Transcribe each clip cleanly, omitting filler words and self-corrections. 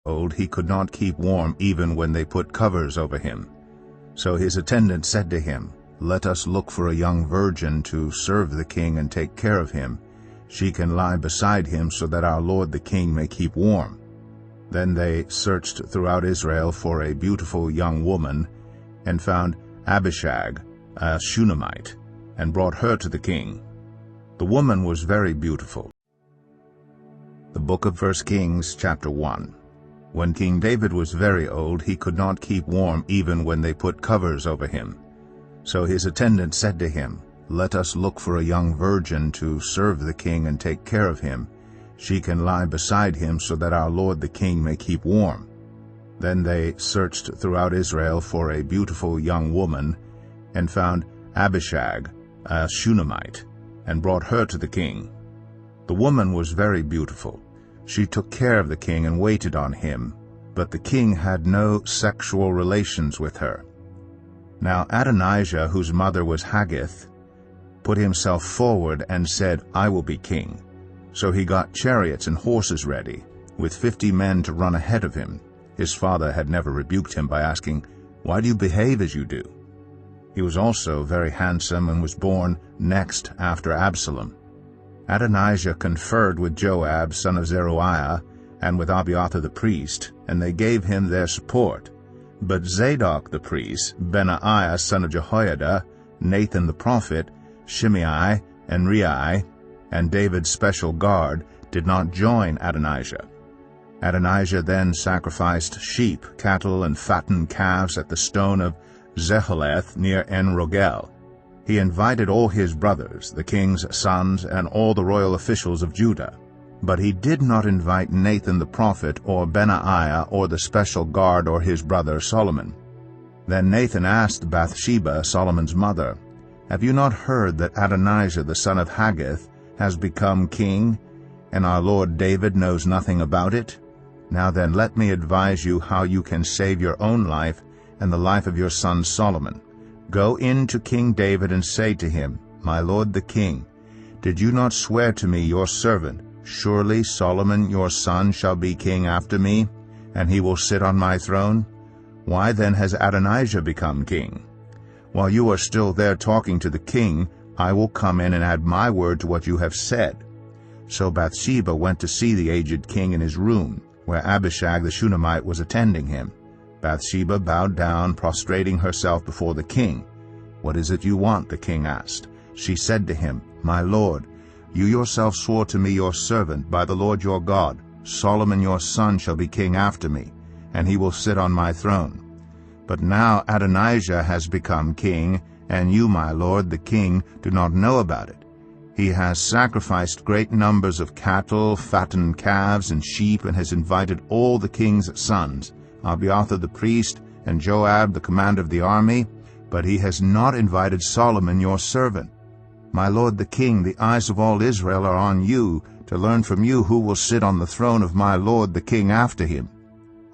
old he could not keep warm even when they put covers over him. So his attendant said to him, "Let us look for a young virgin to serve the king and take care of him. She can lie beside him so that our lord the king may keep warm." Then they searched throughout Israel for a beautiful young woman, and found Abishag, a Shunammite, and brought her to the king. The woman was very beautiful. The book of 1 Kings, chapter 1. When King David was very old, he could not keep warm even when they put covers over him. So his attendant said to him, "Let us look for a young virgin to serve the king and take care of him. She can lie beside him so that our lord the king may keep warm." Then they searched throughout Israel for a beautiful young woman, and found Abishag, a Shunammite, and brought her to the king. The woman was very beautiful. She took care of the king and waited on him, but the king had no sexual relations with her. Now Adonijah, whose mother was Haggith, put himself forward and said, "I will be king." So he got chariots and horses ready, with 50 men to run ahead of him. His father had never rebuked him by asking, "Why do you behave as you do?" He was also very handsome and was born next after Absalom. Adonijah conferred with Joab, son of Zeruiah, and with Abiathar the priest, and they gave him their support. But Zadok the priest, Benaiah son of Jehoiada, Nathan the prophet, Shimei, and Rei, and David's special guard did not join Adonijah. Adonijah then sacrificed sheep, cattle, and fattened calves at the stone of Zeholeth near En-Rogel. He invited all his brothers, the king's sons, and all the royal officials of Judah. But he did not invite Nathan the prophet, or Benaiah, or the special guard, or his brother Solomon. Then Nathan asked Bathsheba, Solomon's mother, "Have you not heard that Adonijah the son of Haggith has become king, and our lord David knows nothing about it? Now then, let me advise you how you can save your own life and the life of your son Solomon. Go in to King David and say to him, 'My lord the king, did you not swear to me, your servant, surely Solomon your son shall be king after me, and he will sit on my throne? Why then has Adonijah become king? While you are still there talking to the king, I will come in and add my word to what you have said.' So Bathsheba went to see the aged king in his room, where Abishag the Shunammite was attending him. Bathsheba bowed down, prostrating herself before the king. 'What is it you want?' the king asked. She said to him, 'My lord, you yourself swore to me, your servant, by the Lord your God, Solomon your son shall be king after me, and he will sit on my throne. But now Adonijah has become king, and you, my lord, the king, do not know about it. He has sacrificed great numbers of cattle, fattened calves, and sheep, and has invited all the king's sons, Abiathar the priest, and Joab the commander of the army, but he has not invited Solomon your servant. My lord the king, the eyes of all Israel are on you, to learn from you who will sit on the throne of my lord the king after him.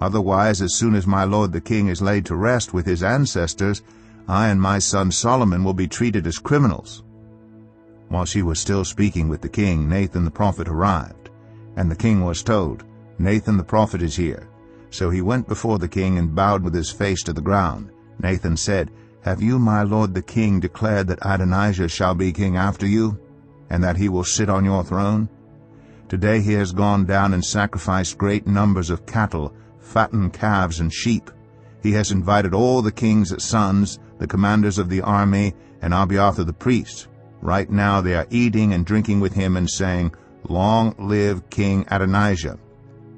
Otherwise, as soon as my lord the king is laid to rest with his ancestors, I and my son Solomon will be treated as criminals." While she was still speaking with the king, Nathan the prophet arrived, and the king was told, "Nathan the prophet is here." So he went before the king and bowed with his face to the ground. Nathan said, "Have you, my lord the king, declared that Adonijah shall be king after you, and that he will sit on your throne? Today he has gone down and sacrificed great numbers of cattle, fattened calves, and sheep. He has invited all the king's sons, the commanders of the army, and Abiathar the priest. Right now they are eating and drinking with him and saying, 'Long live King Adonijah.'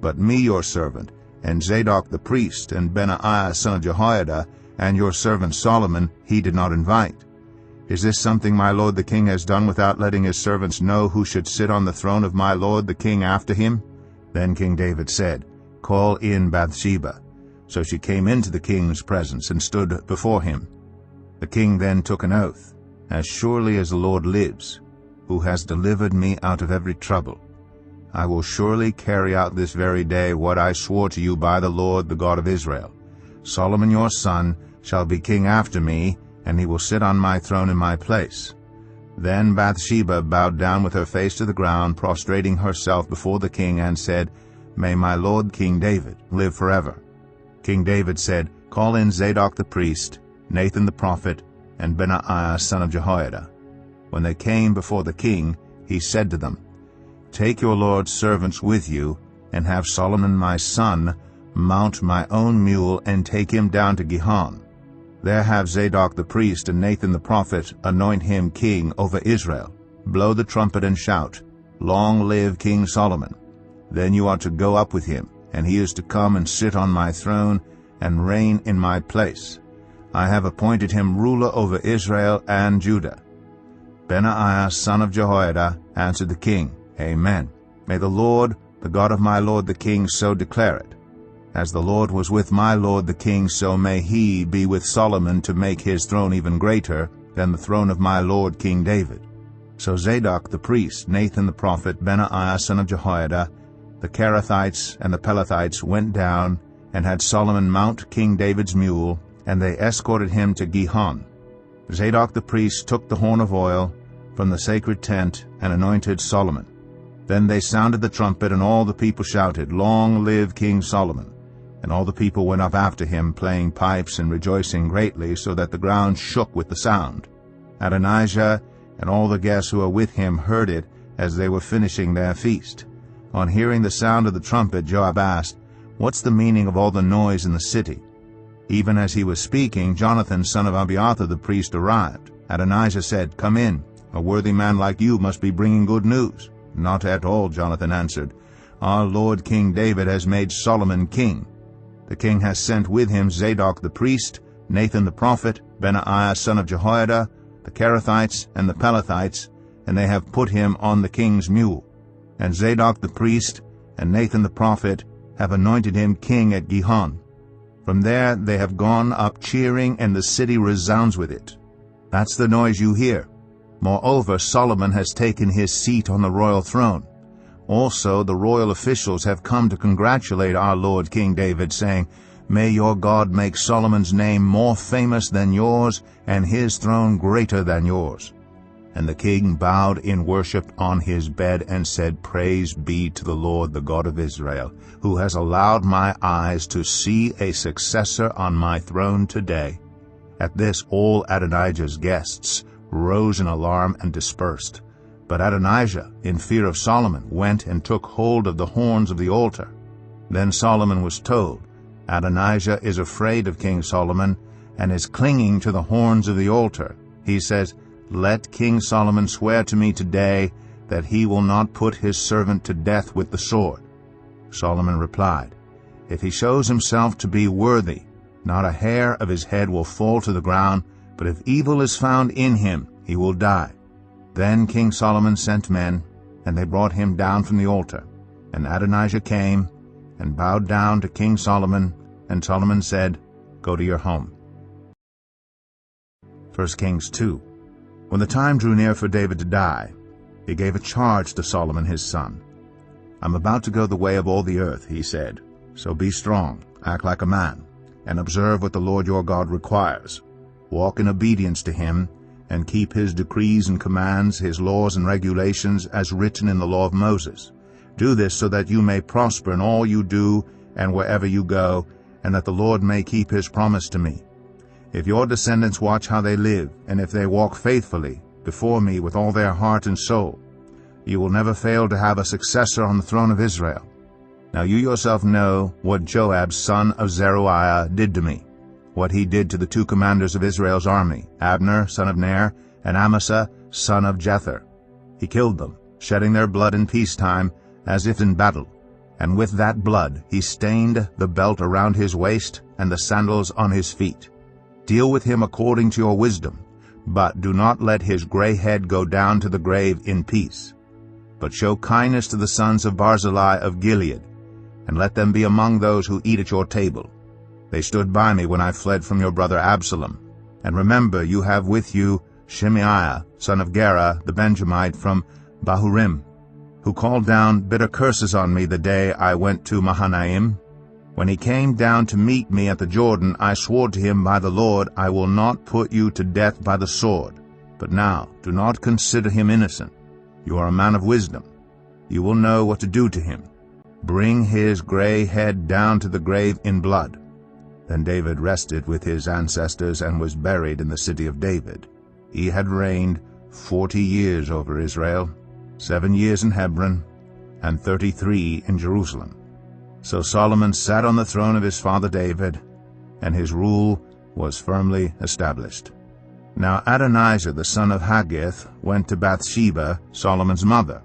But me, your servant, and Zadok the priest, and Benaiah son of Jehoiada, and your servant Solomon, he did not invite. Is this something my lord the king has done without letting his servants know who should sit on the throne of my lord the king after him?" Then King David said, "Call in Bathsheba." So she came into the king's presence and stood before him. The king then took an oath, "As surely as the Lord lives, who has delivered me out of every trouble, I will surely carry out this very day what I swore to you by the Lord, the God of Israel. Solomon your son shall be king after me, and he will sit on my throne in my place." Then Bathsheba bowed down with her face to the ground, prostrating herself before the king, and said, May my lord King David live forever." King David said, "Call in Zadok the priest, Nathan the prophet, and Benaiah son of Jehoiada." When they came before the king, he said to them, "Take your lord's servants with you, and have Solomon my son mount my own mule and take him down to Gihon. There have Zadok the priest and Nathan the prophet anoint him king over Israel. Blow the trumpet and shout, 'Long live King Solomon!' Then you are to go up with him, and he is to come and sit on my throne and reign in my place. I have appointed him ruler over Israel and Judah." Benaiah son of Jehoiada answered the king, "Amen. May the Lord, the God of my lord the king, so declare it. As the Lord was with my lord the king, so may he be with Solomon to make his throne even greater than the throne of my lord King David." So Zadok the priest, Nathan the prophet, Benaiah son of Jehoiada, the Kerethites and the Pelethites went down and had Solomon mount King David's mule, and they escorted him to Gihon. Zadok the priest took the horn of oil from the sacred tent and anointed Solomon. Then they sounded the trumpet, and all the people shouted, "Long live King Solomon!" And all the people went up after him, playing pipes and rejoicing greatly, so that the ground shook with the sound. Adonijah and all the guests who were with him heard it as they were finishing their feast. On hearing the sound of the trumpet, Joab asked, "What's the meaning of all the noise in the city?" Even as he was speaking, Jonathan son of Abiathar the priest arrived. Adonijah said, "Come in. A worthy man like you must be bringing good news." "Not at all," Jonathan answered. "Our lord King David has made Solomon king. The king has sent with him Zadok the priest, Nathan the prophet, Benaiah son of Jehoiada, the Kerethites and the Pelethites, and they have put him on the king's mule. And Zadok the priest and Nathan the prophet have anointed him king at Gihon. From there they have gone up cheering, and the city resounds with it. That's the noise you hear. Moreover, Solomon has taken his seat on the royal throne. Also the royal officials have come to congratulate our lord King David, saying, 'May your God make Solomon's name more famous than yours, and his throne greater than yours.'" And the king bowed in worship on his bed and said, "Praise be to the Lord, the God of Israel, who has allowed my eyes to see a successor on my throne today." At this all Adonijah's guests rose in alarm and dispersed. But Adonijah, in fear of Solomon, went and took hold of the horns of the altar. Then Solomon was told, "Adonijah is afraid of King Solomon and is clinging to the horns of the altar. He says, 'Let King Solomon swear to me today that he will not put his servant to death with the sword.' Solomon replied, 'If he shows himself to be worthy, not a hair of his head will fall to the ground, but if evil is found in him, he will die.' Then King Solomon sent men, and they brought him down from the altar. And Adonijah came and bowed down to King Solomon, and Solomon said, 'Go to your home.'" 1 Kings 2. When the time drew near for David to die, he gave a charge to Solomon his son. "I'm about to go the way of all the earth," he said. "So be strong, act like a man, and observe what the Lord your God requires. Walk in obedience to him, and keep his decrees and commands, his laws and regulations, as written in the law of Moses. Do this so that you may prosper in all you do and wherever you go, and that the Lord may keep his promise to me. If your descendants watch how they live, and if they walk faithfully before me with all their heart and soul, you will never fail to have a successor on the throne of Israel. Now you yourself know what Joab son of Zeruiah did to me, what he did to the two commanders of Israel's army, Abner son of Ner, and Amasa son of Jether. He killed them, shedding their blood in peacetime, as if in battle. And with that blood he stained the belt around his waist and the sandals on his feet. Deal with him according to your wisdom, but do not let his gray head go down to the grave in peace. But show kindness to the sons of Barzillai of Gilead, and let them be among those who eat at your table. They stood by me when I fled from your brother Absalom. And remember, you have with you Shimeiah, son of Gera, the Benjamite from Bahurim, who called down bitter curses on me the day I went to Mahanaim. When he came down to meet me at the Jordan, I swore to him by the Lord, I will not put you to death by the sword. But now do not consider him innocent. You are a man of wisdom. You will know what to do to him. Bring his gray head down to the grave in blood." Then David rested with his ancestors and was buried in the city of David. He had reigned 40 years over Israel, 7 years in Hebron, and 33 in Jerusalem. So Solomon sat on the throne of his father David, and his rule was firmly established. Now Adonijah the son of Haggith went to Bathsheba, Solomon's mother.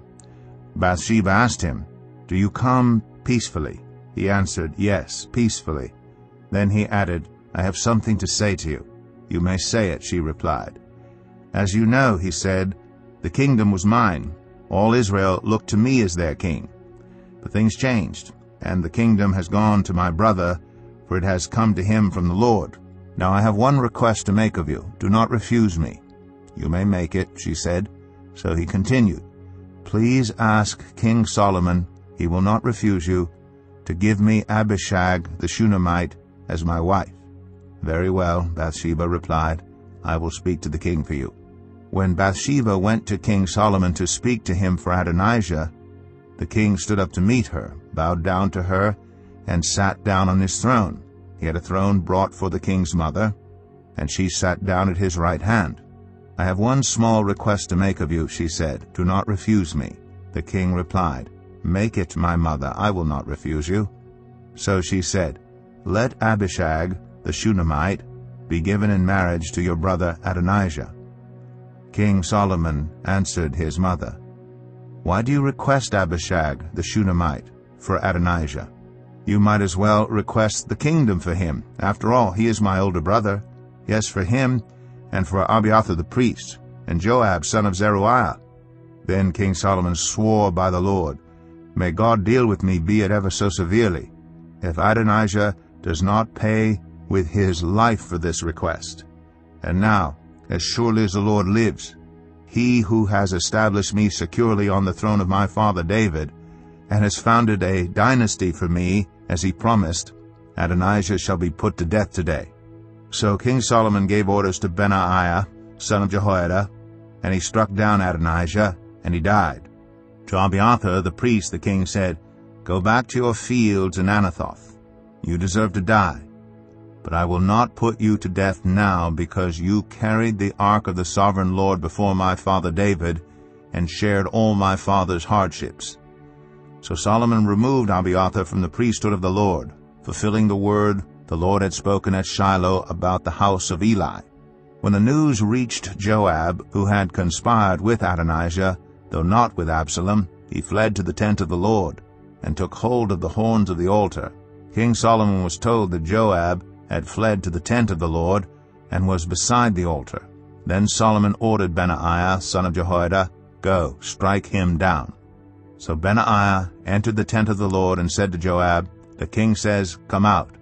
Bathsheba asked him, "Do you come peacefully?" He answered, "Yes, peacefully." Then he added, "I have something to say to you." "You may say it," she replied. "As you know," he said, "the kingdom was mine. All Israel looked to me as their king. But things changed, and the kingdom has gone to my brother, for it has come to him from the Lord. Now I have one request to make of you. Do not refuse me." "You may make it," she said. So he continued, "Please ask King Solomon, he will not refuse you, to give me Abishag the Shunammite as my wife." "Very well," Bathsheba replied, "I will speak to the king for you." When Bathsheba went to King Solomon to speak to him for Adonijah, the king stood up to meet her, bowed down to her, and sat down on his throne. He had a throne brought for the king's mother, and she sat down at his right hand. "I have one small request to make of you," she said. "Do not refuse me." The king replied, "Make it, my mother, I will not refuse you." So she said, "Let Abishag the Shunammite be given in marriage to your brother Adonijah." King Solomon answered his mother, "Why do you request Abishag the Shunammite for Adonijah? You might as well request the kingdom for him. After all, he is my older brother. Yes, for him, and for Abiathar the priest, and Joab son of Zeruiah." Then King Solomon swore by the Lord, "May God deal with me, be it ever so severely, if Adonijah does not pay with his life for this request. And now, as surely as the Lord lives, he who has established me securely on the throne of my father David, and has founded a dynasty for me, as he promised, Adonijah shall be put to death today." So King Solomon gave orders to Benaiah, son of Jehoiada, and he struck down Adonijah, and he died. To Abiathar the priest the king said, "Go back to your fields in Anathoth. You deserve to die. But I will not put you to death now, because you carried the ark of the sovereign Lord before my father David, and shared all my father's hardships." So Solomon removed Abiathar from the priesthood of the Lord, fulfilling the word the Lord had spoken at Shiloh about the house of Eli. When the news reached Joab, who had conspired with Adonijah, though not with Absalom, he fled to the tent of the Lord, and took hold of the horns of the altar. King Solomon was told that Joab had fled to the tent of the Lord, and was beside the altar. Then Solomon ordered Benaiah, son of Jehoiada, "Go, strike him down." So Benaiah entered the tent of the Lord and said to Joab, "The king says, 'Come out.'"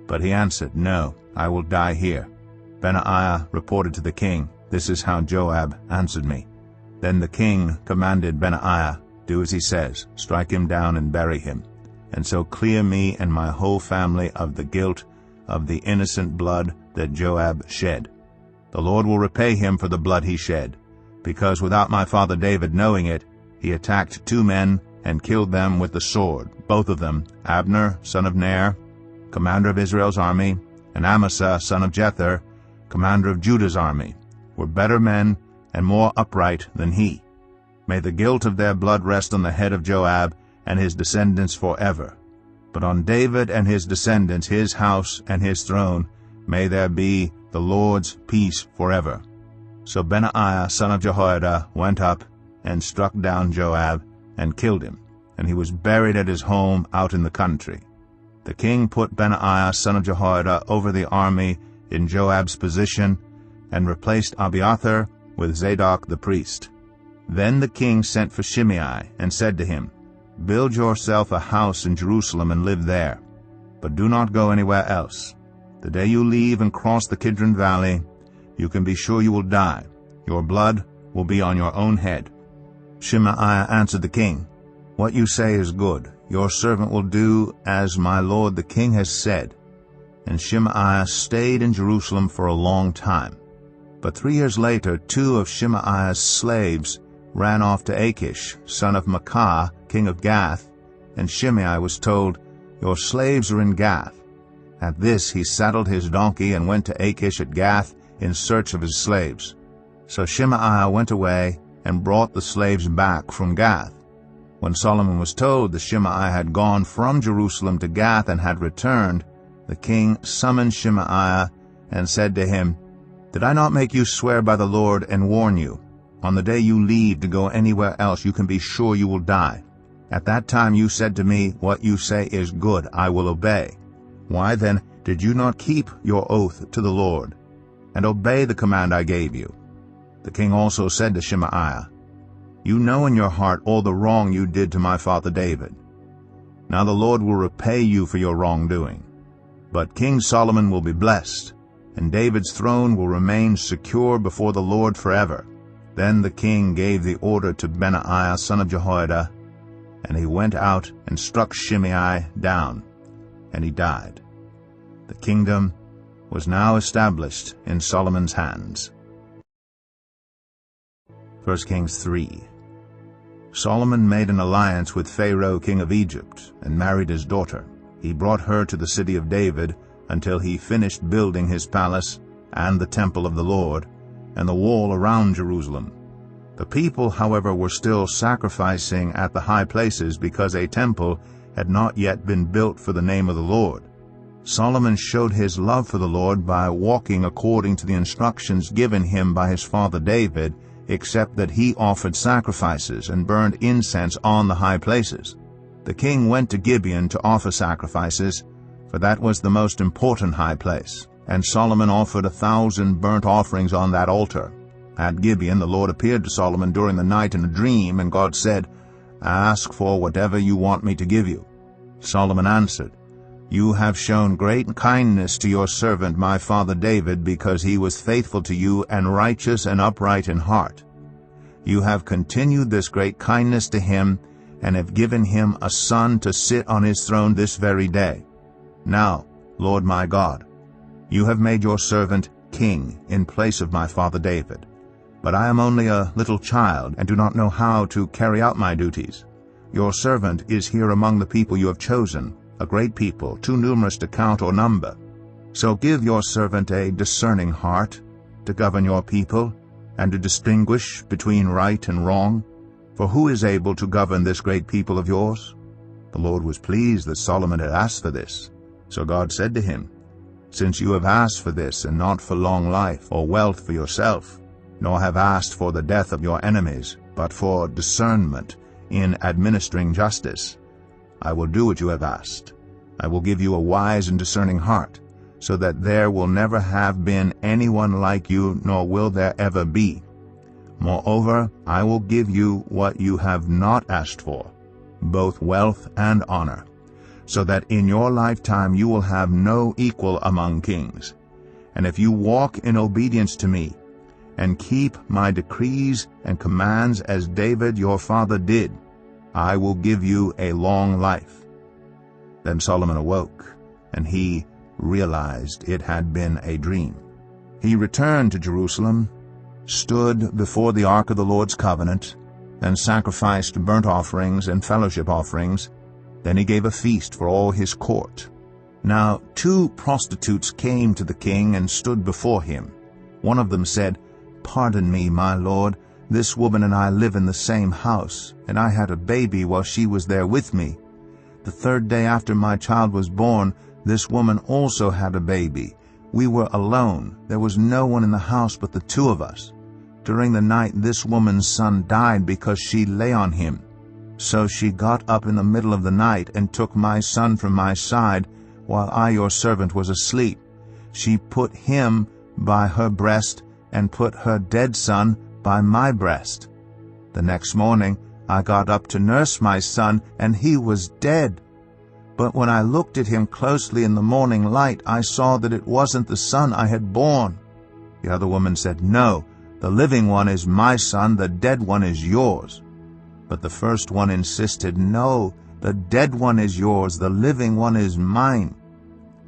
But he answered, "No, I will die here." Benaiah reported to the king, "This is how Joab answered me." Then the king commanded Benaiah, "Do as he says, strike him down and bury him, and so clear me and my whole family of the guilt of the innocent blood that Joab shed. The Lord will repay him for the blood he shed, because without my father David knowing it, he attacked 2 men and killed them with the sword, both of them, Abner, son of Ner, commander of Israel's army, and Amasa, son of Jether, commander of Judah's army, were better men and more upright than he. May the guilt of their blood rest on the head of Joab and his descendants forever. But on David and his descendants, his house and his throne, may there be the Lord's peace forever." So Benaiah, son of Jehoiada, went up and struck down Joab and killed him, and he was buried at his home out in the country. The king put Benaiah, son of Jehoiada, over the army in Joab's position, and replaced Abiathar with Zadok the priest. Then the king sent for Shimei, and said to him, "Build yourself a house in Jerusalem and live there, but do not go anywhere else. The day you leave and cross the Kidron Valley, you can be sure you will die. Your blood will be on your own head." Shimei answered the king, "What you say is good. Your servant will do as my lord the king has said." And Shimei stayed in Jerusalem for a long time. But 3 years later 2 of Shimei's slaves ran off to Achish, son of Maacah, king of Gath, and Shimei was told, "Your slaves are in Gath." At this he saddled his donkey and went to Achish at Gath in search of his slaves. So Shimei went away and brought the slaves back from Gath. When Solomon was told that Shimei had gone from Jerusalem to Gath and had returned, the king summoned Shimei and said to him, "Did I not make you swear by the Lord and warn you? On the day you leave to go anywhere else, you can be sure you will die. At that time you said to me, 'What you say is good, I will obey.' Why then did you not keep your oath to the Lord, and obey the command I gave you?" The king also said to Shimei, "You know in your heart all the wrong you did to my father David. Now the Lord will repay you for your wrongdoing. But King Solomon will be blessed, and David's throne will remain secure before the Lord forever." Then the king gave the order to Benaiah son of Jehoiada, and he went out and struck Shimei down, and he died. The kingdom was now established in Solomon's hands. 1 Kings 3. Solomon made an alliance with Pharaoh king of Egypt and married his daughter. He brought her to the city of David until he finished building his palace and the temple of the Lord and the wall around Jerusalem. The people, however, were still sacrificing at the high places because a temple had not yet been built for the name of the Lord. Solomon showed his love for the Lord by walking according to the instructions given him by his father David, except that he offered sacrifices and burned incense on the high places. The king went to Gibeon to offer sacrifices, for that was the most important high place, and Solomon offered 1,000 burnt offerings on that altar. At Gibeon the Lord appeared to Solomon during the night in a dream, and God said, "Ask for whatever you want me to give you." Solomon answered, "You have shown great kindness to your servant my father David, because he was faithful to you and righteous and upright in heart. You have continued this great kindness to him, and have given him a son to sit on his throne this very day. Now, Lord my God, you have made your servant king in place of my father David. But I am only a little child, and do not know how to carry out my duties. Your servant is here among the people you have chosen, a great people, too numerous to count or number. So give your servant a discerning heart to govern your people, and to distinguish between right and wrong. For who is able to govern this great people of yours?" The Lord was pleased that Solomon had asked for this. So God said to him, "Since you have asked for this, and not for long life or wealth for yourself, nor have asked for the death of your enemies, but for discernment in administering justice, I will do what you have asked. I will give you a wise and discerning heart, so that there will never have been anyone like you, nor will there ever be. Moreover, I will give you what you have not asked for, both wealth and honor, so that in your lifetime you will have no equal among kings. And if you walk in obedience to me, and keep my decrees and commands as David your father did, I will give you a long life." Then Solomon awoke, and he realized it had been a dream. He returned to Jerusalem, stood before the ark of the Lord's covenant, and sacrificed burnt offerings and fellowship offerings. Then he gave a feast for all his court. Now 2 prostitutes came to the king and stood before him. One of them said, "Pardon me, my lord, this woman and I live in the same house, and I had a baby while she was there with me. The 3rd day after my child was born, this woman also had a baby. We were alone. There was no one in the house but the 2 of us. During the night this woman's son died because she lay on him. So she got up in the middle of the night and took my son from my side while I, your servant, was asleep. She put him by her breast and put her dead son by my breast. The next morning I got up to nurse my son, and he was dead. But when I looked at him closely in the morning light, I saw that it wasn't the son I had born." The other woman said, "No, the living one is my son, the dead one is yours." But the first one insisted, "No, the dead one is yours, the living one is mine."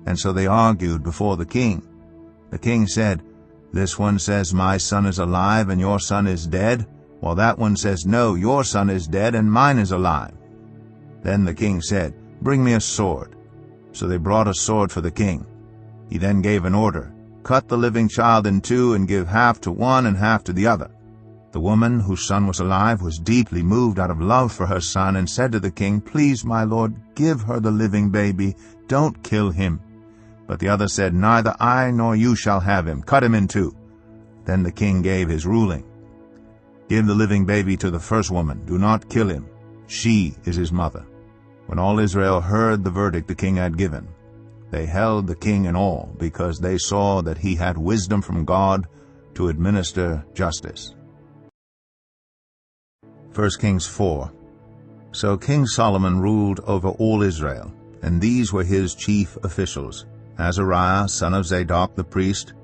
And so they argued before the king. The king said, "This one says my son is alive and your son is dead, while that one says, no, your son is dead and mine is alive." Then the king said, "Bring me a sword." So they brought a sword for the king. He then gave an order, "Cut the living child in two and give half to one and half to the other." The woman whose son was alive was deeply moved out of love for her son and said to the king, "Please, my lord, give her the living baby. Don't kill him." But the other said, "Neither I nor you shall have him. Cut him in two." Then the king gave his ruling. "Give the living baby to the first woman. Do not kill him. She is his mother." When all Israel heard the verdict the king had given, they held the king in awe, because they saw that he had wisdom from God to administer justice. 1 Kings 4. So King Solomon ruled over all Israel, and these were his chief officials: Azariah, son of Zadok the priest;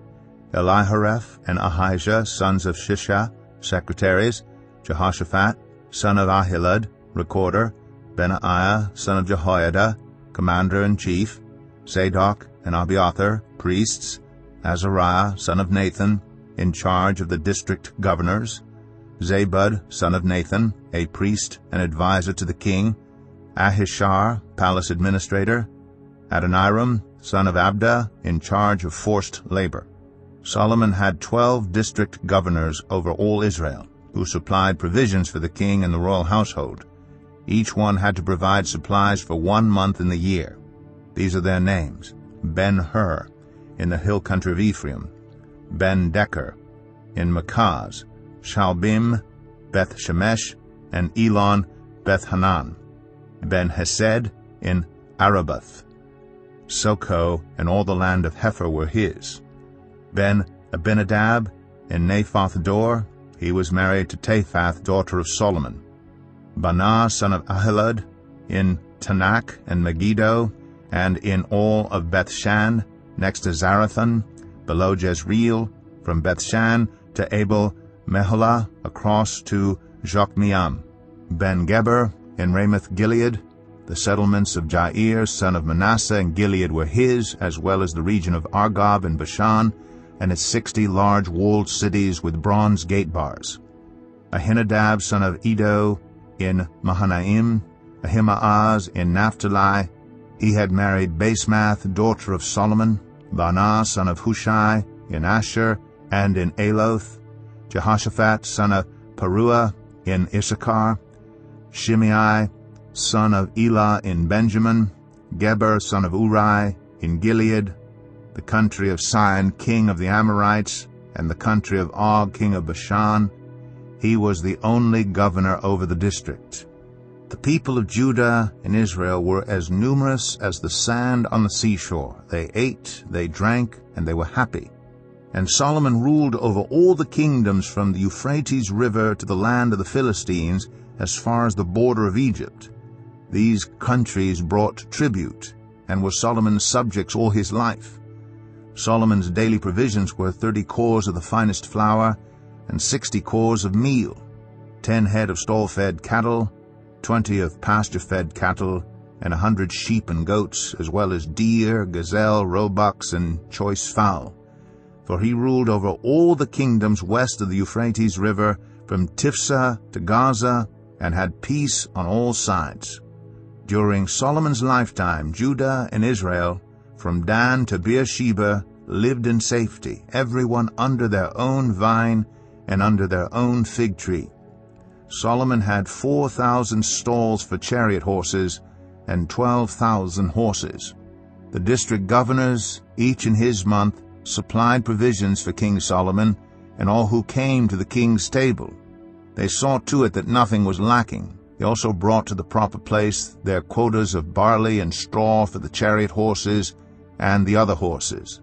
Elihareph and Ahijah, sons of Shisha, secretaries; Jehoshaphat, son of Ahilud, recorder; Benaiah, son of Jehoiada, commander-in-chief; Zadok and Abiathar, priests; Azariah, son of Nathan, in charge of the district governors; Zabud, son of Nathan, a priest and advisor to the king; Ahishar, palace administrator; Adoniram, son of Abda, in charge of forced labor. Solomon had 12 district governors over all Israel, who supplied provisions for the king and the royal household. Each one had to provide supplies for 1 month in the year. These are their names: Ben-Hur, in the hill country of Ephraim; Ben-Decker, in Makaz; Shalbim, Beth-Shemesh, and Elon, Beth-Hanan; Ben-Hesed, in Arabath. Soko and all the land of Hepher were his. Ben-Abinadab, in Naphoth Dor, he was married to Taphath, daughter of Solomon. Banah, son of Ahilud, in Tanakh and Megiddo, and in all of Bethshan, next to Zarathon, below Jezreel, from Bethshan to Abel Meholah, across to Jokmeam. Ben-Geber, in Ramoth-Gilead. The settlements of Jair, son of Manasseh, in Gilead were his, as well as the region of Argob and Bashan, and its 60 large walled cities with bronze gate bars. Ahinadab, son of Edo, in Mahanaim; Ahimaaz, in Naphtali. He had married Basemath, daughter of Solomon; Baanah, son of Hushai, in Asher and in Aloth; Jehoshaphat, son of Paruah, in Issachar; Shimei, son of Elah, in Benjamin; Geber, son of Uri, in Gilead, the country of Sihon, king of the Amorites, and the country of Og, king of Bashan. He was the only governor over the district. The people of Judah and Israel were as numerous as the sand on the seashore. They ate, they drank, and they were happy. And Solomon ruled over all the kingdoms from the Euphrates River to the land of the Philistines, as far as the border of Egypt. These countries brought tribute, and were Solomon's subjects all his life. Solomon's daily provisions were 30 cors of the finest flour, and 60 cors of meal, 10 head of stall-fed cattle, 20 of pasture-fed cattle, and 100 sheep and goats, as well as deer, gazelle, roebucks, and choice fowl. For he ruled over all the kingdoms west of the Euphrates River, from Tifsah to Gaza, and had peace on all sides. During Solomon's lifetime, Judah and Israel, from Dan to Beersheba, lived in safety, everyone under their own vine and under their own fig tree. Solomon had 4,000 stalls for chariot horses and 12,000 horses. The district governors, each in his month, supplied provisions for King Solomon and all who came to the king's table. They saw to it that nothing was lacking. They also brought to the proper place their quotas of barley and straw for the chariot horses and the other horses.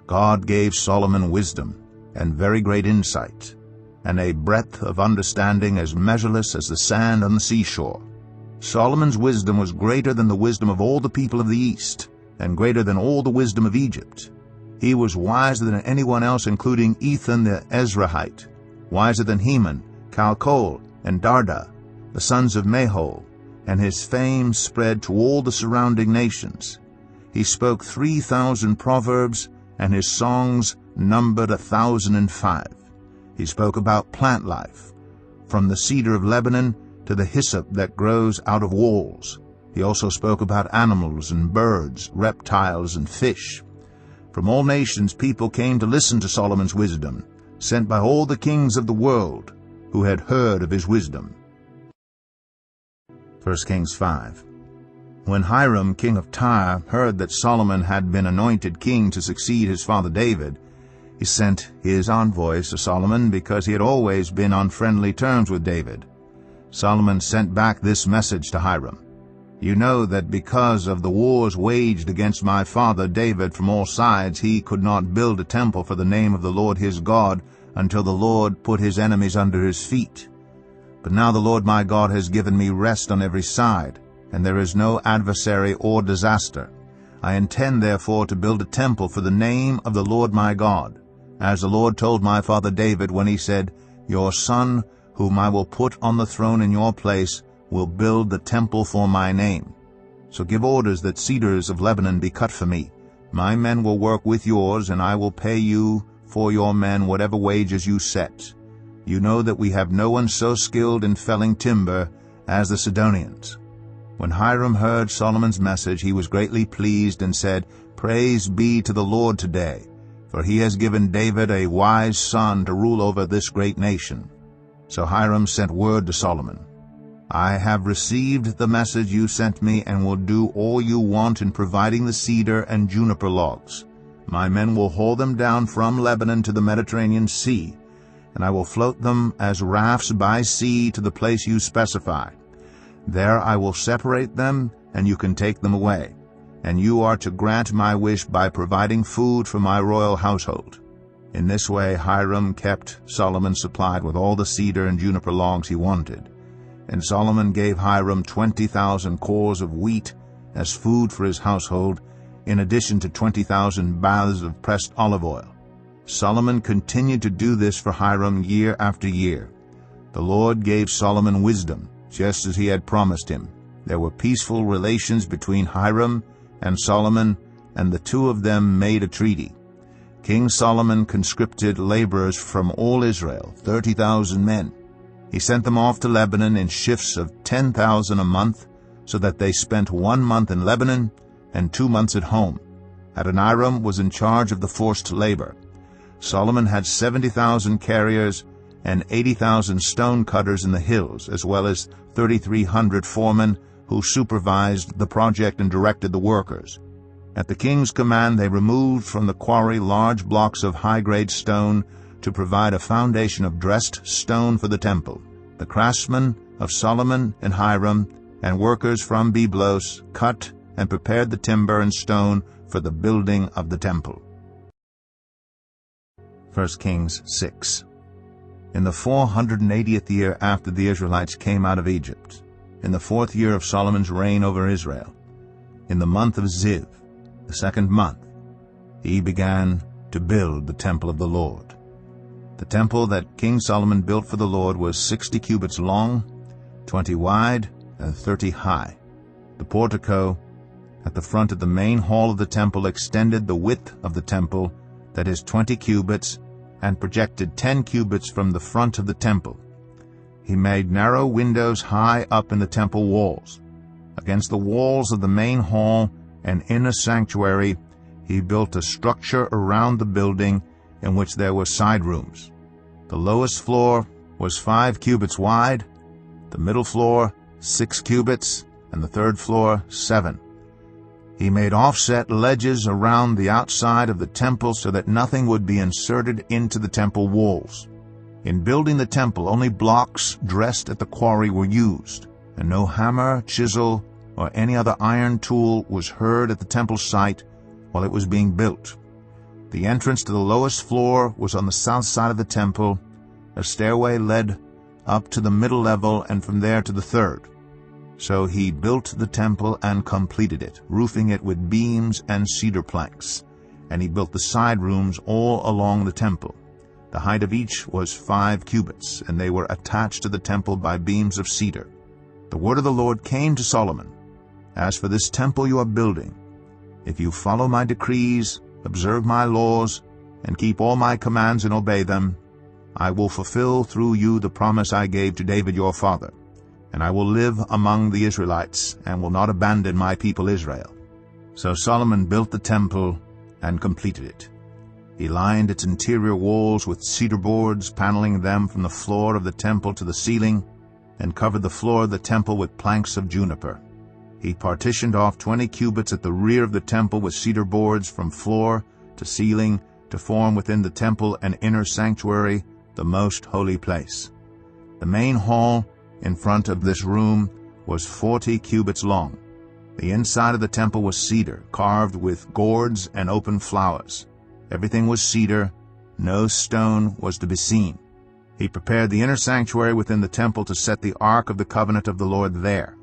God gave Solomon wisdom and very great insight, and a breadth of understanding as measureless as the sand on the seashore. Solomon's wisdom was greater than the wisdom of all the people of the East, and greater than all the wisdom of Egypt. He was wiser than anyone else, including Ethan the Ezrahite, wiser than Heman, Calcol, and Darda, the sons of Mahol, and his fame spread to all the surrounding nations. He spoke 3,000 proverbs, and his songs numbered 1,005. He spoke about plant life, from the cedar of Lebanon to the hyssop that grows out of walls. He also spoke about animals and birds, reptiles and fish. From all nations people came to listen to Solomon's wisdom, sent by all the kings of the world who had heard of his wisdom. 1 Kings 5. When Hiram, king of Tyre, heard that Solomon had been anointed king to succeed his father David, he sent his envoys to Solomon because he had always been on friendly terms with David. Solomon sent back this message to Hiram: "You know that because of the wars waged against my father David from all sides, he could not build a temple for the name of the Lord his God until the Lord put his enemies under his feet. But now the Lord my God has given me rest on every side, and there is no adversary or disaster. I intend therefore to build a temple for the name of the Lord my God, as the Lord told my father David when he said, 'Your son, whom I will put on the throne in your place, will build the temple for my name. So give orders that cedars of Lebanon be cut for me. My men will work with yours, and I will pay you for your men whatever wages you set. You know that we have no one so skilled in felling timber as the Sidonians.'" When Hiram heard Solomon's message, he was greatly pleased and said, "Praise be to the Lord today, for he has given David a wise son to rule over this great nation." So Hiram sent word to Solomon, "I have received the message you sent me and will do all you want in providing the cedar and juniper logs. My men will haul them down from Lebanon to the Mediterranean Sea, and I will float them as rafts by sea to the place you specify. There I will separate them, and you can take them away. And you are to grant my wish by providing food for my royal household." In this way Hiram kept Solomon supplied with all the cedar and juniper logs he wanted. And Solomon gave Hiram 20,000 cores of wheat as food for his household, in addition to 20,000 baths of pressed olive oil. Solomon continued to do this for Hiram year after year. The Lord gave Solomon wisdom, just as he had promised him. There were peaceful relations between Hiram and Solomon, and the two of them made a treaty. King Solomon conscripted laborers from all Israel, 30,000 men. He sent them off to Lebanon in shifts of 10,000 a month, so that they spent 1 month in Lebanon and 2 months at home. Adoniram was in charge of the forced labor. Solomon had 70,000 carriers and 80,000 stone cutters in the hills, as well as 3,300 foremen who supervised the project and directed the workers. At the king's command, they removed from the quarry large blocks of high-grade stone to provide a foundation of dressed stone for the temple. The craftsmen of Solomon and Hiram and workers from Byblos cut and prepared the timber and stone for the building of the temple. 1 Kings 6. In the 480th year after the Israelites came out of Egypt, in the 4th year of Solomon's reign over Israel, in the month of Ziv, the 2nd month, he began to build the temple of the Lord. The temple that King Solomon built for the Lord was 60 cubits long, 20 wide, and 30 high. The portico at the front of the main hall of the temple extended the width of the temple, that is 20 cubits, and projected 10 cubits from the front of the temple. He made narrow windows high up in the temple walls. Against the walls of the main hall and inner sanctuary, he built a structure around the building in which there were side rooms. The lowest floor was 5 cubits wide, the middle floor 6 cubits, and the third floor 7. He made offset ledges around the outside of the temple so that nothing would be inserted into the temple walls. In building the temple, only blocks dressed at the quarry were used, and no hammer, chisel, or any other iron tool was heard at the temple site while it was being built. The entrance to the lowest floor was on the south side of the temple. A stairway led up to the middle level and from there to the third. So he built the temple and completed it, roofing it with beams and cedar planks. And he built the side rooms all along the temple. The height of each was 5 cubits, and they were attached to the temple by beams of cedar. The word of the Lord came to Solomon, "As for this temple you are building, if you follow my decrees, observe my laws, and keep all my commands and obey them, I will fulfill through you the promise I gave to David your father. and I will live among the Israelites, and will not abandon my people Israel. So Solomon built the temple and completed it. He lined its interior walls with cedar boards, paneling them from the floor of the temple to the ceiling, and covered the floor of the temple with planks of juniper. He partitioned off 20 cubits at the rear of the temple with cedar boards from floor to ceiling to form within the temple an inner sanctuary, the most holy place. The main hall in front of this room was 40 cubits long. The inside of the temple was cedar, carved with gourds and open flowers. Everything was cedar, no stone was to be seen. He prepared the inner sanctuary within the temple to set the ark of the covenant of the Lord there.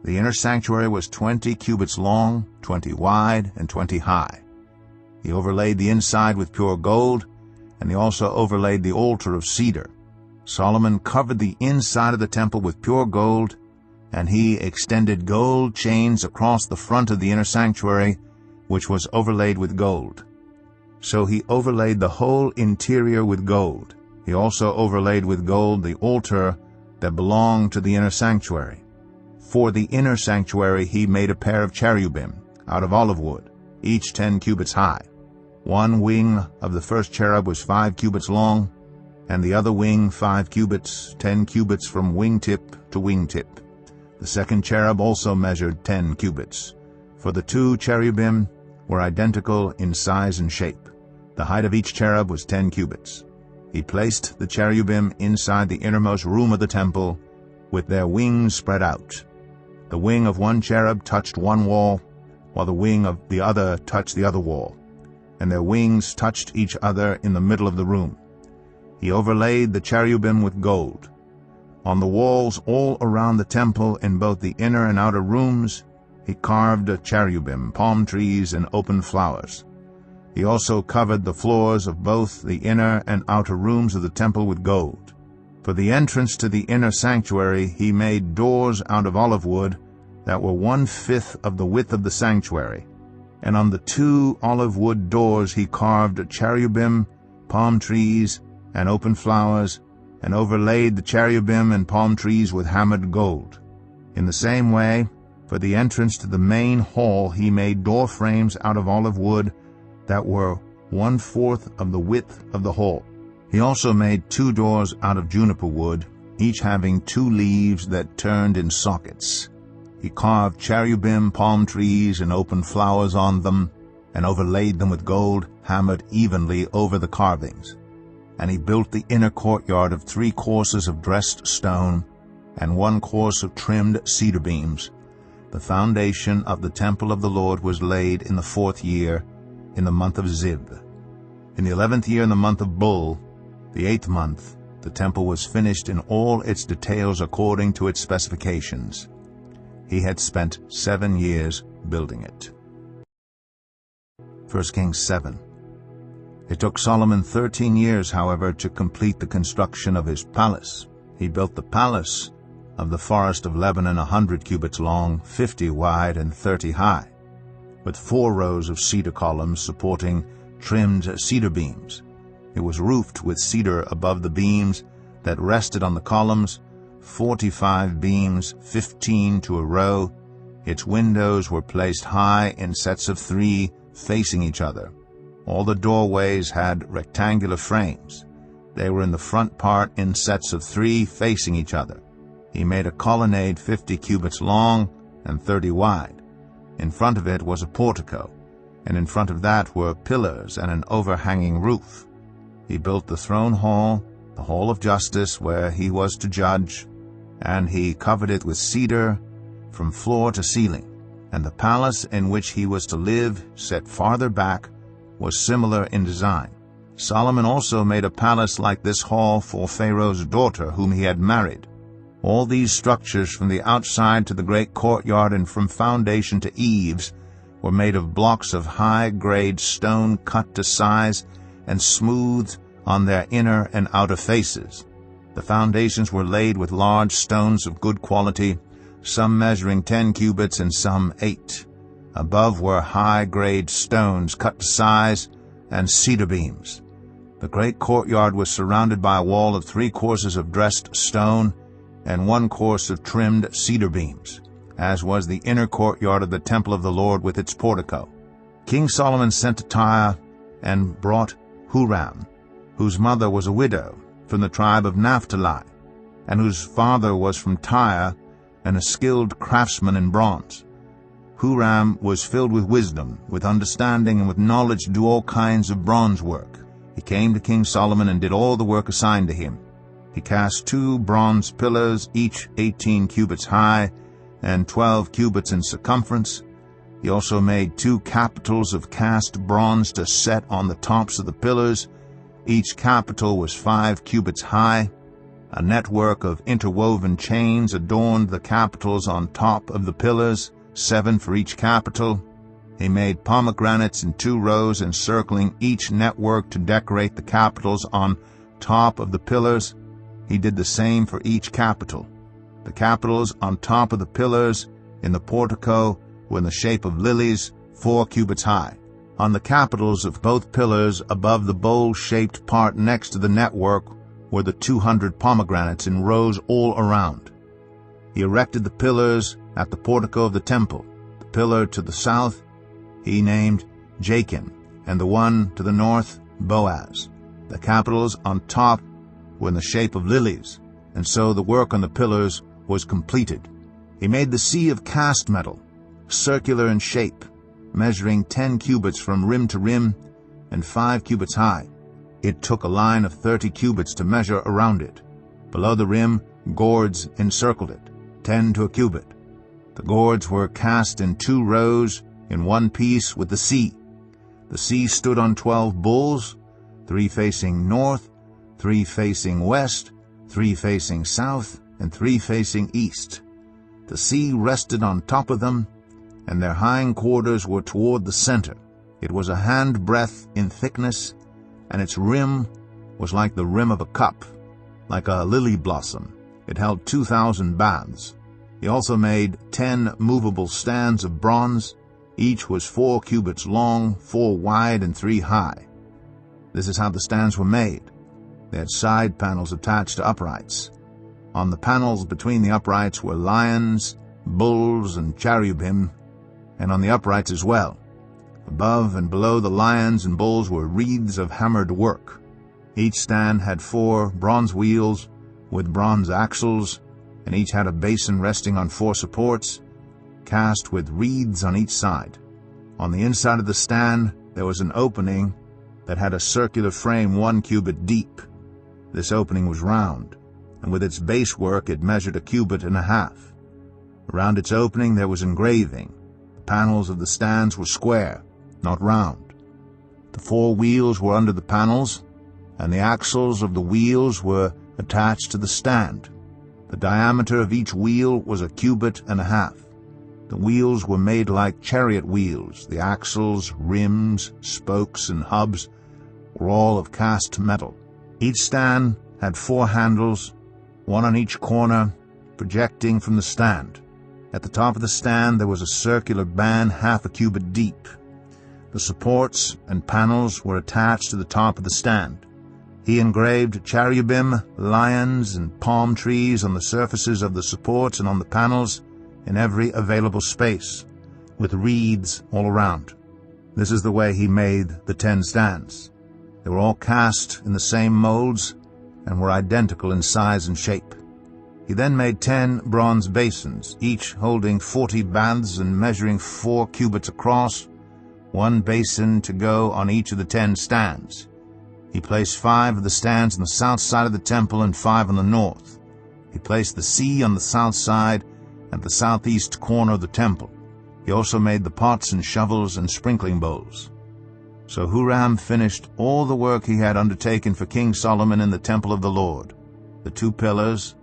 The inner sanctuary was 20 cubits long, 20 wide, and 20 high. He overlaid the inside with pure gold, and he also overlaid the altar of cedar. Solomon covered the inside of the temple with pure gold, and he extended gold chains across the front of the inner sanctuary, which was overlaid with gold. So he overlaid the whole interior with gold. He also overlaid with gold the altar that belonged to the inner sanctuary. For the inner sanctuary he made a pair of cherubim out of olive wood, each 10 cubits high. One wing of the first cherub was 5 cubits long, and the other wing 5 cubits, 10 cubits from wingtip to wingtip. The second cherub also measured 10 cubits, for the 2 cherubim were identical in size and shape. The height of each cherub was 10 cubits. He placed the cherubim inside the innermost room of the temple, with their wings spread out. The wing of one cherub touched one wall, while the wing of the other touched the other wall, and their wings touched each other in the middle of the room. He overlaid the cherubim with gold. On the walls all around the temple, in both the inner and outer rooms, he carved cherubim, palm trees, and open flowers. He also covered the floors of both the inner and outer rooms of the temple with gold. For the entrance to the inner sanctuary he made doors out of olive wood that were 1/5 of the width of the sanctuary, and on the 2 olive wood doors he carved cherubim, palm trees, and open flowers, and overlaid the cherubim and palm trees with hammered gold. In the same way, for the entrance to the main hall he made door frames out of olive wood that were 1/4 of the width of the hall. He also made 2 doors out of juniper wood, each having 2 leaves that turned in sockets. He carved cherubim, palm trees, and open flowers on them, and overlaid them with gold, hammered evenly over the carvings. And he built the inner courtyard of 3 courses of dressed stone, and 1 course of trimmed cedar beams. The foundation of the temple of the Lord was laid in the 4th year, in the month of Ziv. In the 11th year, in the month of Bul, the 8th month, the temple was finished in all its details according to its specifications. He had spent 7 years building it. 1 Kings 7. It took Solomon 13 years, however, to complete the construction of his palace. He built the palace of the forest of Lebanon 100 cubits long, 50 wide, and 30 high, with 4 rows of cedar columns supporting trimmed cedar beams. It was roofed with cedar above the beams that rested on the columns, 45 beams, 15 to a row. Its windows were placed high in sets of 3 facing each other. All the doorways had rectangular frames. They were in the front part in sets of 3 facing each other. He made a colonnade 50 cubits long and 30 wide. In front of it was a portico, and in front of that were pillars and an overhanging roof. He built the throne hall, the hall of justice where he was to judge, and he covered it with cedar from floor to ceiling. And the palace in which he was to live, set farther back, was similar in design. Solomon also made a palace like this hall for Pharaoh's daughter, whom he had married. All these structures, from the outside to the great courtyard and from foundation to eaves, were made of blocks of high-grade stone cut to size and smoothed on their inner and outer faces. The foundations were laid with large stones of good quality, some measuring 10 cubits and some 8. Above were high-grade stones cut to size and cedar beams. The great courtyard was surrounded by a wall of 3 courses of dressed stone, and 1 course of trimmed cedar beams, as was the inner courtyard of the temple of the Lord with its portico. King Solomon sent to Tyre and brought Huram, whose mother was a widow, from the tribe of Naphtali, and whose father was from Tyre, and a skilled craftsman in bronze. Huram was filled with wisdom, with understanding, and with knowledge to do all kinds of bronze work. He came to King Solomon and did all the work assigned to him. He cast 2 bronze pillars, each 18 cubits high, and 12 cubits in circumference. He also made 2 capitals of cast bronze to set on the tops of the pillars. Each capital was 5 cubits high. A network of interwoven chains adorned the capitals on top of the pillars, 7 for each capital. He made pomegranates in 2 rows encircling each network to decorate the capitals on top of the pillars. He did the same for each capital. The capitals on top of the pillars in the portico were in the shape of lilies, 4 cubits high. On the capitals of both pillars above the bowl-shaped part next to the network were the 200 pomegranates in rows all around. He erected the pillars at the portico of the temple. The pillar to the south he named Jachin, and the one to the north Boaz. The capitals on top were in the shape of lilies, and so the work on the pillars was completed. He made the sea of cast metal, circular in shape, measuring 10 cubits from rim to rim and 5 cubits high. It took a line of 30 cubits to measure around it. Below the rim, gourds encircled it, 10 to a cubit. The gourds were cast in 2 rows in one piece with the sea. The sea stood on 12 bulls, 3 facing north, 3 facing west, 3 facing south, and 3 facing east. The sea rested on top of them, and their hind quarters were toward the center. It was a handbreadth in thickness, and its rim was like the rim of a cup, like a lily blossom. It held 2,000 baths. He also made 10 movable stands of bronze. Each was 4 cubits long, 4 wide, and 3 high. This is how the stands were made. They had side panels attached to uprights. On the panels between the uprights were lions, bulls, and cherubim, and on the uprights as well. Above and below the lions and bulls were wreaths of hammered work. Each stand had 4 bronze wheels with bronze axles, and each had a basin resting on 4 supports, cast with wreaths on each side. On the inside of the stand there was an opening that had a circular frame 1 cubit deep. This opening was round, and with its base work it measured 1.5 cubits. Around its opening there was engraving. The panels of the stands were square, not round. The 4 wheels were under the panels, and the axles of the wheels were attached to the stand. The diameter of each wheel was 1.5 cubits. The wheels were made like chariot wheels. The axles, rims, spokes, and hubs were all of cast metal. Each stand had 4 handles, 1 on each corner, projecting from the stand. At the top of the stand there was a circular band 0.5 cubit deep. The supports and panels were attached to the top of the stand. He engraved cherubim, lions, and palm trees on the surfaces of the supports and on the panels in every available space, with wreaths all around. This is the way he made the 10 stands. They were all cast in the same molds and were identical in size and shape. He then made 10 bronze basins, each holding 40 baths and measuring 4 cubits across, 1 basin to go on each of the 10 stands. He placed 5 of the stands on the south side of the temple and 5 on the north. He placed the sea on the south side at the southeast corner of the temple. He also made the pots and shovels and sprinkling bowls. So Huram finished all the work he had undertaken for King Solomon in the temple of the Lord: the 2 pillars,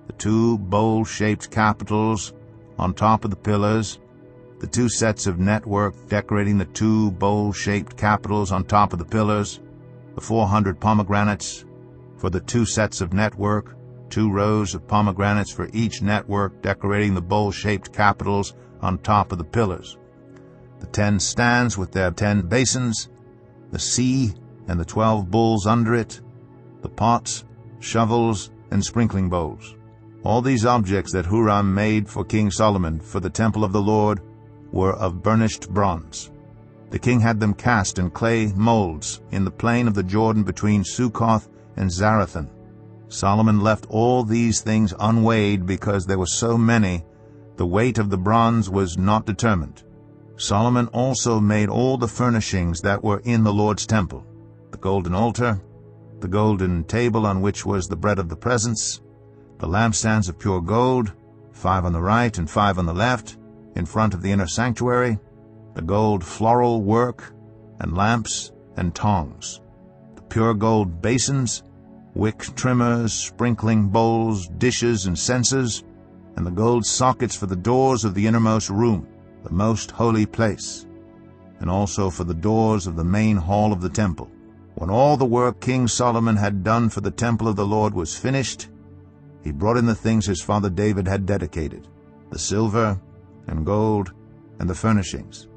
the 2 bowl-shaped capitals on top of the pillars, the 2 sets of network decorating the 2 bowl-shaped capitals on top of the pillars, the 400 pomegranates for the 2 sets of network, 2 rows of pomegranates for each network decorating the bowl-shaped capitals on top of the pillars, the 10 stands with their 10 basins, the sea and the 12 bulls under it, the pots, shovels, and sprinkling bowls. All these objects that Huram made for King Solomon for the temple of the Lord were of burnished bronze. The king had them cast in clay molds in the plain of the Jordan between Succoth and Zarethan. Solomon left all these things unweighed because there were so many. The weight of the bronze was not determined. Solomon also made all the furnishings that were in the Lord's temple: the golden altar, the golden table on which was the bread of the presence, the lampstands of pure gold, 5 on the right and 5 on the left, in front of the inner sanctuary, the gold floral work, and lamps and tongs, the pure gold basins, wick trimmers, sprinkling bowls, dishes, and censers, and the gold sockets for the doors of the innermost room, the most holy place, and also for the doors of the main hall of the temple. When all the work King Solomon had done for the temple of the Lord was finished, he brought in the things his father David had dedicated, the silver and gold and the furnishings,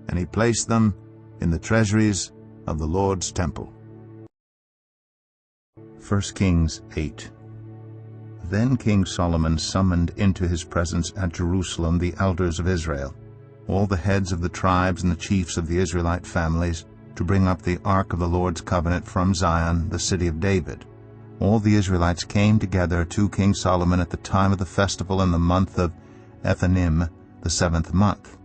and he placed them in the treasuries of the Lord's temple. 1 Kings 8. Then King Solomon summoned into his presence at Jerusalem the elders of Israel, all the heads of the tribes and the chiefs of the Israelite families, to bring up the ark of the Lord's covenant from Zion, the city of David. All the Israelites came together to King Solomon at the time of the festival in the month of Ethanim, the 7th month.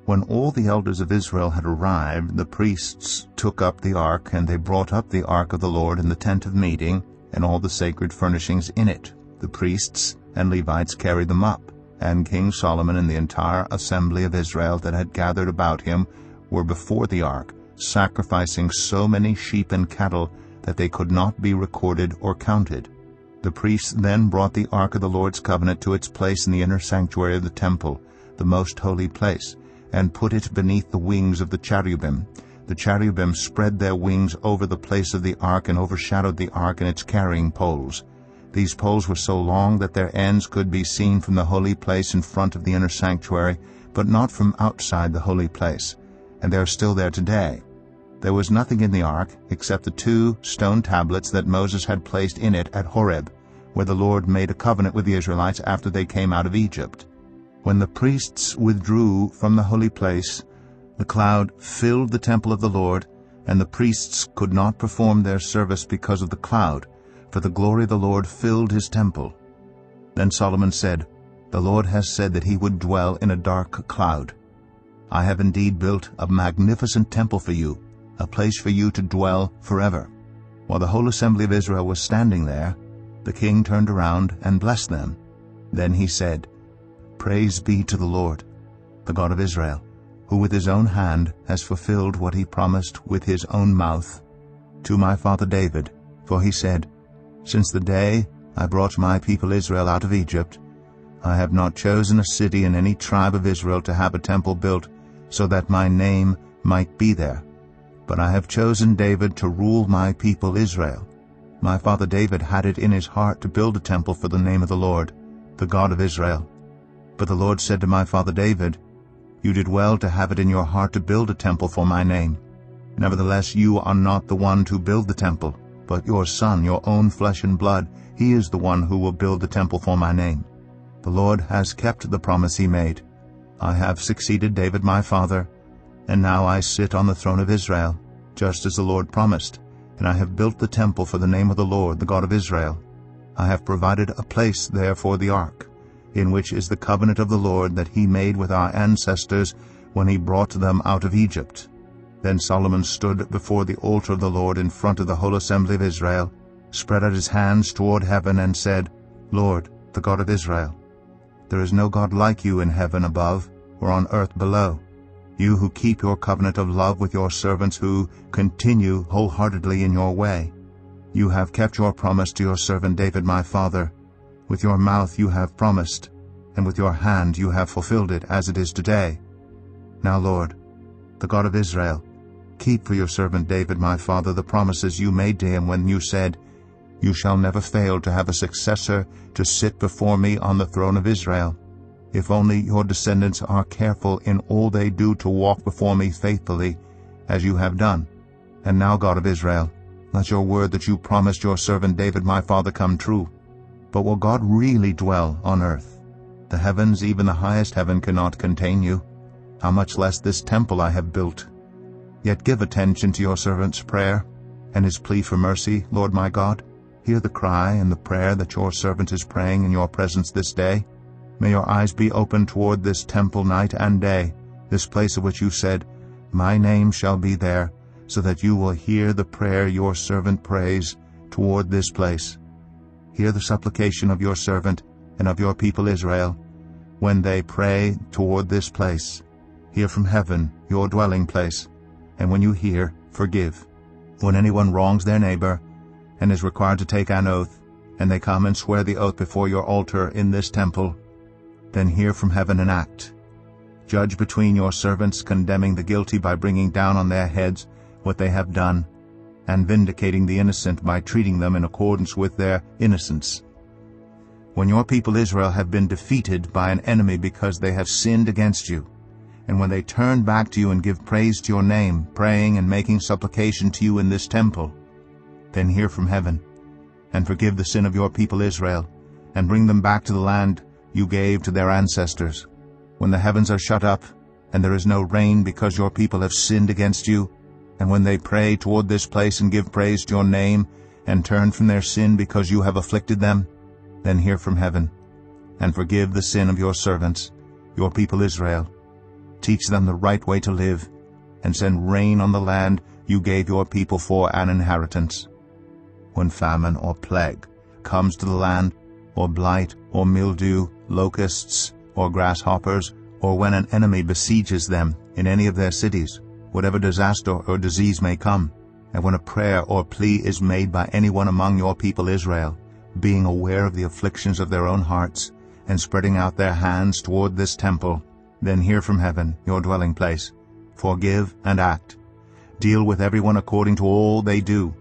When all the elders of Israel had arrived, the priests took up the ark, and they brought up the ark of the Lord in the tent of meeting, and all the sacred furnishings in it. The priests and Levites carried them up, and King Solomon and the entire assembly of Israel that had gathered about him were before the ark, sacrificing so many sheep and cattle that they could not be recorded or counted. The priests then brought the ark of the Lord's covenant to its place in the inner sanctuary of the temple, the most holy place, and put it beneath the wings of the cherubim. The cherubim spread their wings over the place of the ark and overshadowed the ark and its carrying poles. These poles were so long that their ends could be seen from the holy place in front of the inner sanctuary, but not from outside the holy place, and they are still there today. There was nothing in the ark except the 2 stone tablets that Moses had placed in it at Horeb, where the Lord made a covenant with the Israelites after they came out of Egypt. When the priests withdrew from the holy place, the cloud filled the temple of the Lord, and the priests could not perform their service because of the cloud, for the glory of the Lord filled his temple. Then Solomon said, "The Lord has said that he would dwell in a dark cloud. I have indeed built a magnificent temple for you, a place for you to dwell forever." While the whole assembly of Israel was standing there, the king turned around and blessed them. Then he said, "Praise be to the Lord, the God of Israel, who with his own hand has fulfilled what he promised with his own mouth to my father David. For he said, 'Since the day I brought my people Israel out of Egypt, I have not chosen a city in any tribe of Israel to have a temple built so that my name might be there. But I have chosen David to rule my people Israel.' My father David had it in his heart to build a temple for the name of the Lord, the God of Israel. But the Lord said to my father David, 'You did well to have it in your heart to build a temple for my name. Nevertheless, you are not the one to build the temple, but your son, your own flesh and blood, he is the one who will build the temple for my name. The Lord has kept the promise he made. I have succeeded David my father, and now I sit on the throne of Israel, just as the Lord promised, and I have built the temple for the name of the Lord, the God of Israel. I have provided a place there for the ark, in which is the covenant of the Lord that he made with our ancestors when he brought them out of Egypt." Then Solomon stood before the altar of the Lord in front of the whole assembly of Israel, spread out his hands toward heaven, and said, "Lord, the God of Israel, there is no God like you in heaven above or on earth below, you who keep your covenant of love with your servants who continue wholeheartedly in your way. You have kept your promise to your servant David my father. With your mouth you have promised, and with your hand you have fulfilled it, as it is today. Now, Lord, the God of Israel, keep for your servant David my father the promises you made to him when you said, 'You shall never fail to have a successor to sit before me on the throne of Israel, if only your descendants are careful in all they do to walk before me faithfully, as you have done. And now, God of Israel, let your word that you promised your servant David my father come true. But will God really dwell on earth? The heavens, even the highest heaven, cannot contain you. How much less this temple I have built? Yet give attention to your servant's prayer, and his plea for mercy, Lord my God. Hear the cry and the prayer that your servant is praying in your presence this day. May your eyes be open toward this temple night and day, this place of which you said, My name shall be there, so that you will hear the prayer your servant prays toward this place. Hear the supplication of your servant and of your people Israel, when they pray toward this place. Hear from heaven, your dwelling place, and when you hear, forgive. When anyone wrongs their neighbor, and is required to take an oath, and they come and swear the oath before your altar in this temple, then hear from heaven and act. Judge between your servants, condemning the guilty by bringing down on their heads what they have done, and vindicating the innocent by treating them in accordance with their innocence. When your people Israel have been defeated by an enemy because they have sinned against you, and when they turn back to you and give praise to your name, praying and making supplication to you in this temple, then hear from heaven, and forgive the sin of your people Israel, and bring them back to the land you gave to their ancestors. When the heavens are shut up, and there is no rain because your people have sinned against you, and when they pray toward this place and give praise to your name, and turn from their sin because you have afflicted them, then hear from heaven, and forgive the sin of your servants, your people Israel. Teach them the right way to live, and send rain on the land you gave your people for an inheritance. When famine or plague comes to the land, or blight or mildew, locusts or grasshoppers, or when an enemy besieges them in any of their cities, whatever disaster or disease may come, and when a prayer or plea is made by anyone among your people Israel, being aware of the afflictions of their own hearts, and spreading out their hands toward this temple, then hear from heaven, your dwelling place. Forgive and act. Deal with everyone according to all they do,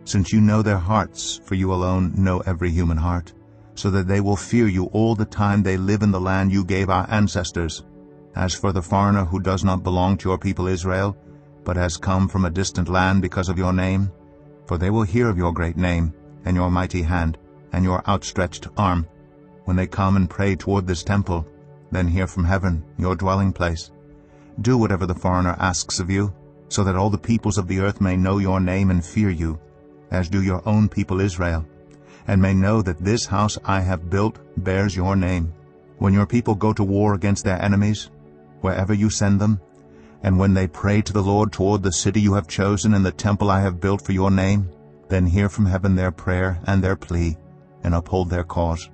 since you know their hearts, for you alone know every human heart, so that they will fear you all the time they live in the land you gave our ancestors. As for the foreigner who does not belong to your people Israel, but has come from a distant land because of your name, for they will hear of your great name, and your mighty hand, and your outstretched arm, when they come and pray toward this temple, then hear from heaven, your dwelling place. Do whatever the foreigner asks of you, so that all the peoples of the earth may know your name and fear you, as do your own people Israel, and may know that this house I have built bears your name. When your people go to war against their enemies, wherever you send them, and when they pray to the Lord toward the city you have chosen and the temple I have built for your name, then hear from heaven their prayer and their plea, and uphold their cause.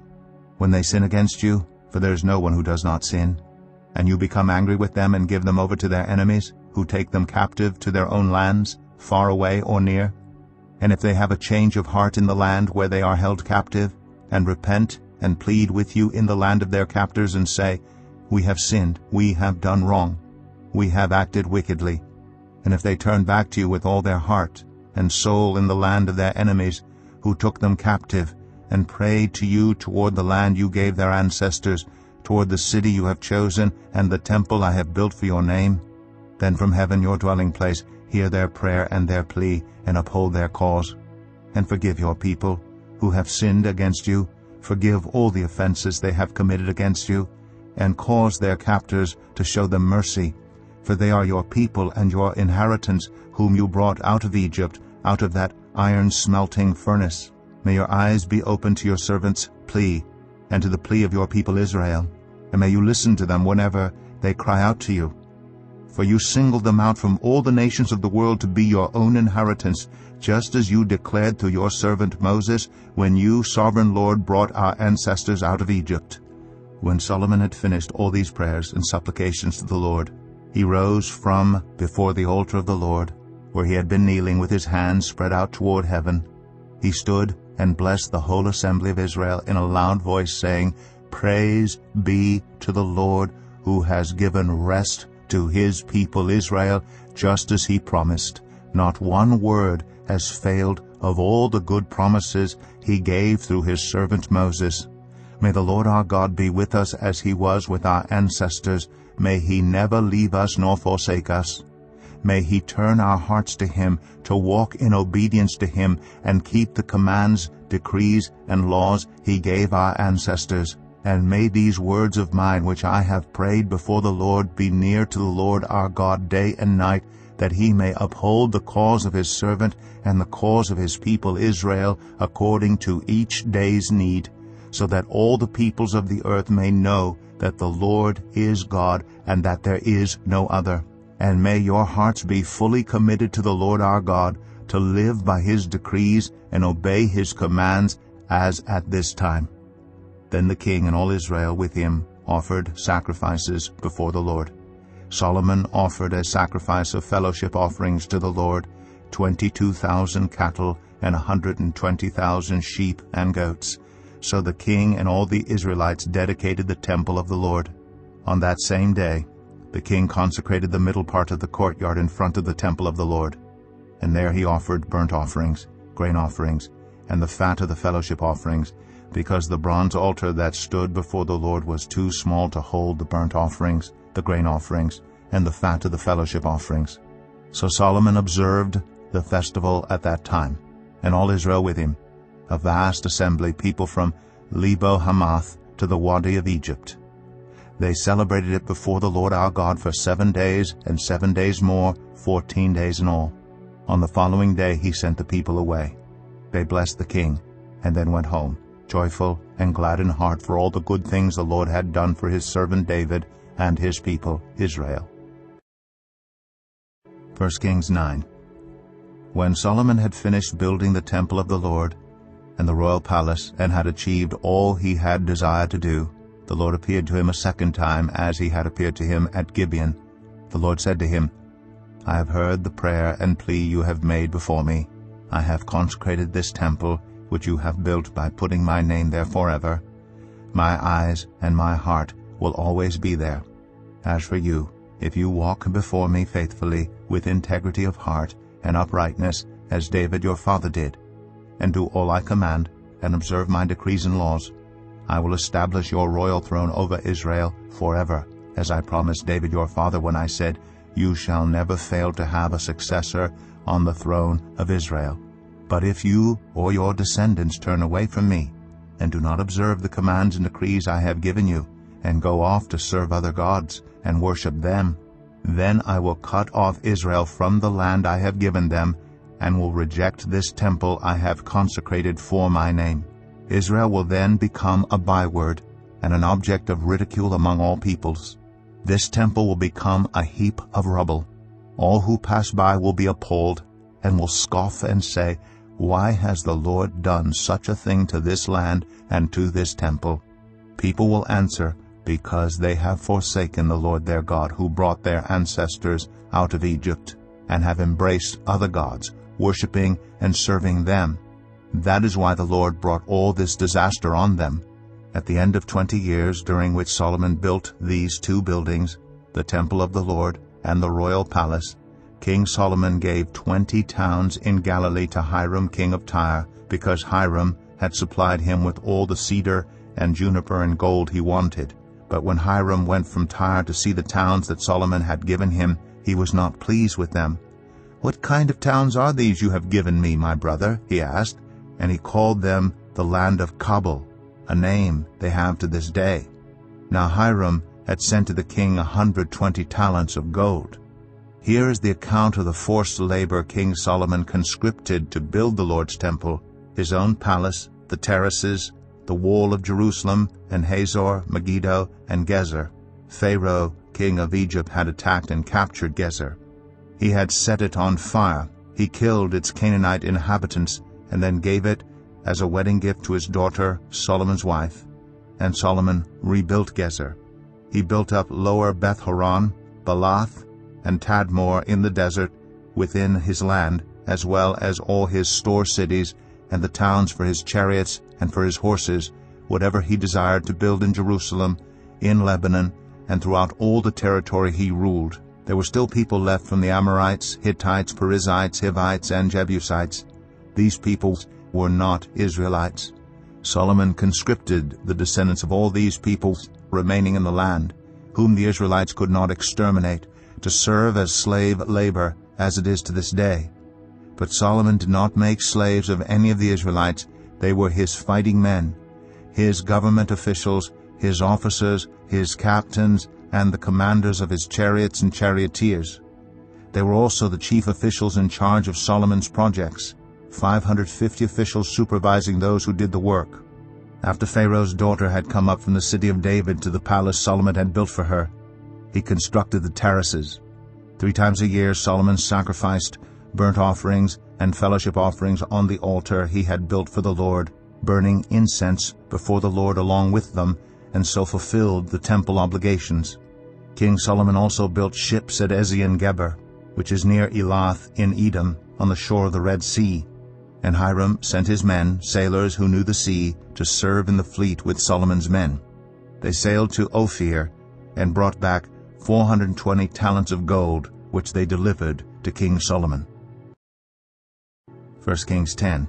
When they sin against you, for there is no one who does not sin, and you become angry with them and give them over to their enemies, who take them captive to their own lands, far away or near, and if they have a change of heart in the land where they are held captive, and repent and plead with you in the land of their captors, and say, We have sinned, we have done wrong, we have acted wickedly, and if they turn back to you with all their heart and soul in the land of their enemies, who took them captive, and prayed to you toward the land you gave their ancestors, toward the city you have chosen, and the temple I have built for your name, then from heaven your dwelling place hear their prayer and their plea, and uphold their cause. And forgive your people, who have sinned against you, forgive all the offenses they have committed against you, and cause their captors to show them mercy, for they are your people and your inheritance, whom you brought out of Egypt, out of that iron-smelting furnace. May your eyes be open to your servants' plea, and to the plea of your people Israel, and may you listen to them whenever they cry out to you. For you singled them out from all the nations of the world to be your own inheritance, just as you declared through your servant Moses, when you, sovereign Lord, brought our ancestors out of Egypt. When Solomon had finished all these prayers and supplications to the Lord, he rose from before the altar of the Lord, where he had been kneeling with his hands spread out toward heaven. He stood and blessed the whole assembly of Israel in a loud voice, saying, Praise be to the Lord, who has given rest to his people Israel, just as he promised. Not one word has failed of all the good promises he gave through his servant Moses. May the Lord our God be with us as he was with our ancestors. May he never leave us nor forsake us. May he turn our hearts to him, to walk in obedience to him, and keep the commands, decrees, and laws he gave our ancestors. And may these words of mine which I have prayed before the Lord be near to the Lord our God day and night, that he may uphold the cause of his servant and the cause of his people Israel according to each day's need, so that all the peoples of the earth may know that the Lord is God, and that there is no other. And may your hearts be fully committed to the Lord our God, to live by his decrees and obey his commands, as at this time." Then the king and all Israel with him offered sacrifices before the Lord. Solomon offered as sacrifice of fellowship offerings to the Lord 22,000 cattle and 120,000 sheep and goats. So the king and all the Israelites dedicated the temple of the Lord. On that same day the king consecrated the middle part of the courtyard in front of the temple of the Lord. And there he offered burnt offerings, grain offerings, and the fat of the fellowship offerings, because the bronze altar that stood before the Lord was too small to hold the burnt offerings, the grain offerings, and the fat of the fellowship offerings. So Solomon observed the festival at that time, and all Israel with him, a vast assembly, people from Lebo Hamath to the Wadi of Egypt. They celebrated it before the Lord our God for 7 days, and 7 days more, 14 days in all. On the following day he sent the people away. They blessed the king, and then went home, joyful and glad in heart for all the good things the Lord had done for his servant David and his people Israel. 1 Kings 9. When Solomon had finished building the temple of the Lord and the royal palace, and had achieved all he had desired to do, the Lord appeared to him a second time, as he had appeared to him at Gibeon. The Lord said to him, "I have heard the prayer and plea you have made before me. I have consecrated this temple, which you have built by putting my name there forever. My eyes and my heart will always be there. As for you, if you walk before me faithfully, with integrity of heart and uprightness, as David your father did, and do all I command, and observe my decrees and laws, I will establish your royal throne over Israel forever, as I promised David your father when I said, 'You shall never fail to have a successor on the throne of Israel.' But if you or your descendants turn away from me, and do not observe the commands and decrees I have given you, and go off to serve other gods, and worship them, then I will cut off Israel from the land I have given them, and will reject this temple I have consecrated for my name. Israel will then become a byword, and an object of ridicule among all peoples. This temple will become a heap of rubble. All who pass by will be appalled, and will scoff and say, 'Why has the Lord done such a thing to this land and to this temple?' People will answer, 'Because they have forsaken the Lord their God, who brought their ancestors out of Egypt, and have embraced other gods, worshipping and serving them. That is why the Lord brought all this disaster on them.' At the end of 20 years, during which Solomon built these 2 buildings, the temple of the Lord and the royal palace, King Solomon gave 20 towns in Galilee to Hiram king of Tyre, because Hiram had supplied him with all the cedar and juniper and gold he wanted. But when Hiram went from Tyre to see the towns that Solomon had given him, he was not pleased with them. 'What kind of towns are these you have given me, my brother?' he asked, and he called them the land of Kabul, a name they have to this day. Now Hiram had sent to the king 120 talents of gold. Here is the account of the forced labor King Solomon conscripted to build the Lord's temple, his own palace, the terraces, the wall of Jerusalem, and Hazor, Megiddo, and Gezer. Pharaoh, king of Egypt, had attacked and captured Gezer. He had set it on fire. He killed its Canaanite inhabitants, and then gave it as a wedding gift to his daughter, Solomon's wife. And Solomon rebuilt Gezer. He built up Lower Beth-horon, Balath, and Tadmor in the desert within his land, as well as all his store cities and the towns for his chariots and for his horses, whatever he desired to build in Jerusalem, in Lebanon, and throughout all the territory he ruled. There were still people left from the Amorites, Hittites, Perizzites, Hivites, and Jebusites. These peoples were not Israelites. Solomon conscripted the descendants of all these peoples remaining in the land, whom the Israelites could not exterminate, to serve as slave labor, as it is to this day. But Solomon did not make slaves of any of the Israelites, They were his fighting men, his government officials, his officers, his captains, and the commanders of his chariots and charioteers. They were also the chief officials in charge of Solomon's projects, 550 officials supervising those who did the work. After Pharaoh's daughter had come up from the city of David to the palace Solomon had built for her, he constructed the terraces. 3 times a year Solomon sacrificed burnt offerings and fellowship offerings on the altar he had built for the Lord, burning incense before the Lord along with them, and so fulfilled the temple obligations. King Solomon also built ships at Ezion-Geber, which is near Elath in Edom, on the shore of the Red Sea. And Hiram sent his men, sailors who knew the sea, to serve in the fleet with Solomon's men. They sailed to Ophir and brought back 420 talents of gold, which they delivered to King Solomon. 1 Kings 10.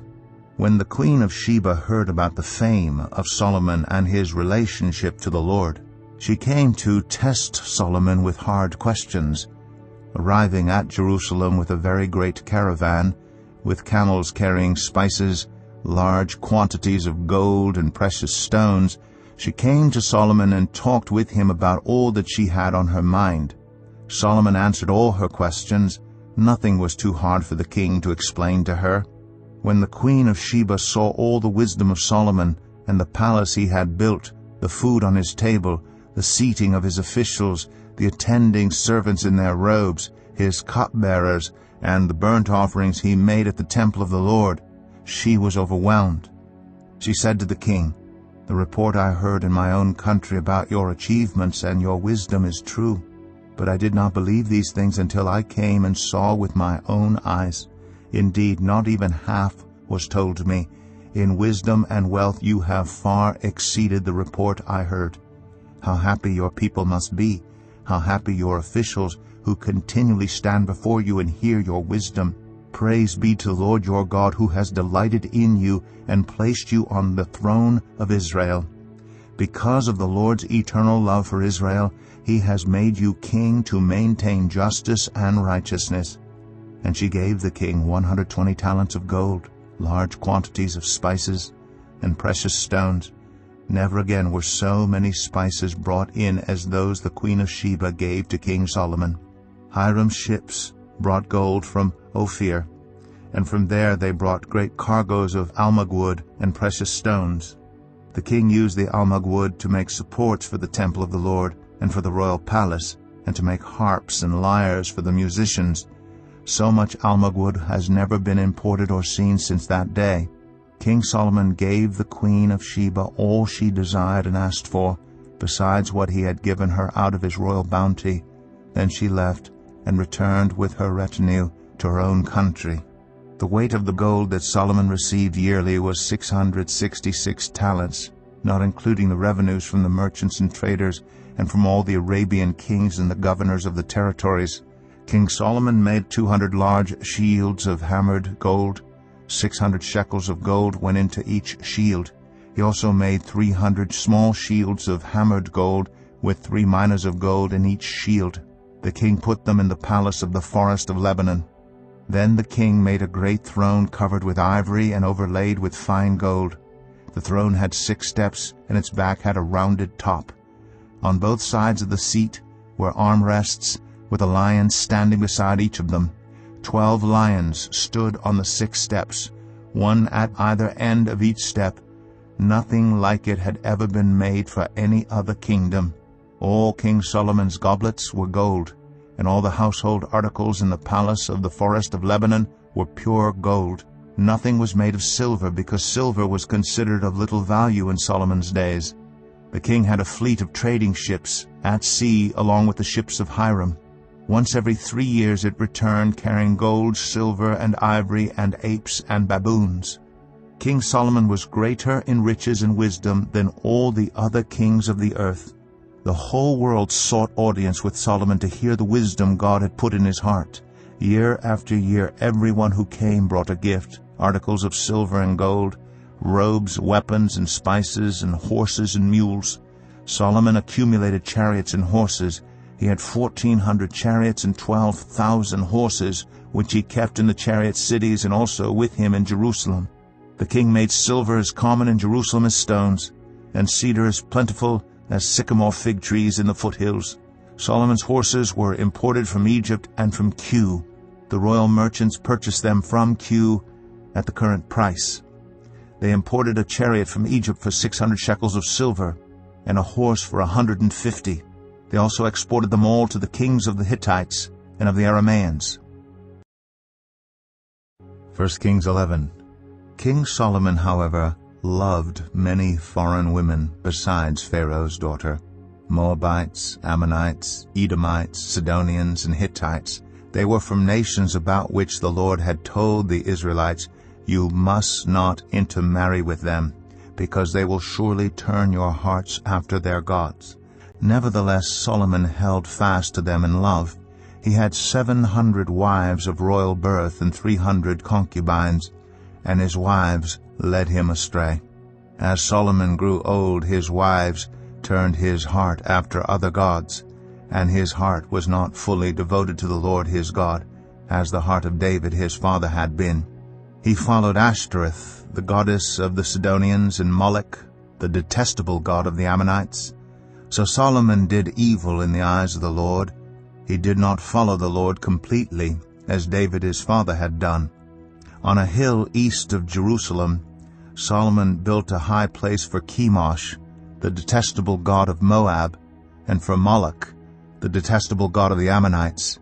When the queen of Sheba heard about the fame of Solomon and his relationship to the Lord, she came to test Solomon with hard questions. Arriving at Jerusalem with a very great caravan, with camels carrying spices, large quantities of gold and precious stones, she came to Solomon and talked with him about all that she had on her mind. Solomon answered all her questions. Nothing was too hard for the king to explain to her. When the queen of Sheba saw all the wisdom of Solomon and the palace he had built, the food on his table, the seating of his officials, the attending servants in their robes, his cupbearers, and the burnt offerings he made at the temple of the Lord, she was overwhelmed. She said to the king, "The report I heard in my own country about your achievements and your wisdom is true. But I did not believe these things until I came and saw with my own eyes. Indeed, not even half was told to me. In wisdom and wealth you have far exceeded the report I heard. How happy your people must be, how happy your officials who continually stand before you and hear your wisdom. Praise be to the Lord your God, who has delighted in you and placed you on the throne of Israel. Because of the Lord's eternal love for Israel, he has made you king to maintain justice and righteousness." And she gave the king 120 talents of gold, large quantities of spices, and precious stones. Never again were so many spices brought in as those the queen of Sheba gave to King Solomon. Hiram's ships brought gold from Ophir, and from there they brought great cargoes of almug wood and precious stones. The king used the almug wood to make supports for the temple of the Lord and for the royal palace, and to make harps and lyres for the musicians. So much almug wood has never been imported or seen since that day. King Solomon gave the queen of Sheba all she desired and asked for, besides what he had given her out of his royal bounty. Then she left and returned with her retinue to her own country. The weight of the gold that Solomon received yearly was 666 talents, not including the revenues from the merchants and traders and from all the Arabian kings and the governors of the territories. King Solomon made 200 large shields of hammered gold. 600 shekels of gold went into each shield. He also made 300 small shields of hammered gold with 3 minas of gold in each shield. The king put them in the palace of the forest of Lebanon. Then the king made a great throne covered with ivory and overlaid with fine gold. The throne had 6 steps, and its back had a rounded top. On both sides of the seat were armrests, with a lion standing beside each of them. 12 lions stood on the 6 steps, one at either end of each step. Nothing like it had ever been made for any other kingdom. All King Solomon's goblets were gold, and all the household articles in the palace of the forest of Lebanon were pure gold. Nothing was made of silver, because silver was considered of little value in Solomon's days. The king had a fleet of trading ships at sea along with the ships of Hiram. Once every 3 years it returned, carrying gold, silver, and ivory, and apes and baboons. King Solomon was greater in riches and wisdom than all the other kings of the earth. The whole world sought audience with Solomon to hear the wisdom God had put in his heart. Year after year everyone who came brought a gift, articles of silver and gold, robes, weapons, and spices, and horses and mules. Solomon accumulated chariots and horses. He had 1,400 chariots and 12,000 horses, which he kept in the chariot cities and also with him in Jerusalem. The king made silver as common in Jerusalem as stones, and cedar as plentiful as sycamore fig trees in the foothills. Solomon's horses were imported from Egypt and from Kue. The royal merchants purchased them from Kue at the current price. They imported a chariot from Egypt for 600 shekels of silver, and a horse for 150. They also exported them all to the kings of the Hittites and of the Arameans. 1 Kings 11. King Solomon, however, loved many foreign women besides Pharaoh's daughter: Moabites, Ammonites, Edomites, Sidonians, and Hittites. They were from nations about which the Lord had told the Israelites, "You must not intermarry with them, because they will surely turn your hearts after their gods." Nevertheless, Solomon held fast to them in love. He had 700 wives of royal birth and 300 concubines, and his wives led him astray. As Solomon grew old, his wives turned his heart after other gods, and his heart was not fully devoted to the Lord his God, as the heart of David his father had been. He followed Ashtoreth, the goddess of the Sidonians, and Moloch, the detestable god of the Ammonites. So Solomon did evil in the eyes of the Lord. He did not follow the Lord completely, as David his father had done. On a hill east of Jerusalem, Solomon built a high place for Chemosh, the detestable god of Moab, and for Moloch, the detestable god of the Ammonites.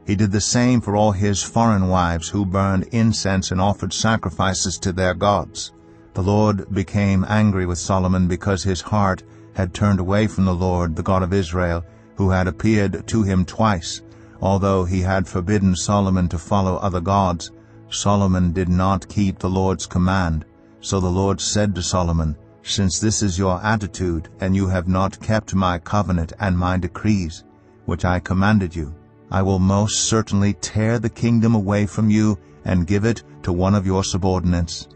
He did the same for all his foreign wives who burned incense and offered sacrifices to their gods. The Lord became angry with Solomon because his heart had turned away from the Lord, the God of Israel, who had appeared to him twice. Although he had forbidden Solomon to follow other gods, Solomon did not keep the Lord's command. So the Lord said to Solomon, "Since this is your attitude, and you have not kept my covenant and my decrees, which I commanded you, I will most certainly tear the kingdom away from you and give it to one of your subordinates.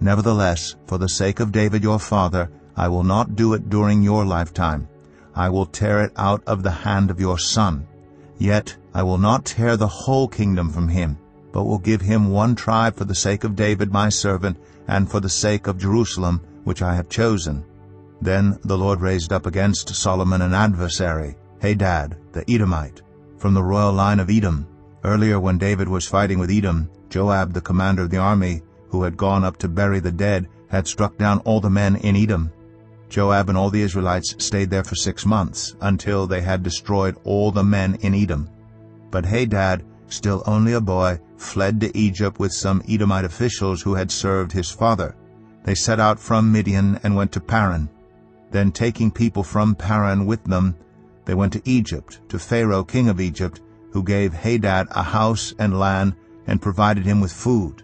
Nevertheless, for the sake of David your father, I will not do it during your lifetime. I will tear it out of the hand of your son. Yet I will not tear the whole kingdom from him, but will give him one tribe for the sake of David my servant, and for the sake of Jerusalem, which I have chosen." Then the Lord raised up against Solomon an adversary, Hadad the Edomite, from the royal line of Edom. Earlier, when David was fighting with Edom, Joab, the commander of the army, who had gone up to bury the dead, had struck down all the men in Edom. Joab and all the Israelites stayed there for 6 months, until they had destroyed all the men in Edom. But Hadad, still only a boy, fled to Egypt with some Edomite officials who had served his father. They set out from Midian and went to Paran. Then, taking people from Paran with them, they went to Egypt, to Pharaoh king of Egypt, who gave Hadad a house and land and provided him with food.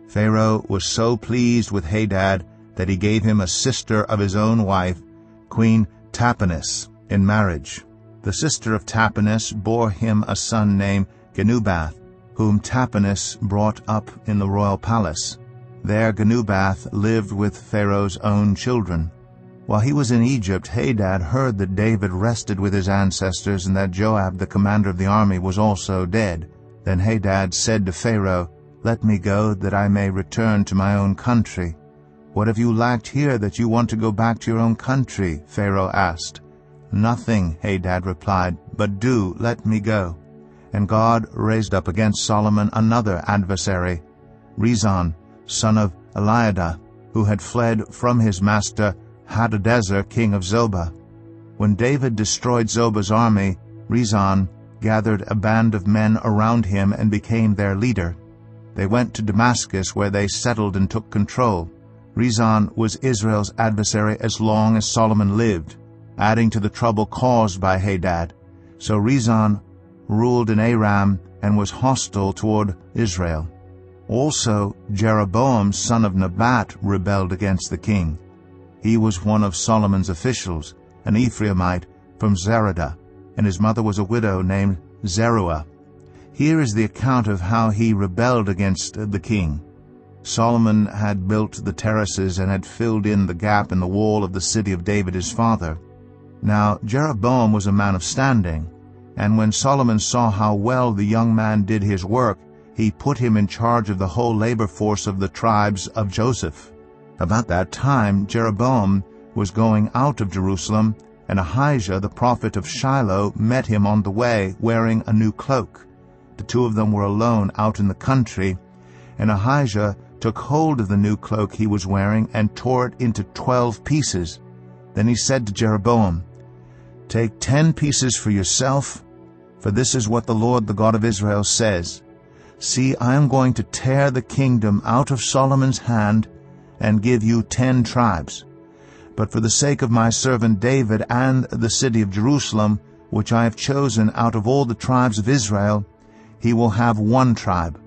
Pharaoh was so pleased with Hadad that he gave him a sister of his own wife, Queen Tahpenes, in marriage. The sister of Tahpenes bore him a son named Genubath, whom Tahpenes brought up in the royal palace. There Genubath lived with Pharaoh's own children. While he was in Egypt, Hadad heard that David rested with his ancestors and that Joab, the commander of the army, was also dead. Then Hadad said to Pharaoh, "Let me go, that I may return to my own country." "What have you lacked here that you want to go back to your own country?" Pharaoh asked. "Nothing," Hadad replied, "but do let me go." And God raised up against Solomon another adversary, Rezon, son of Eliadah, who had fled from his master Hadadezer, king of Zobah. When David destroyed Zobah's army, Rezon gathered a band of men around him and became their leader. They went to Damascus, where they settled and took control. Rezon was Israel's adversary as long as Solomon lived, adding to the trouble caused by Hadad. So Rezon ruled in Aram and was hostile toward Israel. Also Jeroboam, son of Nebat, rebelled against the king. He was one of Solomon's officials, an Ephraimite from Zeradah, and his mother was a widow named Zeruah. Here is the account of how he rebelled against the king. Solomon had built the terraces and had filled in the gap in the wall of the city of David his father. Now Jeroboam was a man of standing, and when Solomon saw how well the young man did his work, he put him in charge of the whole labor force of the tribes of Joseph. About that time Jeroboam was going out of Jerusalem, and Ahijah the prophet of Shiloh met him on the way, wearing a new cloak. The two of them were alone out in the country, and Ahijah took hold of the new cloak he was wearing and tore it into 12 pieces. Then he said to Jeroboam, "Take 10 pieces for yourself, for this is what the Lord, the God of Israel, says. See, I am going to tear the kingdom out of Solomon's hand and give you 10 tribes. But for the sake of my servant David and the city of Jerusalem, which I have chosen out of all the tribes of Israel, he will have 1 tribe.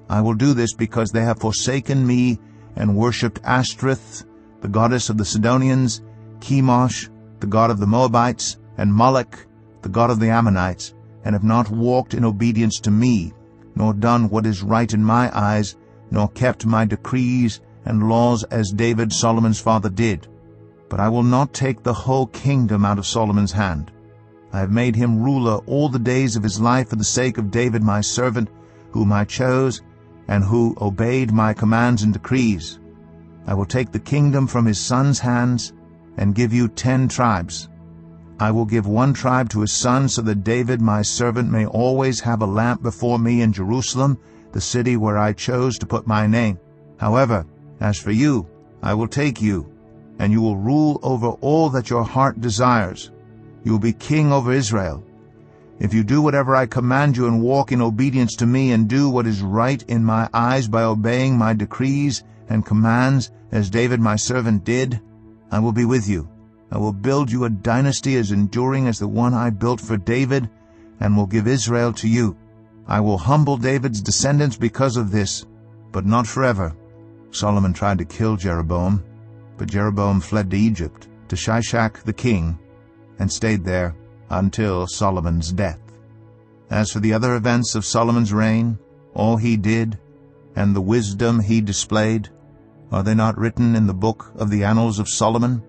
I will do this because they have forsaken me and worshipped Ashtoreth, the goddess of the Sidonians, Chemosh, the god of the Moabites, and Moloch, the god of the Ammonites, and have not walked in obedience to me, nor done what is right in my eyes, nor kept my decrees and laws as David Solomon's father did. But I will not take the whole kingdom out of Solomon's hand. I have made him ruler all the days of his life for the sake of David my servant, whom I chose, and who obeyed my commands and decrees. I will take the kingdom from his son's hands and give you 10 tribes. I will give 1 tribe to his son, so that David my servant may always have a lamp before me in Jerusalem, the city where I chose to put my name. However, as for you, I will take you, and you will rule over all that your heart desires. You will be king over Israel. If you do whatever I command you and walk in obedience to me and do what is right in my eyes by obeying my decrees and commands as David my servant did, I will be with you. I will build you a dynasty as enduring as the one I built for David, and will give Israel to you. I will humble David's descendants because of this, but not forever." Solomon tried to kill Jeroboam, but Jeroboam fled to Egypt, to Shishak the king, and stayed there until Solomon's death. As for the other events of Solomon's reign, all he did, and the wisdom he displayed, are they not written in the book of the annals of Solomon?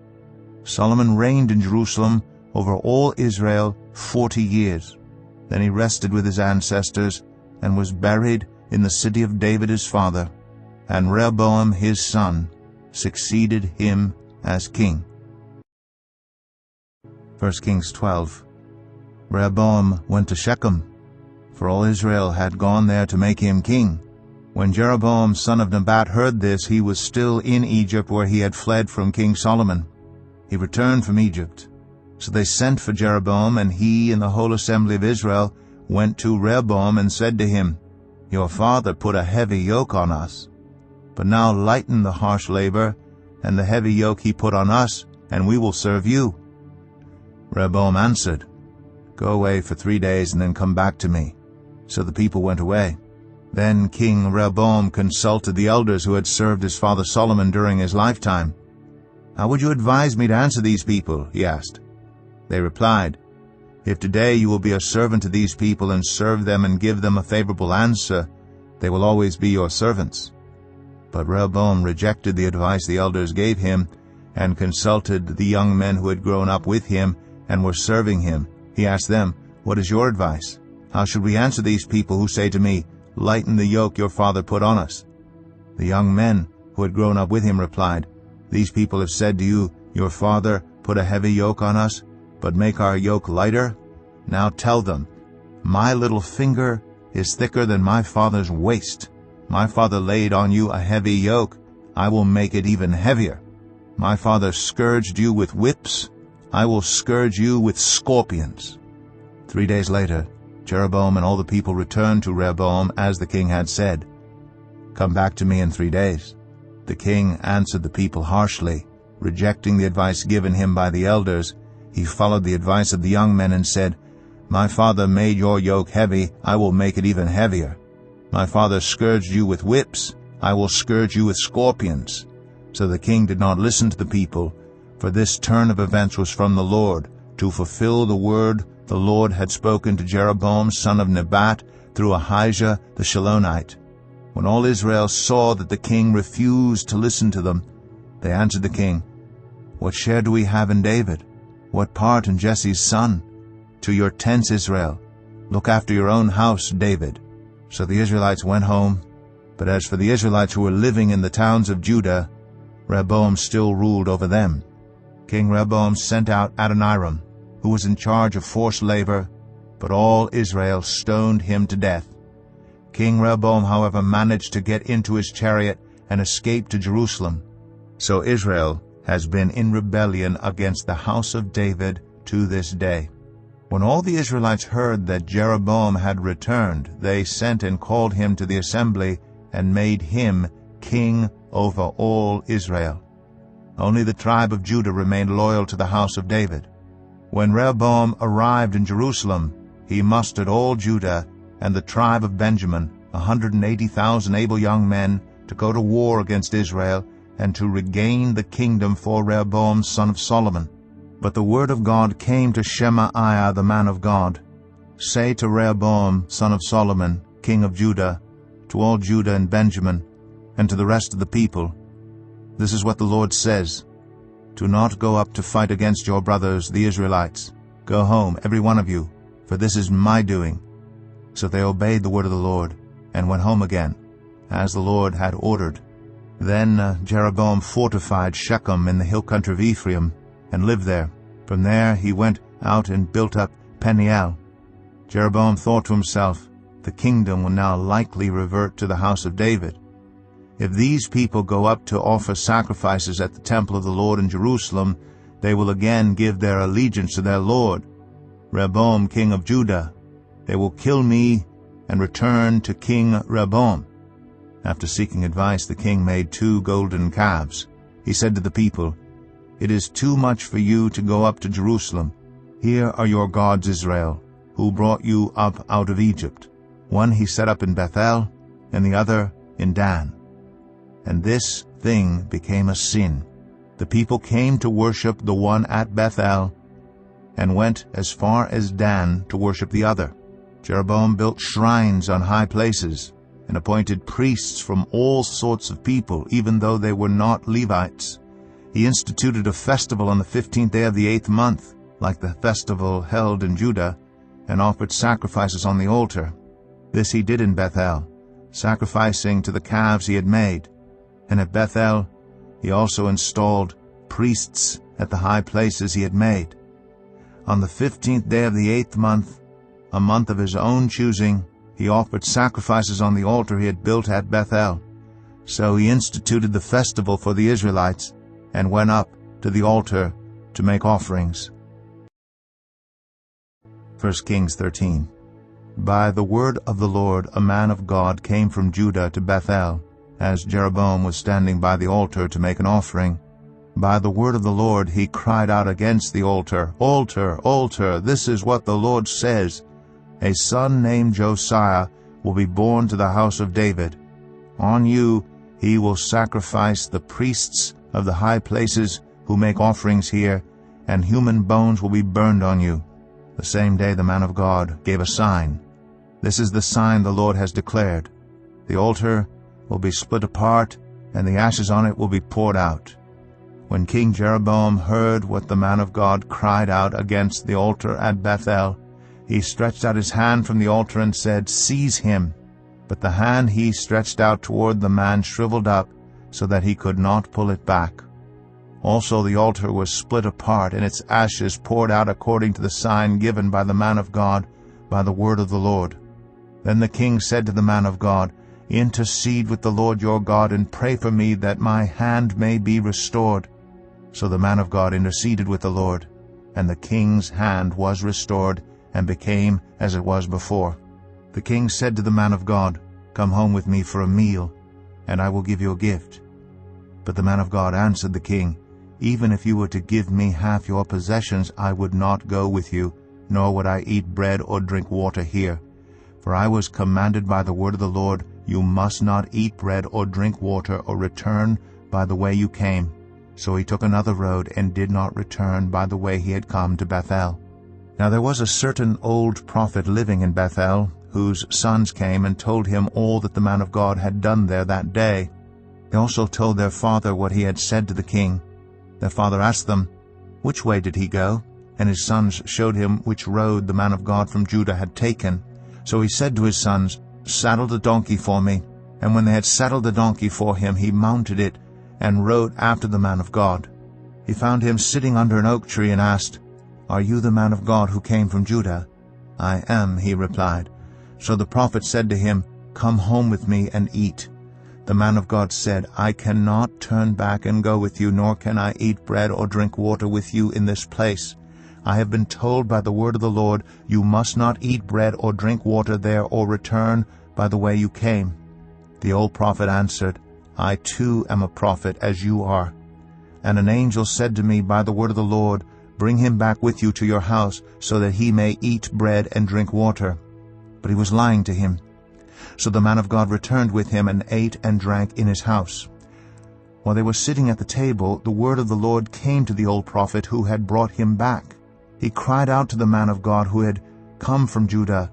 Solomon reigned in Jerusalem over all Israel 40 years. Then he rested with his ancestors, and was buried in the city of David his father, and Rehoboam his son succeeded him as king. 1 Kings 12. Rehoboam went to Shechem, for all Israel had gone there to make him king. When Jeroboam son of Nebat heard this, he was still in Egypt, where he had fled from King Solomon. He returned from Egypt. So they sent for Jeroboam, and he and the whole assembly of Israel went to Rehoboam and said to him, "Your father put a heavy yoke on us. But now lighten the harsh labor and the heavy yoke he put on us, and we will serve you." Rehoboam answered, "Go away for 3 days and then come back to me." So the people went away. Then King Rehoboam consulted the elders who had served his father Solomon during his lifetime. "How would you advise me to answer these people?" he asked. They replied, "If today you will be a servant to these people and serve them and give them a favorable answer, they will always be your servants." But Rehoboam rejected the advice the elders gave him, and consulted the young men who had grown up with him and were serving him. He asked them, "What is your advice? How should we answer these people who say to me, 'Lighten the yoke your father put on us'?" The young men who had grown up with him replied, "These people have said to you, 'Your father put a heavy yoke on us, but make our yoke lighter.' Now tell them, 'My little finger is thicker than my father's waist. My father laid on you a heavy yoke. I will make it even heavier. My father scourged you with whips. I will scourge you with scorpions." 3 days later, Jeroboam and all the people returned to Rehoboam as the king had said. "Come back to me in 3 days." The king answered the people harshly. Rejecting the advice given him by the elders, he followed the advice of the young men and said, "My father made your yoke heavy. I will make it even heavier. My father scourged you with whips. I will scourge you with scorpions." So the king did not listen to the people, for this turn of events was from the Lord, to fulfill the word the Lord had spoken to Jeroboam son of Nebat through Ahijah the Shilonite. When all Israel saw that the king refused to listen to them, they answered the king, "What share do we have in David? What part in Jesse's son? To your tents, Israel. Look after your own house, David." So the Israelites went home. But as for the Israelites who were living in the towns of Judah, Rehoboam still ruled over them. King Rehoboam sent out Adoniram, who was in charge of forced labor, but all Israel stoned him to death. King Rehoboam, however, managed to get into his chariot and escape to Jerusalem. So Israel has been in rebellion against the house of David to this day. When all the Israelites heard that Jeroboam had returned, they sent and called him to the assembly and made him king over all Israel. Only the tribe of Judah remained loyal to the house of David. When Rehoboam arrived in Jerusalem, he mustered all Judah and the tribe of Benjamin, 180,000 able young men, to go to war against Israel and to regain the kingdom for Rehoboam son of Solomon. But the word of God came to Shemaiah the man of God, "Say to Rehoboam son of Solomon, king of Judah, to all Judah and Benjamin, and to the rest of the people, this is what the Lord says, Do not go up to fight against your brothers, the Israelites. Go home, every one of you, for this is my doing." So they obeyed the word of the Lord, and went home again, as the Lord had ordered. Then Jeroboam fortified Shechem in the hill country of Ephraim, and lived there. From there he went out and built up Peniel. Jeroboam thought to himself, the kingdom will now likely revert to the house of David. If these people go up to offer sacrifices at the temple of the Lord in Jerusalem, they will again give their allegiance to their Lord, Rehoboam king of Judah. They will kill me and return to King Rehoboam. After seeking advice, the king made 2 golden calves. He said to the people, "It is too much for you to go up to Jerusalem. Here are your gods Israel, who brought you up out of Egypt. One he set up in Bethel, and the other in Dan." And this thing became a sin. The people came to worship the one at Bethel, and went as far as Dan to worship the other. Jeroboam built shrines on high places, and appointed priests from all sorts of people, even though they were not Levites. He instituted a festival on the 15th day of the 8th month, like the festival held in Judah, and offered sacrifices on the altar. This he did in Bethel, sacrificing to the calves he had made. And at Bethel he also installed priests at the high places he had made. On the 15th day of the 8th month, a month of his own choosing, he offered sacrifices on the altar he had built at Bethel. So he instituted the festival for the Israelites, and went up to the altar to make offerings. 1 Kings 13. By the word of the Lord a man of God came from Judah to Bethel, as Jeroboam was standing by the altar to make an offering. By the word of the Lord he cried out against the altar, "Altar, altar, this is what the Lord says. A son named Josiah will be born to the house of David. On you he will sacrifice the priests of the high places who make offerings here, and human bones will be burned on you." The same day the man of God gave a sign. "This is the sign the Lord has declared. The altar will be split apart, and the ashes on it will be poured out." When King Jeroboam heard what the man of God cried out against the altar at Bethel, he stretched out his hand from the altar and said, "Seize him." But the hand he stretched out toward the man shriveled up, so that he could not pull it back. Also the altar was split apart, and its ashes poured out according to the sign given by the man of God by the word of the Lord. Then the king said to the man of God, "Intercede with the Lord your God, and pray for me that my hand may be restored." So the man of God interceded with the Lord, and the king's hand was restored, and became as it was before. The king said to the man of God, "Come home with me for a meal, and I will give you a gift." But the man of God answered the king, "Even if you were to give me half your possessions, I would not go with you, nor would I eat bread or drink water here. For I was commanded by the word of the Lord, you must not eat bread or drink water or return by the way you came." So he took another road, and did not return by the way he had come to Bethel. Now there was a certain old prophet living in Bethel, whose sons came and told him all that the man of God had done there that day. They also told their father what he had said to the king. Their father asked them, "Which way did he go?" And his sons showed him which road the man of God from Judah had taken. So he said to his sons, saddle the donkey for me." And when they had saddled the donkey for him, he mounted it and rode after the man of God. He found him sitting under an oak tree and asked, "Are you the man of God who came from Judah?" "I am," he replied. So the prophet said to him, "Come home with me and eat." The man of God said, "I cannot turn back and go with you, nor can I eat bread or drink water with you in this place. I have been told by the word of the Lord, you must not eat bread or drink water there or return by the way you came." The old prophet answered, "I too am a prophet, as you are. And an angel said to me by the word of the Lord, Bring him back with you to your house, so that he may eat bread and drink water." But he was lying to him. So the man of God returned with him and ate and drank in his house. While they were sitting at the table, the word of the Lord came to the old prophet who had brought him back. He cried out to the man of God who had come from Judah,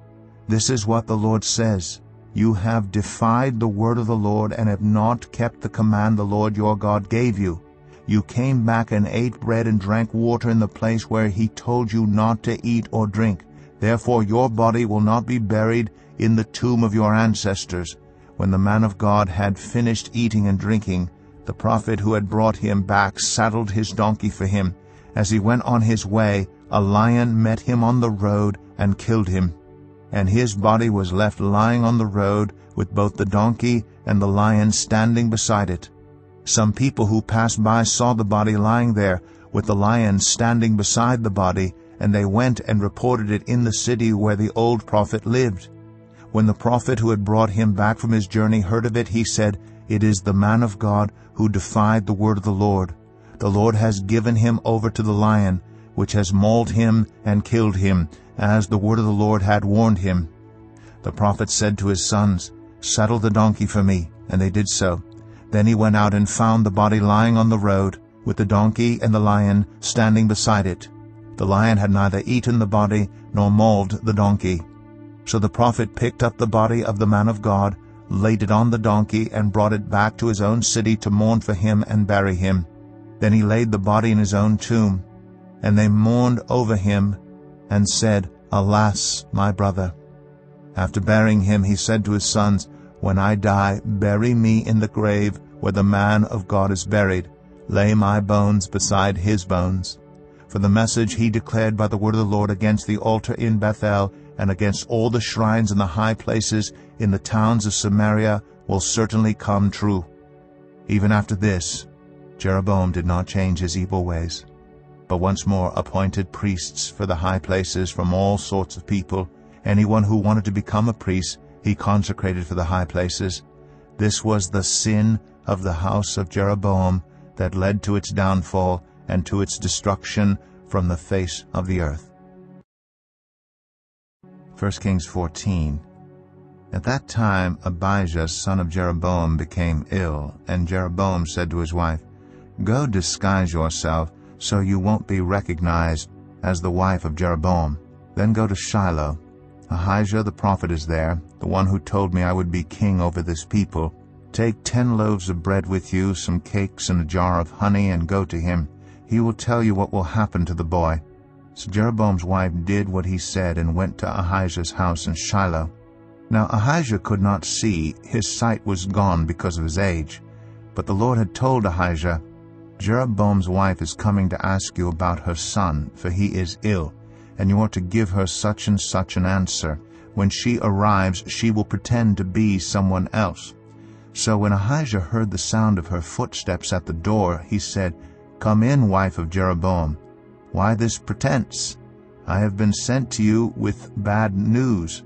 "This is what the Lord says. You have defied the word of the Lord and have not kept the command the Lord your God gave you. You came back and ate bread and drank water in the place where he told you not to eat or drink. Therefore your body will not be buried in the tomb of your ancestors." When the man of God had finished eating and drinking, the prophet who had brought him back saddled his donkey for him. As he went on his way, a lion met him on the road and killed him. And his body was left lying on the road, with both the donkey and the lion standing beside it. Some people who passed by saw the body lying there, with the lion standing beside the body, and they went and reported it in the city where the old prophet lived. When the prophet who had brought him back from his journey heard of it, he said, "It is the man of God who defied the word of the Lord. The Lord has given him over to the lion, which has mauled him and killed him, as the word of the Lord had warned him." The prophet said to his sons, "Saddle the donkey for me," and they did so. Then he went out and found the body lying on the road, with the donkey and the lion standing beside it. The lion had neither eaten the body nor mauled the donkey. So the prophet picked up the body of the man of God, laid it on the donkey, and brought it back to his own city to mourn for him and bury him. Then he laid the body in his own tomb. And they mourned over him and said, "Alas, my brother." After burying him, he said to his sons, "When I die, bury me in the grave where the man of God is buried. Lay my bones beside his bones." For the message he declared by the word of the Lord against the altar in Bethel and against all the shrines and the high places in the towns of Samaria will certainly come true. Even after this, Jeroboam did not change his evil ways, but once more appointed priests for the high places from all sorts of people. Anyone who wanted to become a priest, he consecrated for the high places. This was the sin of the house of Jeroboam that led to its downfall and to its destruction from the face of the earth. 1 Kings 14. At that time Abijah son of Jeroboam became ill, and Jeroboam said to his wife, "Go disguise yourself, so you won't be recognized as the wife of Jeroboam. Then go to Shiloh. Ahijah the prophet is there, the one who told me I would be king over this people. Take 10 loaves of bread with you, some cakes, and a jar of honey, and go to him. He will tell you what will happen to the boy." So Jeroboam's wife did what he said and went to Ahijah's house in Shiloh. Now Ahijah could not see, his sight was gone because of his age. But the Lord had told Ahijah, "Jeroboam's wife is coming to ask you about her son, for he is ill, and you are to give her such and such an answer. When she arrives, she will pretend to be someone else." So when Ahijah heard the sound of her footsteps at the door, he said, "Come in, wife of Jeroboam. Why this pretense? I have been sent to you with bad news.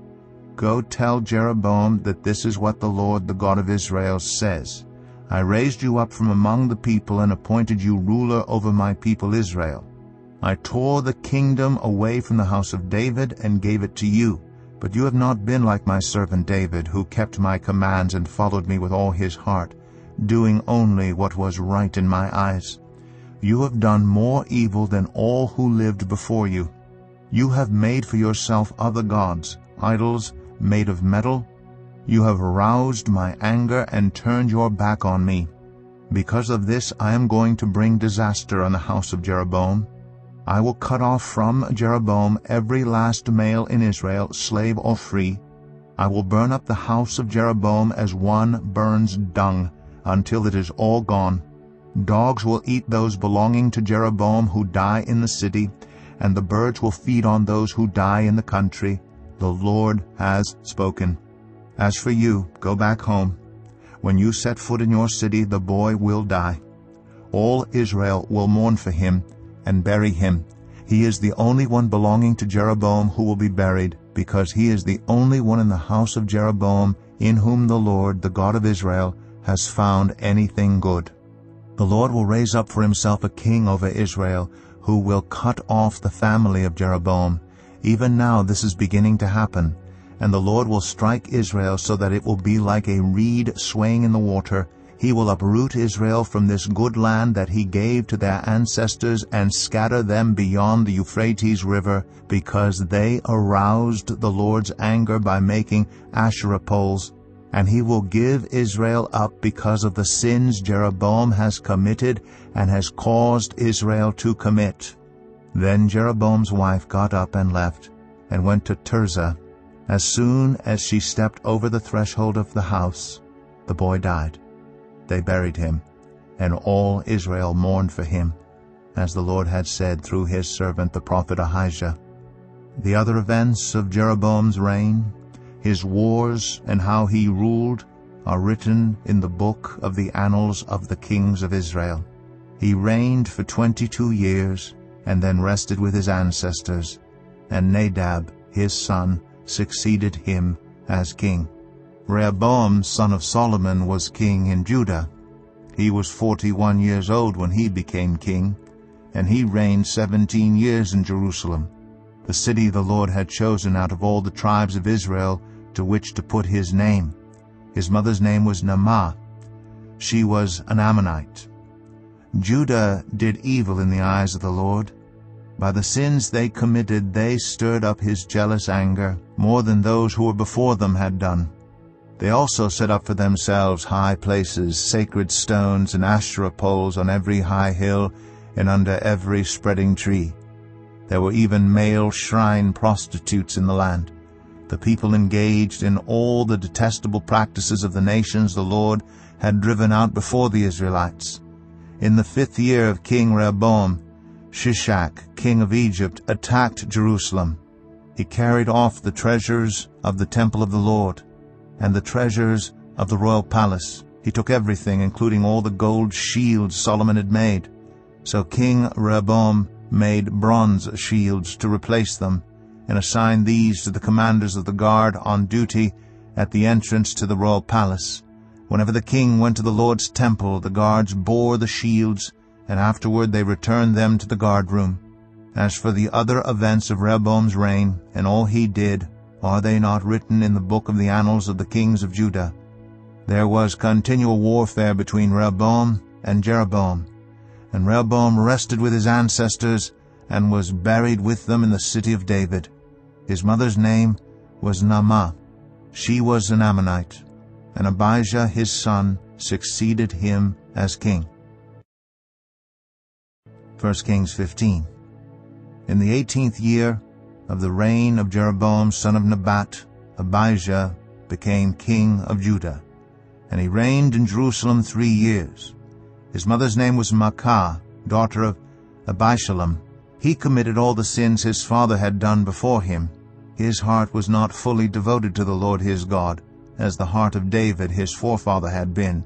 Go tell Jeroboam that this is what the Lord, the God of Israel, says. I raised you up from among the people and appointed you ruler over my people Israel. I tore the kingdom away from the house of David and gave it to you. But you have not been like my servant David, who kept my commands and followed me with all his heart, doing only what was right in my eyes. You have done more evil than all who lived before you. You have made for yourself other gods, idols made of metal. You have aroused my anger and turned your back on me. Because of this I am going to bring disaster on the house of Jeroboam. I will cut off from Jeroboam every last male in Israel, slave or free. I will burn up the house of Jeroboam as one burns dung, until it is all gone. Dogs will eat those belonging to Jeroboam who die in the city, and the birds will feed on those who die in the country. The Lord has spoken. As for you, go back home. When you set foot in your city, the boy will die. All Israel will mourn for him and bury him. He is the only one belonging to Jeroboam who will be buried, because he is the only one in the house of Jeroboam in whom the Lord, the God of Israel, has found anything good. The Lord will raise up for himself a king over Israel, who will cut off the family of Jeroboam. Even now this is beginning to happen. And the Lord will strike Israel so that it will be like a reed swaying in the water. He will uproot Israel from this good land that he gave to their ancestors and scatter them beyond the Euphrates River, because they aroused the Lord's anger by making Asherah poles. And he will give Israel up because of the sins Jeroboam has committed and has caused Israel to commit. Then Jeroboam's wife got up and left, and went to Tirzah. As soon as she stepped over the threshold of the house, the boy died. They buried him, and all Israel mourned for him, as the Lord had said through his servant the prophet Ahijah. The other events of Jeroboam's reign, his wars, and how he ruled, are written in the book of the annals of the kings of Israel. He reigned for 22 years, and then rested with his ancestors, and Nadab, his son, succeeded him as king. Rehoboam, son of Solomon, was king in Judah. He was 41 years old when he became king, and he reigned 17 years in Jerusalem, the city the Lord had chosen out of all the tribes of Israel to which to put his name. His mother's name was Naamah. She was an Ammonite. Judah did evil in the eyes of the Lord. By the sins they committed, they stirred up his jealous anger more than those who were before them had done. They also set up for themselves high places, sacred stones, and Asherah poles on every high hill and under every spreading tree. There were even male shrine prostitutes in the land. The people engaged in all the detestable practices of the nations the Lord had driven out before the Israelites. In the 5th year of King Rehoboam, Shishak, king of Egypt, attacked Jerusalem. He carried off the treasures of the temple of the Lord and the treasures of the royal palace. He took everything, including all the gold shields Solomon had made. So King Rehoboam made bronze shields to replace them, and assigned these to the commanders of the guard on duty at the entrance to the royal palace. Whenever the king went to the Lord's temple, the guards bore the shields, and afterward they returned them to the guard-room. As for the other events of Rehoboam's reign, and all he did, are they not written in the book of the annals of the kings of Judah? There was continual warfare between Rehoboam and Jeroboam, and Rehoboam rested with his ancestors, and was buried with them in the city of David. His mother's name was Naamah. She was an Ammonite, and Abijah his son succeeded him as king. 1 Kings 15. In the 18th year of the reign of Jeroboam son of Nebat, Abijah became king of Judah, and he reigned in Jerusalem 3 years. His mother's name was Maacah, daughter of Abishalom. He committed all the sins his father had done before him. His heart was not fully devoted to the Lord his God, as the heart of David his forefather had been.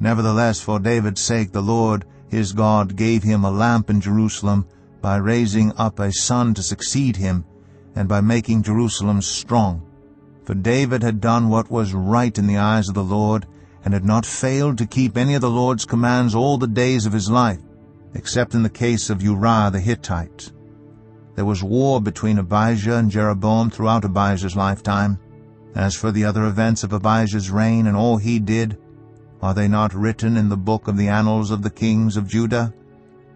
Nevertheless, for David's sake, the Lord his God gave him a lamp in Jerusalem by raising up a son to succeed him, and by making Jerusalem strong. For David had done what was right in the eyes of the Lord, and had not failed to keep any of the Lord's commands all the days of his life, except in the case of Uriah the Hittite. There was war between Abijah and Jeroboam throughout Abijah's lifetime. As for the other events of Abijah's reign and all he did, are they not written in the book of the annals of the kings of Judah?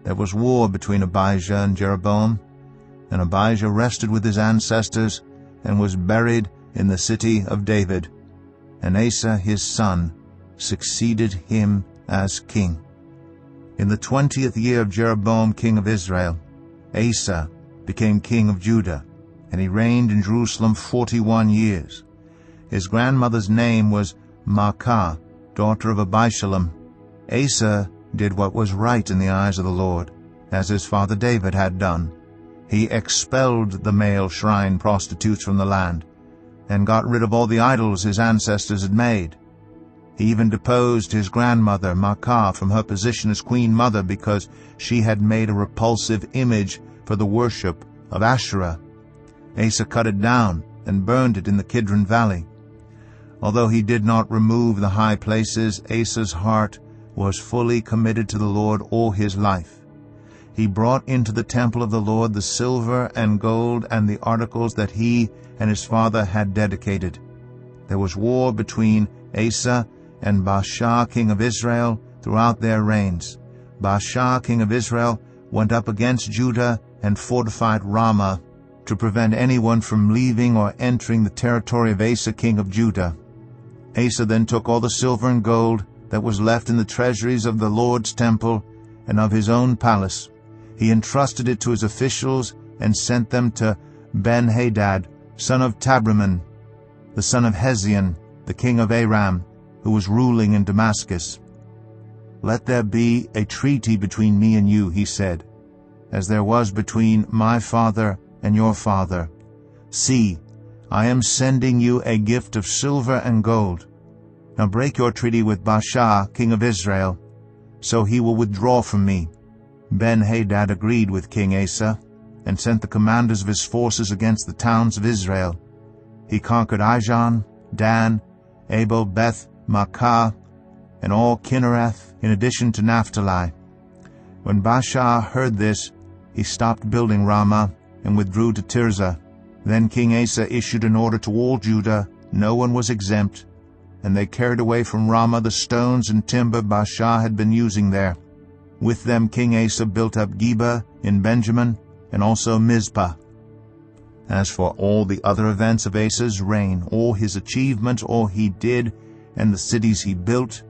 There was war between Abijah and Jeroboam, and Abijah rested with his ancestors and was buried in the city of David. And Asa his son succeeded him as king. In the 20th year of Jeroboam king of Israel, Asa became king of Judah, and he reigned in Jerusalem 41 years. His grandmother's name was Maacah, daughter of Abishalom. Asa did what was right in the eyes of the Lord, as his father David had done. He expelled the male shrine prostitutes from the land, and got rid of all the idols his ancestors had made. He even deposed his grandmother Maacah from her position as queen mother because she had made a repulsive image for the worship of Asherah. Asa cut it down and burned it in the Kidron Valley. Although he did not remove the high places, Asa's heart was fully committed to the Lord all his life. He brought into the temple of the Lord the silver and gold and the articles that he and his father had dedicated. There was war between Asa and Baasha, king of Israel, throughout their reigns. Baasha, king of Israel, went up against Judah and fortified Ramah to prevent anyone from leaving or entering the territory of Asa, king of Judah. Asa then took all the silver and gold that was left in the treasuries of the Lord's temple and of his own palace. He entrusted it to his officials and sent them to Ben-Hadad, son of Tabrimmon, the son of Hezion, the king of Aram, who was ruling in Damascus. "Let there be a treaty between me and you," he said, "as there was between my father and your father. See, I am sending you a gift of silver and gold. Now break your treaty with Baasha, king of Israel, so he will withdraw from me." Ben-Hadad agreed with King Asa and sent the commanders of his forces against the towns of Israel. He conquered Ijon, Dan, Abel, Beth, Maacah, and all Kinnereth, in addition to Naphtali. When Baasha heard this, he stopped building Ramah and withdrew to Tirzah. Then King Asa issued an order to all Judah. No one was exempt, and they carried away from Ramah the stones and timber Baasha had been using there. With them King Asa built up Geba in Benjamin, and also Mizpah. As for all the other events of Asa's reign, all his achievements, all he did, and the cities he built,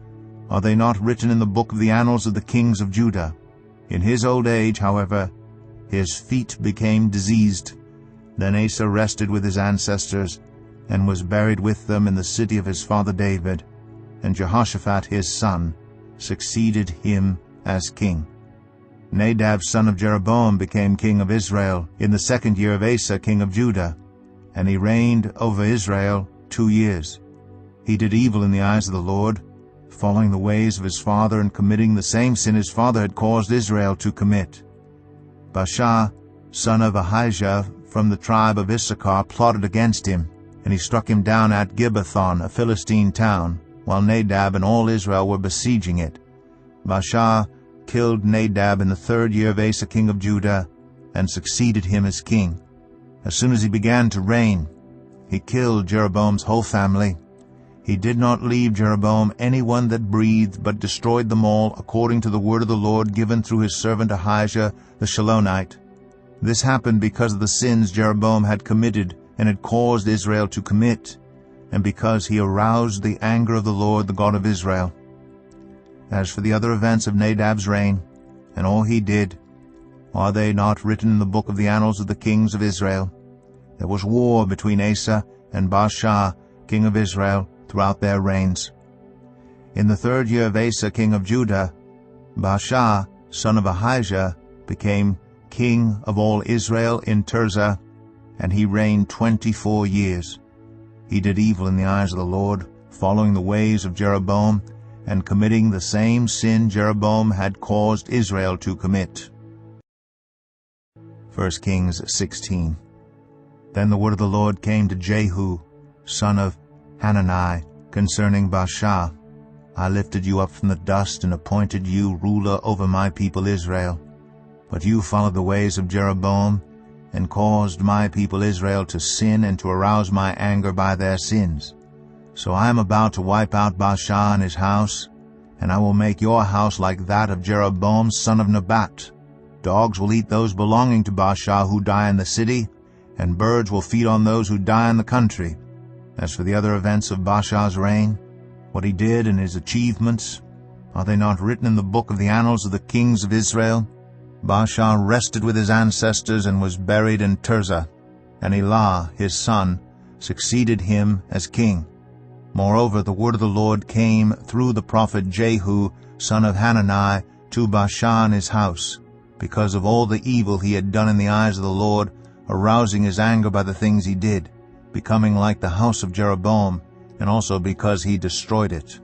are they not written in the book of the annals of the kings of Judah? In his old age, however, his feet became diseased. Then Asa rested with his ancestors, and was buried with them in the city of his father David, and Jehoshaphat his son succeeded him as king. Nadab son of Jeroboam became king of Israel in the 2nd year of Asa king of Judah, and he reigned over Israel 2 years. He did evil in the eyes of the Lord, following the ways of his father and committing the same sin his father had caused Israel to commit. Baasha, son of Ahijah from the tribe of Issachar, plotted against him, and he struck him down at Gibbethon, a Philistine town, while Nadab and all Israel were besieging it. Baasha killed Nadab in the 3rd year of Asa king of Judah, and succeeded him as king. As soon as he began to reign, he killed Jeroboam's whole family. He did not leave Jeroboam anyone that breathed, but destroyed them all, according to the word of the Lord given through his servant Ahijah the Shilonite. This happened because of the sins Jeroboam had committed and had caused Israel to commit, and because he aroused the anger of the Lord, the God of Israel. As for the other events of Nadab's reign, and all he did, are they not written in the book of the annals of the kings of Israel? There was war between Asa and Baasha, king of Israel, throughout their reigns. In the 3rd year of Asa, king of Judah, Baasha, son of Ahijah, became king of all Israel in Tirzah, and he reigned 24 years. He did evil in the eyes of the Lord, following the ways of Jeroboam, and committing the same sin Jeroboam had caused Israel to commit. 1 Kings 16. Then the word of the Lord came to Jehu, son of Hanani, concerning Baasha. I lifted you up from the dust and appointed you ruler over my people Israel. But you followed the ways of Jeroboam, and caused my people Israel to sin and to arouse my anger by their sins. So I am about to wipe out Baasha and his house, and I will make your house like that of Jeroboam son of Nebat. Dogs will eat those belonging to Baasha who die in the city, and birds will feed on those who die in the country. As for the other events of Baasha's reign, what he did and his achievements, are they not written in the book of the annals of the kings of Israel? Baasha rested with his ancestors and was buried in Tirzah, and Elah his son succeeded him as king. Moreover, the word of the Lord came through the prophet Jehu, son of Hanani, to Baasha and his house, because of all the evil he had done in the eyes of the Lord, arousing his anger by the things he did, becoming like the house of Jeroboam, and also because he destroyed it.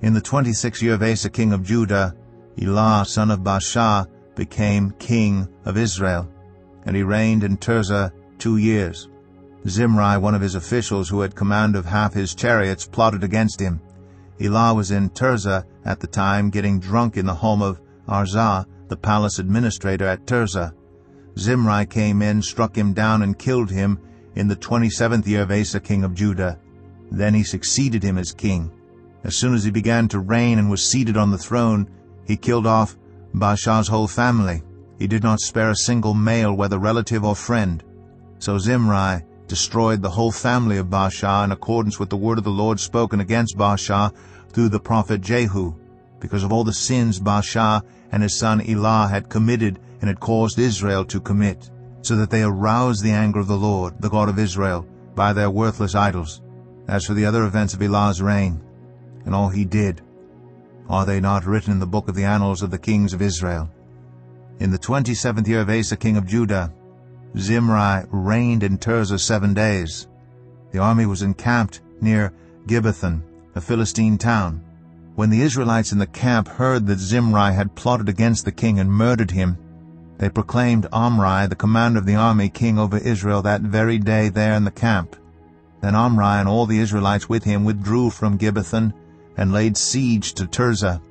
In the 26th year of Asa king of Judah, Elah son of Baasha became king of Israel, and he reigned in Tirzah 2 years. Zimri, one of his officials who had command of half his chariots, plotted against him. Elah was in Tirzah at the time, getting drunk in the home of Arzah, the palace administrator at Tirzah. Zimri came in, struck him down, and killed him in the 27th year of Asa king of Judah. Then he succeeded him as king. As soon as he began to reign and was seated on the throne, he killed off Baasha's whole family. He did not spare a single male, whether relative or friend. So Zimri destroyed the whole family of Baasha in accordance with the word of the Lord spoken against Baasha through the prophet Jehu, because of all the sins Baasha and his son Elah had committed and had caused Israel to commit, so that they aroused the anger of the Lord, the God of Israel, by their worthless idols. As for the other events of Elah's reign, and all he did, are they not written in the book of the annals of the kings of Israel? In the 27th year of Asa king of Judah, Zimri reigned in Tirzah 7 days. The army was encamped near Gibbethon, a Philistine town. When the Israelites in the camp heard that Zimri had plotted against the king and murdered him, they proclaimed Omri, the commander of the army, king over Israel that very day there in the camp. Then Omri and all the Israelites with him withdrew from Gibbethon and laid siege to Tirzah.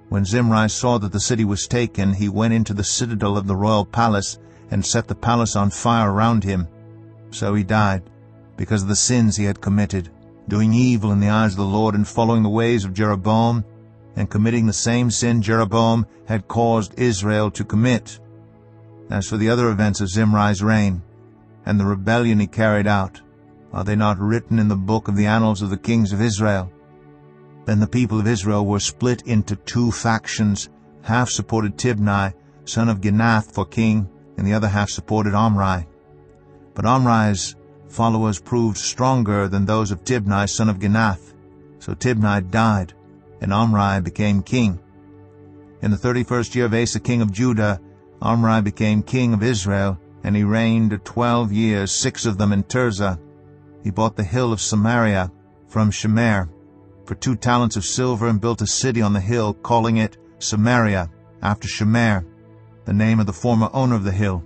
When Zimri saw that the city was taken, he went into the citadel of the royal palace and set the palace on fire around him. So he died, because of the sins he had committed, doing evil in the eyes of the Lord and following the ways of Jeroboam, and committing the same sin Jeroboam had caused Israel to commit. As for the other events of Zimri's reign, and the rebellion he carried out, are they not written in the book of the annals of the kings of Israel? Then the people of Israel were split into 2 factions. Half supported Tibni, son of Ginath, for king, and the other half supported Omri. But Omri's followers proved stronger than those of Tibni, son of Ginath. So Tibni died, and Omri became king. In the 31st year of Asa king of Judah, Omri became king of Israel, and he reigned 12 years, 6 of them in Tirzah. He bought the hill of Samaria from Shemer for 2 talents of silver, and built a city on the hill, calling it Samaria, after Shemer, the name of the former owner of the hill.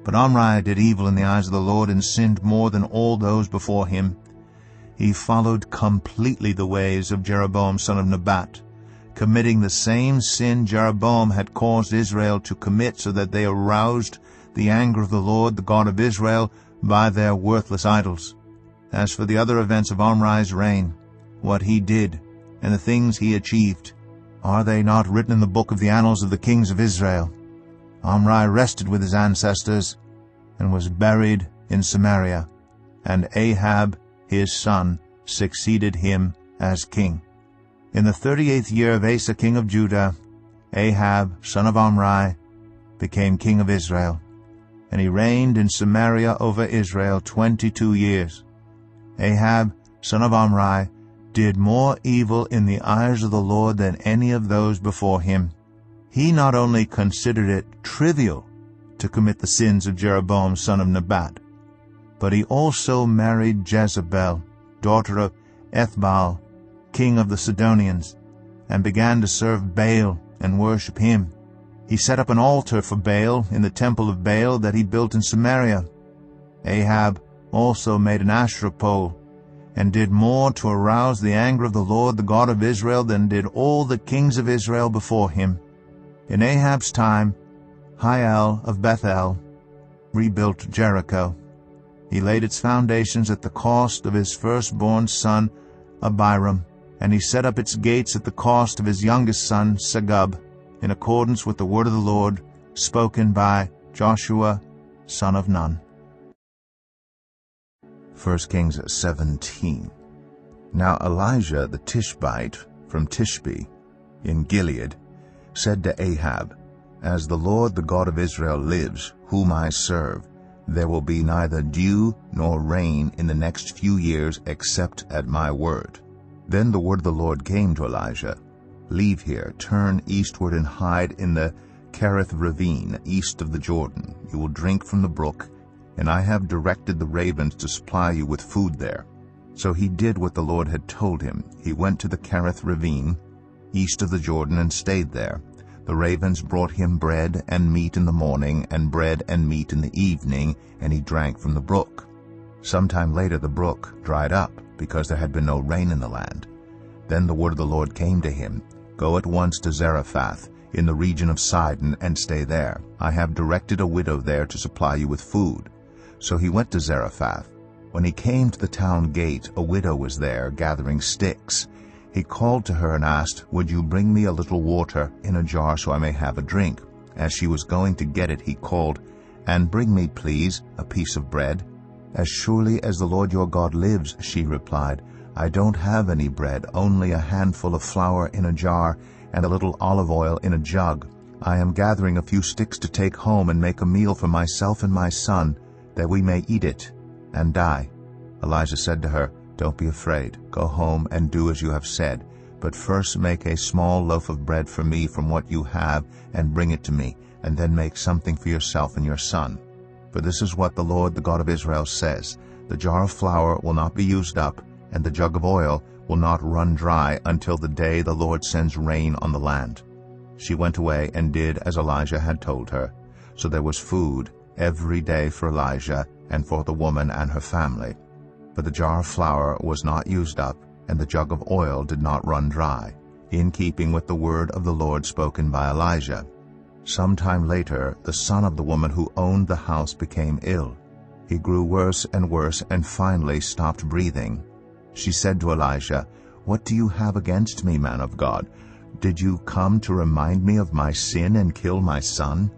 But Omri did evil in the eyes of the Lord, and sinned more than all those before him. He followed completely the ways of Jeroboam son of Nebat, committing the same sin Jeroboam had caused Israel to commit, so that they aroused the anger of the Lord, the God of Israel, by their worthless idols. As for the other events of Omri's reign, what he did, and the things he achieved, are they not written in the book of the annals of the kings of Israel? Omri rested with his ancestors, and was buried in Samaria, and Ahab his son succeeded him as king. In the 38th year of Asa king of Judah, Ahab son of Omri became king of Israel, and he reigned in Samaria over Israel 22 years. Ahab son of Omri did more evil in the eyes of the Lord than any of those before him. He not only considered it trivial to commit the sins of Jeroboam son of Nebat, but he also married Jezebel, daughter of Ethbaal, king of the Sidonians, and began to serve Baal and worship him. He set up an altar for Baal in the temple of Baal that he built in Samaria. Ahab also made an Asherah pole, and did more to arouse the anger of the Lord, the God of Israel, than did all the kings of Israel before him. In Ahab's time, Hiel of Bethel rebuilt Jericho. He laid its foundations at the cost of his firstborn son Abiram, and he set up its gates at the cost of his youngest son Segub, in accordance with the word of the Lord spoken by Joshua son of Nun. 1 Kings 17. Now Elijah the Tishbite from Tishbe in Gilead said to Ahab, As the Lord the God of Israel lives, whom I serve, There will be neither dew nor rain in the next few years except at my word." Then the word of the Lord came to Elijah, "Leave here, turn eastward and hide in the Kerith ravine east of the Jordan. You will drink from the brook, and I have directed the ravens to supply you with food there." So he did what the Lord had told him. He went to the Kerith ravine east of the Jordan and stayed there. The ravens brought him bread and meat in the morning, and bread and meat in the evening, and he drank from the brook. Sometime later the brook dried up, because there had been no rain in the land. Then the word of the Lord came to him, "Go at once to Zarephath, in the region of Sidon, and stay there. I have directed a widow there to supply you with food." So he went to Zarephath. When he came to the town gate, a widow was there, gathering sticks. He called to her and asked, "Would you bring me a little water in a jar so I may have a drink?" As she was going to get it, he called, "And bring me, please, a piece of bread." "As surely as the Lord your God lives," she replied, "I don't have any bread, only a handful of flour in a jar and a little olive oil in a jug. I am gathering a few sticks to take home and make a meal for myself and my son, that we may eat it and die." Elijah said to her, "Don't be afraid. Go home and do as you have said. But first make a small loaf of bread for me from what you have and bring it to me, and then make something for yourself and your son. For this is what the Lord, the God of Israel, says, The jar of flour will not be used up, and the jug of oil will not run dry until the day the Lord sends rain on the land." She went away and did as Elijah had told her. So there was food every day for Elijah and for the woman and her family. But the jar of flour was not used up, and the jug of oil did not run dry, in keeping with the word of the Lord spoken by Elijah. Some time later, the son of the woman who owned the house became ill. He grew worse and finally stopped breathing. She said to Elijah, "What do you have against me, man of God? Did you come to remind me of my sin and kill my son?"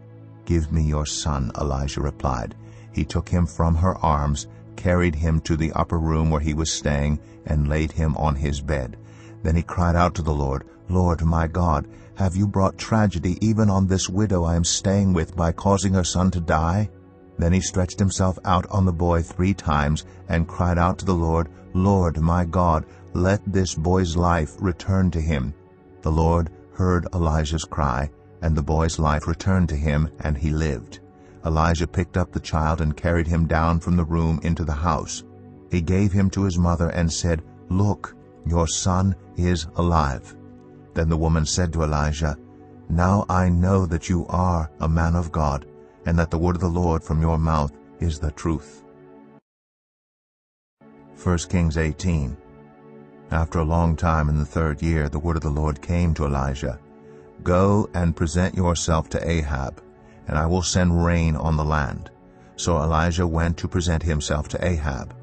"Give me your son," Elijah replied. He took him from her arms, carried him to the upper room where he was staying, and laid him on his bed. Then he cried out to the Lord, "Lord, my God, have you brought tragedy even on this widow I am staying with by causing her son to die?" Then he stretched himself out on the boy 3 times and cried out to the Lord, "Lord, my God, let this boy's life return to him." The Lord heard Elijah's cry, and the boy's life returned to him, and he lived. Elijah picked up the child and carried him down from the room into the house. He gave him to his mother and said, "Look, your son is alive." Then the woman said to Elijah, "Now I know that you are a man of God, and that the word of the Lord from your mouth is the truth." 1 Kings 18. After a long time in the 3rd year, the word of the Lord came to Elijah, "Go and present yourself to Ahab, and I will send rain on the land." So Elijah went to present himself to Ahab.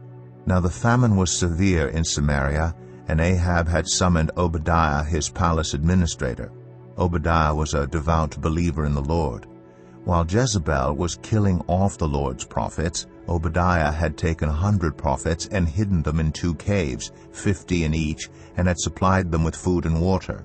Now the famine was severe in Samaria, and Ahab had summoned Obadiah, his palace administrator. Obadiah was a devout believer in the Lord. While Jezebel was killing off the Lord's prophets, Obadiah had taken 100 prophets and hidden them in 2 caves, 50 in each, and had supplied them with food and water.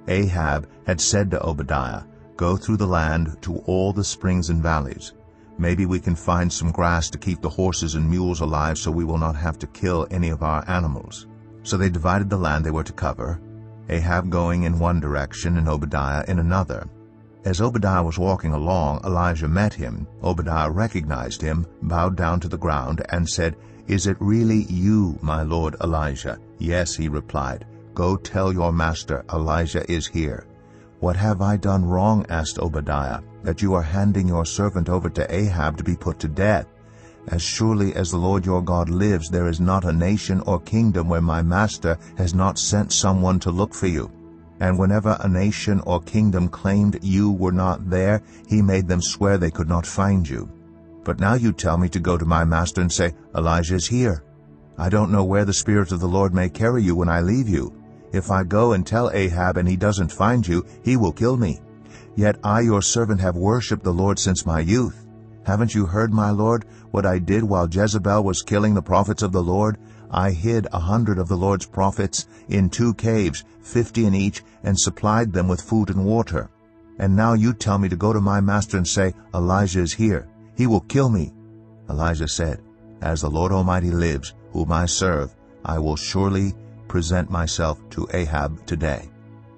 Ahab had said to Obadiah, "Go through the land to all the springs and valleys. Maybe we can find some grass to keep the horses and mules alive so we will not have to kill any of our animals." So they divided the land they were to cover, Ahab going in one direction and Obadiah in another. As Obadiah was walking along, Elijah met him. Obadiah recognized him, bowed down to the ground, and said, "Is it really you, my lord Elijah?" "Yes," he replied. "Go tell your master, Elijah is here." "What have I done wrong," asked Obadiah, "that you are handing your servant over to Ahab to be put to death? As surely as the Lord your God lives, there is not a nation or kingdom where my master has not sent someone to look for you. And whenever a nation or kingdom claimed you were not there, he made them swear they could not find you. But now you tell me to go to my master and say, 'Elijah is here.' I don't know where the Spirit of the Lord may carry you when I leave you. If I go and tell Ahab and he doesn't find you, he will kill me. Yet I, your servant, have worshipped the Lord since my youth. Haven't you heard, my Lord, what I did while Jezebel was killing the prophets of the Lord? I hid 100 of the Lord's prophets in 2 caves, 50 in each, and supplied them with food and water. And now you tell me to go to my master and say, 'Elijah is here.' He will kill me." Elijah said, "As the Lord Almighty lives, whom I serve, I will surely present myself to Ahab today."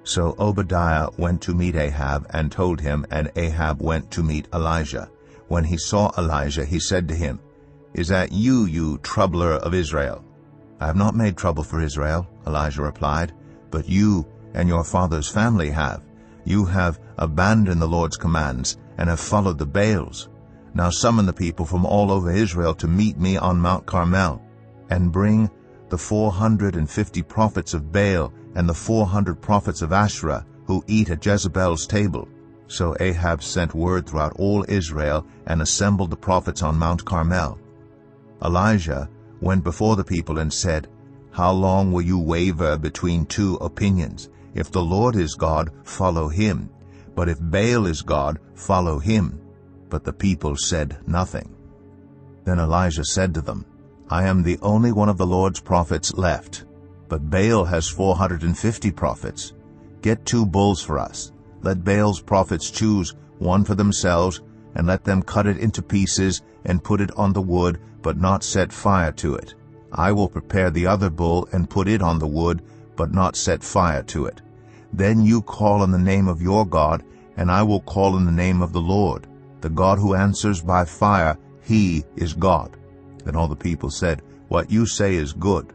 So Obadiah went to meet Ahab and told him, and Ahab went to meet Elijah. When he saw Elijah, he said to him, "Is that you, you troubler of Israel?" "I have not made trouble for Israel," Elijah replied, "but you and your father's family have. You have abandoned the Lord's commands and have followed the Baals. Now summon the people from all over Israel to meet me on Mount Carmel, and bring the 450 prophets of Baal and the 400 prophets of Asherah who eat at Jezebel's table." So Ahab sent word throughout all Israel and assembled the prophets on Mount Carmel. Elijah went before the people and said, "How long will you waver between two opinions? If the Lord is God, follow him. But if Baal is God, follow him." But the people said nothing. Then Elijah said to them, "I am the only one of the Lord's prophets left, but Baal has 450 prophets. Get 2 bulls for us. Let Baal's prophets choose one for themselves, and let them cut it into pieces and put it on the wood, but not set fire to it. I will prepare the other bull and put it on the wood, but not set fire to it. Then you call on the name of your God, and I will call on the name of the Lord. The God who answers by fire, he is God." Then all the people said, "What you say is good."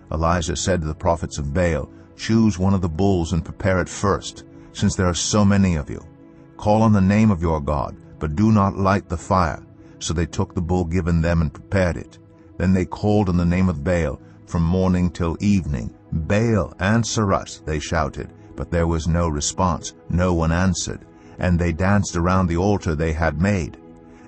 Elijah said to the prophets of Baal, "Choose one of the bulls and prepare it first, since there are so many of you. Call on the name of your God, but do not light the fire." So they took the bull given them and prepared it. Then they called on the name of Baal from morning till evening. "Baal, answer us," they shouted, but there was no response. No one answered, and they danced around the altar they had made.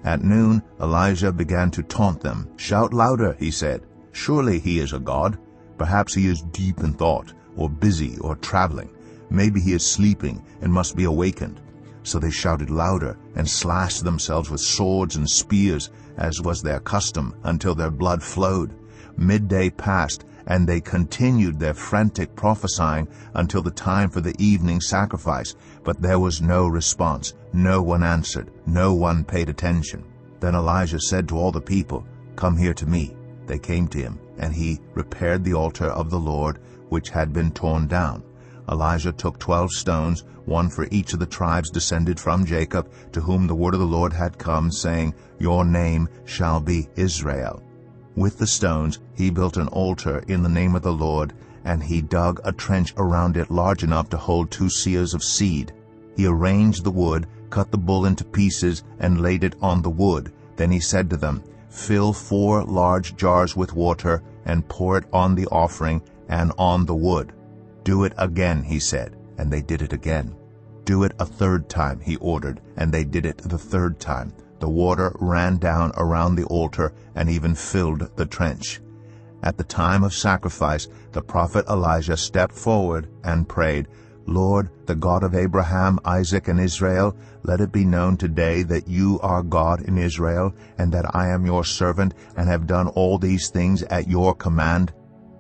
At noon Elijah began to taunt them. "Shout louder," he said. "Surely he is a god. Perhaps he is deep in thought, or busy, or traveling. Maybe he is sleeping and must be awakened." So they shouted louder and slashed themselves with swords and spears, as was their custom, until their blood flowed. Midday passed, and they continued their frantic prophesying until the time for the evening sacrifice. But there was no response. No one answered. No one paid attention. Then Elijah said to all the people, "Come here to me." They came to him, and he repaired the altar of the Lord, which had been torn down. Elijah took 12 stones, one for each of the tribes descended from Jacob, to whom the word of the Lord had come, saying, "Your name shall be Israel." With the stones he built an altar in the name of the Lord, and he dug a trench around it large enough to hold 2 seahs of seed. He arranged the wood, cut the bull into pieces, and laid it on the wood. Then he said to them, "Fill 4 large jars with water, and pour it on the offering and on the wood." "Do it again," he said, and they did it again. "Do it a 3rd time," he ordered, and they did it the 3rd time. The water ran down around the altar and even filled the trench. At the time of sacrifice, the prophet Elijah stepped forward and prayed, "Lord, the God of Abraham, Isaac, and Israel, let it be known today that you are God in Israel, and that I am your servant, and have done all these things at your command.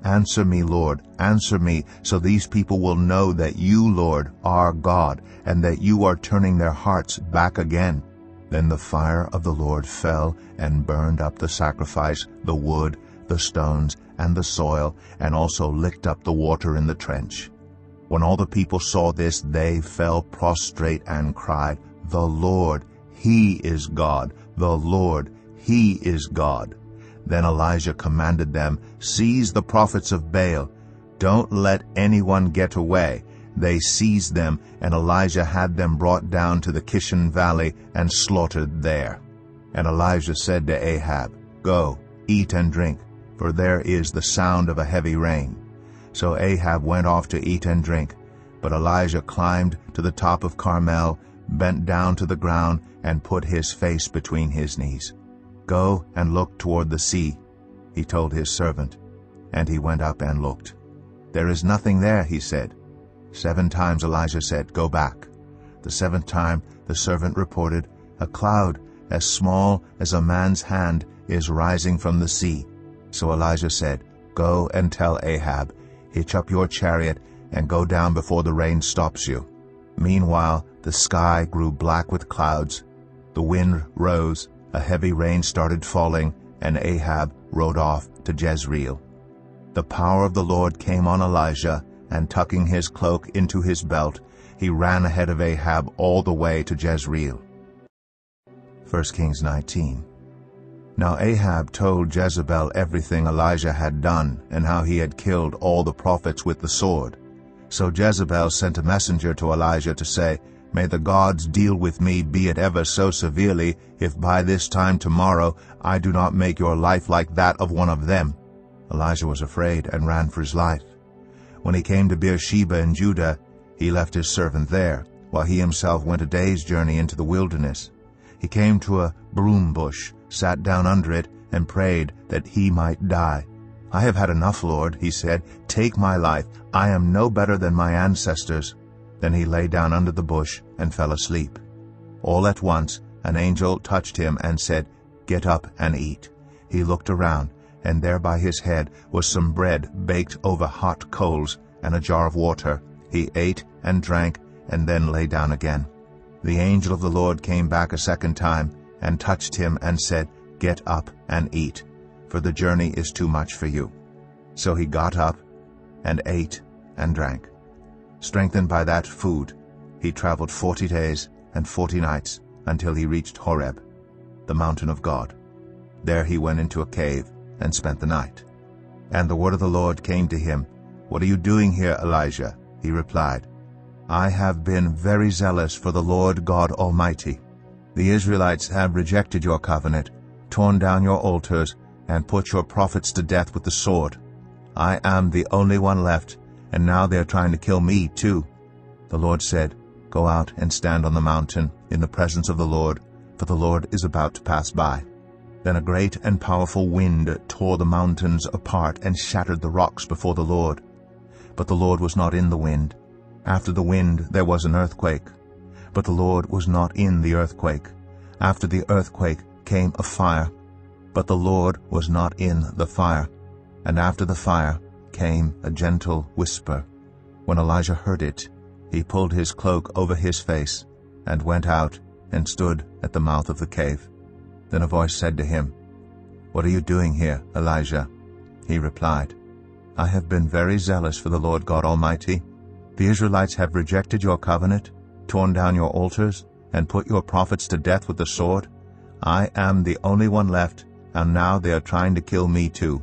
Answer me, Lord, answer me, so these people will know that you, Lord, are God, and that you are turning their hearts back again." Then the fire of the Lord fell and burned up the sacrifice, the wood, the stones, and the soil, and also licked up the water in the trench. When all the people saw this, they fell prostrate and cried, "The Lord, he is God! The Lord, he is God!" Then Elijah commanded them, "Seize the prophets of Baal. Don't let anyone get away." They seized them, and Elijah had them brought down to the Kishon Valley and slaughtered there. And Elijah said to Ahab, "Go, eat and drink, for there is the sound of a heavy rain." So Ahab went off to eat and drink. But Elijah climbed to the top of Carmel, bent down to the ground, and put his face between his knees. "Go and look toward the sea," he told his servant. And he went up and looked. "There is nothing there," he said. 7 times Elijah said, "Go back." The 7th time the servant reported, "A cloud as small as a man's hand is rising from the sea." So Elijah said, "Go and tell Ahab, hitch up your chariot and go down before the rain stops you." Meanwhile the sky grew black with clouds, the wind rose, a heavy rain started falling, and Ahab rode off to Jezreel. The power of the Lord came on Elijah, and tucking his cloak into his belt, he ran ahead of Ahab all the way to Jezreel. 1 Kings 19. Now Ahab told Jezebel everything Elijah had done, and how he had killed all the prophets with the sword. So Jezebel sent a messenger to Elijah to say, "May the gods deal with me, be it ever so severely, if by this time tomorrow I do not make your life like that of one of them." Elijah was afraid and ran for his life. When he came to Beersheba in Judah, he left his servant there, while he himself went a day's journey into the wilderness. He came to a broom bush, sat down under it, and prayed that he might die. "I have had enough, Lord," he said. "Take my life. I am no better than my ancestors." Then he lay down under the bush and fell asleep. All at once an angel touched him and said, "Get up and eat." He looked around, and there by his head was some bread baked over hot coals and a jar of water. He ate and drank, and then lay down again. The angel of the Lord came back a second time and touched him and said, "Get up and eat, for the journey is too much for you." So he got up and ate and drank. Strengthened by that food, he traveled 40 days and 40 nights until he reached Horeb, the mountain of God. There he went into a cave and spent the night. And the word of the Lord came to him, "What are you doing here, Elijah?" He replied, "I have been very zealous for the Lord God Almighty. The Israelites have rejected your covenant, torn down your altars, and put your prophets to death with the sword. I am the only one left, and now they are trying to kill me too." The Lord said, "Go out and stand on the mountain in the presence of the Lord, for the Lord is about to pass by." Then a great and powerful wind tore the mountains apart and shattered the rocks before the Lord. But the Lord was not in the wind. After the wind there was an earthquake. But the Lord was not in the earthquake. After the earthquake came a fire. But the Lord was not in the fire. And after the fire came a gentle whisper. When Elijah heard it, he pulled his cloak over his face and went out and stood at the mouth of the cave. Then a voice said to him, "What are you doing here, Elijah?" He replied, "I have been very zealous for the Lord God Almighty. The Israelites have rejected your covenant, torn down your altars, and put your prophets to death with the sword. I am the only one left, and now they are trying to kill me too."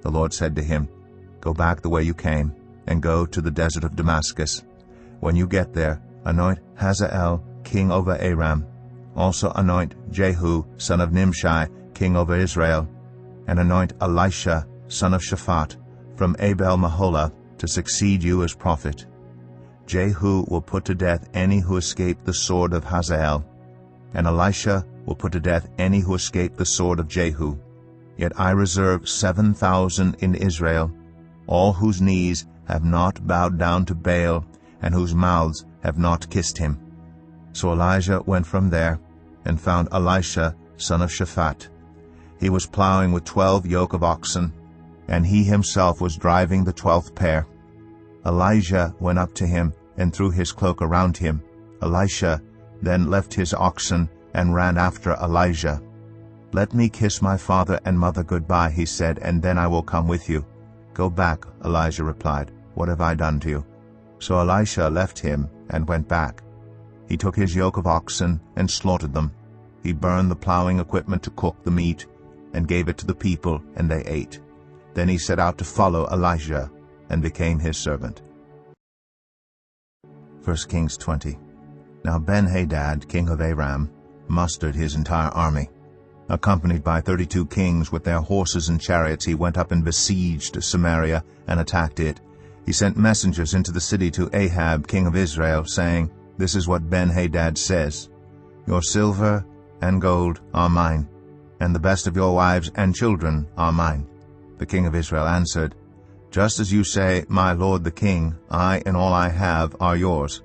The Lord said to him, "Go back the way you came, and go to the desert of Damascus. When you get there, anoint Hazael king over Aram. Also anoint Jehu son of Nimshi king over Israel, and anoint Elisha son of Shaphat from Abel-Meholah to succeed you as prophet. Jehu will put to death any who escape the sword of Hazael, and Elisha will put to death any who escape the sword of Jehu. Yet I reserve 7,000 in Israel, all whose knees have not bowed down to Baal, and whose mouths have not kissed him." So Elijah went from there and found Elisha son of Shaphat. He was plowing with 12 yoke of oxen, and he himself was driving the 12th pair. Elijah went up to him and threw his cloak around him. Elisha then left his oxen and ran after Elijah. "Let me kiss my father and mother goodbye," he said, "and then I will come with you." "Go back," Elijah replied. "What have I done to you?" So Elisha left him and went back. He took his yoke of oxen and slaughtered them. He burned the plowing equipment to cook the meat and gave it to the people, and they ate. Then he set out to follow Elijah and became his servant. 1 Kings 20. Now Ben-Hadad, king of Aram, mustered his entire army. Accompanied by 32 kings with their horses and chariots, he went up and besieged Samaria and attacked it. He sent messengers into the city to Ahab, king of Israel, saying, "This is what Ben-Hadad says, Your silver and gold are mine, and the best of your wives and children are mine." The king of Israel answered, "Just as you say, my lord the king, I and all I have are yours."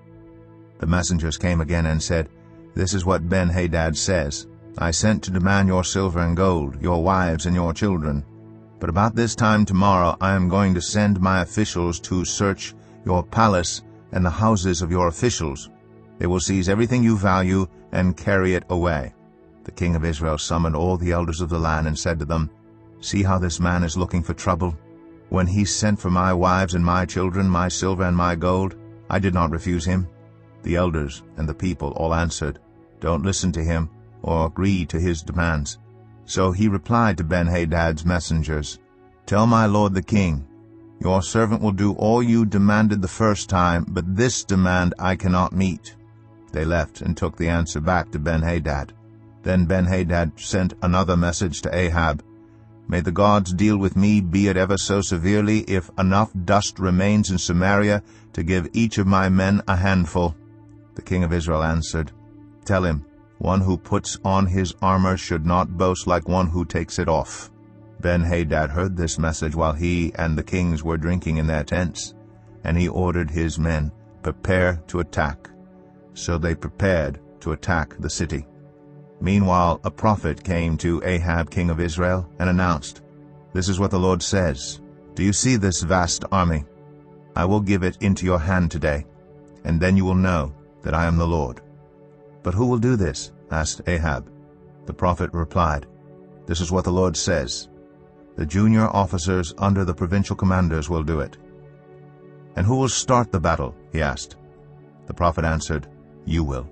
The messengers came again and said, "This is what Ben-Hadad says, I sent to demand your silver and gold, your wives and your children. But about this time tomorrow I am going to send my officials to search your palace and the houses of your officials. They will seize everything you value and carry it away. The king of Israel summoned all the elders of the land and said to them, "See how this man is looking for trouble. When he sent for my wives and my children, my silver and my gold, I did not refuse him." The elders and the people all answered, "Don't listen to him or agree to his demands." So he replied to Ben-Hadad's messengers, "Tell my lord the king, your servant will do all you demanded the first time, but this demand I cannot meet." They left and took the answer back to Ben-Hadad. Then Ben-Hadad sent another message to Ahab, "May the gods deal with me, be it ever so severely, if enough dust remains in Samaria to give each of my men a handful." The king of Israel answered, "Tell him, one who puts on his armor should not boast like one who takes it off." Ben-Hadad heard this message while he and the kings were drinking in their tents, and he ordered his men, "Prepare to attack." So they prepared to attack the city. Meanwhile, a prophet came to Ahab, king of Israel, and announced, "This is what the Lord says. Do you see this vast army? I will give it into your hand today, and then you will know that I am the Lord." "But who will do this?" asked Ahab. The prophet replied, "This is what the Lord says. The junior officers under the provincial commanders will do it." "And who will start the battle?" he asked. The prophet answered, "You will."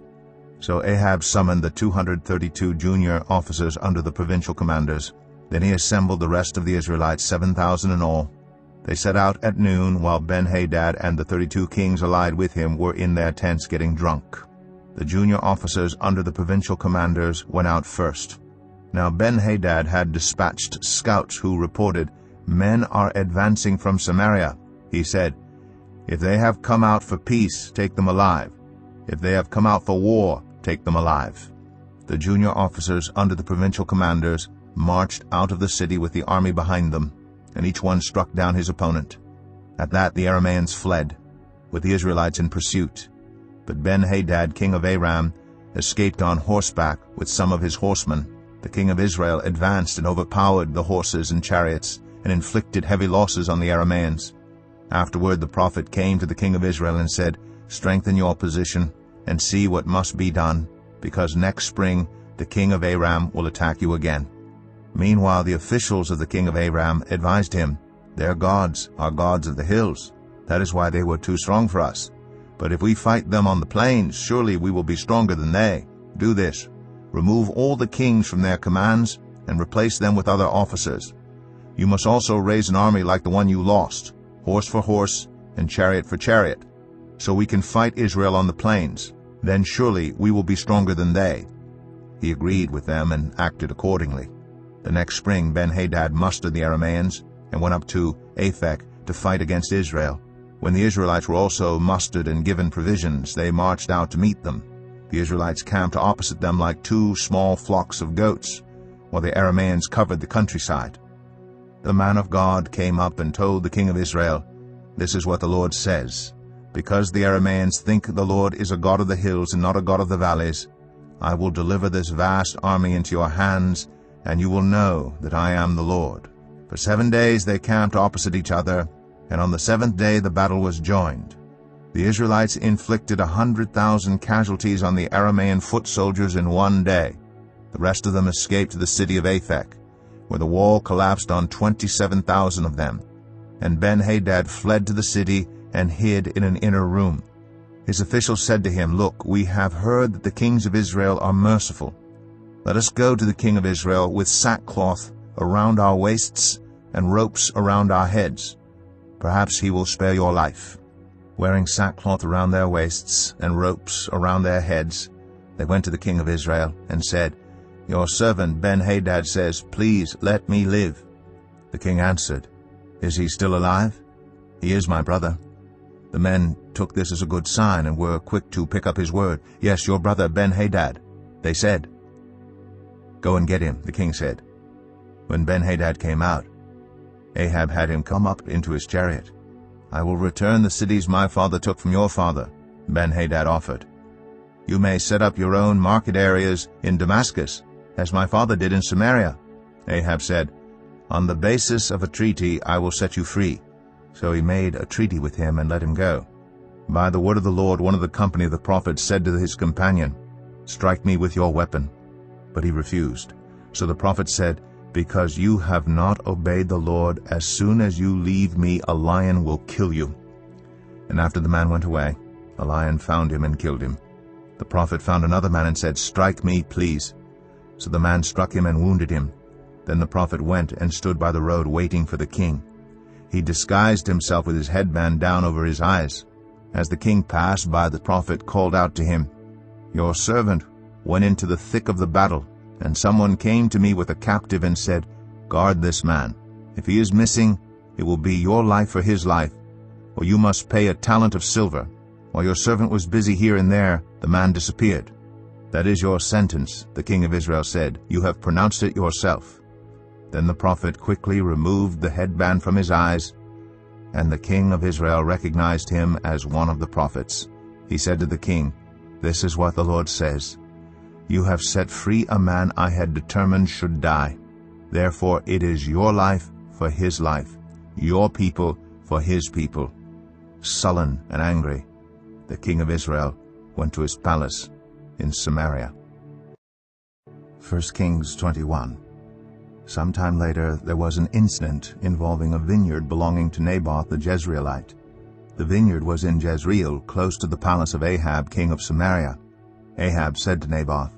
So Ahab summoned the 232 junior officers under the provincial commanders. Then he assembled the rest of the Israelites, 7,000 in all. They set out at noon, while Ben-Hadad and the 32 kings allied with him were in their tents getting drunk. The junior officers under the provincial commanders went out first. Now Ben-Hadad had dispatched scouts who reported, "Men are advancing from Samaria." He said, "If they have come out for peace, take them alive. If they have come out for war, take them alive." The junior officers under the provincial commanders marched out of the city with the army behind them, and each one struck down his opponent. At that the Arameans fled, with the Israelites in pursuit. But Ben-Hadad, king of Aram, escaped on horseback with some of his horsemen. The king of Israel advanced and overpowered the horses and chariots, and inflicted heavy losses on the Arameans. Afterward the prophet came to the king of Israel and said, "Strengthen your position and see what must be done, because next spring the king of Aram will attack you again." Meanwhile the officials of the king of Aram advised him, "Their gods are gods of the hills. That is why they were too strong for us. But if we fight them on the plains, surely we will be stronger than they. Do this: remove all the kings from their commands and replace them with other officers. You must also raise an army like the one you lost, horse for horse and chariot for chariot, so we can fight Israel on the plains. Then surely we will be stronger than they." He agreed with them and acted accordingly. The next spring Ben-Hadad mustered the Arameans and went up to Aphek to fight against Israel. When the Israelites were also mustered and given provisions, they marched out to meet them. The Israelites camped opposite them like 2 small flocks of goats, while the Arameans covered the countryside. The man of God came up and told the king of Israel, "This is what the Lord says. Because the Arameans think the Lord is a God of the hills and not a God of the valleys, I will deliver this vast army into your hands, and you will know that I am the Lord." For 7 days they camped opposite each other, and on the 7th day the battle was joined. The Israelites inflicted 100,000 casualties on the Aramean foot soldiers in 1 day. The rest of them escaped to the city of Aphek, where the wall collapsed on 27,000 of them. And Ben-Hadad fled to the city and hid in an inner room. His officials said to him, "Look, we have heard that the kings of Israel are merciful. Let us go to the king of Israel with sackcloth around our waists and ropes around our heads. Perhaps he will spare your life." Wearing sackcloth around their waists and ropes around their heads, they went to the king of Israel and said, "Your servant Ben-Hadad says, 'Please let me live.'" The king answered, "Is he still alive?" "He is, my brother." The men took this as a good sign and were quick to pick up his word. "Yes, your brother Ben-Hadad," they said. "Go and get him," the king said. When Ben-Hadad came out, Ahab had him come up into his chariot. "I will return the cities my father took from your father," Ben-Hadad offered. "You may set up your own market areas in Damascus, as my father did in Samaria." Ahab said, "On the basis of a treaty I will set you free." So he made a treaty with him and let him go. By the word of the Lord, one of the company of the prophets said to his companion, "Strike me with your weapon." But he refused. So the prophet said, "Because you have not obeyed the Lord, as soon as you leave me, a lion will kill you." And after the man went away, a lion found him and killed him. The prophet found another man and said, "Strike me, please." So the man struck him and wounded him. Then the prophet went and stood by the road waiting for the king. He disguised himself with his headband down over his eyes. As the king passed by, the prophet called out to him, "Your servant went into the thick of the battle, and someone came to me with a captive and said, 'Guard this man. If he is missing, it will be your life for his life, or you must pay a talent of silver.' While your servant was busy here and there, the man disappeared. 'That is your sentence,' the king of Israel said. 'You have pronounced it yourself.' Then the prophet quickly removed the headband from his eyes, and the king of Israel recognized him as one of the prophets. He said to the king, 'This is what the Lord says. You have set free a man I had determined should die. Therefore it is your life for his life, your people for his people.' Sullen and angry, the king of Israel went to his palace in Samaria." 1 Kings 21. Sometime later there was an incident involving a vineyard belonging to Naboth the Jezreelite. The vineyard was in Jezreel, close to the palace of Ahab, king of Samaria. Ahab said to Naboth,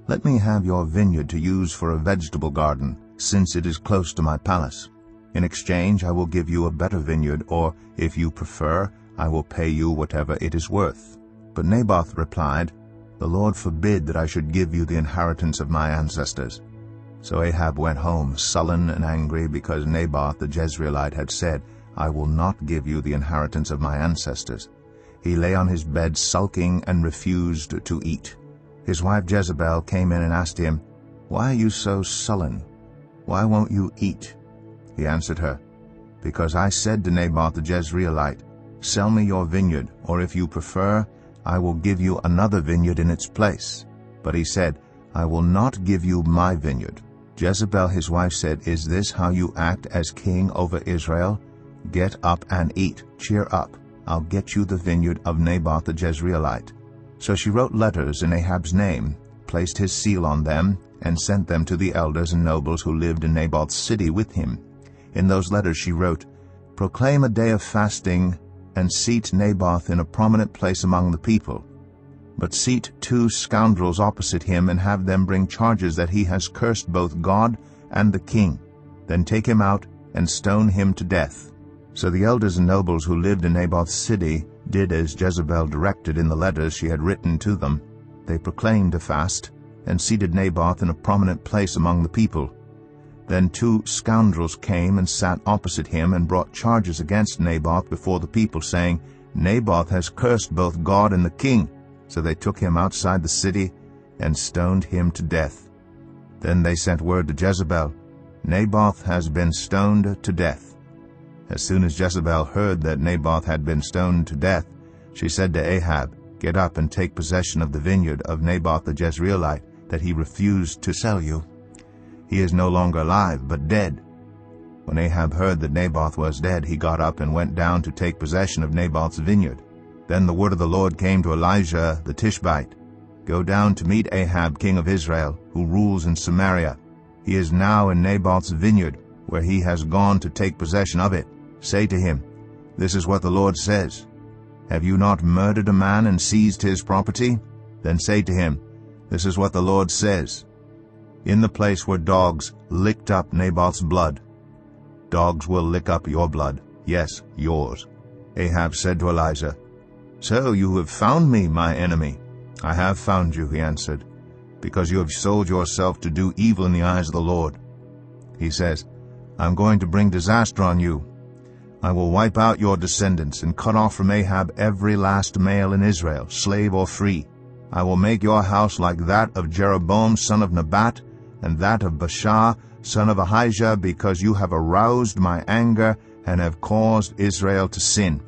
"Let me have your vineyard to use for a vegetable garden, since it is close to my palace. In exchange I will give you a better vineyard, or, if you prefer, I will pay you whatever it is worth." But Naboth replied, "The Lord forbid that I should give you the inheritance of my ancestors." So Ahab went home, sullen and angry, because Naboth the Jezreelite had said, "I will not give you the inheritance of my ancestors." He lay on his bed sulking and refused to eat. His wife Jezebel came in and asked him, "Why are you so sullen? Why won't you eat?" He answered her, "Because I said to Naboth the Jezreelite, 'Sell me your vineyard, or if you prefer, I will give you another vineyard in its place.' But he said, 'I will not give you my vineyard.'" Jezebel his wife said, "Is this how you act as king over Israel? Get up and eat. Cheer up. I'll get you the vineyard of Naboth the Jezreelite." So she wrote letters in Ahab's name, placed his seal on them, and sent them to the elders and nobles who lived in Naboth's city with him. In those letters she wrote, "Proclaim a day of fasting, and seat Naboth in a prominent place among the people. But seat 2 scoundrels opposite him, and have them bring charges that he has cursed both God and the king. Then take him out and stone him to death." So the elders and nobles who lived in Naboth's city did as Jezebel directed in the letters she had written to them. They proclaimed a fast, and seated Naboth in a prominent place among the people. Then 2 scoundrels came and sat opposite him, and brought charges against Naboth before the people, saying, "Naboth has cursed both God and the king." So they took him outside the city and stoned him to death. Then they sent word to Jezebel, "Naboth has been stoned to death." As soon as Jezebel heard that Naboth had been stoned to death, she said to Ahab, "Get up and take possession of the vineyard of Naboth the Jezreelite that he refused to sell you. He is no longer alive, but dead." When Ahab heard that Naboth was dead, he got up and went down to take possession of Naboth's vineyard. Then the word of the Lord came to Elijah the Tishbite, "Go down to meet Ahab king of Israel, who rules in Samaria. He is now in Naboth's vineyard, where he has gone to take possession of it. Say to him, 'This is what the Lord says. Have you not murdered a man and seized his property?' Then say to him, 'This is what the Lord says. In the place where dogs licked up Naboth's blood, dogs will lick up your blood, yes, yours." Ahab said to Elijah, "So you have found me, my enemy." "I have found you," he answered, "because you have sold yourself to do evil in the eyes of the Lord." He says, "I'm going to bring disaster on you. I will wipe out your descendants and cut off from Ahab every last male in Israel, slave or free. I will make your house like that of Jeroboam son of Nebat, and that of Baasha son of Ahijah, because you have aroused my anger and have caused Israel to sin."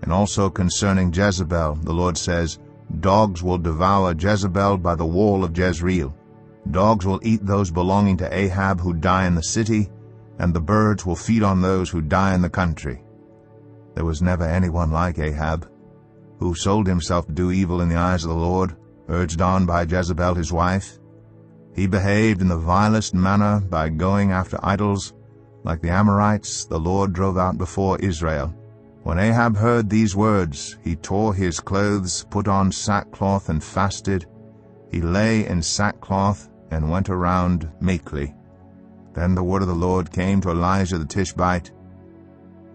And also concerning Jezebel, the Lord says, "Dogs will devour Jezebel by the wall of Jezreel. Dogs will eat those belonging to Ahab who die in the city, and the birds will feed on those who die in the country." There was never anyone like Ahab, who sold himself to do evil in the eyes of the Lord, urged on by Jezebel his wife. He behaved in the vilest manner by going after idols. Like the Amorites, the Lord drove out before Israel. When Ahab heard these words, he tore his clothes, put on sackcloth, and fasted. He lay in sackcloth and went around meekly. Then the word of the Lord came to Elijah the Tishbite.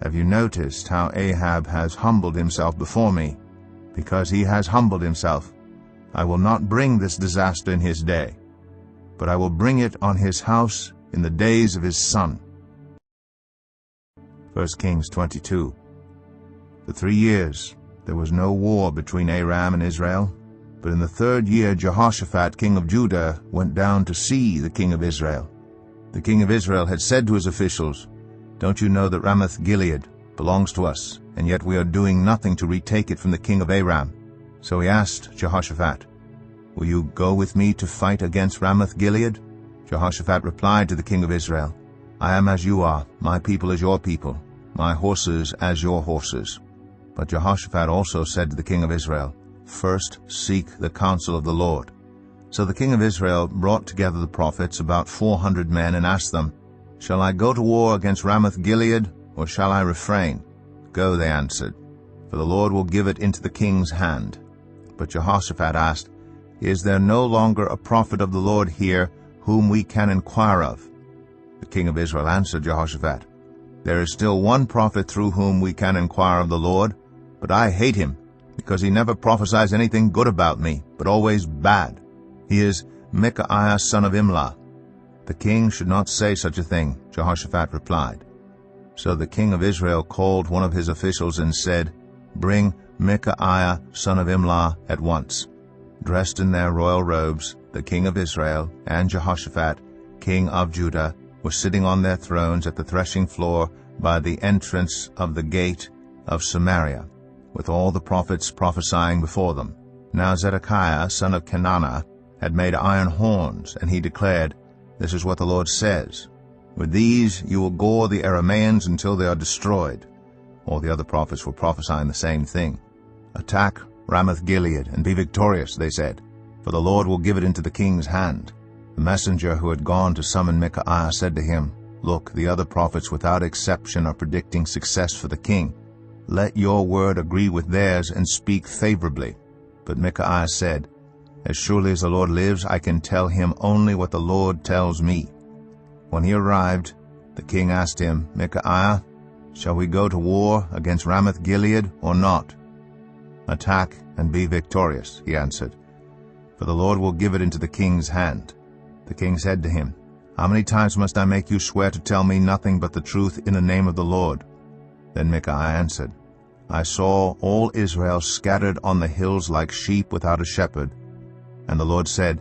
Have you noticed how Ahab has humbled himself before me? Because he has humbled himself, I will not bring this disaster in his day, but I will bring it on his house in the days of his son. 1 Kings 22. For 3 years there was no war between Aram and Israel, but in the 3rd year Jehoshaphat, king of Judah, went down to see the king of Israel. The king of Israel had said to his officials, Don't you know that Ramoth-Gilead belongs to us, and yet we are doing nothing to retake it from the king of Aram? So he asked Jehoshaphat, Will you go with me to fight against Ramoth-Gilead? Jehoshaphat replied to the king of Israel, I am as you are, my people as your people, my horses as your horses. But Jehoshaphat also said to the king of Israel, First seek the counsel of the Lord. So the king of Israel brought together the prophets, about 400 men, and asked them, Shall I go to war against Ramoth-Gilead, or shall I refrain? Go, they answered, for the Lord will give it into the king's hand. But Jehoshaphat asked, Is there no longer a prophet of the Lord here, whom we can inquire of? The king of Israel answered Jehoshaphat, There is still one prophet through whom we can inquire of the Lord, but I hate him, because he never prophesies anything good about me, but always bad. He is Micaiah son of Imlah. The king should not say such a thing, Jehoshaphat replied. So the king of Israel called one of his officials and said, Bring Micaiah son of Imlah at once. Dressed in their royal robes, the king of Israel and Jehoshaphat, king of Judah, were sitting on their thrones at the threshing floor by the entrance of the gate of Samaria, with all the prophets prophesying before them. Now Zedekiah son of Kenana had made iron horns, and he declared, This is what the Lord says, With these you will gore the Arameans until they are destroyed. All the other prophets were prophesying the same thing. Attack Ramoth-Gilead and be victorious, they said, for the Lord will give it into the king's hand. The messenger who had gone to summon Micaiah said to him, Look, the other prophets without exception are predicting success for the king. Let your word agree with theirs and speak favorably. But Micaiah said, As surely as the Lord lives, I can tell him only what the Lord tells me. When he arrived, the king asked him, Micaiah, shall we go to war against Ramoth-Gilead or not? Attack and be victorious, he answered, for the Lord will give it into the king's hand. The king said to him, How many times must I make you swear to tell me nothing but the truth in the name of the Lord? Then Micaiah answered, I saw all Israel scattered on the hills like sheep without a shepherd. And the Lord said,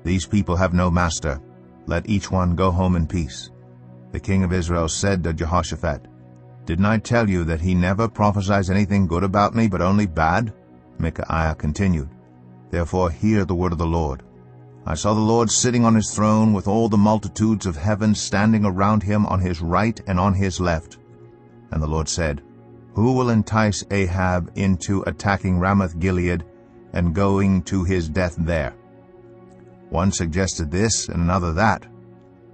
These people have no master. Let each one go home in peace. The king of Israel said to Jehoshaphat, Didn't I tell you that he never prophesies anything good about me, but only bad? Micaiah continued, Therefore hear the word of the Lord. I saw the Lord sitting on his throne with all the multitudes of heaven standing around him on his right and on his left. And the Lord said, Who will entice Ahab into attacking Ramoth-Gilead and going to his death there? One suggested this and another that.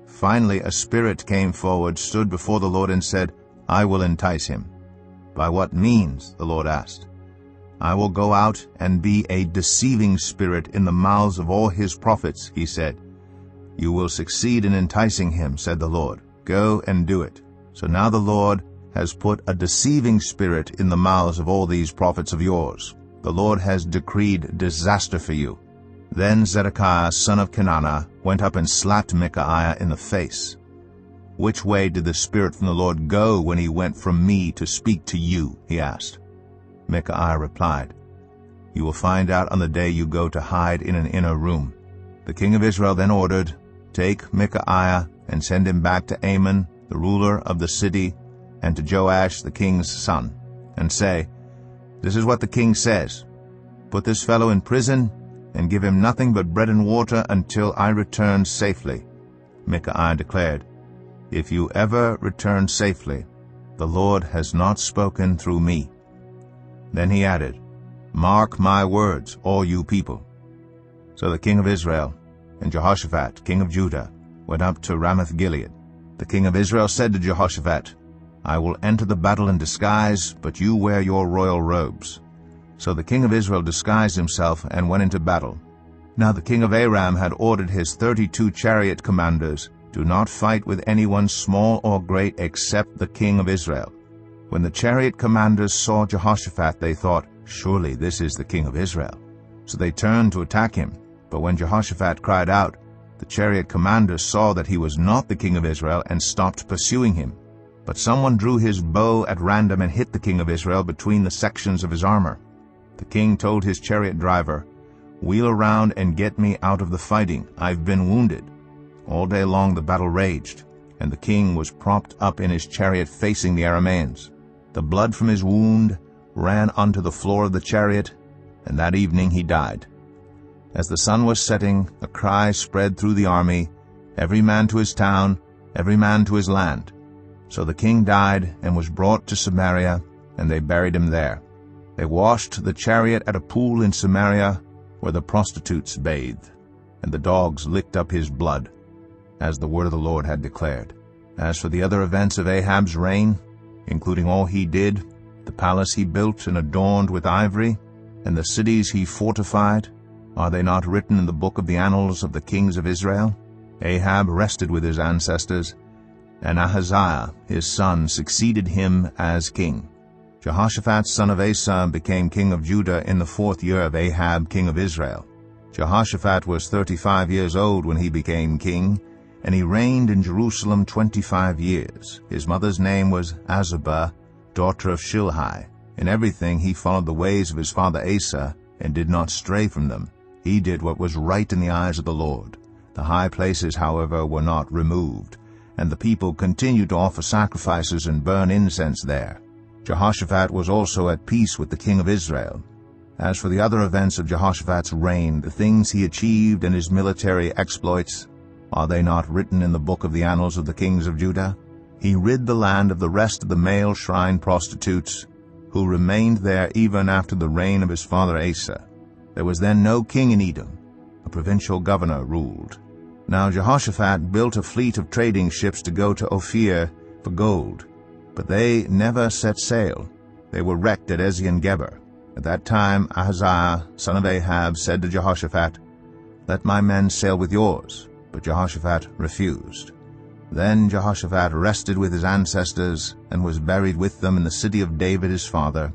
Finally a spirit came forward, stood before the Lord and said, I will entice him. By what means? The Lord asked. I will go out and be a deceiving spirit in the mouths of all his prophets, he said. You will succeed in enticing him, said the Lord. Go and do it. So now the Lord has put a deceiving spirit in the mouths of all these prophets of yours. The Lord has decreed disaster for you. Then Zedekiah son of Kenana went up and slapped Micaiah in the face. Which way did the Spirit from the Lord go when he went from me to speak to you? He asked. Micaiah replied, You will find out on the day you go to hide in an inner room. The king of Israel then ordered, Take Micaiah and send him back to Amon, the ruler of the city, and to Joash the king's son, and say, This is what the king says. Put this fellow in prison, and give him nothing but bread and water until I return safely. Micaiah declared, If you ever return safely, the Lord has not spoken through me. Then he added, Mark my words, all you people. So the king of Israel and Jehoshaphat, king of Judah, went up to Ramoth-Gilead. The king of Israel said to Jehoshaphat, I will enter the battle in disguise, but you wear your royal robes. So the king of Israel disguised himself and went into battle. Now the king of Aram had ordered his 32 chariot commanders, Do not fight with anyone small or great except the king of Israel. When the chariot commanders saw Jehoshaphat, they thought, Surely this is the king of Israel. So they turned to attack him. But when Jehoshaphat cried out, the chariot commanders saw that he was not the king of Israel and stopped pursuing him. But someone drew his bow at random and hit the king of Israel between the sections of his armor. The king told his chariot driver, Wheel around and get me out of the fighting. I've been wounded. All day long the battle raged, and the king was propped up in his chariot facing the Arameans. The blood from his wound ran onto the floor of the chariot, and that evening he died. As the sun was setting, a cry spread through the army, Every man to his town, every man to his land. So the king died and was brought to Samaria, and they buried him there. They washed the chariot at a pool in Samaria, where the prostitutes bathed, and the dogs licked up his blood, as the word of the Lord had declared. As for the other events of Ahab's reign, including all he did, the palace he built and adorned with ivory, and the cities he fortified, are they not written in the book of the annals of the kings of Israel? Ahab rested with his ancestors, and Ahaziah his son succeeded him as king. Jehoshaphat son of Asa became king of Judah in the 4th year of Ahab king of Israel. Jehoshaphat was 35 years old when he became king, and he reigned in Jerusalem 25 years. His mother's name was Azubah, daughter of Shilhi. In everything he followed the ways of his father Asa, and did not stray from them. He did what was right in the eyes of the Lord. The high places, however, were not removed, and the people continued to offer sacrifices and burn incense there. Jehoshaphat was also at peace with the king of Israel. As for the other events of Jehoshaphat's reign, the things he achieved and his military exploits, are they not written in the book of the annals of the kings of Judah? He rid the land of the rest of the male shrine prostitutes, who remained there even after the reign of his father Asa. There was then no king in Edom. A provincial governor ruled. Now Jehoshaphat built a fleet of trading ships to go to Ophir for gold, but they never set sail. They were wrecked at Ezion-Geber. At that time Ahaziah, son of Ahab, said to Jehoshaphat, Let my men sail with yours. But Jehoshaphat refused. Then Jehoshaphat rested with his ancestors, and was buried with them in the city of David his father,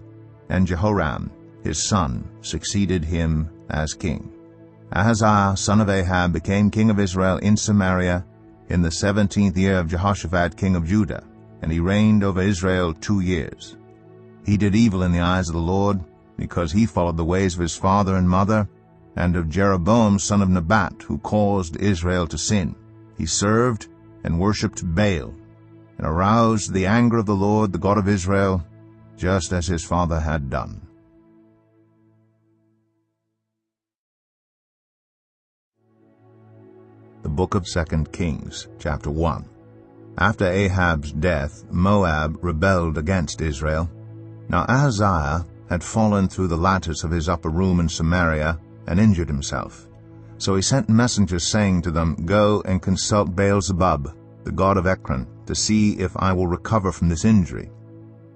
and Jehoram, his son, succeeded him as king. Ahaziah, son of Ahab, became king of Israel in Samaria in the 17th year of Jehoshaphat king of Judah, and he reigned over Israel 2 years. He did evil in the eyes of the Lord, because he followed the ways of his father and mother, and of Jeroboam son of Nebat, who caused Israel to sin. He served and worshipped Baal, and aroused the anger of the Lord, the God of Israel, just as his father had done. The Book of 2 Kings, chapter 1. After Ahab's death, Moab rebelled against Israel. Now Ahaziah had fallen through the lattice of his upper room in Samaria, and injured himself. So he sent messengers saying to them, Go and consult Baal-zebub, the god of Ekron, to see if I will recover from this injury.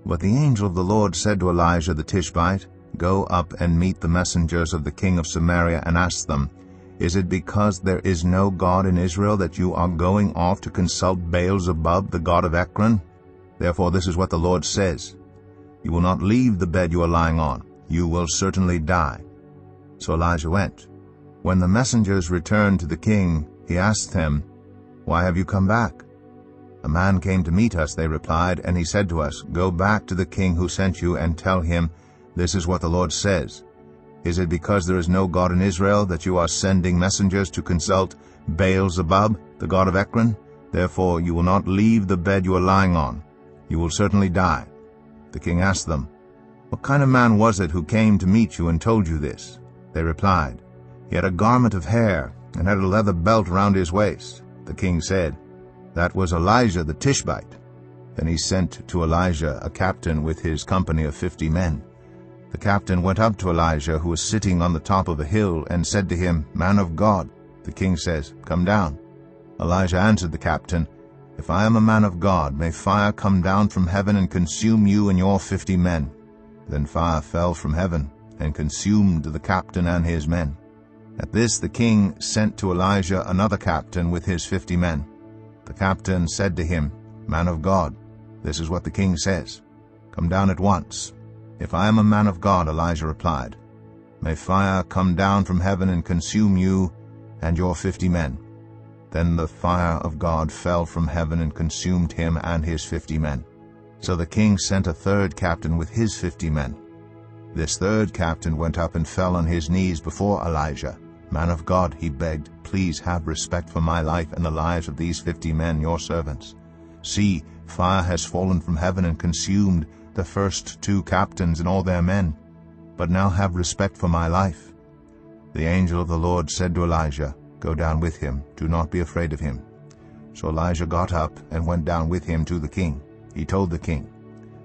But the angel of the Lord said to Elijah the Tishbite, Go up and meet the messengers of the king of Samaria, and ask them, Is it because there is no God in Israel that you are going off to consult Baal-zebub, the god of Ekron? Therefore this is what the Lord says, You will not leave the bed you are lying on. You will certainly die. So Elijah went. When the messengers returned to the king, he asked them, Why have you come back? A man came to meet us, they replied, and he said to us, Go back to the king who sent you and tell him, This is what the Lord says. Is it because there is no God in Israel that you are sending messengers to consult Baal-zebub, the god of Ekron? Therefore you will not leave the bed you are lying on. You will certainly die. The king asked them, What kind of man was it who came to meet you and told you this? They replied, He had a garment of hair, and had a leather belt round his waist. The king said, That was Elijah the Tishbite. Then he sent to Elijah a captain with his company of 50 men. The captain went up to Elijah, who was sitting on the top of a hill, and said to him, Man of God, The king says, "Come down." Elijah answered the captain, "If I am a man of God, may fire come down from heaven and consume you and your 50 men. Then fire fell from heaven and consumed the captain and his men. At this the king sent to Elijah another captain with his 50 men. The captain said to him, "Man of God, this is what the king says. Come down at once." "If I am a man of God," Elijah replied, "may fire come down from heaven and consume you and your 50 men." Then the fire of God fell from heaven and consumed him and his 50 men. So the king sent a third captain with his 50 men. This third captain went up and fell on his knees before Elijah. "Man of God," he begged, "please have respect for my life and the lives of these 50 men, your servants. See, fire has fallen from heaven and consumed the first 2 captains and all their men. But now have respect for my life." The angel of the Lord said to Elijah, "Go down with him. Do not be afraid of him." So Elijah got up and went down with him to the king. He told the king,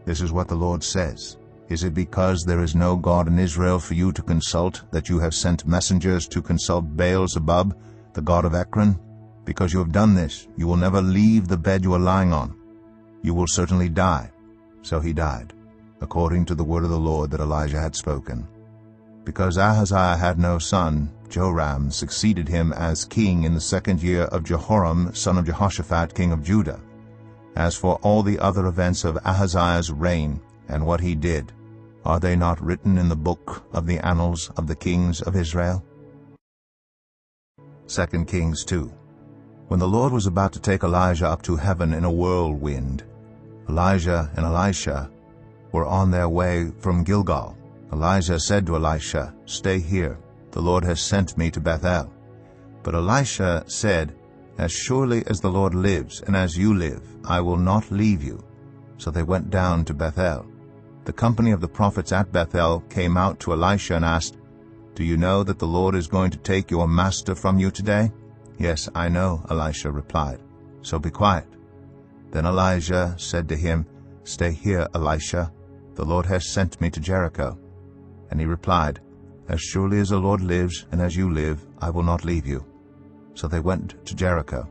"This is what the Lord says. Is it because there is no God in Israel for you to consult that you have sent messengers to consult Baal-zebub, the god of Ekron? Because you have done this, you will never leave the bed you are lying on. You will certainly die." So he died, according to the word of the Lord that Elijah had spoken. Because Ahaziah had no son, Joram succeeded him as king in the 2nd year of Jehoram, son of Jehoshaphat, king of Judah. As for all the other events of Ahaziah's reign, and what he did, are they not written in the book of the annals of the kings of Israel? 2 Kings 2. When the Lord was about to take Elijah up to heaven in a whirlwind, Elijah and Elisha were on their way from Gilgal. Elijah said to Elisha, "Stay here. The Lord has sent me to Bethel." But Elisha said, "As surely as the Lord lives, and as you live, I will not leave you." So they went down to Bethel. The company of the prophets at Bethel came out to Elisha and asked, "Do you know that the Lord is going to take your master from you today?" "Yes, I know," Elisha replied. "So be quiet." Then Elijah said to him, "Stay here, Elisha. The Lord has sent me to Jericho." And he replied, "As surely as the Lord lives, and as you live, I will not leave you." So they went to Jericho.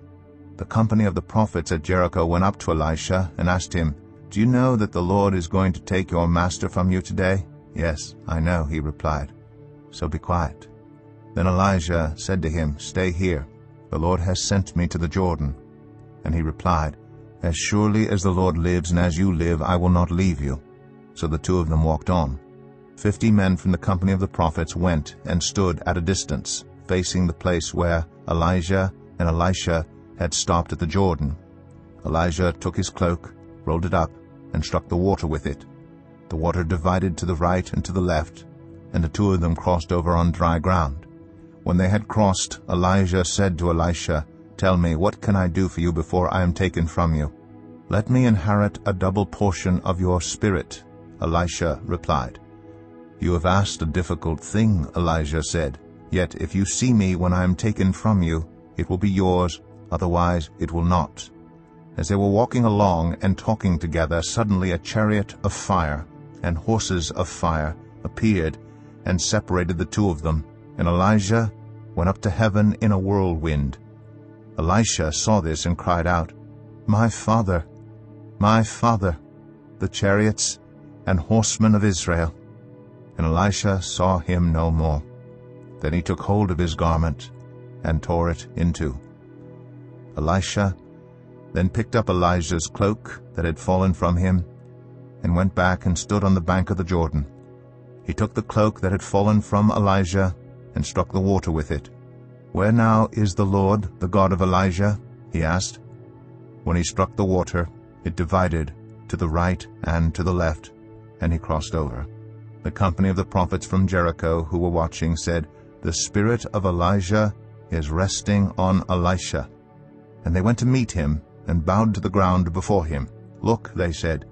The company of the prophets at Jericho went up to Elisha and asked him, "Do you know that the Lord is going to take your master from you today?" "Yes, I know," he replied. "So be quiet." Then Elijah said to him, "Stay here. The Lord has sent me to the Jordan." And he replied, "As surely as the Lord lives and as you live, I will not leave you." So the 2 of them walked on. 50 men from the company of the prophets went and stood at a distance, facing the place where Elijah and Elisha had stopped at the Jordan. Elijah took his cloak, rolled it up, and struck the water with it. The water divided to the right and to the left, and the 2 of them crossed over on dry ground. When they had crossed, Elijah said to Elisha, "Tell me, what can I do for you before I am taken from you?" "Let me inherit a double portion of your spirit," Elisha replied. "You have asked a difficult thing," Elijah said. "Yet if you see me when I am taken from you, it will be yours, otherwise it will not." As they were walking along and talking together, suddenly a chariot of fire and horses of fire appeared and separated the 2 of them, and Elijah went up to heaven in a whirlwind. Elisha saw this and cried out, my father, the chariots and horsemen of Israel!" And Elisha saw him no more. Then he took hold of his garment and tore it in two. Elisha then picked up Elijah's cloak that had fallen from him and went back and stood on the bank of the Jordan. He took the cloak that had fallen from Elijah and struck the water with it. "Where now is the Lord, the God of Elijah?" he asked. When he struck the water, it divided to the right and to the left, and he crossed over. The company of the prophets from Jericho who were watching said, "The spirit of Elijah is resting on Elisha." And they went to meet him and bowed to the ground before him. "Look," they said,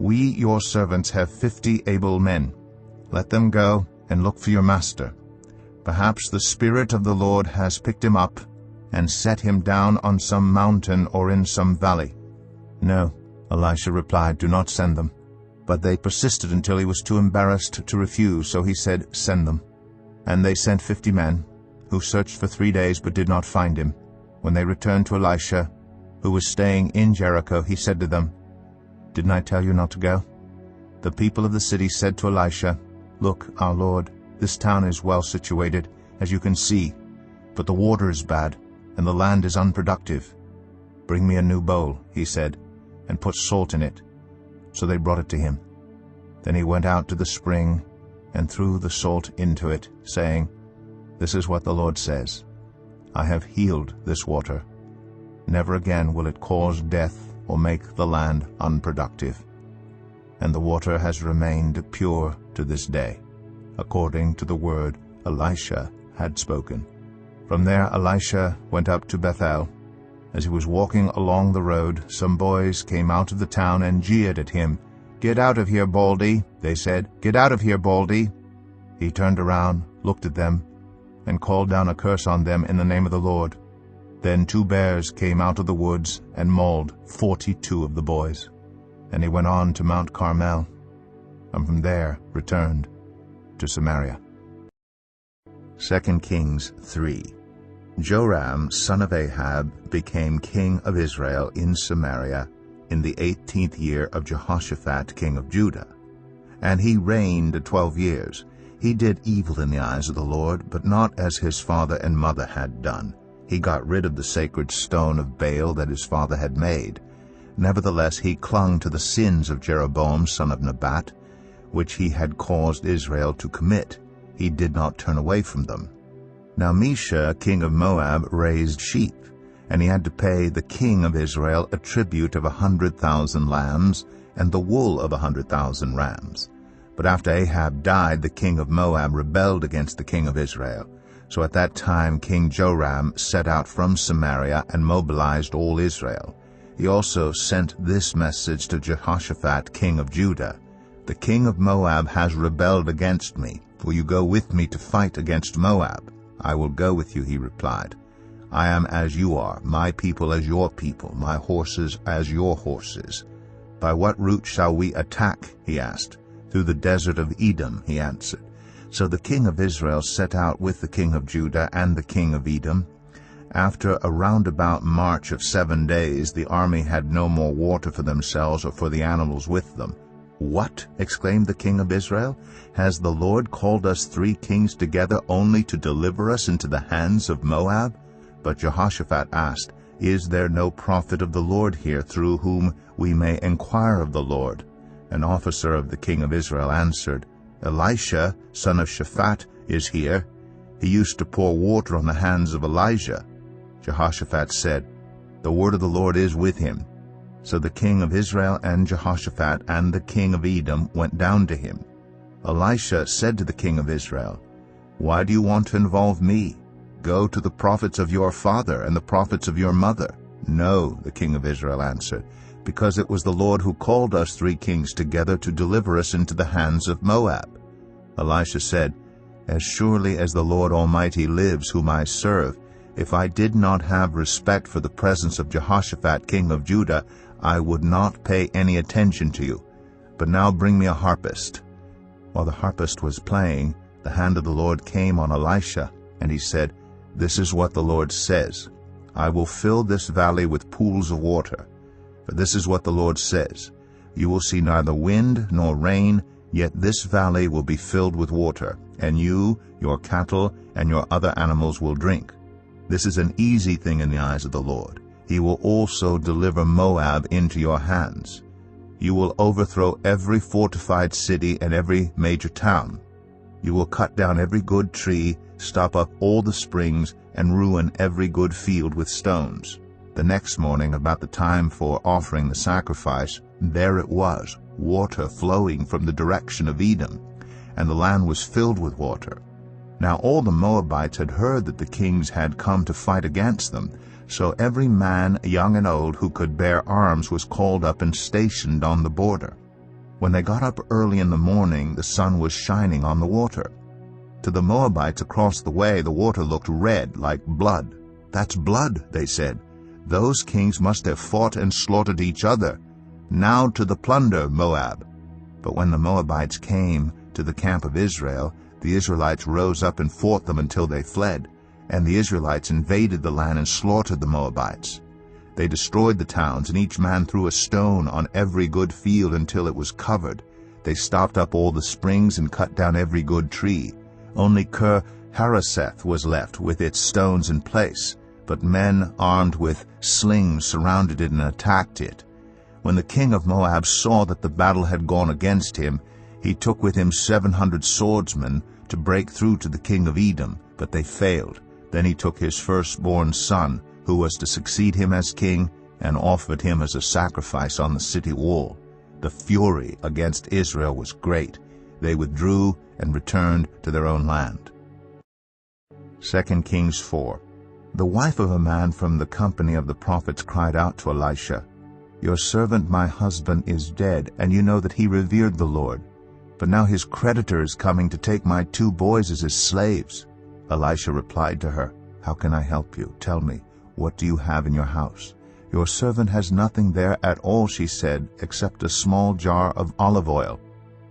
"we, your servants, have 50 able men. Let them go and look for your master. Perhaps the Spirit of the Lord has picked him up and set him down on some mountain or in some valley." "No," Elisha replied, "do not send them." But they persisted until he was too embarrassed to refuse, so he said, "Send them." And they sent 50 men, who searched for 3 days but did not find him. When they returned to Elisha, who was staying in Jericho, he said to them, "Didn't I tell you not to go?" The people of the city said to Elisha, "Look, our lord, this town is well situated, as you can see, but the water is bad, and the land is unproductive." "Bring me a new bowl," he said, "and put salt in it." So they brought it to him. Then he went out to the spring and threw the salt into it, saying, "This is what the Lord says, I have healed this water. Never again will it cause death or make the land unproductive." And the water has remained pure to this day, according to the word Elisha had spoken. From there Elisha went up to Bethel. As he was walking along the road, some boys came out of the town and jeered at him. "Get out of here, Baldy," they said. "Get out of here, Baldy." He turned around, looked at them, and called down a curse on them in the name of the Lord. Then 2 bears came out of the woods and mauled 42 of the boys. And he went on to Mount Carmel, and from there returned to Samaria. 2 Kings 3. Joram, son of Ahab, became king of Israel in Samaria in the 18th year of Jehoshaphat, king of Judah. And he reigned 12 years. He did evil in the eyes of the Lord, but not as his father and mother had done. He got rid of the sacred stone of Baal that his father had made. Nevertheless, he clung to the sins of Jeroboam, son of Nebat, which he had caused Israel to commit. He did not turn away from them. Now Mesha, king of Moab, raised sheep, and he had to pay the king of Israel a tribute of 100,000 lambs and the wool of 100,000 rams. But after Ahab died, the king of Moab rebelled against the king of Israel. So at that time King Joram set out from Samaria and mobilized all Israel. He also sent this message to Jehoshaphat, king of Judah. "The king of Moab has rebelled against me. Will you go with me to fight against Moab?" "I will go with you," he replied. "I am as you are, my people as your people, my horses as your horses." "By what route shall we attack?" he asked. "Through the desert of Edom," he answered. So the king of Israel set out with the king of Judah and the king of Edom. After a roundabout march of 7 days, the army had no more water for themselves or for the animals with them. "What?" exclaimed the king of Israel. "Has the Lord called us 3 kings together only to deliver us into the hands of Moab?" But Jehoshaphat asked, "Is there no prophet of the Lord here through whom we may inquire of the Lord?" An officer of the king of Israel answered, "Elisha, son of Shaphat, is here. He used to pour water on the hands of Elijah." Jehoshaphat said, "The word of the Lord is with him." So the king of Israel and Jehoshaphat and the king of Edom went down to him. Elisha said to the king of Israel, "Why do you want to involve me? Go to the prophets of your father and the prophets of your mother." "No," the king of Israel answered, "because it was the Lord who called us 3 kings together to deliver us into the hands of Moab." Elisha said, "As surely as the Lord Almighty lives, whom I serve, if I did not have respect for the presence of Jehoshaphat, king of Judah, I would not pay any attention to you. But now bring me a harpist." While the harpist was playing, the hand of the Lord came on Elisha, and he said, "This is what the Lord says, I will fill this valley with pools of water. For this is what the Lord says, you will see neither wind nor rain, yet this valley will be filled with water, and you, your cattle, and your other animals will drink. This is an easy thing in the eyes of the Lord. He will also deliver Moab into your hands. You will overthrow every fortified city and every major town. You will cut down every good tree, stop up all the springs, and ruin every good field with stones." The next morning, about the time for offering the sacrifice, there it was, water flowing from the direction of Edom, and the land was filled with water. Now all the Moabites had heard that the kings had come to fight against them, so every man, young and old, who could bear arms was called up and stationed on the border. When they got up early in the morning, the sun was shining on the water. To the Moabites across the way, the water looked red, like blood. "That's blood," they said. "Those kings must have fought and slaughtered each other. Now to the plunder, Moab." But when the Moabites came to the camp of Israel, the Israelites rose up and fought them until they fled. and the Israelites invaded the land and slaughtered the Moabites. They destroyed the towns, and each man threw a stone on every good field until it was covered. They stopped up all the springs and cut down every good tree. Only Hareseth was left with its stones in place, but men armed with slings surrounded it and attacked it. When the king of Moab saw that the battle had gone against him, he took with him 700 swordsmen to break through to the king of Edom, but they failed. Then he took his firstborn son, who was to succeed him as king, and offered him as a sacrifice on the city wall. The fury against Israel was great. They withdrew and returned to their own land. 2 Kings 4. The wife of a man from the company of the prophets cried out to Elisha, "Your servant my husband is dead, and you know that he revered the Lord. But now his creditor is coming to take my 2 boys as his slaves." Elisha replied to her, "How can I help you? Tell me, what do you have in your house?" "Your servant has nothing there at all," she said, "except a small jar of olive oil."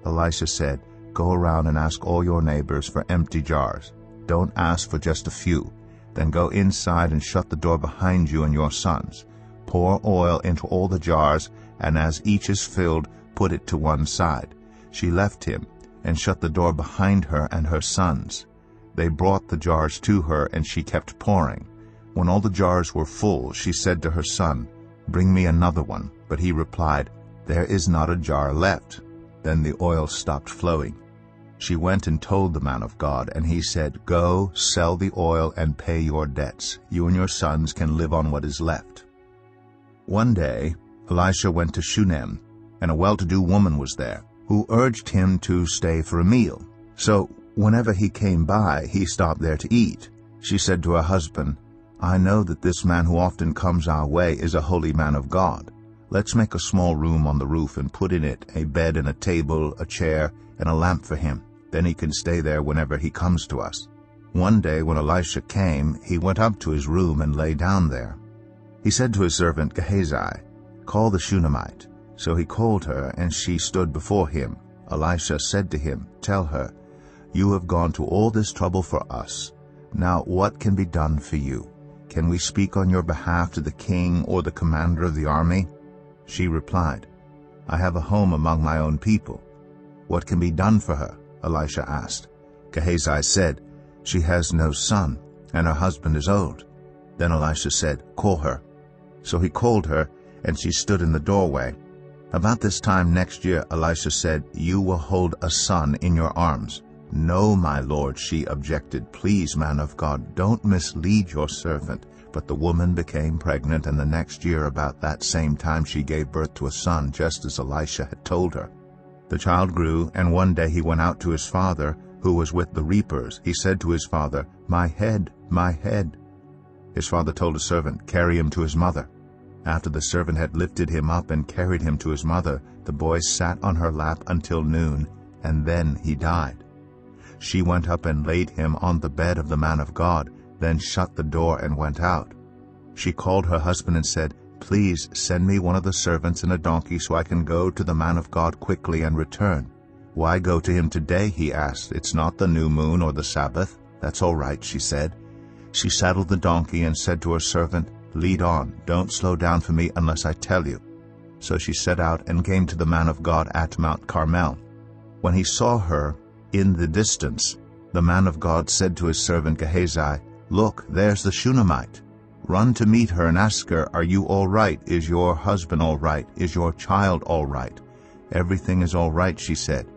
Elisha said, "Go around and ask all your neighbors for empty jars. Don't ask for just a few. Then go inside and shut the door behind you and your sons. Pour oil into all the jars, and as each is filled, put it to one side." She left him and shut the door behind her and her sons. They brought the jars to her, and she kept pouring. When all the jars were full, she said to her son, "Bring me another one." But he replied, "There is not a jar left." Then the oil stopped flowing. She went and told the man of God, and he said, "Go, sell the oil and pay your debts. You and your sons can live on what is left." One day Elisha went to Shunem, and a well-to-do woman was there, who urged him to stay for a meal. So whenever he came by, he stopped there to eat. She said to her husband, "I know that this man who often comes our way is a holy man of God. Let's make a small room on the roof and put in it a bed and a table, a chair, and a lamp for him. Then he can stay there whenever he comes to us." One day when Elisha came, he went up to his room and lay down there. He said to his servant Gehazi, "Call the Shunammite." So he called her, and she stood before him. Elisha said to him, "Tell her, you have gone to all this trouble for us. Now what can be done for you? Can we speak on your behalf to the king or the commander of the army?" She replied, "I have a home among my own people." "What can be done for her?" Elisha asked. Gehazi said, "She has no son, and her husband is old." Then Elisha said, "Call her." So he called her, and she stood in the doorway. About this time next year, Elisha said, "You will hold a son in your arms." "No, my lord," she objected. "Please, man of God, don't mislead your servant." But the woman became pregnant, and the next year about that same time she gave birth to a son, just as Elisha had told her. The child grew, and one day he went out to his father, who was with the reapers. He said to his father, "My head, my head." His father told a servant, "Carry him to his mother." After the servant had lifted him up and carried him to his mother, the boy sat on her lap until noon, and then he died. She went up and laid him on the bed of the man of God, then shut the door and went out. She called her husband and said, "Please send me one of the servants and a donkey so I can go to the man of God quickly and return." "Why go to him today?" he asked. "It's not the new moon or the Sabbath." "That's all right," she said. She saddled the donkey and said to her servant, "Lead on, don't slow down for me unless I tell you." So she set out and came to the man of God at Mount Carmel. When he saw her in the distance, the man of God said to his servant Gehazi, "Look, there's the Shunammite. Run to meet her and ask her, 'Are you all right? Is your husband all right? Is your child all right?'" "Everything is all right," she said.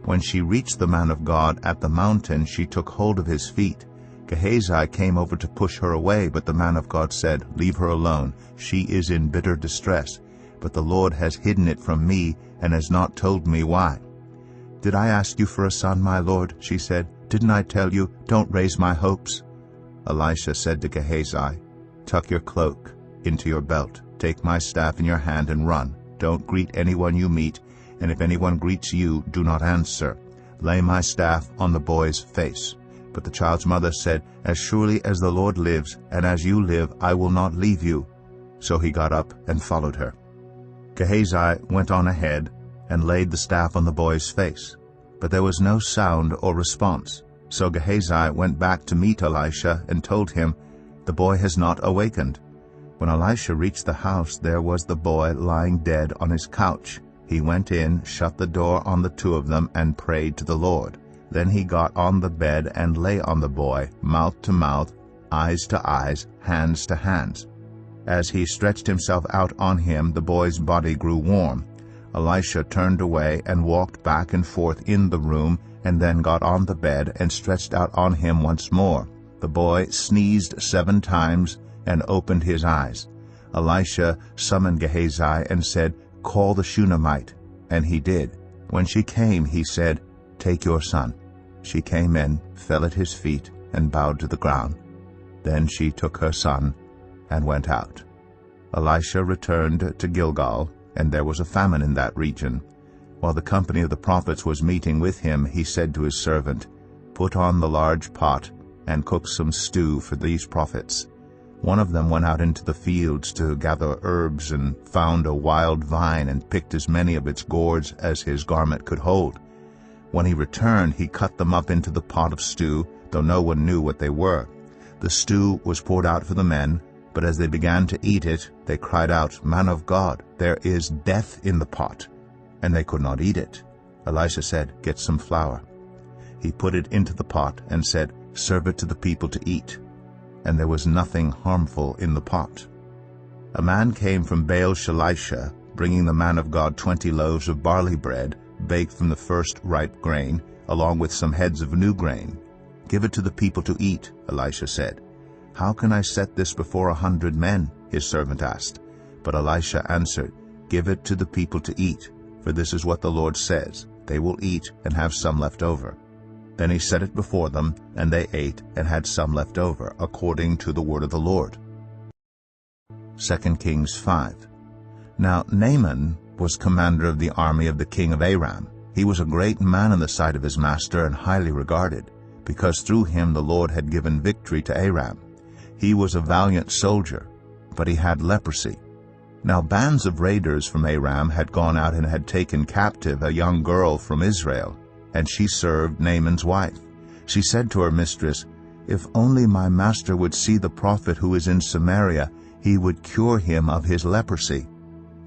When she reached the man of God at the mountain, she took hold of his feet. Gehazi came over to push her away, but the man of God said, "Leave her alone. She is in bitter distress. But the Lord has hidden it from me and has not told me why." "Did I ask you for a son, my lord?" she said. "Didn't I tell you, 'Don't raise my hopes'?" Elisha said to Gehazi, "Tuck your cloak into your belt. Take my staff in your hand and run. Don't greet anyone you meet, and if anyone greets you, do not answer. Lay my staff on the boy's face." But the child's mother said, "As surely as the Lord lives, and as you live, I will not leave you." So he got up and followed her. Gehazi went on ahead and laid the staff on the boy's face. But there was no sound or response. So Gehazi went back to meet Elisha and told him, "The boy has not awakened." When Elisha reached the house, there was the boy lying dead on his couch. He went in, shut the door on the two of them, and prayed to the Lord. Then he got on the bed and lay on the boy, mouth to mouth, eyes to eyes, hands to hands. As he stretched himself out on him, the boy's body grew warm. Elisha turned away and walked back and forth in the room, and then got on the bed and stretched out on him once more. The boy sneezed 7 times and opened his eyes. Elisha summoned Gehazi and said, "Call the Shunammite." And he did. When she came, he said, "Take your son." She came in, fell at his feet, and bowed to the ground. Then she took her son and went out. Elisha returned to Gilgal, and there was a famine in that region. While the company of the prophets was meeting with him, he said to his servant, "Put on the large pot and cook some stew for these prophets." One of them went out into the fields to gather herbs and found a wild vine and picked as many of its gourds as his garment could hold. When he returned, he cut them up into the pot of stew, though no one knew what they were. The stew was poured out for the men, but as they began to eat it, they cried out, "Man of God, there is death in the pot." And they could not eat it. Elisha said, "Get some flour." He put it into the pot and said, "Serve it to the people to eat." And there was nothing harmful in the pot. A man came from Baal-Shalisha, bringing the man of God 20 loaves of barley bread, baked from the first ripe grain, along with some heads of new grain. "Give it to the people to eat," Elisha said. "How can I set this before 100 men?" his servant asked. But Elisha answered, "Give it to the people to eat, for this is what the Lord says, they will eat and have some left over." Then he set it before them, and they ate and had some left over, according to the word of the Lord. 2 Kings 5. Now Naaman was commander of the army of the king of Aram. He was a great man in the sight of his master and highly regarded, because through him the Lord had given victory to Aram. He was a valiant soldier, but he had leprosy. Now bands of raiders from Aram had gone out and had taken captive a young girl from Israel, and she served Naaman's wife. She said to her mistress, "If only my master would see the prophet who is in Samaria, he would cure him of his leprosy."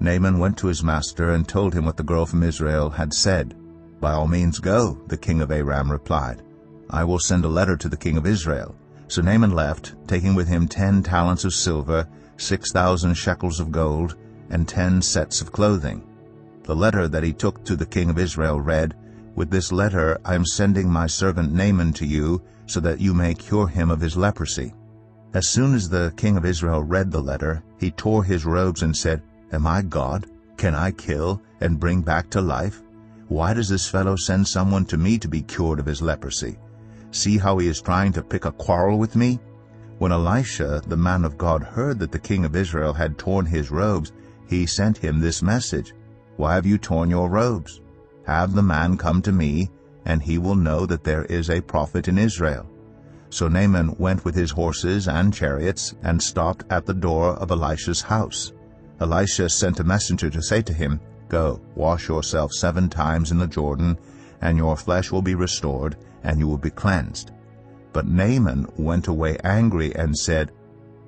Naaman went to his master and told him what the girl from Israel had said. "By all means go," the king of Aram replied. "I will send a letter to the king of Israel." So Naaman left, taking with him 10 talents of silver, 6,000 shekels of gold, and 10 sets of clothing. The letter that he took to the king of Israel read, "With this letter I am sending my servant Naaman to you, so that you may cure him of his leprosy." As soon as the king of Israel read the letter, he tore his robes and said, "Am I God? Can I kill and bring back to life? Why does this fellow send someone to me to be cured of his leprosy? See how he is trying to pick a quarrel with me?" When Elisha, the man of God, heard that the king of Israel had torn his robes, he sent him this message, "Why have you torn your robes? Have the man come to me, and he will know that there is a prophet in Israel." So Naaman went with his horses and chariots and stopped at the door of Elisha's house. Elisha sent a messenger to say to him, "Go, wash yourself 7 times in the Jordan, and your flesh will be restored, and you will be cleansed." But Naaman went away angry and said,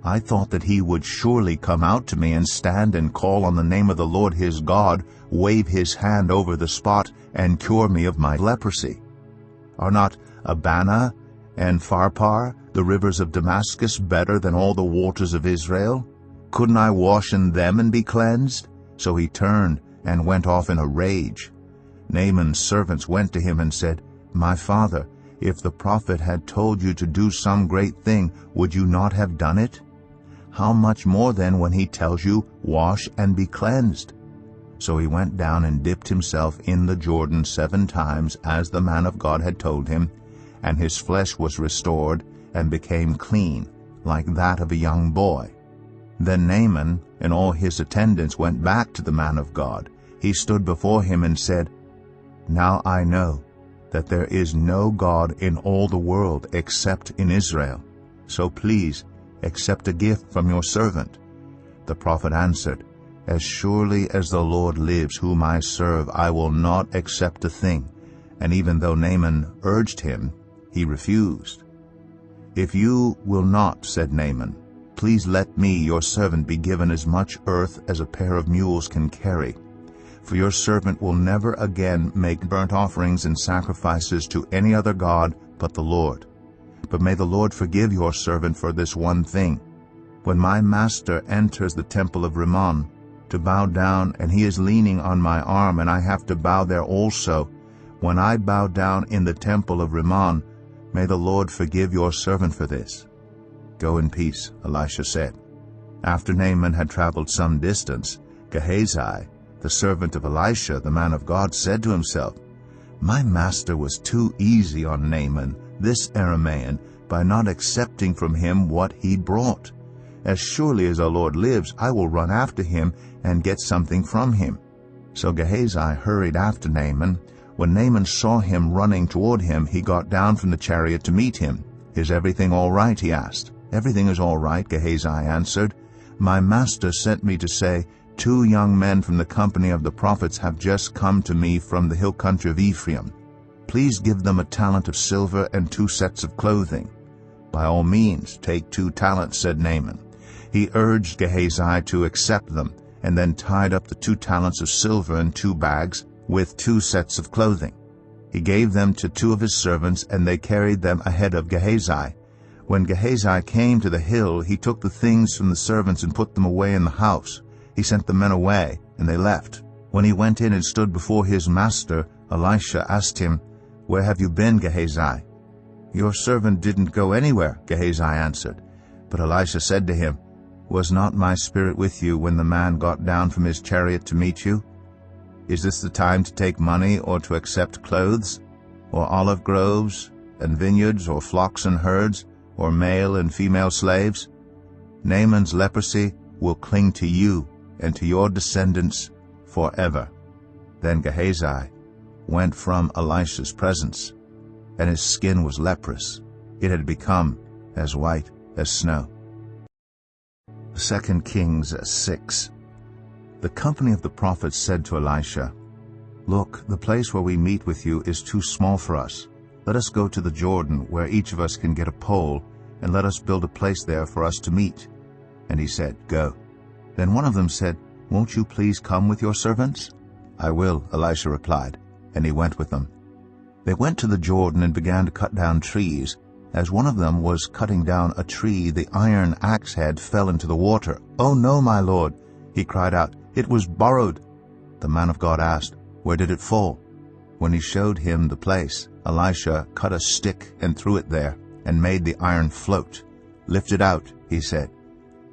"I thought that he would surely come out to me and stand and call on the name of the Lord his God, wave his hand over the spot, and cure me of my leprosy. Are not Abana and Pharpar, the rivers of Damascus, better than all the waters of Israel? Couldn't I wash in them and be cleansed?" So he turned and went off in a rage. Naaman's servants went to him and said, "My father, if the prophet had told you to do some great thing, would you not have done it? How much more then when he tells you, 'Wash and be cleansed'?" So he went down and dipped himself in the Jordan 7 times, as the man of God had told him, and his flesh was restored and became clean, like that of a young boy. Then Naaman and all his attendants went back to the man of God. He stood before him and said, "Now I know that there is no God in all the world except in Israel. So please accept a gift from your servant." The prophet answered, "As surely as the Lord lives, whom I serve, I will not accept a thing." And even though Naaman urged him, He refused. "If you will not," said Naaman, "please let me, your servant, be given as much earth as a pair of mules can carry. For your servant will never again make burnt offerings and sacrifices to any other god but the Lord. But may the Lord forgive your servant for this one thing. When my master enters the temple of Rimmon to bow down, and he is leaning on my arm, and I have to bow there also, when I bow down in the temple of Rimmon, may the Lord forgive your servant for this." "Go in peace," Elisha said. After Naaman had traveled some distance, Gehazi, the servant of Elisha, the man of God, said to himself, "My master was too easy on Naaman, this Aramean, by not accepting from him what he brought. As surely as our Lord lives, I will run after him and get something from him." So Gehazi hurried after Naaman. When Naaman saw him running toward him, he got down from the chariot to meet him. "Is everything all right?" he asked. "Everything is all right," Gehazi answered. "My master sent me to say, 2 young men from the company of the prophets have just come to me from the hill country of Ephraim. Please give them a talent of silver and 2 sets of clothing." "By all means, take 2 talents," said Naaman. He urged Gehazi to accept them, and then tied up the 2 talents of silver in 2 bags with 2 sets of clothing. He gave them to 2 of his servants, and they carried them ahead of Gehazi. When Gehazi came to the hill, he took the things from the servants and put them away in the house. He sent the men away, and they left. When he went in and stood before his master, Elisha asked him, "Where have you been, Gehazi?" "Your servant didn't go anywhere," Gehazi answered. But Elisha said to him, "Was not my spirit with you when the man got down from his chariot to meet you? Is this the time to take money or to accept clothes, or olive groves and vineyards, or flocks and herds, or male and female slaves? Naaman's leprosy will cling to you and to your descendants forever." Then Gehazi went from Elisha's presence, and his skin was leprous. It had become as white as snow. 2 Kings 6. The company of the prophets said to Elisha, "Look, the place where we meet with you is too small for us. Let us go to the Jordan, where each of us can get a pole, and let us build a place there for us to meet." And he said, "Go." Then one of them said, "Won't you please come with your servants?" "I will," Elisha replied, and he went with them. They went to the Jordan and began to cut down trees. As one of them was cutting down a tree, the iron axe head fell into the water. "Oh no, my lord," he cried out, "it was borrowed." The man of God asked, "Where did it fall?" When he showed him the place, Elisha cut a stick and threw it there, and made the iron float. "Lift it out," he said.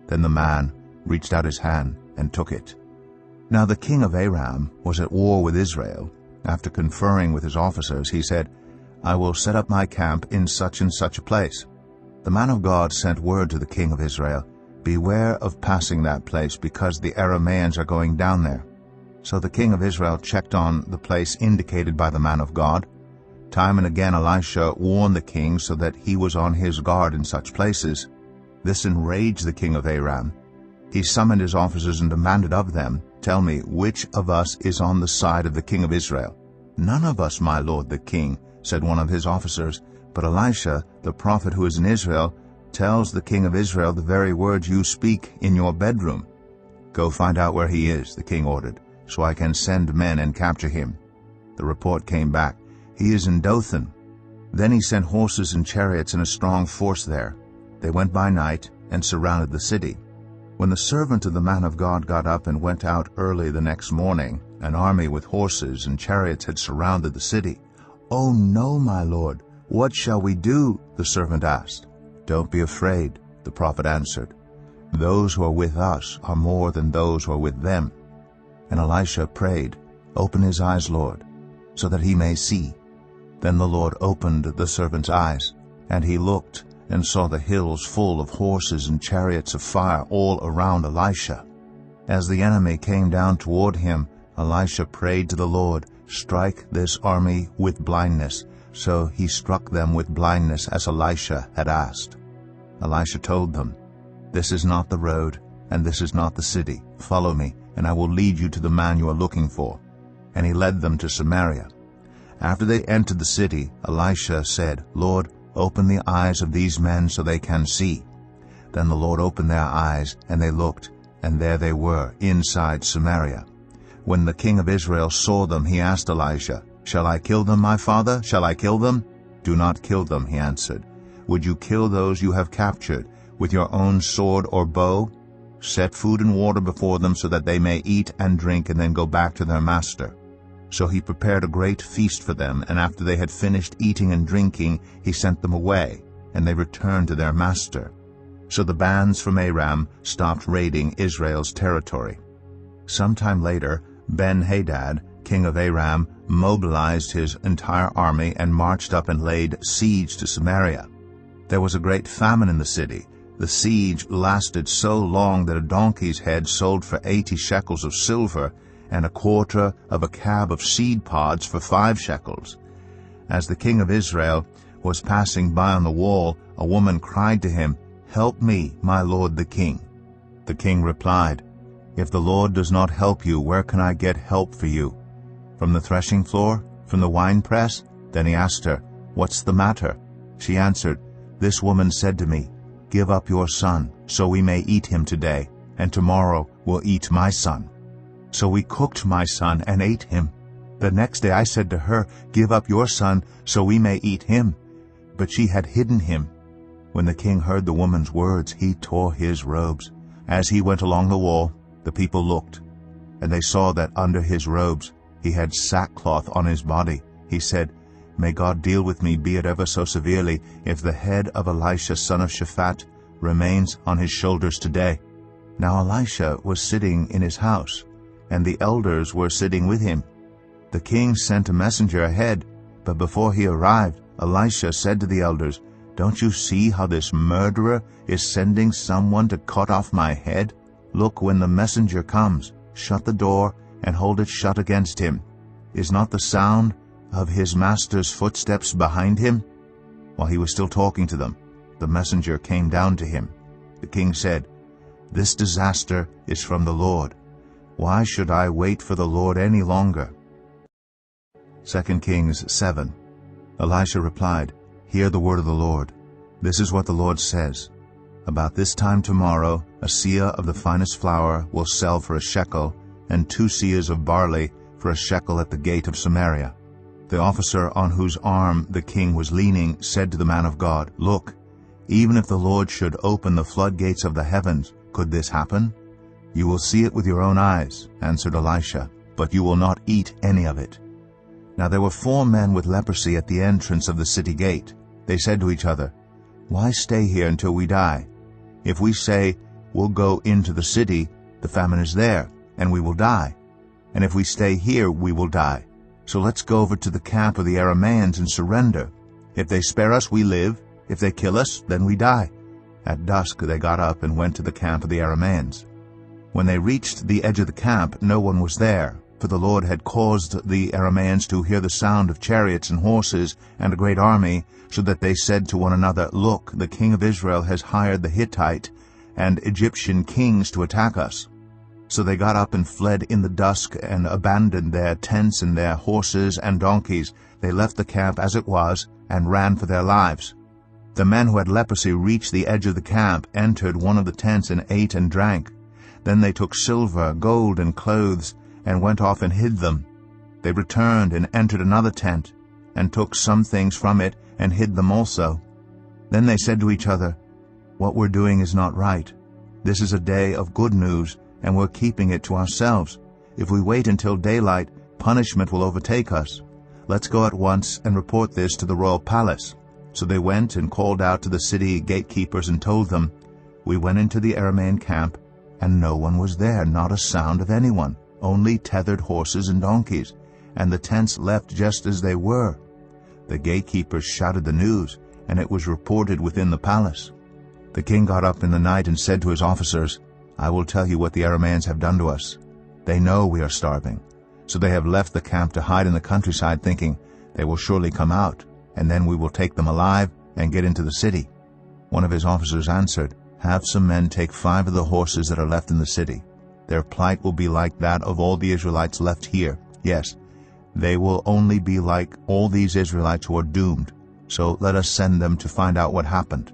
Then the man reached out his hand and took it. Now the king of Aram was at war with Israel. After conferring with his officers, he said, "I will set up my camp in such and such a place." The man of God sent word to the king of Israel, "Beware of passing that place, because the Arameans are going down there." So the king of Israel checked on the place indicated by the man of God. Time and again Elisha warned the king so that he was on his guard in such places. This enraged the king of Aram. He summoned his officers and demanded of them, "Tell me, which of us is on the side of the king of Israel?" "None of us, my lord the king," said one of his officers. "But Elisha, the prophet who is in Israel, tells the king of Israel the very words you speak in your bedroom." "Go find out where he is," the king ordered, "so I can send men and capture him." The report came back, "He is in Dothan." Then he sent horses and chariots and a strong force there. They went by night and surrounded the city. When the servant of the man of God got up and went out early the next morning, an army with horses and chariots had surrounded the city. "Oh no, my lord, what shall we do?" the servant asked. "Don't be afraid," the prophet answered. "Those who are with us are more than those who are with them." And Elisha prayed, "Open his eyes, Lord, so that he may see." Then the Lord opened the servant's eyes, and he looked and saw the hills full of horses and chariots of fire all around Elisha. As the enemy came down toward him, Elisha prayed to the Lord, "Strike this army with blindness." So he struck them with blindness as Elisha had asked. Elisha told them, "This is not the road, and this is not the city. Follow me, and I will lead you to the man you are looking for." And he led them to Samaria. After they entered the city, Elisha said, "Lord, open the eyes of these men so they can see." Then the Lord opened their eyes, and they looked, and there they were, inside Samaria. When the king of Israel saw them, he asked Elisha, "Shall I kill them, my father? Shall I kill them?" "Do not kill them," he answered. "Would you kill those you have captured with your own sword or bow? Set food and water before them so that they may eat and drink and then go back to their master." So he prepared a great feast for them, and after they had finished eating and drinking, he sent them away, and they returned to their master. So the bands from Aram stopped raiding Israel's territory. Sometime later, Ben-Hadad, king of Aram, mobilized his entire army and marched up and laid siege to Samaria. There was a great famine in the city. The siege lasted so long that a donkey's head sold for 80 shekels of silver, and a quarter of a cab of seed pods for 5 shekels. As the king of Israel was passing by on the wall, a woman cried to him, "Help me, my lord the king." The king replied, "If the Lord does not help you, where can I get help for you? From the threshing floor? From the winepress?" Then he asked her, "What's the matter?" She answered, "This woman said to me, 'Give up your son, so we may eat him today, and tomorrow we'll eat my son.' So we cooked my son and ate him. The next day I said to her, 'Give up your son, so we may eat him.' But she had hidden him." When the king heard the woman's words, he tore his robes. As he went along the wall, the people looked, and they saw that under his robes he had sackcloth on his body. He said, "May God deal with me, be it ever so severely, if the head of Elisha son of Shaphat remains on his shoulders today." Now Elisha was sitting in his house, and the elders were sitting with him. The king sent a messenger ahead, but before he arrived, Elisha said to the elders, "Don't you see how this murderer is sending someone to cut off my head? Look, when the messenger comes, shut the door and hold it shut against him. Is not the sound of his master's footsteps behind him?" While he was still talking to them, the messenger came down to him. The king said, "This disaster is from the Lord. Why should I wait for the Lord any longer?" 2 Kings 7. Elisha replied, "Hear the word of the Lord. This is what the Lord says. About this time tomorrow, a seah of the finest flour will sell for a shekel, and 2 seahs of barley for a shekel at the gate of Samaria." The officer on whose arm the king was leaning said to the man of God, "Look, even if the Lord should open the floodgates of the heavens, could this happen?" "You will see it with your own eyes," answered Elisha, "but you will not eat any of it." Now there were 4 men with leprosy at the entrance of the city gate. They said to each other, "Why stay here until we die? If we say, 'We'll go into the city,' the famine is there, and we will die. And if we stay here, we will die. So let's go over to the camp of the Arameans and surrender. If they spare us, we live. If they kill us, then we die." At dusk they got up and went to the camp of the Arameans. When they reached the edge of the camp, no one was there, for the Lord had caused the Arameans to hear the sound of chariots and horses and a great army, so that they said to one another, "Look, the king of Israel has hired the Hittite and Egyptian kings to attack us." So they got up and fled in the dusk and abandoned their tents and their horses and donkeys. They left the camp as it was and ran for their lives. The men who had leprosy reached the edge of the camp, entered one of the tents, and ate and drank. Then they took silver, gold, and clothes, and went off and hid them. They returned and entered another tent, and took some things from it, and hid them also. Then they said to each other, "What we're doing is not right. This is a day of good news, and we're keeping it to ourselves. If we wait until daylight, punishment will overtake us. Let's go at once and report this to the royal palace." So they went and called out to the city gatekeepers and told them, "We went into the Aramean camp, and no one was there, not a sound of anyone, only tethered horses and donkeys, and the tents left just as they were." The gatekeepers shouted the news, and it was reported within the palace. The king got up in the night and said to his officers, "I will tell you what the Arameans have done to us. They know we are starving, so they have left the camp to hide in the countryside, thinking, 'They will surely come out, and then we will take them alive and get into the city.'" One of his officers answered, "Have some men take 5 of the horses that are left in the city. Their plight will be like that of all the Israelites left here. Yes, They will only be like all these Israelites who are doomed, so let us send them to find out what happened.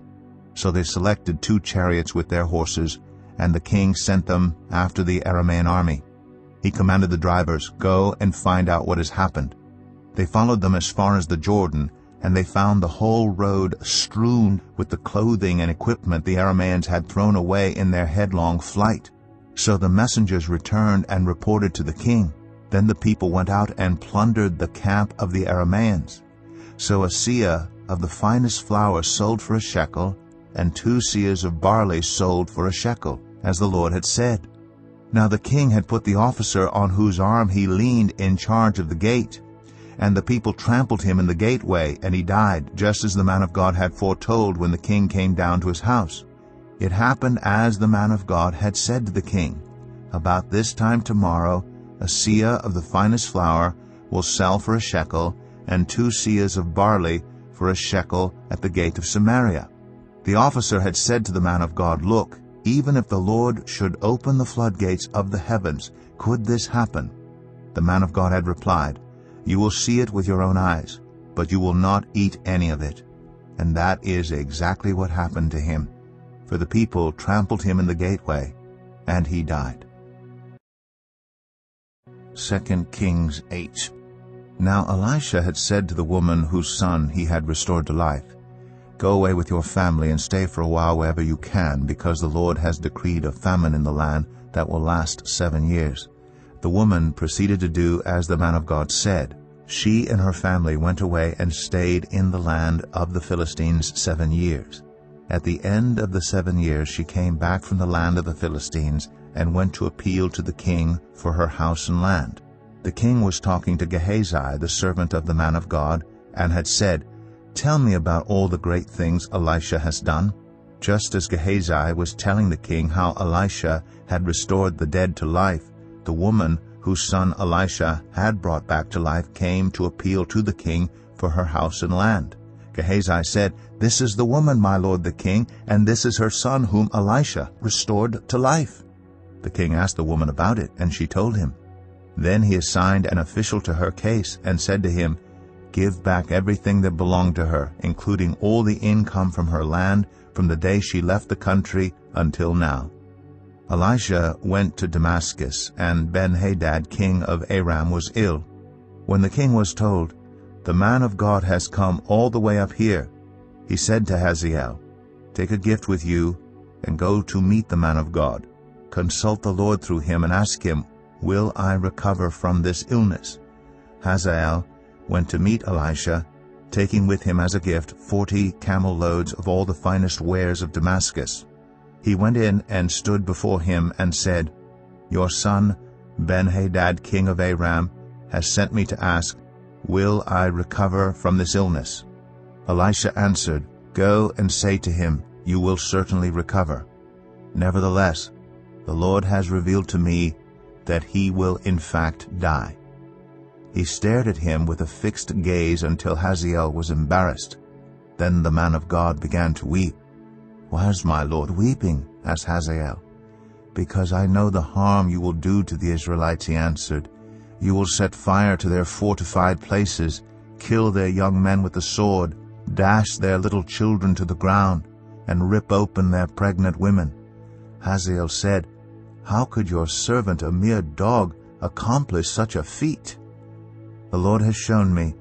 So they selected 2 chariots with their horses, and the king sent them after the Aramean army. He commanded the drivers, "Go and find out what has happened." They followed them as far as the Jordan, and they found the whole road strewn with the clothing and equipment the Arameans had thrown away in their headlong flight. So the messengers returned and reported to the king. Then the people went out and plundered the camp of the Arameans. So a seah of the finest flour sold for a shekel, and 2 seahs of barley sold for a shekel, as the Lord had said. Now the king had put the officer on whose arm he leaned in charge of the gate. And the people trampled him in the gateway, and he died, just as the man of God had foretold when the king came down to his house. It happened as the man of God had said to the king. About this time tomorrow, a seah of the finest flour will sell for a shekel, and 2 seahs of barley for a shekel at the gate of Samaria. The officer had said to the man of God, "Look, even if the Lord should open the floodgates of the heavens, could this happen?" The man of God had replied, "You will see it with your own eyes, but you will not eat any of it." And that is exactly what happened to him. For the people trampled him in the gateway, and he died. 2 Kings 8. Now Elisha had said to the woman whose son he had restored to life, "Go away with your family and stay for a while wherever you can, because the Lord has decreed a famine in the land that will last 7 years." The woman proceeded to do as the man of God said. She and her family went away and stayed in the land of the Philistines 7 years. At the end of the 7 years she came back from the land of the Philistines and went to appeal to the king for her house and land. The king was talking to Gehazi, the servant of the man of God, and had said, "Tell me about all the great things Elisha has done." Just as Gehazi was telling the king how Elisha had restored the dead to life, the woman whose son Elisha had brought back to life came to appeal to the king for her house and land. Gehazi said, "This is the woman, my lord the king, and this is her son whom Elisha restored to life." The king asked the woman about it, and she told him. Then he assigned an official to her case and said to him, "Give back everything that belonged to her, including all the income from her land from the day she left the country until now." Elisha went to Damascus, and Ben-Hadad, king of Aram, was ill. When the king was told, "The man of God has come all the way up here," he said to Hazael, "Take a gift with you and go to meet the man of God. Consult the Lord through him and ask him, 'Will I recover from this illness?'" Hazael went to meet Elisha, taking with him as a gift 40 camel loads of all the finest wares of Damascus. He went in and stood before him and said, "Your son, Ben-Hadad, king of Aram, has sent me to ask, 'Will I recover from this illness?'" Elisha answered, "Go and say to him, 'You will certainly recover.' Nevertheless, the Lord has revealed to me that he will in fact die." He stared at him with a fixed gaze until Hazael was embarrassed. Then the man of God began to weep. "Why is my lord weeping?" asked Hazael. "Because I know the harm you will do to the Israelites," he answered. "You will set fire to their fortified places, kill their young men with the sword, dash their little children to the ground, and rip open their pregnant women." Hazael said, "How could your servant, a mere dog, accomplish such a feat?" "The Lord has shown me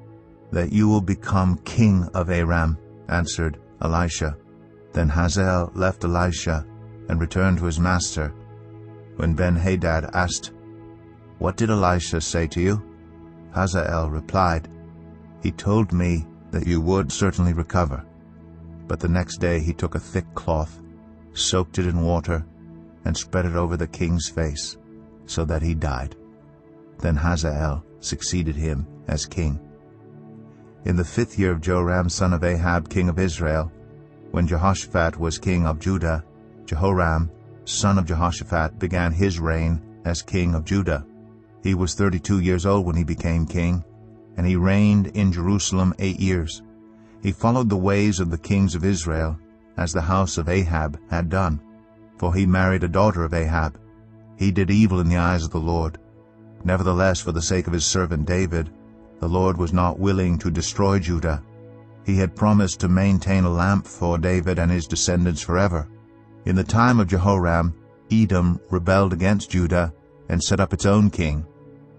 that you will become king of Aram," answered Elisha. Then Hazael left Elisha and returned to his master. When Ben-Hadad asked, "What did Elisha say to you?" Hazael replied, "He told me that you would certainly recover." But the next day he took a thick cloth, soaked it in water, and spread it over the king's face, so that he died. Then Hazael succeeded him as king. In the 5th year of Joram, son of Ahab, king of Israel, when Jehoshaphat was king of Judah, Jehoram, son of Jehoshaphat, began his reign as king of Judah. He was 32 years old when he became king, and he reigned in Jerusalem 8 years. He followed the ways of the kings of Israel, as the house of Ahab had done. For he married a daughter of Ahab. He did evil in the eyes of the Lord. Nevertheless, for the sake of his servant David, The Lord was not willing to destroy Judah. He had promised to maintain a lamp for David and his descendants forever. In the time of Jehoram, Edom rebelled against Judah and set up its own king.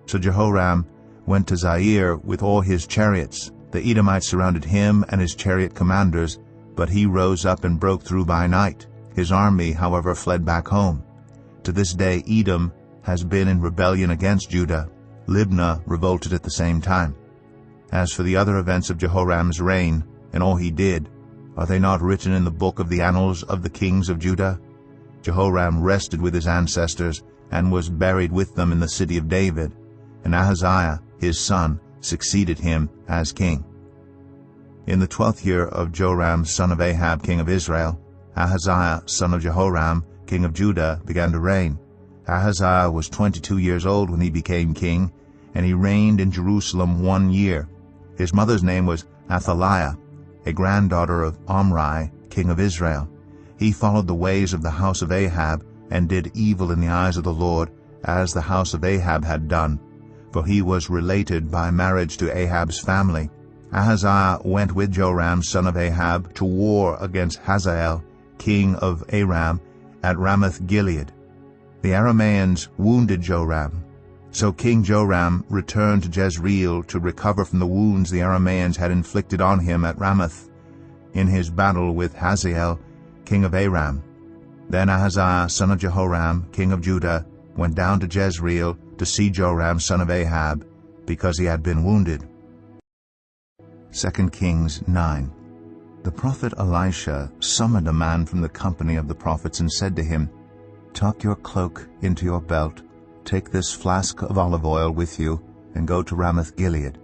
So Jehoram went to Zair with all his chariots. The Edomites surrounded him and his chariot commanders, but he rose up and broke through by night. His army, however, fled back home. To this day Edom has been in rebellion against Judah. Libnah revolted at the same time. As for the other events of Jehoram's reign, and all he did, are they not written in the book of the annals of the kings of Judah? Jehoram rested with his ancestors, and was buried with them in the city of David, and Ahaziah, his son, succeeded him as king. In the 12th year of Joram son of Ahab king of Israel, Ahaziah son of Jehoram king of Judah began to reign. Ahaziah was 22 years old when he became king, and he reigned in Jerusalem 1 year. His mother's name was Athaliah, a granddaughter of Omri, king of Israel. He followed the ways of the house of Ahab, and did evil in the eyes of the Lord, as the house of Ahab had done, for he was related by marriage to Ahab's family. Ahaziah went with Joram son of Ahab to war against Hazael, king of Aram, at Ramoth-Gilead. The Arameans wounded Joram. So King Joram returned to Jezreel to recover from the wounds the Arameans had inflicted on him at Ramoth in his battle with Hazael, king of Aram. Then Ahaziah son of Jehoram, king of Judah, went down to Jezreel to see Joram son of Ahab, because he had been wounded. 2 Kings 9. The prophet Elisha summoned a man from the company of the prophets and said to him, "Tuck your cloak into your belt, take this flask of olive oil with you, and go to Ramoth-Gilead.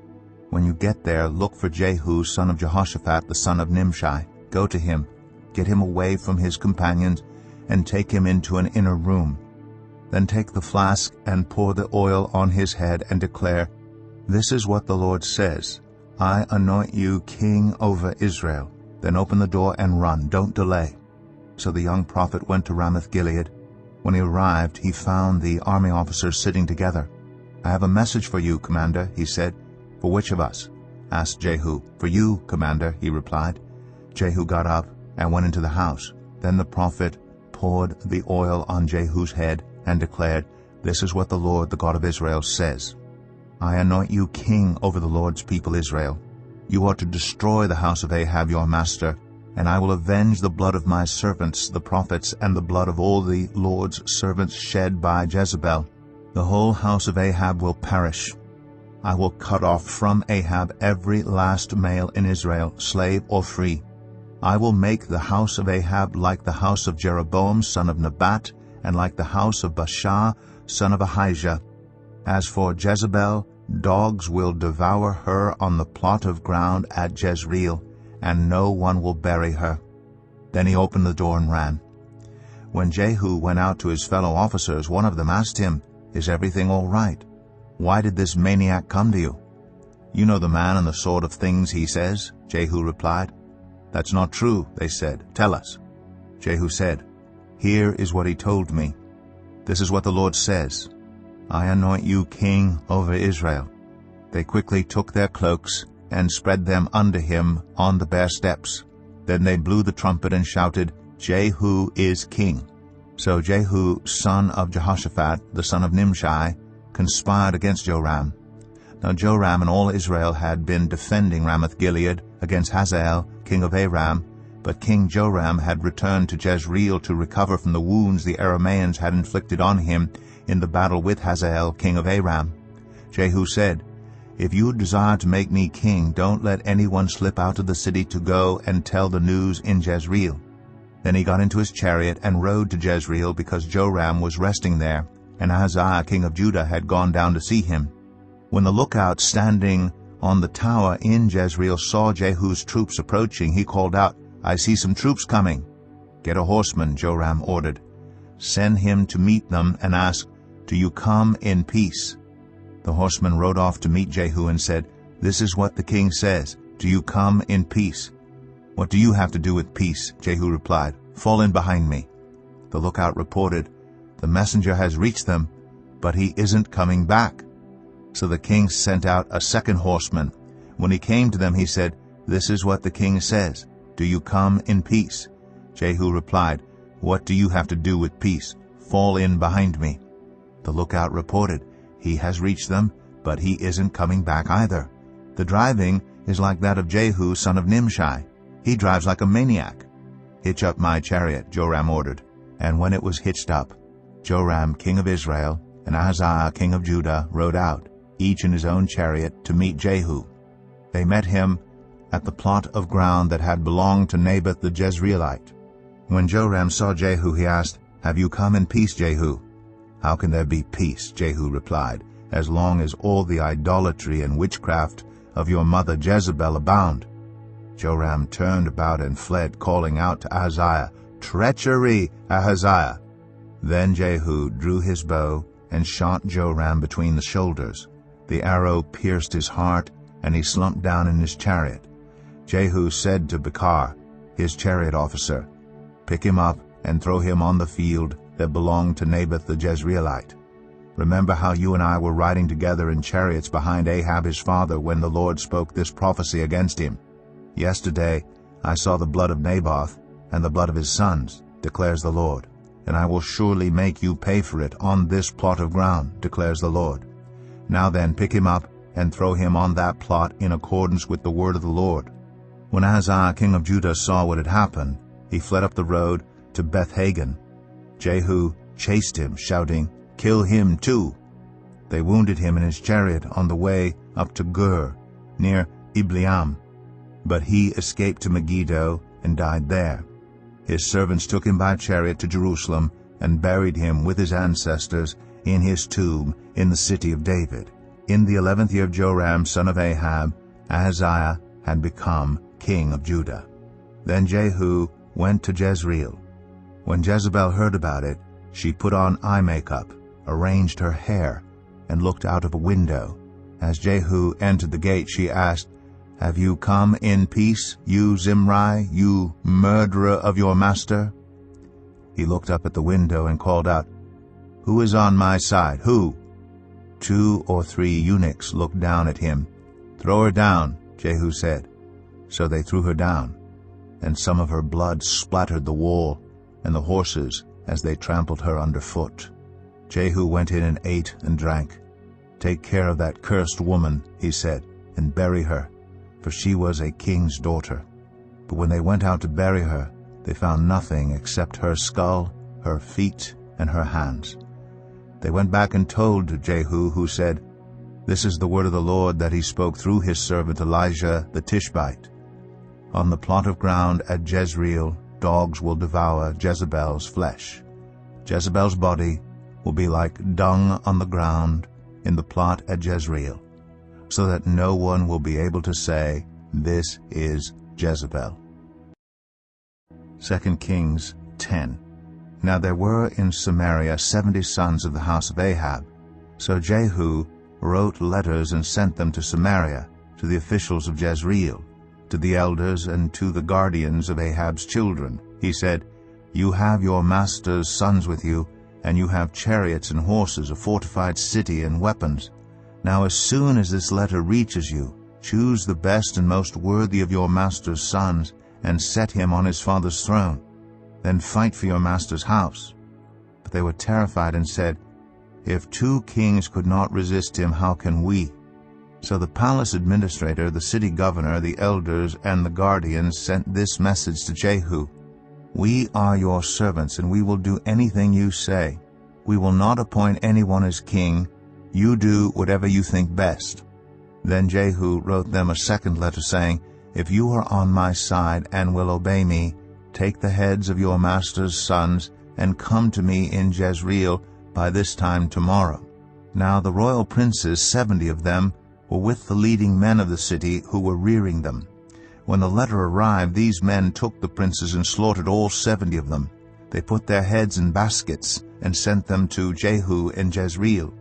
When you get there, look for Jehu son of Jehoshaphat the son of Nimshi. Go to him, get him away from his companions, and take him into an inner room. Then take the flask and pour the oil on his head and declare, 'This is what the Lord says, I anoint you king over Israel.' Then open the door and run, don't delay." So the young prophet went to Ramoth-Gilead. When he arrived, he found the army officers sitting together. "I have a message for you, Commander," he said. "For which of us?" asked Jehu. "For you, Commander," he replied. Jehu got up and went into the house. Then the prophet poured the oil on Jehu's head and declared, "This is what the Lord, the God of Israel, says. I anoint you king over the Lord's people Israel. You are to destroy the house of Ahab your master, and I will avenge the blood of my servants, the prophets, and the blood of all the Lord's servants shed by Jezebel. The whole house of Ahab will perish. I will cut off from Ahab every last male in Israel, slave or free. I will make the house of Ahab like the house of Jeroboam son of Nebat, and like the house of Baasha son of Ahijah. As for Jezebel, dogs will devour her on the plot of ground at Jezreel, and no one will bury her." Then he opened the door and ran. When Jehu went out to his fellow officers, one of them asked him, "Is everything all right? Why did this maniac come to you?" "You know the man and the sort of things he says," Jehu replied. "That's not true," they said. "Tell us." Jehu said, "Here is what he told me. This is what the Lord says, I anoint you king over Israel." They quickly took their cloaks and spread them under him on the bare steps. Then they blew the trumpet and shouted, "Jehu is king." So Jehu, son of Jehoshaphat, the son of Nimshi, conspired against Joram. Now Joram and all Israel had been defending Ramoth-Gilead against Hazael, king of Aram, but King Joram had returned to Jezreel to recover from the wounds the Arameans had inflicted on him in the battle with Hazael, king of Aram. Jehu said, "If you desire to make me king, don't let anyone slip out of the city to go and tell the news in Jezreel." Then he got into his chariot and rode to Jezreel, because Joram was resting there, and Ahaziah king of Judah had gone down to see him. When the lookout standing on the tower in Jezreel saw Jehu's troops approaching, he called out, "I see some troops coming." "Get a horseman," Joram ordered. "Send him to meet them and ask, 'Do you come in peace?'" The horseman rode off to meet Jehu and said, "This is what the king says, 'Do you come in peace?'" "What do you have to do with peace?" Jehu replied. "Fall in behind me." The lookout reported, "The messenger has reached them, but he isn't coming back." So the king sent out a second horseman. When he came to them, he said, "This is what the king says. Do you come in peace?" Jehu replied, "What do you have to do with peace? Fall in behind me." The lookout reported, "He has reached them, but he isn't coming back either. The driving is like that of Jehu, son of Nimshi. He drives like a maniac." "Hitch up my chariot," Joram ordered. And when it was hitched up, Joram, king of Israel, and Ahaziah, king of Judah, rode out, each in his own chariot, to meet Jehu. They met him at the plot of ground that had belonged to Naboth the Jezreelite. When Joram saw Jehu, he asked, "Have you come in peace, Jehu?" "How can there be peace," Jehu replied, "as long as all the idolatry and witchcraft of your mother Jezebel abound?" Joram turned about and fled, calling out to Ahaziah, "Treachery, Ahaziah!" Then Jehu drew his bow and shot Joram between the shoulders. The arrow pierced his heart, and he slumped down in his chariot. Jehu said to Bakar, his chariot officer, "Pick him up and throw him on the field that belonged to Naboth the Jezreelite. Remember how you and I were riding together in chariots behind Ahab his father when the Lord spoke this prophecy against him. Yesterday I saw the blood of Naboth and the blood of his sons, declares the Lord, and I will surely make you pay for it on this plot of ground, declares the Lord. Now then, pick him up and throw him on that plot in accordance with the word of the Lord." When Ahaziah king of Judah saw what had happened, he fled up the road to Beth-Hagan. Jehu chased him, shouting, "Kill him too!" They wounded him in his chariot on the way up to Gur, near Ibleam. But he escaped to Megiddo and died there. His servants took him by chariot to Jerusalem and buried him with his ancestors in his tomb in the city of David. In the 11th year of Joram, son of Ahab, Ahaziah had become king of Judah. Then Jehu went to Jezreel. When Jezebel heard about it, she put on eye makeup, arranged her hair, and looked out of a window. As Jehu entered the gate, she asked, "Have you come in peace, you Zimri, you murderer of your master?" He looked up at the window and called out, "Who is on my side? Who?" 2 or 3 eunuchs looked down at him. "Throw her down," Jehu said. So they threw her down, and some of her blood splattered the wall and the horses as they trampled her underfoot. Jehu went in and ate and drank. "Take care of that cursed woman," he said, "and bury her, for she was a king's daughter." But when they went out to bury her, they found nothing except her skull, her feet, and her hands. They went back and told Jehu, who said, "This is the word of the Lord that he spoke through his servant Elijah the Tishbite. On the plot of ground at Jezreel, dogs will devour Jezebel's flesh. Jezebel's body will be like dung on the ground in the plot at Jezreel, so that no one will be able to say, 'This is Jezebel.'" 2 Kings 10. Now there were in Samaria 70 sons of the house of Ahab. So Jehu wrote letters and sent them to Samaria, to the officials of Jezreel, to the elders and to the guardians of Ahab's children. He said, "You have your master's sons with you, and you have chariots and horses, a fortified city, and weapons. Now as soon as this letter reaches you, choose the best and most worthy of your master's sons, and set him on his father's throne. Then fight for your master's house." But they were terrified and said, "If 2 kings could not resist him, how can we?" So the palace administrator, the city governor, the elders, and the guardians sent this message to Jehu, "We are your servants, and we will do anything you say. We will not appoint anyone as king. You do whatever you think best." Then Jehu wrote them a second letter, saying, "If you are on my side and will obey me, take the heads of your master's sons and come to me in Jezreel by this time tomorrow." Now the royal princes, 70 of them, were with the leading men of the city who were rearing them. When the letter arrived, these men took the princes and slaughtered all 70 of them. They put their heads in baskets and sent them to Jehu in Jezreel.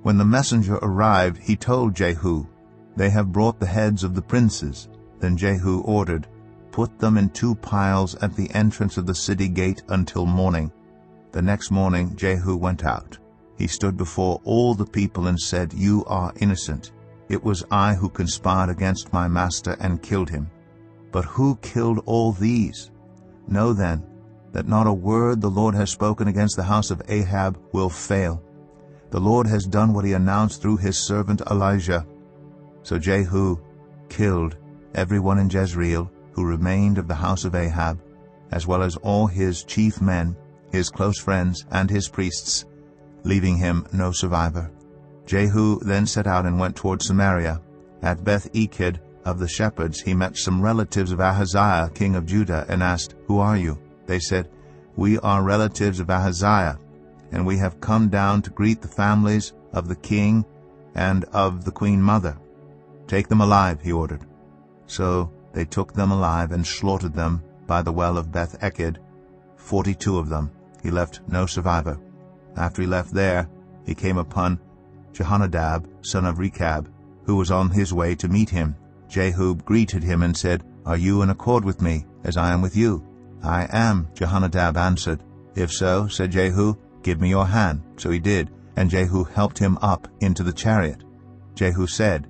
When the messenger arrived, he told Jehu, "They have brought the heads of the princes." Then Jehu ordered, "Put them in 2 piles at the entrance of the city gate until morning." The next morning Jehu went out. he stood before all the people and said, "You are innocent. It was I who conspired against my master and killed him. But who killed all these? Know then that not a word the Lord has spoken against the house of Ahab will fail. The Lord has done what he announced through his servant Elijah." So Jehu killed everyone in Jezreel who remained of the house of Ahab, as well as all his chief men, his close friends, and his priests, leaving him no survivor. Jehu then set out and went toward Samaria. At Beth-Eked of the shepherds he met some relatives of Ahaziah, king of Judah, and asked, "Who are you?" They said, "We are relatives of Ahaziah, and we have come down to greet the families of the king and of the queen mother." "Take them alive," he ordered. So they took them alive and slaughtered them by the well of Beth-Eked, 42 of them. He left no survivor. After he left there, he came upon Jehonadab, son of Rechab, who was on his way to meet him. Jehu greeted him and said, "Are you in accord with me, as I am with you?" "I am," Jehonadab answered. "If so," said Jehu, "give me your hand." So he did, and Jehu helped him up into the chariot. Jehu said,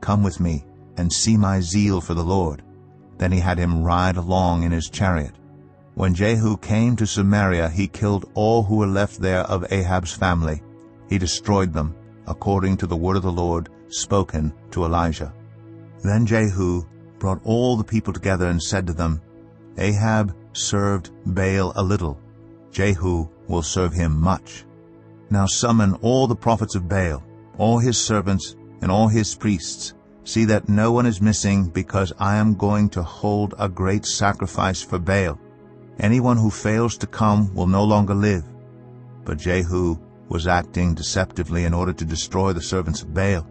"Come with me, and see my zeal for the Lord." Then he had him ride along in his chariot. When Jehu came to Samaria, he killed all who were left there of Ahab's family. He destroyed them, according to the word of the Lord spoken to Elijah. Then Jehu brought all the people together and said to them, "Ahab served Baal a little. Jehu will serve him much. Now summon all the prophets of Baal, all his servants and all his priests. See that no one is missing, because I am going to hold a great sacrifice for Baal. Anyone who fails to come will no longer live." But Jehu was acting deceptively in order to destroy the servants of Baal.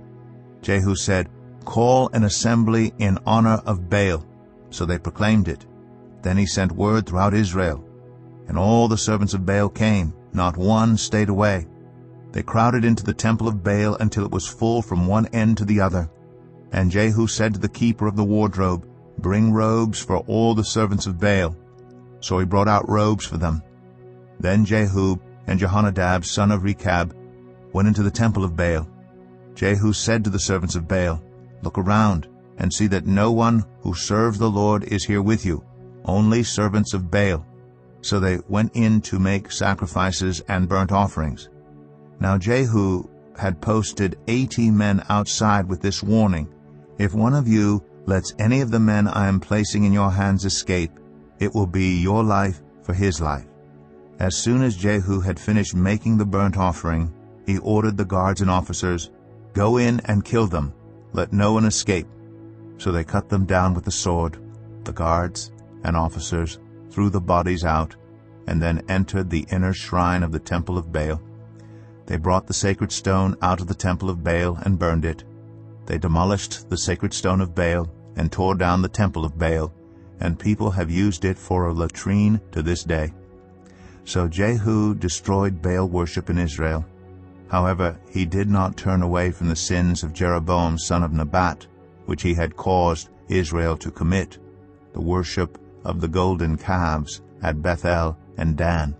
Jehu said, "Call an assembly in honor of Baal." So they proclaimed it. Then he sent word throughout Israel, and all the servants of Baal came, not one stayed away. They crowded into the temple of Baal until it was full from one end to the other. And Jehu said to the keeper of the wardrobe, "Bring robes for all the servants of Baal." So he brought out robes for them. Then Jehu and Jehonadab, son of Rechab, went into the temple of Baal. Jehu said to the servants of Baal, "Look around, and see that no one who serves the Lord is here with you, only servants of Baal." So they went in to make sacrifices and burnt offerings. Now Jehu had posted 80 men outside with this warning, "If one of you lets any of the men I am placing in your hands escape, it will be your life for his life." As soon as Jehu had finished making the burnt offering, he ordered the guards and officers, "Go in and kill them. Let no one escape." So they cut them down with the sword. The guards and officers threw the bodies out, and then entered the inner shrine of the temple of Baal. They brought the sacred stone out of the temple of Baal and burned it. They demolished the sacred stone of Baal and tore down the temple of Baal, and people have used it for a latrine to this day. So Jehu destroyed Baal worship in Israel. However, he did not turn away from the sins of Jeroboam son of Nebat, which he had caused Israel to commit, the worship of the golden calves at Bethel and Dan.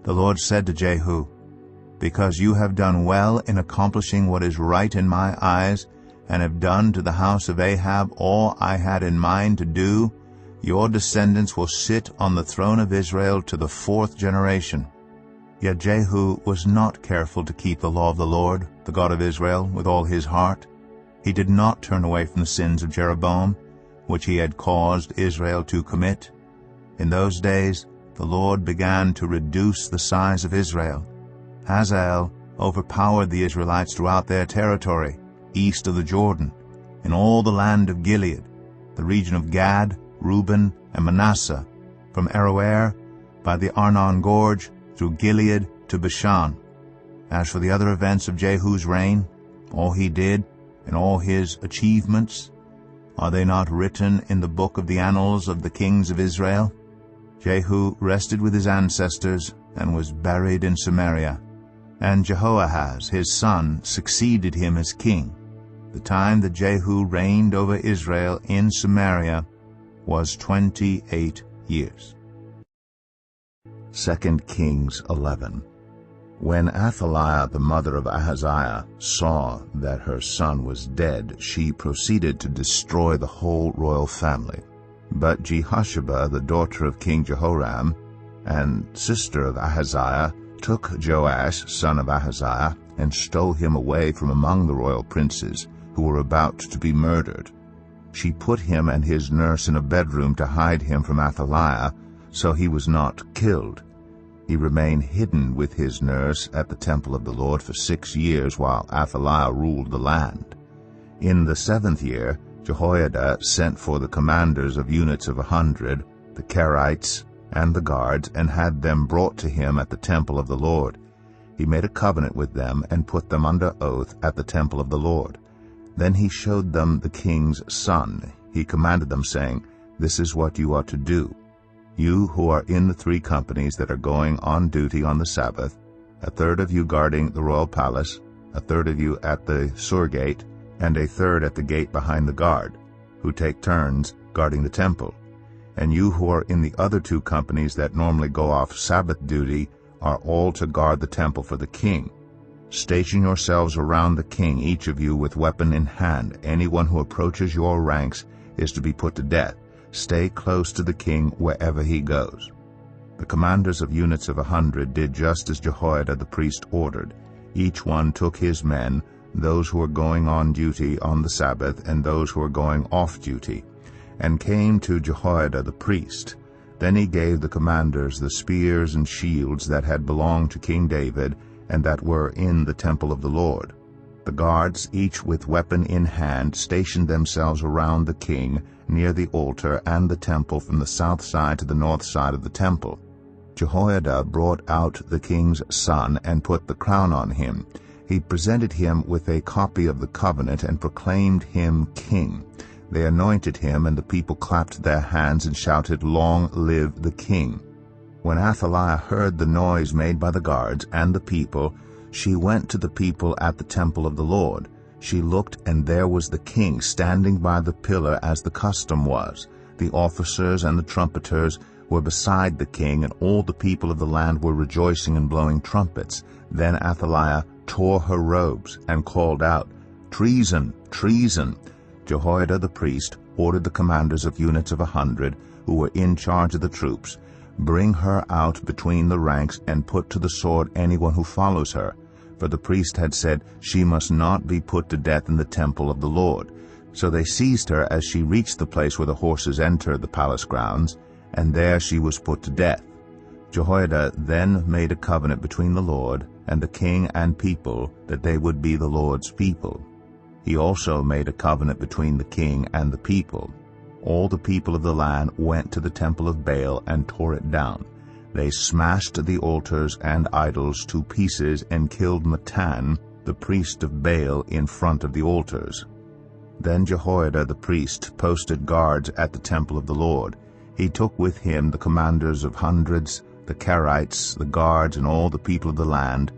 The Lord said to Jehu, "Because you have done well in accomplishing what is right in my eyes, and have done to the house of Ahab all I had in mind to do, your descendants will sit on the throne of Israel to the 4th generation." Yet Jehu was not careful to keep the law of the Lord, the God of Israel, with all his heart. He did not turn away from the sins of Jeroboam, which he had caused Israel to commit. In those days the Lord began to reduce the size of Israel. Hazael overpowered the Israelites throughout their territory, east of the Jordan, in all the land of Gilead, the region of Gad, Reuben, and Manasseh, from Aroer by the Arnon Gorge through Gilead to Bashan. As for the other events of Jehu's reign, all he did and all his achievements, are they not written in the book of the annals of the kings of Israel? Jehu rested with his ancestors and was buried in Samaria. And Jehoahaz his son succeeded him as king. The time that Jehu reigned over Israel in Samaria was 28 years. 2 Kings 11. When Athaliah, the mother of Ahaziah, saw that her son was dead, she proceeded to destroy the whole royal family. But Jehosheba, the daughter of King Jehoram, and sister of Ahaziah, took Joash, son of Ahaziah, and stole him away from among the royal princes, who were about to be murdered. She put him and his nurse in a bedroom to hide him from Athaliah, so he was not killed. He remained hidden with his nurse at the temple of the Lord for 6 years while Athaliah ruled the land. In the 7th year, Jehoiada sent for the commanders of units of 100, the Kerites, and the guards, and had them brought to him at the temple of the Lord. He made a covenant with them and put them under oath at the temple of the Lord. Then he showed them the king's son. He commanded them, saying, "This is what you are to do. You who are in the 3 companies that are going on duty on the Sabbath, 1/3 of you guarding the royal palace, 1/3 of you at the Sur gate, and 1/3 at the gate behind the guard, who take turns guarding the temple. And you who are in the other 2 companies that normally go off Sabbath duty are all to guard the temple for the king. Station yourselves around the king, each of you with weapon in hand. Anyone who approaches your ranks is to be put to death. Stay close to the king wherever he goes." The commanders of units of 100 did just as Jehoiada the priest ordered. Each one took his men, those who were going on duty on the Sabbath and those who were going off duty, and came to Jehoiada the priest. Then he gave the commanders the spears and shields that had belonged to King David and that were in the temple of the Lord. The guards, each with weapon in hand, stationed themselves around the king, near the altar and the temple from the south side to the north side of the temple. Jehoiada brought out the king's son and put the crown on him. He presented him with a copy of the covenant and proclaimed him king. They anointed him, and the people clapped their hands and shouted, "Long live the king!" When Athaliah heard the noise made by the guards and the people, she went to the people at the temple of the Lord. She looked, and there was the king standing by the pillar as the custom was. The officers and the trumpeters were beside the king, and all the people of the land were rejoicing and blowing trumpets. Then Athaliah tore her robes and called out, "Treason! Treason!" Jehoiada the priest ordered the commanders of units of 100, who were in charge of the troops, "Bring her out between the ranks and put to the sword anyone who follows her." For the priest had said, "She must not be put to death in the temple of the Lord." So they seized her as she reached the place where the horses enter the palace grounds, and there she was put to death. Jehoiada then made a covenant between the Lord and the king and people, that they would be the Lord's people. He also made a covenant between the king and the people. All the people of the land went to the temple of Baal and tore it down. They smashed the altars and idols to pieces and killed Mattan, the priest of Baal, in front of the altars. Then Jehoiada the priest posted guards at the temple of the Lord. He took with him the commanders of hundreds, the Kerites, the guards, and all the people of the land,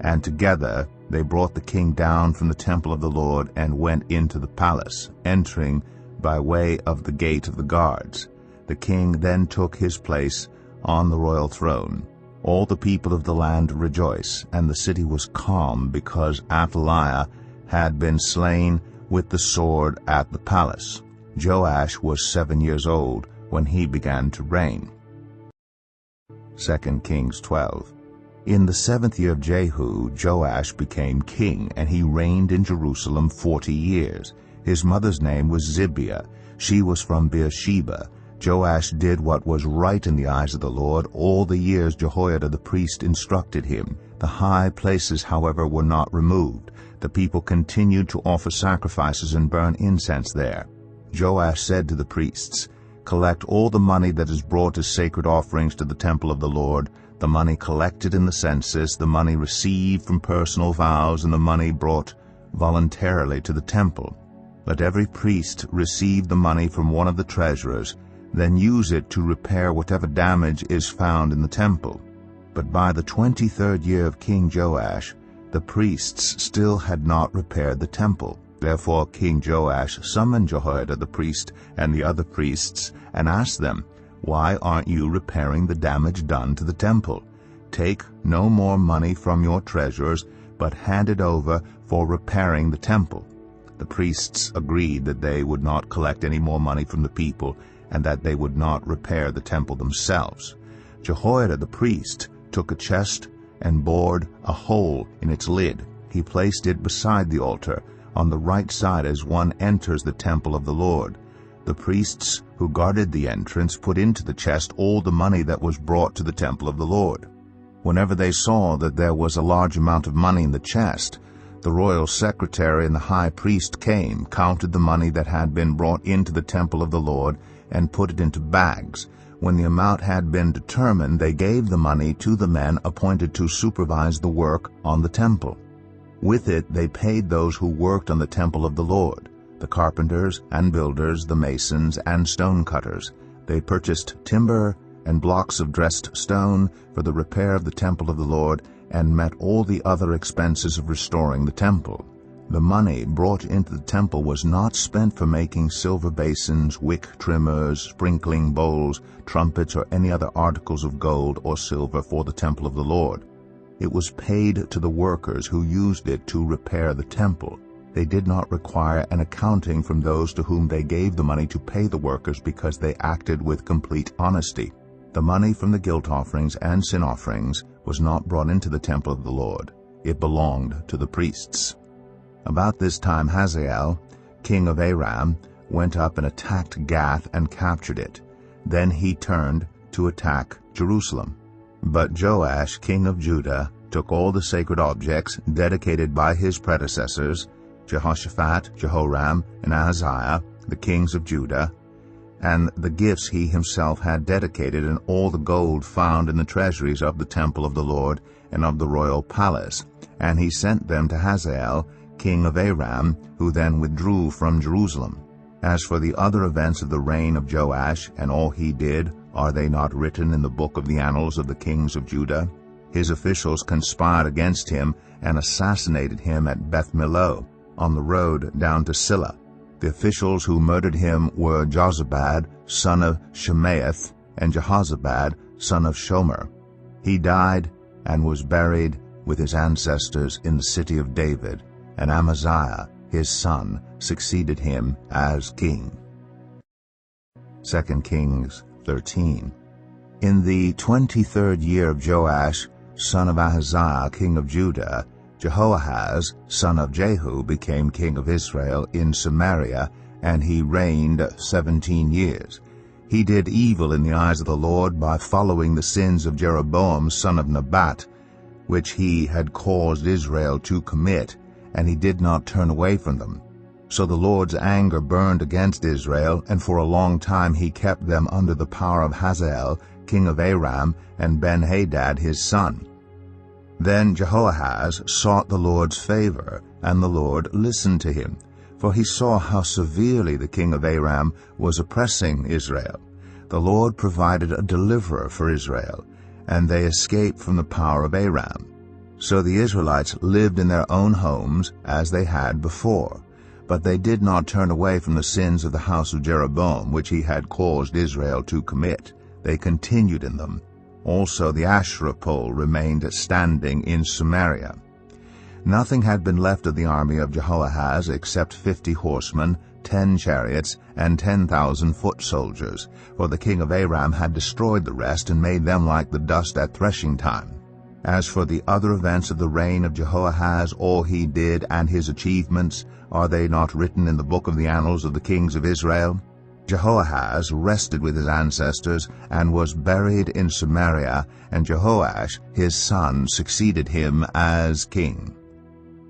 and together they brought the king down from the temple of the Lord and went into the palace, entering by way of the gate of the guards. The king then took his place on the royal throne. All the people of the land rejoiced, and the city was calm, because Athaliah had been slain with the sword at the palace. Joash was 7 years old when he began to reign. 2 Kings 12. In the 7th year of Jehu, Joash became king, and he reigned in Jerusalem 40 years. His mother's name was Zibiah. She was from Beersheba. Joash did what was right in the eyes of the Lord all the years Jehoiada the priest instructed him. The high places, however, were not removed. The people continued to offer sacrifices and burn incense there. Joash said to the priests, "Collect all the money that is brought as sacred offerings to the temple of the Lord, the money collected in the census, the money received from personal vows, and the money brought voluntarily to the temple. Let every priest receive the money from one of the treasurers, then use it to repair whatever damage is found in the temple." But by the 23rd year of King Joash, the priests still had not repaired the temple. Therefore King Joash summoned Jehoiada the priest and the other priests and asked them, "Why aren't you repairing the damage done to the temple?" "Take no more money from your treasures, but hand it over for repairing the temple." The priests agreed that they would not collect any more money from the people, and that they would not repair the temple themselves. Jehoiada the priest took a chest and bored a hole in its lid. He placed it beside the altar, on the right side as one enters the temple of the Lord. The priests who guarded the entrance put into the chest all the money that was brought to the temple of the Lord. Whenever they saw that there was a large amount of money in the chest, the royal secretary and the high priest came, counted the money that had been brought into the temple of the Lord, and put it into bags. When the amount had been determined, they gave the money to the men appointed to supervise the work on the temple. With it they paid those who worked on the temple of the Lord, the carpenters and builders, the masons and stone cutters. They purchased timber and blocks of dressed stone for the repair of the temple of the Lord, and met all the other expenses of restoring the temple. The money brought into the temple was not spent for making silver basins, wick trimmers, sprinkling bowls, trumpets, or any other articles of gold or silver for the temple of the Lord. It was paid to the workers who used it to repair the temple. They did not require an accounting from those to whom they gave the money to pay the workers, because they acted with complete honesty. The money from the guilt offerings and sin offerings was not brought into the temple of the Lord. It belonged to the priests. About this time Hazael, king of Aram, went up and attacked Gath and captured it. Then he turned to attack Jerusalem. But Joash, king of Judah, took all the sacred objects dedicated by his predecessors, Jehoshaphat, Jehoram, and Ahaziah, the kings of Judah, and the gifts he himself had dedicated, and all the gold found in the treasuries of the temple of the Lord and of the royal palace. And he sent them to Hazael, king of Aram, who then withdrew from Jerusalem. As for the other events of the reign of Joash, and all he did, are they not written in the book of the annals of the kings of Judah? His officials conspired against him and assassinated him at Beth-Millo, on the road down to Silla. The officials who murdered him were Jozabad, son of Shemaeth, and Jehozabad, son of Shomer. He died and was buried with his ancestors in the city of David, and Amaziah, his son, succeeded him as king. 2 Kings 13. In the 23rd year of Joash, son of Ahaziah, king of Judah, Jehoahaz, son of Jehu, became king of Israel in Samaria, and he reigned 17 years. He did evil in the eyes of the Lord by following the sins of Jeroboam, son of Nebat, which he had caused Israel to commit, and he did not turn away from them. So the Lord's anger burned against Israel, and for a long time he kept them under the power of Hazael, king of Aram, and Ben-Hadad his son. Then Jehoahaz sought the Lord's favor, and the Lord listened to him, for he saw how severely the king of Aram was oppressing Israel. The Lord provided a deliverer for Israel, and they escaped from the power of Aram. So the Israelites lived in their own homes as they had before. But they did not turn away from the sins of the house of Jeroboam, which he had caused Israel to commit. They continued in them. Also the Asherah pole remained standing in Samaria. Nothing had been left of the army of Jehoahaz except 50 horsemen, 10 chariots, and 10,000 foot soldiers, for the king of Aram had destroyed the rest and made them like the dust at threshing time. As for the other events of the reign of Jehoahaz, all he did and his achievements, are they not written in the book of the annals of the kings of Israel? Jehoahaz rested with his ancestors and was buried in Samaria, and Jehoash his son succeeded him as king.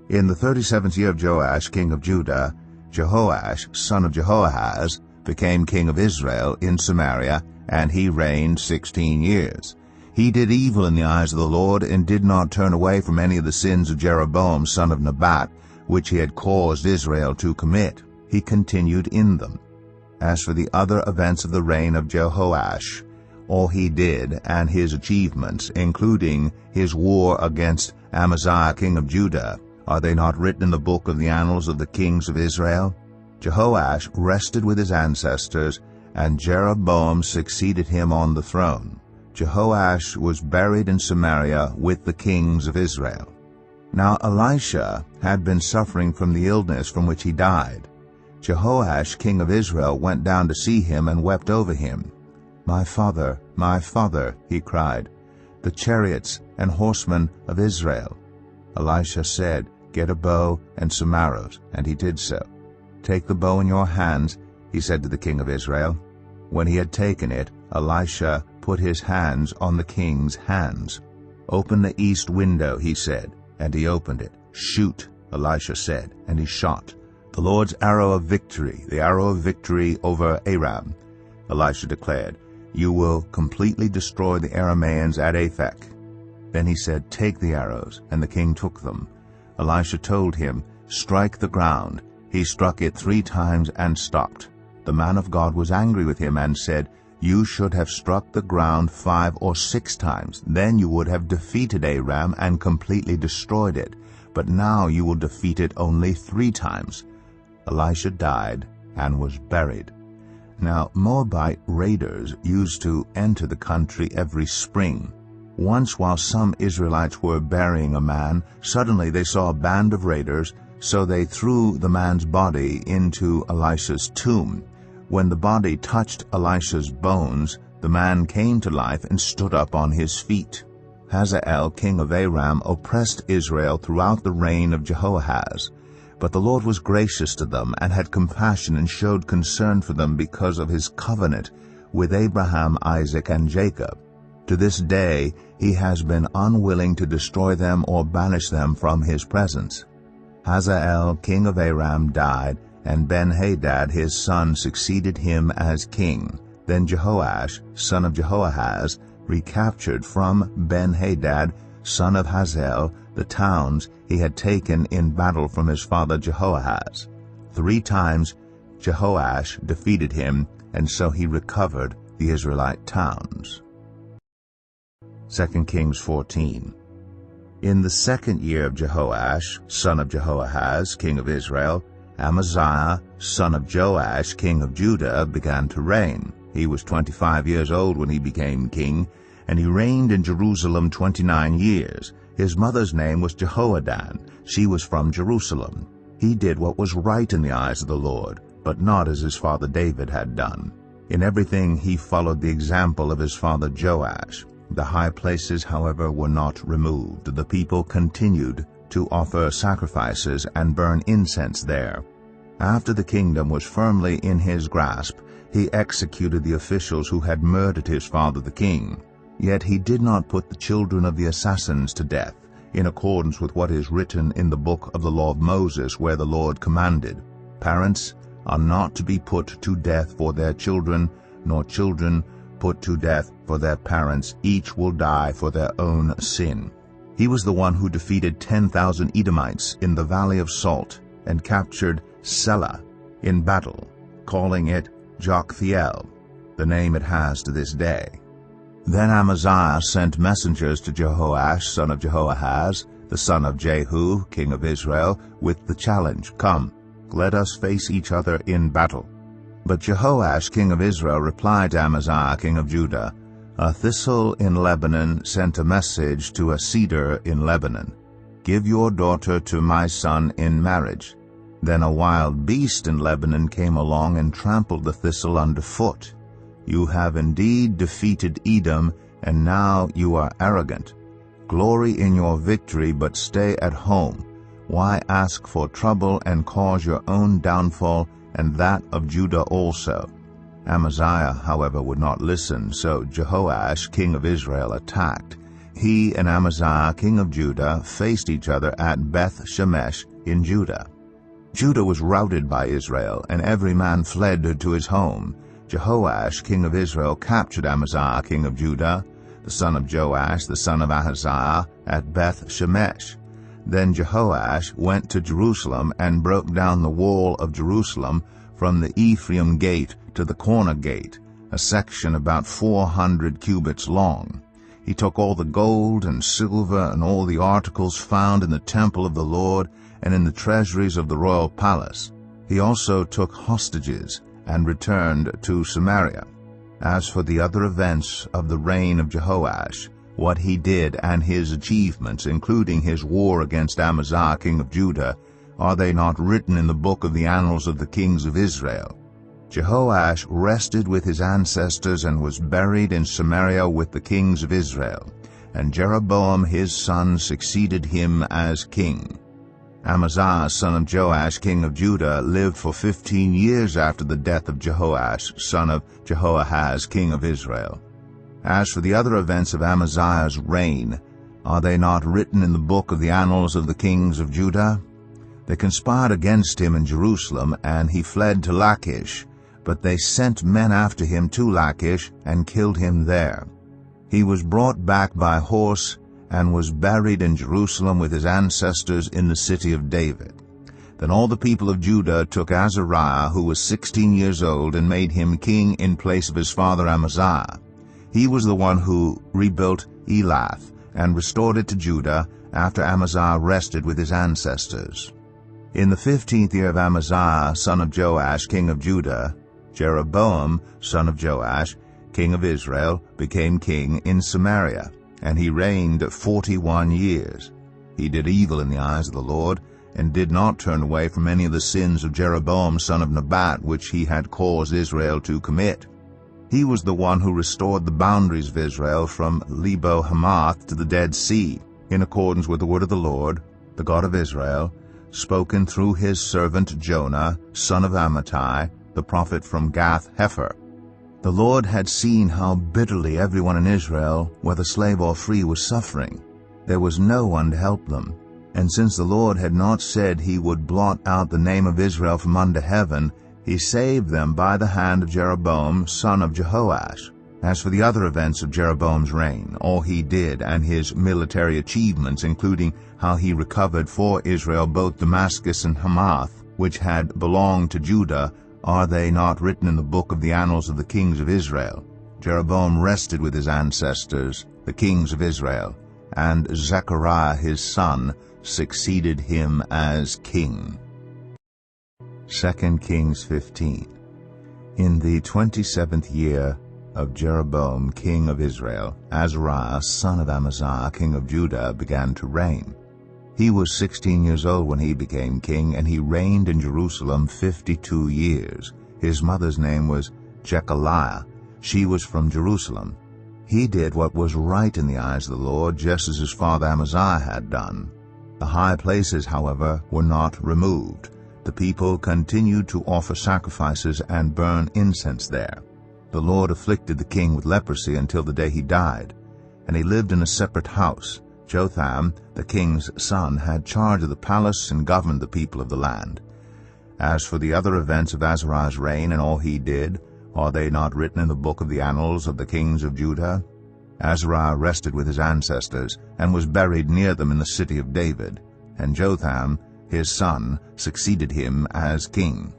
In the 37th year of Joash king of Judah, Jehoash son of Jehoahaz became king of Israel in Samaria, and he reigned 16 years. He did evil in the eyes of the Lord, and did not turn away from any of the sins of Jeroboam son of Nebat, which he had caused Israel to commit. He continued in them. As for the other events of the reign of Jehoash, all he did and his achievements, including his war against Amaziah king of Judah, are they not written in the book of the annals of the kings of Israel? Jehoash rested with his ancestors, and Jeroboam succeeded him on the throne. Jehoash was buried in Samaria with the kings of Israel. Now Elisha had been suffering from the illness from which he died. Jehoash, king of Israel, went down to see him and wept over him. my father," he cried, "the chariots and horsemen of Israel." Elisha said, "Get a bow and some arrows," and he did so. "Take the bow in your hands," he said to the king of Israel. When he had taken it, Elisha put his hands on the king's hands. "Open the east window," he said, and he opened it. "Shoot," Elisha said, and he shot. "The Lord's arrow of victory, the arrow of victory over Aram," Elisha declared. "You will completely destroy the Arameans at Aphek." Then he said, "Take the arrows," and the king took them. Elisha told him, "Strike the ground." He struck it 3 times and stopped. The man of God was angry with him and said, "You should have struck the ground 5 or 6 times. Then you would have defeated Aram and completely destroyed it. But now you will defeat it only 3 times. Elisha died and was buried. Now Moabite raiders used to enter the country every spring. Once while some Israelites were burying a man, suddenly they saw a band of raiders, so they threw the man's body into Elisha's tomb. When the body touched Elisha's bones, the man came to life and stood up on his feet. Hazael, king of Aram, oppressed Israel throughout the reign of Jehoahaz. But the Lord was gracious to them and had compassion and showed concern for them because of his covenant with Abraham, Isaac, and Jacob. To this day he has been unwilling to destroy them or banish them from his presence. Hazael, king of Aram, died, and Ben-Hadad his son succeeded him as king. Then Jehoash, son of Jehoahaz, recaptured from Ben-Hadad, son of Hazael, the towns he had taken in battle from his father Jehoahaz. 3 times Jehoash defeated him, and so he recovered the Israelite towns. 2 Kings 14. In the 2nd year of Jehoash, son of Jehoahaz, king of Israel, Amaziah, son of Joash, king of Judah, began to reign. He was 25 years old when he became king, and he reigned in Jerusalem 29 years. His mother's name was Jehoadan. She was from Jerusalem. He did what was right in the eyes of the Lord, but not as his father David had done. In everything he followed the example of his father Joash. The high places, however, were not removed. The people continued to offer sacrifices and burn incense there. After the kingdom was firmly in his grasp, he executed the officials who had murdered his father the king. Yet he did not put the children of the assassins to death, in accordance with what is written in the book of the law of Moses, where the Lord commanded, "Parents are not to be put to death for their children, nor children put to death for their parents. Each will die for their own sin." He was the one who defeated 10,000 Edomites in the Valley of Salt and captured Selah in battle, calling it Joktheel, the name it has to this day. Then Amaziah sent messengers to Jehoash, son of Jehoahaz, the son of Jehu, king of Israel, with the challenge, "Come, let us face each other in battle." But Jehoash, king of Israel, replied to Amaziah, king of Judah, "A thistle in Lebanon sent a message to a cedar in Lebanon, 'Give your daughter to my son in marriage.' Then a wild beast in Lebanon came along and trampled the thistle underfoot. You have indeed defeated Edom, and now you are arrogant. Glory in your victory, but stay at home. Why ask for trouble and cause your own downfall and that of Judah also?" Amaziah, however, would not listen, so Jehoash, king of Israel, attacked. He and Amaziah, king of Judah, faced each other at Beth-Shemesh in Judah. Judah was routed by Israel, and every man fled to his home. Jehoash, king of Israel, captured Amaziah, king of Judah, the son of Joash, the son of Ahaziah, at Beth-Shemesh. Then Jehoash went to Jerusalem and broke down the wall of Jerusalem from the Ephraim gate to the corner gate, a section about 400 cubits long. He took all the gold and silver and all the articles found in the temple of the Lord and in the treasuries of the royal palace. He also took hostages and returned to Samaria. As for the other events of the reign of Jehoash, what he did and his achievements, including his war against Amaziah king of Judah, are they not written in the book of the annals of the kings of Israel? Jehoash rested with his ancestors and was buried in Samaria with the kings of Israel, and Jeroboam his son succeeded him as king. Amaziah son of Joash king of Judah lived for 15 years after the death of Jehoash son of Jehoahaz king of Israel. As for the other events of Amaziah's reign, are they not written in the book of the annals of the kings of Judah? They conspired against him in Jerusalem, and he fled to Lachish, but they sent men after him to Lachish and killed him there. He was brought back by horse and was buried in Jerusalem with his ancestors in the city of David. Then all the people of Judah took Azariah, who was 16 years old, and made him king in place of his father Amaziah. He was the one who rebuilt Elath and restored it to Judah after Amaziah rested with his ancestors. In the 15th year of Amaziah, son of Joash, king of Judah, Jeroboam, son of Joash, king of Israel, became king in Samaria, and he reigned 41 years. He did evil in the eyes of the Lord, and did not turn away from any of the sins of Jeroboam son of Nebat, which he had caused Israel to commit. He was the one who restored the boundaries of Israel from Lebo-Hamath to the Dead Sea, in accordance with the word of the Lord, the God of Israel, spoken through his servant Jonah, son of Amittai, the prophet from Gath-Hepher. The Lord had seen how bitterly everyone in Israel, whether slave or free, was suffering. There was no one to help them. And since the Lord had not said he would blot out the name of Israel from under heaven, he saved them by the hand of Jeroboam, son of Jehoash. As for the other events of Jeroboam's reign, all he did and his military achievements, including how he recovered for Israel both Damascus and Hamath, which had belonged to Judah, are they not written in the book of the annals of the kings of Israel? Jeroboam rested with his ancestors, the kings of Israel, and Zechariah his son succeeded him as king. 2 Kings 15. In the 27th year of Jeroboam king of Israel, Azariah son of Amaziah king of Judah began to reign. He was 16 years old when he became king, and he reigned in Jerusalem 52 years. His mother's name was Jechaliah. She was from Jerusalem. He did what was right in the eyes of the Lord, just as his father Amaziah had done. The high places, however, were not removed. The people continued to offer sacrifices and burn incense there. The Lord afflicted the king with leprosy until the day he died, and he lived in a separate house. Jotham, the king's son, had charge of the palace and governed the people of the land. As for the other events of Azariah's reign and all he did, are they not written in the book of the annals of the kings of Judah? Azariah rested with his ancestors, and was buried near them in the city of David, and Jotham, his son, succeeded him as king.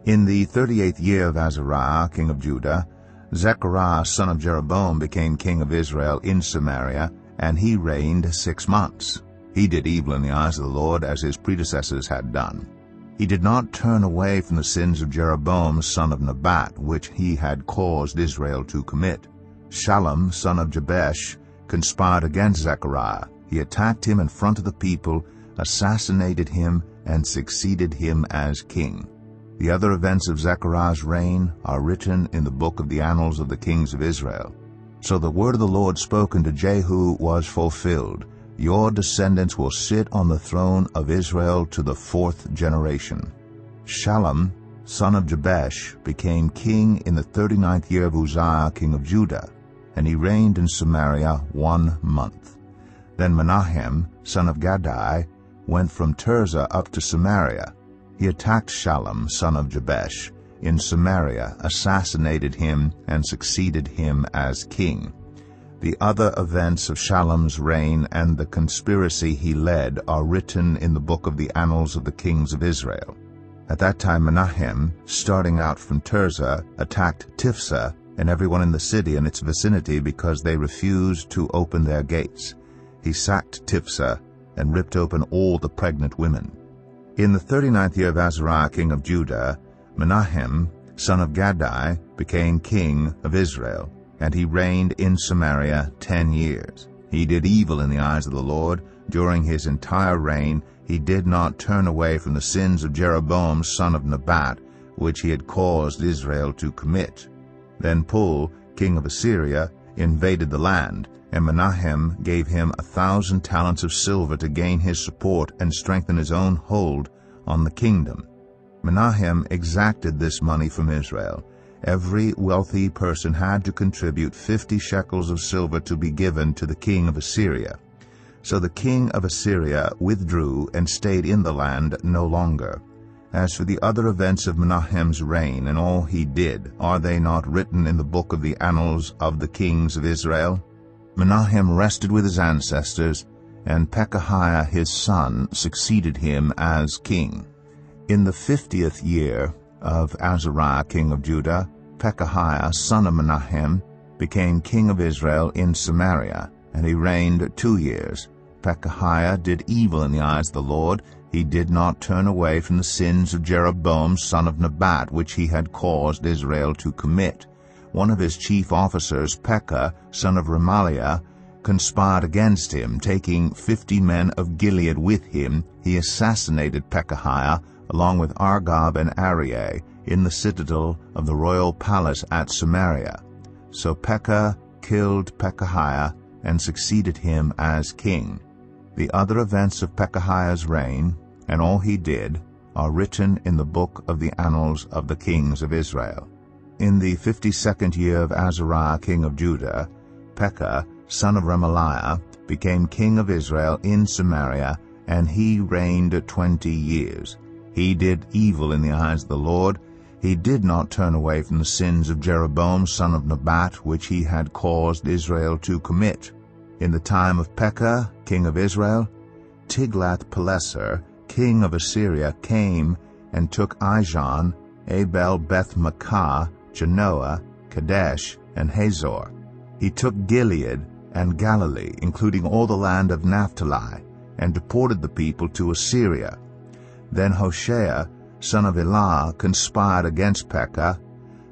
In the 38th year of Azariah, king of Judah, Zechariah son of Jeroboam became king of Israel in Samaria, and he reigned 6 months. He did evil in the eyes of the Lord, as his predecessors had done. He did not turn away from the sins of Jeroboam son of Nebat, which he had caused Israel to commit. Shallum son of Jabesh conspired against Zechariah. He attacked him in front of the people, assassinated him, and succeeded him as king. The other events of Zechariah's reign are written in the book of the annals of the kings of Israel. So the word of the Lord spoken to Jehu was fulfilled. Your descendants will sit on the throne of Israel to the 4th generation. Shallum, son of Jabesh, became king in the 39th year of Uzziah, king of Judah, and he reigned in Samaria 1 month. Then Menahem, son of Gadai, went from Tirzah up to Samaria. He attacked Shallum, son of Jabesh, in Samaria, assassinated him, and succeeded him as king. The other events of Shallum's reign and the conspiracy he led are written in the book of the annals of the kings of Israel. At that time Menahem, starting out from Tirzah, attacked Tiphsah and everyone in the city and its vicinity because they refused to open their gates. He sacked Tiphsah and ripped open all the pregnant women. In the 39th year of Azariah king of Judah, Menahem son of Gadai, became king of Israel, and he reigned in Samaria 10 years. He did evil in the eyes of the Lord. During his entire reign he did not turn away from the sins of Jeroboam son of Nebat, which he had caused Israel to commit. Then Pul, king of Assyria, invaded the land, and Menahem gave him 1,000 talents of silver to gain his support and strengthen his own hold on the kingdom. Menahem exacted this money from Israel. Every wealthy person had to contribute 50 shekels of silver to be given to the king of Assyria. So the king of Assyria withdrew and stayed in the land no longer. As for the other events of Menahem's reign and all he did, are they not written in the book of the annals of the kings of Israel? Menahem rested with his ancestors, and Pekahiah his son succeeded him as king. In the 50th year of Azariah king of Judah, Pekahiah son of Menahem became king of Israel in Samaria, and he reigned 2 years. Pekahiah did evil in the eyes of the Lord. He did not turn away from the sins of Jeroboam son of Nebat, which he had caused Israel to commit. One of his chief officers, Pekah son of Remaliah, conspired against him. Taking 50 men of Gilead with him, he assassinated Pekahiah along with Argob and Arieh in the citadel of the royal palace at Samaria. So Pekah killed Pekahiah and succeeded him as king. The other events of Pekahiah's reign and all he did are written in the book of the annals of the kings of Israel. In the 52nd year of Azariah king of Judah, Pekah son of Remaliah became king of Israel in Samaria, and he reigned 20 years. He did evil in the eyes of the Lord. He did not turn away from the sins of Jeroboam son of Nebat, which he had caused Israel to commit. In the time of Pekah, king of Israel, Tiglath-Pileser, king of Assyria, came and took Ijon, Abel, Beth-Makkah, Genoa, Kadesh, and Hazor. He took Gilead and Galilee, including all the land of Naphtali, and deported the people to Assyria. Then Hoshea, son of Elah, conspired against Pekah,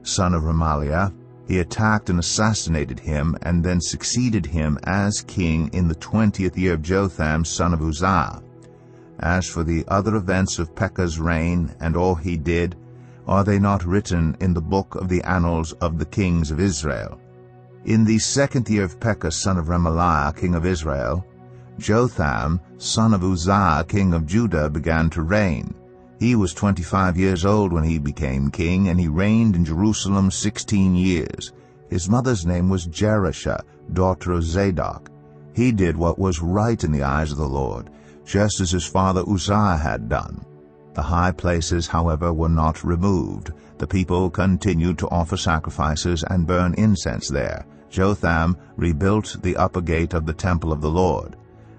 son of Remaliah. He attacked and assassinated him, and then succeeded him as king in the 20th year of Jotham, son of Uzziah. As for the other events of Pekah's reign and all he did, are they not written in the book of the annals of the kings of Israel? In the 2nd year of Pekah son of Remaliah, king of Israel, Jotham, son of Uzziah, king of Judah, began to reign. He was 25 years old when he became king, and he reigned in Jerusalem 16 years. His mother's name was Jerusha, daughter of Zadok. He did what was right in the eyes of the Lord, just as his father Uzziah had done. The high places, however, were not removed. The people continued to offer sacrifices and burn incense there. Jotham rebuilt the upper gate of the temple of the Lord.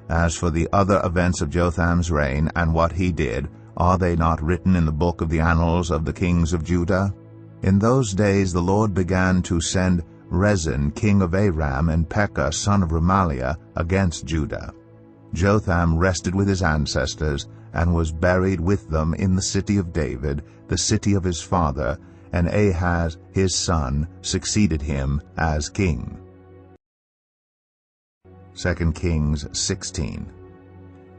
As for the other events of Jotham's reign and what he did, are they not written in the book of the annals of the kings of Judah? In those days the Lord began to send Rezin, king of Aram, and Pekah, son of Remaliah, against Judah. Jotham rested with his ancestors, and was buried with them in the city of David, the city of his father, and Ahaz his son succeeded him as king. 2 Kings 16.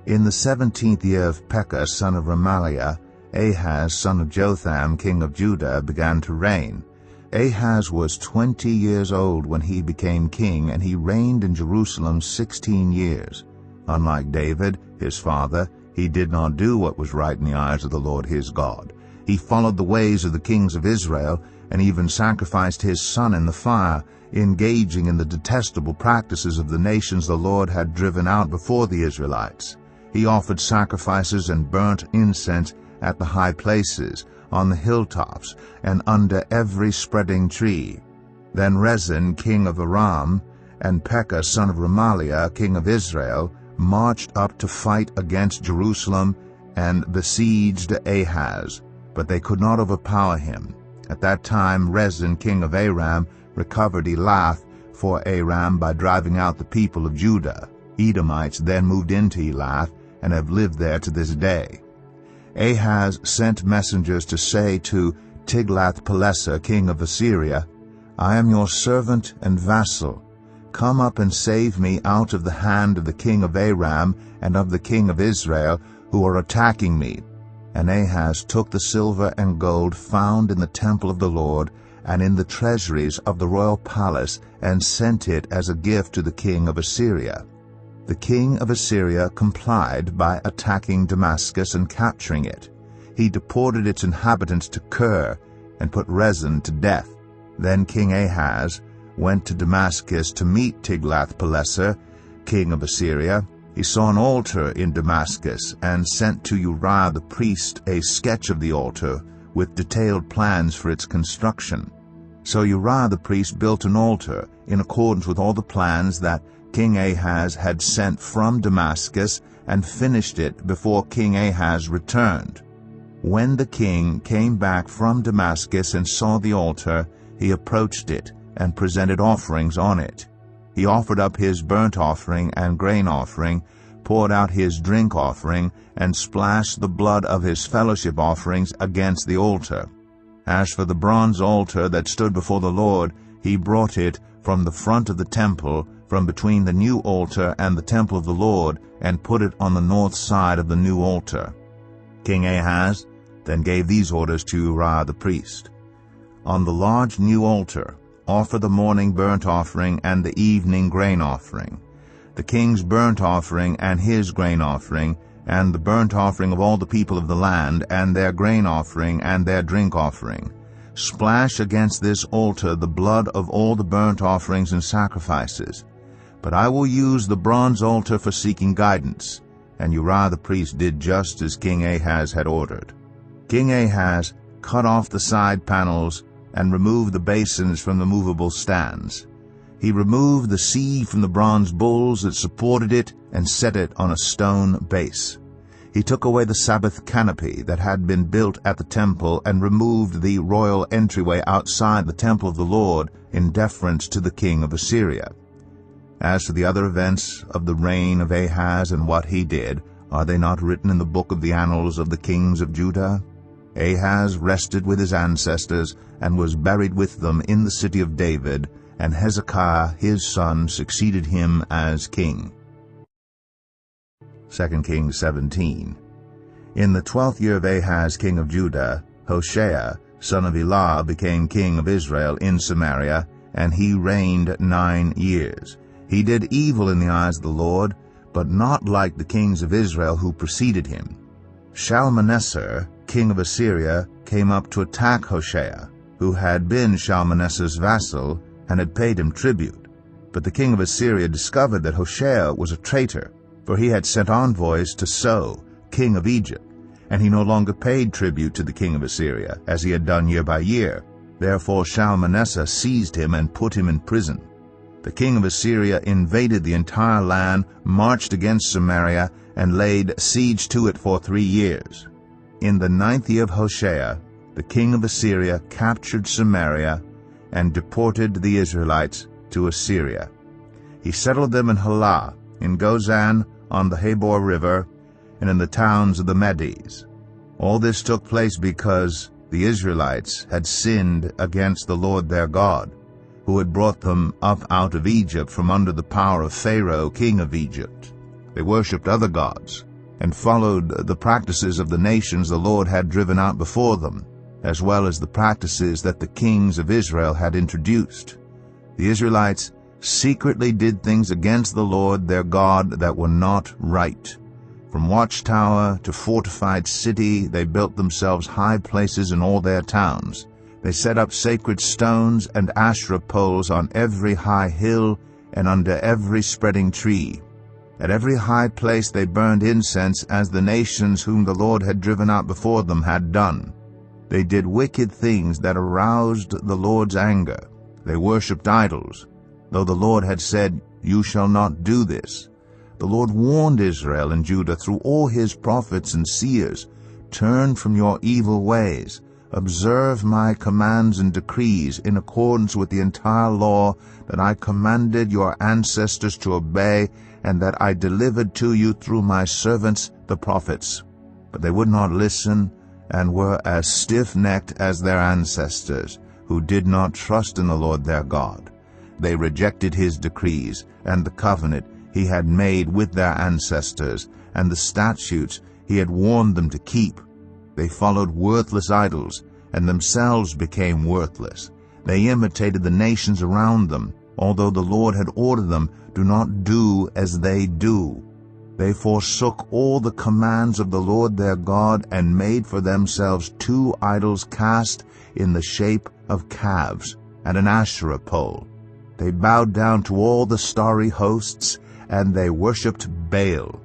In the 17th year of Pekah son of Remaliah, Ahaz son of Jotham king of Judah began to reign. Ahaz was 20 years old when he became king, and he reigned in Jerusalem 16 years. Unlike David, his father, he did not do what was right in the eyes of the Lord his God. He followed the ways of the kings of Israel, and even sacrificed his son in the fire, engaging in the detestable practices of the nations the Lord had driven out before the Israelites. He offered sacrifices and burnt incense at the high places, on the hilltops, and under every spreading tree. Then Rezin, king of Aram, and Pekah, son of Remaliah, king of Israel, marched up to fight against Jerusalem and besieged Ahaz, but they could not overpower him. At that time Rezin, king of Aram, recovered Elath for Aram by driving out the people of Judah. Edomites then moved into Elath and have lived there to this day. Ahaz sent messengers to say to Tiglath-Pileser, king of Assyria, I am your servant and vassal. Come up and save me out of the hand of the king of Aram and of the king of Israel, who are attacking me." And Ahaz took the silver and gold found in the temple of the Lord and in the treasuries of the royal palace, and sent it as a gift to the king of Assyria. The king of Assyria complied by attacking Damascus and capturing it. He deported its inhabitants to Kir and put Rezin to death. Then King Ahaz went to Damascus to meet Tiglath-Pileser, king of Assyria. He saw an altar in Damascus and sent to Uriah the priest a sketch of the altar with detailed plans for its construction. So Uriah the priest built an altar in accordance with all the plans that King Ahaz had sent from Damascus, and finished it before King Ahaz returned. When the king came back from Damascus and saw the altar, he approached it and presented offerings on it. He offered up his burnt offering and grain offering, poured out his drink offering, and splashed the blood of his fellowship offerings against the altar. As for the bronze altar that stood before the Lord, he brought it from the front of the temple, from between the new altar and the temple of the Lord, and put it on the north side of the new altar. King Ahaz then gave these orders to Uriah the priest. On the large new altar, offer the morning burnt offering and the evening grain offering, the king's burnt offering and his grain offering, and the burnt offering of all the people of the land, and their grain offering and their drink offering. Splash against this altar the blood of all the burnt offerings and sacrifices. But I will use the bronze altar for seeking guidance. And Uriah the priest did just as King Ahaz had ordered. King Ahaz cut off the side panels and removed the basins from the movable stands. He removed the sea from the bronze bowls that supported it and set it on a stone base. He took away the Sabbath canopy that had been built at the temple and removed the royal entryway outside the temple of the Lord in deference to the king of Assyria. As for the other events of the reign of Ahaz and what he did, are they not written in the book of the annals of the kings of Judah? Ahaz rested with his ancestors and was buried with them in the city of David, and Hezekiah his son succeeded him as king. 2 Kings 17. In the 12th year of Ahaz king of Judah, Hoshea son of Elah became king of Israel in Samaria, and he reigned 9 years. He did evil in the eyes of the Lord, but not like the kings of Israel who preceded him. Shalmaneser, king of Assyria, came up to attack Hoshea, who had been Shalmaneser's vassal and had paid him tribute. But the king of Assyria discovered that Hoshea was a traitor, for he had sent envoys to So, king of Egypt, and he no longer paid tribute to the king of Assyria, as he had done year by year. Therefore Shalmaneser seized him and put him in prison. The king of Assyria invaded the entire land, marched against Samaria, and laid siege to it for 3 years. In the 9th year of Hoshea, the king of Assyria captured Samaria and deported the Israelites to Assyria. He settled them in Halah, in Gozan, on the Habor River, and in the towns of the Medes. All this took place because the Israelites had sinned against the Lord their God, who had brought them up out of Egypt from under the power of Pharaoh, king of Egypt. They worshipped other gods, and followed the practices of the nations the Lord had driven out before them, as well as the practices that the kings of Israel had introduced. The Israelites secretly did things against the Lord their God that were not right. From watchtower to fortified city, they built themselves high places in all their towns. They set up sacred stones and Asherah poles on every high hill and under every spreading tree. At every high place they burned incense, as the nations whom the Lord had driven out before them had done. They did wicked things that aroused the Lord's anger. They worshipped idols, though the Lord had said, "You shall not do this." The Lord warned Israel and Judah through all his prophets and seers, "Turn from your evil ways. Observe my commands and decrees in accordance with the entire law that I commanded your ancestors to obey, and that I delivered to you through my servants the prophets." But they would not listen, and were as stiff-necked as their ancestors, who did not trust in the Lord their God. They rejected his decrees and the covenant he had made with their ancestors, and the statutes he had warned them to keep. They followed worthless idols, and themselves became worthless. They imitated the nations around them, although the Lord had ordered them, "Do not do as they do." They forsook all the commands of the Lord their God, and made for themselves 2 idols cast in the shape of calves, and an Asherah pole. They bowed down to all the starry hosts, and they worshipped Baal.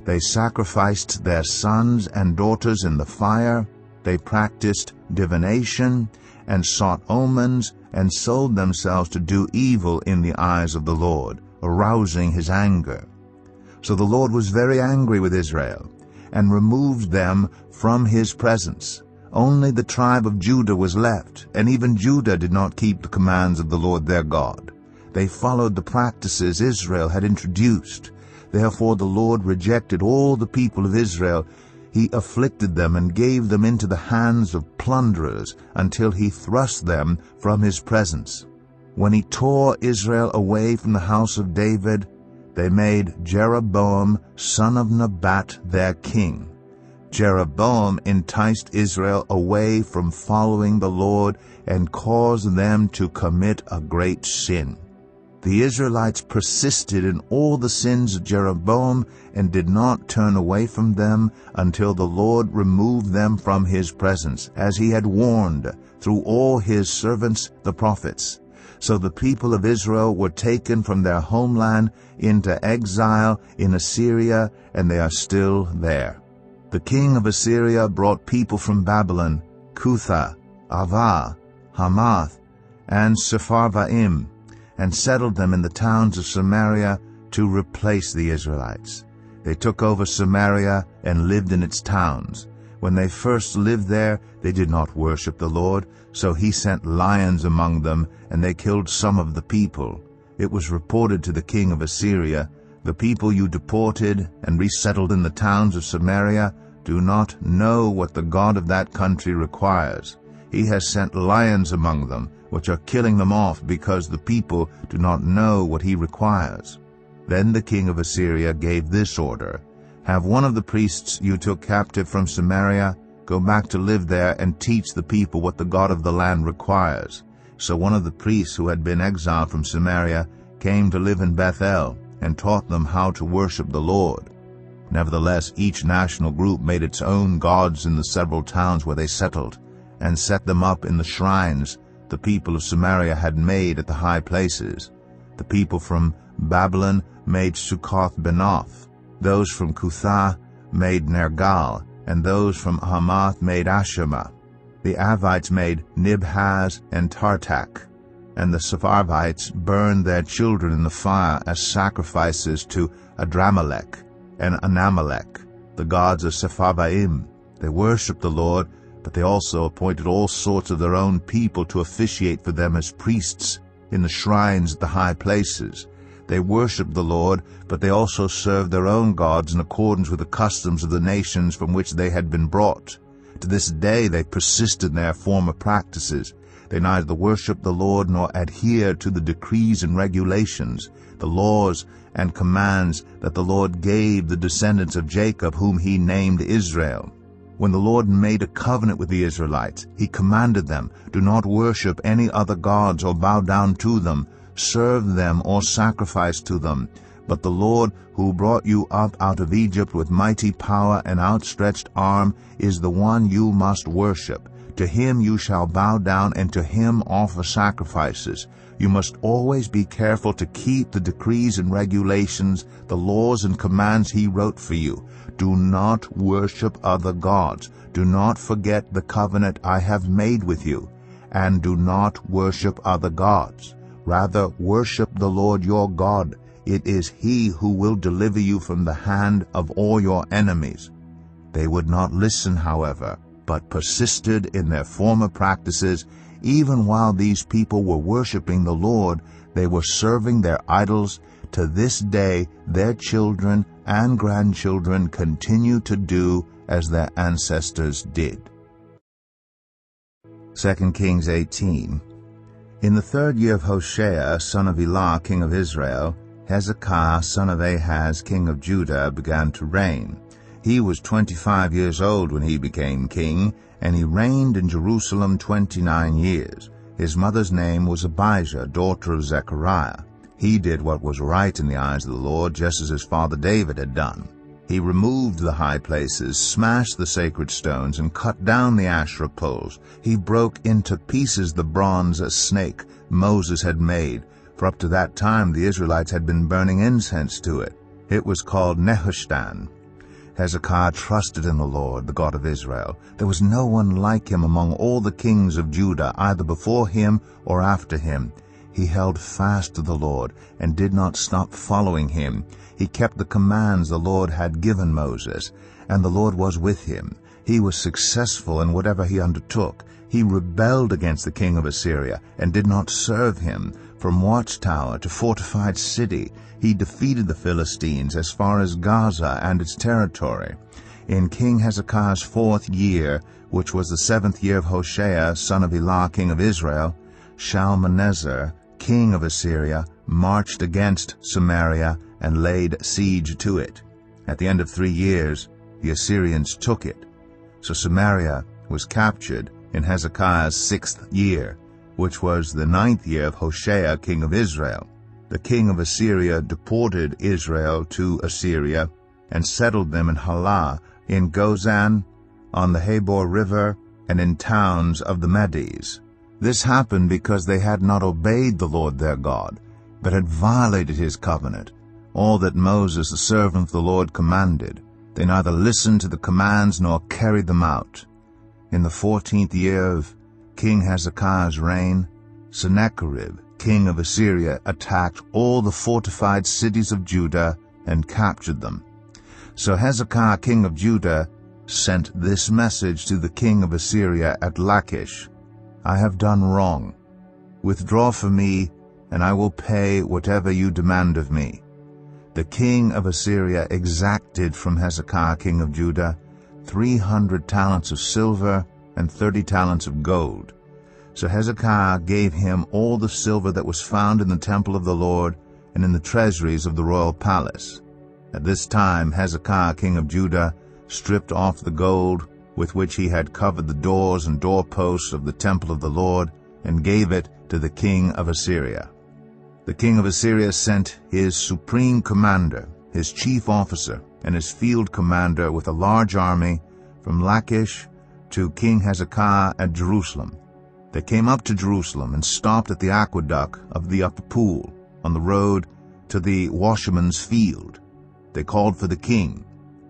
They sacrificed their sons and daughters in the fire. They practiced divination, and sought omens, and sold themselves to do evil in the eyes of the Lord, arousing his anger. So the Lord was very angry with Israel, and removed them from his presence. Only the tribe of Judah was left, and even Judah did not keep the commands of the Lord their God. They followed the practices Israel had introduced. Therefore the Lord rejected all the people of Israel. He afflicted them and gave them into the hands of plunderers until he thrust them from his presence. When he tore Israel away from the house of David, they made Jeroboam, son of Nebat, their king. Jeroboam enticed Israel away from following the Lord and caused them to commit a great sin. The Israelites persisted in all the sins of Jeroboam and did not turn away from them until the Lord removed them from his presence, as he had warned through all his servants the prophets. So the people of Israel were taken from their homeland into exile in Assyria, and they are still there. The king of Assyria brought people from Babylon, Cutha, Ava, Hamath, and Sepharvaim, and settled them in the towns of Samaria to replace the Israelites. They took over Samaria and lived in its towns. When they first lived there, they did not worship the Lord, so he sent lions among them, and they killed some of the people. It was reported to the king of Assyria, "The people you deported and resettled in the towns of Samaria do not know what the God of that country requires. He has sent lions among them, which are killing them off because the people do not know what he requires." Then the king of Assyria gave this order, "Have one of the priests you took captive from Samaria go back to live there and teach the people what the God of the land requires." So one of the priests who had been exiled from Samaria came to live in Bethel and taught them how to worship the Lord. Nevertheless, each national group made its own gods in the several towns where they settled, and set them up in the shrines the people of Samaria had made at the high places. The people from Babylon made Succoth-Benoth. Those from Cutha made Nergal, and those from Hamath made Ashima. The Avites made Nibhaz and Tartak, and the Sepharvites burned their children in the fire as sacrifices to Adramelech and Anamelech, the gods of Sepharvaim. They worshipped the Lord, but they also appointed all sorts of their own people to officiate for them as priests in the shrines at the high places. They worshipped the Lord, but they also served their own gods in accordance with the customs of the nations from which they had been brought. To this day they persist in their former practices. They neither worship the Lord nor adhere to the decrees and regulations, the laws and commands that the Lord gave the descendants of Jacob, whom he named Israel. When the Lord made a covenant with the Israelites, he commanded them, "Do not worship any other gods or bow down to them, serve them or sacrifice to them. But the Lord, who brought you up out of Egypt with mighty power and outstretched arm, is the one you must worship. To him you shall bow down, and to him offer sacrifices. You must always be careful to keep the decrees and regulations, the laws and commands he wrote for you. Do not worship other gods. Do not forget the covenant I have made with you. And do not worship other gods. Rather, worship the Lord your God. It is he who will deliver you from the hand of all your enemies." They would not listen, however, but persisted in their former practices. Even while these people were worshiping the Lord, they were serving their idols. To this day, their children and grandchildren continue to do as their ancestors did. 2 Kings 18. In the 3rd year of Hoshea, son of Elah, king of Israel, Hezekiah, son of Ahaz, king of Judah, began to reign. He was 25 years old when he became king, and he reigned in Jerusalem 29 years. His mother's name was Abijah, daughter of Zechariah. He did what was right in the eyes of the Lord, just as his father David had done. He removed the high places, smashed the sacred stones, and cut down the Asherah poles. He broke into pieces the bronze snake Moses had made, for up to that time the Israelites had been burning incense to it. It was called Nehushtan. Hezekiah trusted in the Lord, the God of Israel. There was no one like him among all the kings of Judah, either before him or after him. He held fast to the Lord and did not stop following him. He kept the commands the Lord had given Moses, and the Lord was with him. He was successful in whatever he undertook. He rebelled against the king of Assyria and did not serve him. From watchtower to fortified city, he defeated the Philistines as far as Gaza and its territory. In King Hezekiah's 4th year, which was the 7th year of Hoshea, son of Elah, king of Israel, Shalmaneser, king of Assyria, marched against Samaria and laid siege to it. At the end of 3 years, the Assyrians took it. So Samaria was captured in Hezekiah's 6th year, which was the 9th year of Hoshea, king of Israel. The king of Assyria deported Israel to Assyria and settled them in Halah, in Gozan, on the Habor River, and in towns of the Medes. This happened because they had not obeyed the Lord their God, but had violated his covenant, all that Moses the servant of the Lord commanded. They neither listened to the commands nor carried them out. In the 14th year of King Hezekiah's reign, Sennacherib, king of Assyria, attacked all the fortified cities of Judah and captured them. So Hezekiah, king of Judah, sent this message to the king of Assyria at Lachish: I have done wrong. Withdraw from me, and I will pay whatever you demand of me. The king of Assyria exacted from Hezekiah, king of Judah, 300 talents of silver and 30 talents of gold. So Hezekiah gave him all the silver that was found in the temple of the Lord and in the treasuries of the royal palace. At this time Hezekiah, king of Judah, stripped off the gold with which he had covered the doors and doorposts of the temple of the Lord, and gave it to the king of Assyria. The king of Assyria sent his supreme commander, his chief officer, and his field commander with a large army from Lachish to King Hezekiah at Jerusalem. They came up to Jerusalem and stopped at the aqueduct of the upper pool, on the road to the washerman's field. They called for the king,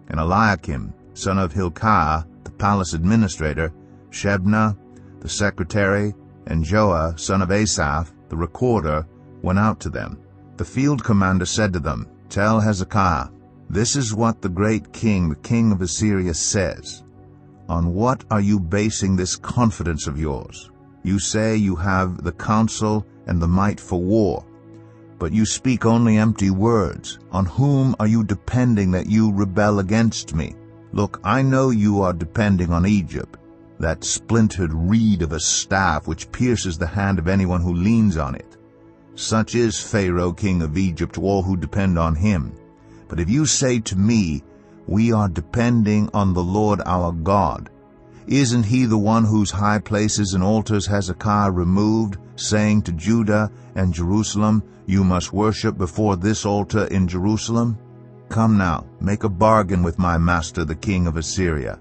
and Eliakim, son of Hilkiah, the palace administrator, Shebna, the secretary, and Joah, son of Asaph, the recorder, went out to them. The field commander said to them, Tell Hezekiah, this is what the great king, the king of Assyria, says. On what are you basing this confidence of yours? You say you have the counsel and the might for war, but you speak only empty words. On whom are you depending that you rebel against me? Look, I know you are depending on Egypt, that splintered reed of a staff which pierces the hand of anyone who leans on it. Such is Pharaoh, king of Egypt, to all who depend on him. But if you say to me, We are depending on the Lord our God, isn't he the one whose high places and altars Hezekiah removed, saying to Judah and Jerusalem, You must worship before this altar in Jerusalem? Come now, make a bargain with my master the king of Assyria.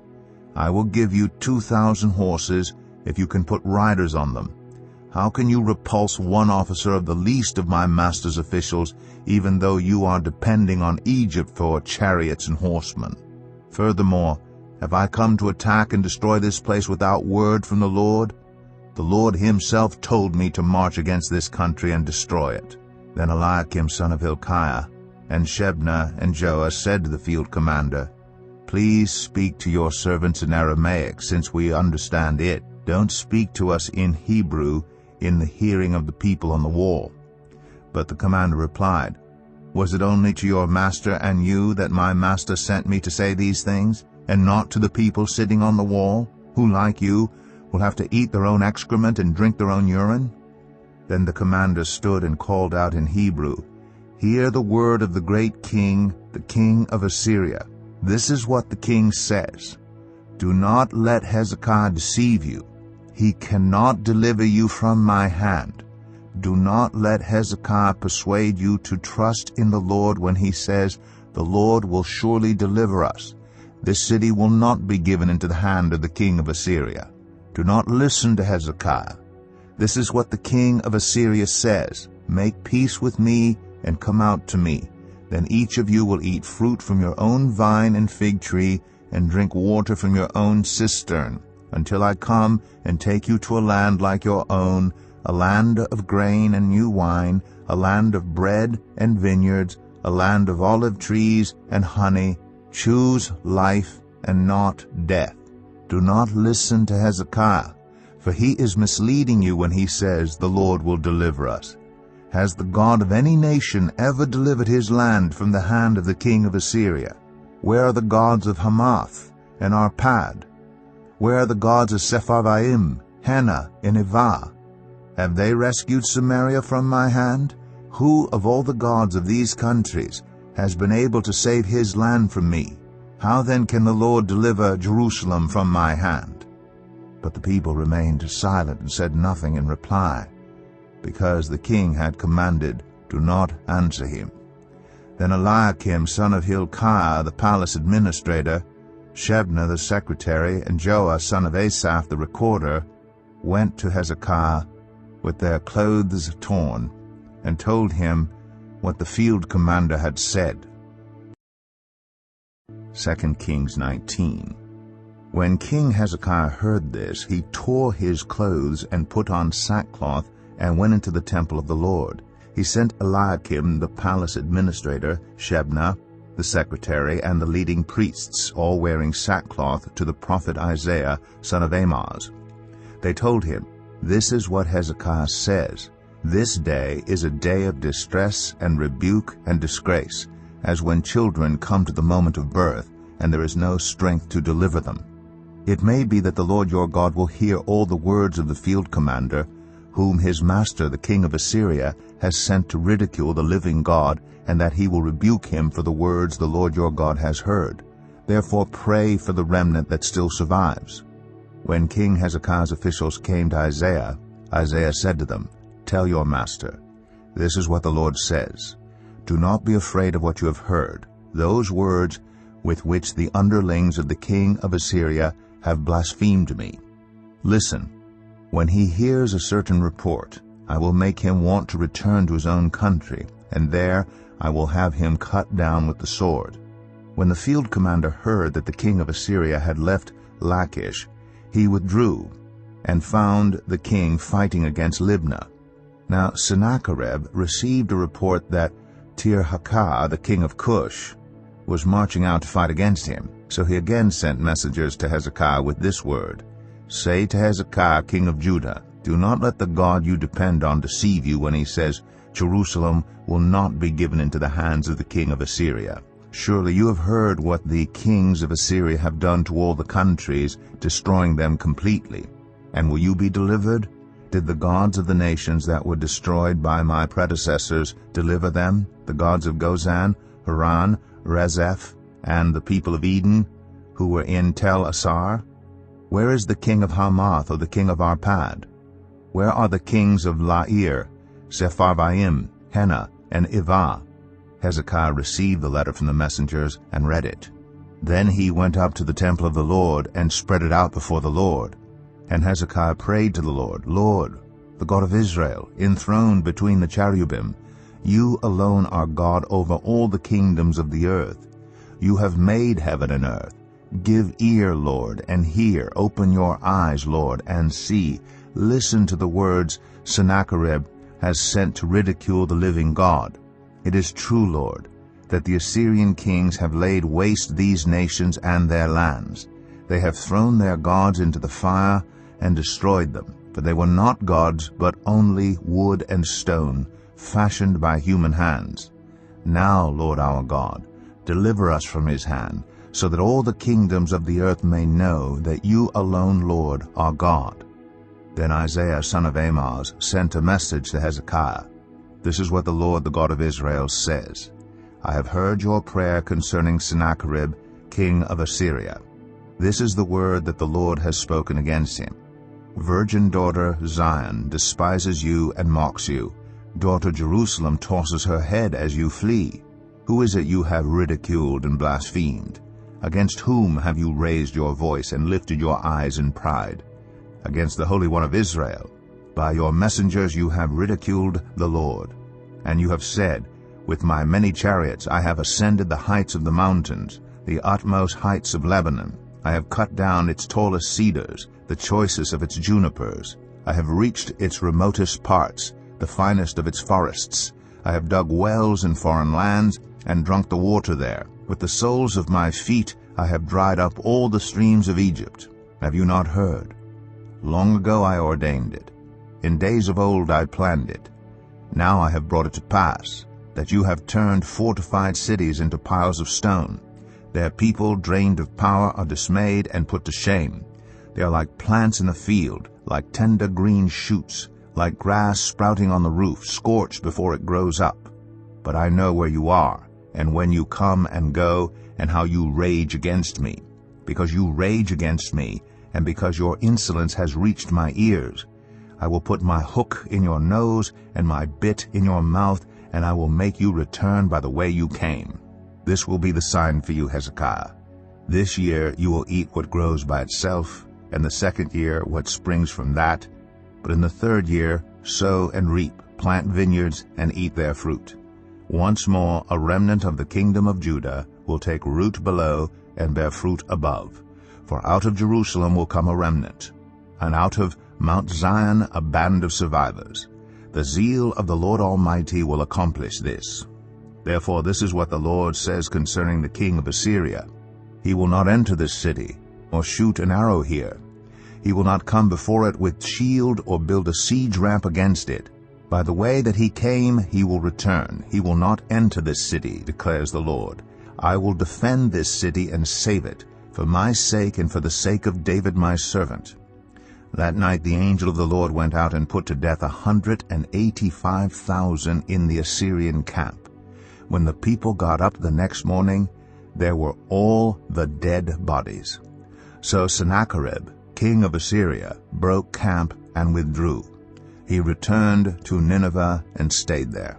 I will give you 2,000 horses if you can put riders on them. How can you repulse one officer of the least of my master's officials, even though you are depending on Egypt for chariots and horsemen? Furthermore, have I come to attack and destroy this place without word from the Lord? The Lord himself told me to march against this country and destroy it. Then Eliakim, son of Hilkiah, and Shebna and Joah said to the field commander, Please speak to your servants in Aramaic, since we understand it. Don't speak to us in Hebrew in the hearing of the people on the wall. But the commander replied, Was it only to your master and you that my master sent me to say these things, and not to the people sitting on the wall, who, like you, will have to eat their own excrement and drink their own urine?" Then the commander stood and called out in Hebrew, "Hear the word of the great king, the king of Assyria. This is what the king says. Do not let Hezekiah deceive you. He cannot deliver you from my hand. Do not let Hezekiah persuade you to trust in the Lord when he says, 'The Lord will surely deliver us. This city will not be given into the hand of the king of Assyria.' Do not listen to Hezekiah. This is what the king of Assyria says, 'Make peace with me and come out to me. Then each of you will eat fruit from your own vine and fig tree and drink water from your own cistern, until I come and take you to a land like your own, a land of grain and new wine, a land of bread and vineyards, a land of olive trees and honey. Choose life and not death.' Do not listen to Hezekiah, for he is misleading you when he says, 'The Lord will deliver us.' Has the God of any nation ever delivered his land from the hand of the king of Assyria? Where are the gods of Hamath and Arpad? Where are the gods of Sepharvaim, Hena, and Ivah? Have they rescued Samaria from my hand? Who of all the gods of these countries has been able to save his land from me? How then can the Lord deliver Jerusalem from my hand?" But the people remained silent and said nothing in reply, because the king had commanded, "Do not answer him." Then Eliakim, son of Hilkiah, the palace administrator, Shebna the secretary, and Joah, son of Asaph the recorder, went to Hezekiah with their clothes torn, and told him what the field commander had said. 2 Kings 19. When King Hezekiah heard this, he tore his clothes and put on sackcloth and went into the temple of the Lord. He sent Eliakim the palace administrator, Shebna the secretary, and the leading priests, all wearing sackcloth, to the prophet Isaiah, son of Amoz. They told him, "This is what Hezekiah says. This day is a day of distress and rebuke and disgrace, as when children come to the moment of birth, and there is no strength to deliver them. It may be that the Lord your God will hear all the words of the field commander, whom his master the king of Assyria has sent to ridicule the living God, and that he will rebuke him for the words the Lord your God has heard. Therefore pray for the remnant that still survives." When King Hezekiah's officials came to Isaiah, Isaiah said to them, "Tell your master, this is what the Lord says. Do not be afraid of what you have heard, those words with which the underlings of the king of Assyria have blasphemed me. Listen, when he hears a certain report, I will make him want to return to his own country, and there I will have him cut down with the sword." When the field commander heard that the king of Assyria had left Lachish, he withdrew and found the king fighting against Libnah. Now Sennacherib received a report that Tirhakah, the king of Cush, was marching out to fight against him. So he again sent messengers to Hezekiah with this word, "Say to Hezekiah, king of Judah, do not let the God you depend on deceive you when he says, 'Jerusalem will not be given into the hands of the king of Assyria.' Surely you have heard what the kings of Assyria have done to all the countries, destroying them completely. And will you be delivered? Did the gods of the nations that were destroyed by my predecessors deliver them, the gods of Gozan, Haran, Rezeph, and the people of Eden, who were in Tel Assar? Where is the king of Hamath or the king of Arpad? Where are the kings of Lair, Sepharvaim, Hena, and Ivah?" Hezekiah received the letter from the messengers and read it. Then he went up to the temple of the Lord and spread it out before the Lord. And Hezekiah prayed to the Lord, "Lord, the God of Israel, enthroned between the cherubim, you alone are God over all the kingdoms of the earth. You have made heaven and earth. Give ear, Lord, and hear. Open your eyes, Lord, and see. Listen to the words Sennacherib has sent to ridicule the living God. It is true, Lord, that the Assyrian kings have laid waste these nations and their lands. They have thrown their gods into the fire and destroyed them, for they were not gods, but only wood and stone, fashioned by human hands. Now, Lord our God, deliver us from his hand, so that all the kingdoms of the earth may know that you alone, Lord, are God." Then Isaiah son of Amoz sent a message to Hezekiah. "This is what the Lord, the God of Israel, says. I have heard your prayer concerning Sennacherib, king of Assyria. This is the word that the Lord has spoken against him. Virgin daughter Zion despises you and mocks you. Daughter Jerusalem tosses her head as you flee. Who is it you have ridiculed and blasphemed? Against whom have you raised your voice and lifted your eyes in pride? Against the Holy One of Israel. By your messengers you have ridiculed the Lord. And you have said, With my many chariots I have ascended the heights of the mountains, the utmost heights of Lebanon. I have cut down its tallest cedars, the choicest of its junipers. I have reached its remotest parts, the finest of its forests. I have dug wells in foreign lands, and drunk the water there. With the soles of my feet I have dried up all the streams of Egypt. Have you not heard? Long ago I ordained it. In days of old I planned it. Now I have brought it to pass, that you have turned fortified cities into piles of stone. Their people, drained of power, are dismayed and put to shame. They are like plants in the field, like tender green shoots, like grass sprouting on the roof, scorched before it grows up. But I know where you are, and when you come and go, and how you rage against me. Because you rage against me, and because your insolence has reached my ears, I will put my hook in your nose and my bit in your mouth, and I will make you return by the way you came. This will be the sign for you, Hezekiah. This year you will eat what grows by itself, and the second year what springs from that. But in the third year sow and reap, plant vineyards, and eat their fruit. Once more a remnant of the kingdom of Judah will take root below and bear fruit above. For out of Jerusalem will come a remnant, and out of Mount Zion a band of survivors. The zeal of the Lord Almighty will accomplish this. Therefore this is what the Lord says concerning the king of Assyria. He will not enter this city, or shoot an arrow here. He will not come before it with shield or build a siege ramp against it. By the way that he came he will return. He will not enter this city, declares the Lord. I will defend this city and save it, for my sake and for the sake of David my servant. That night the angel of the Lord went out and put to death 185,000 in the Assyrian camp. When the people got up the next morning, there were all the dead bodies. So Sennacherib, king of Assyria, broke camp and withdrew. He returned to Nineveh and stayed there.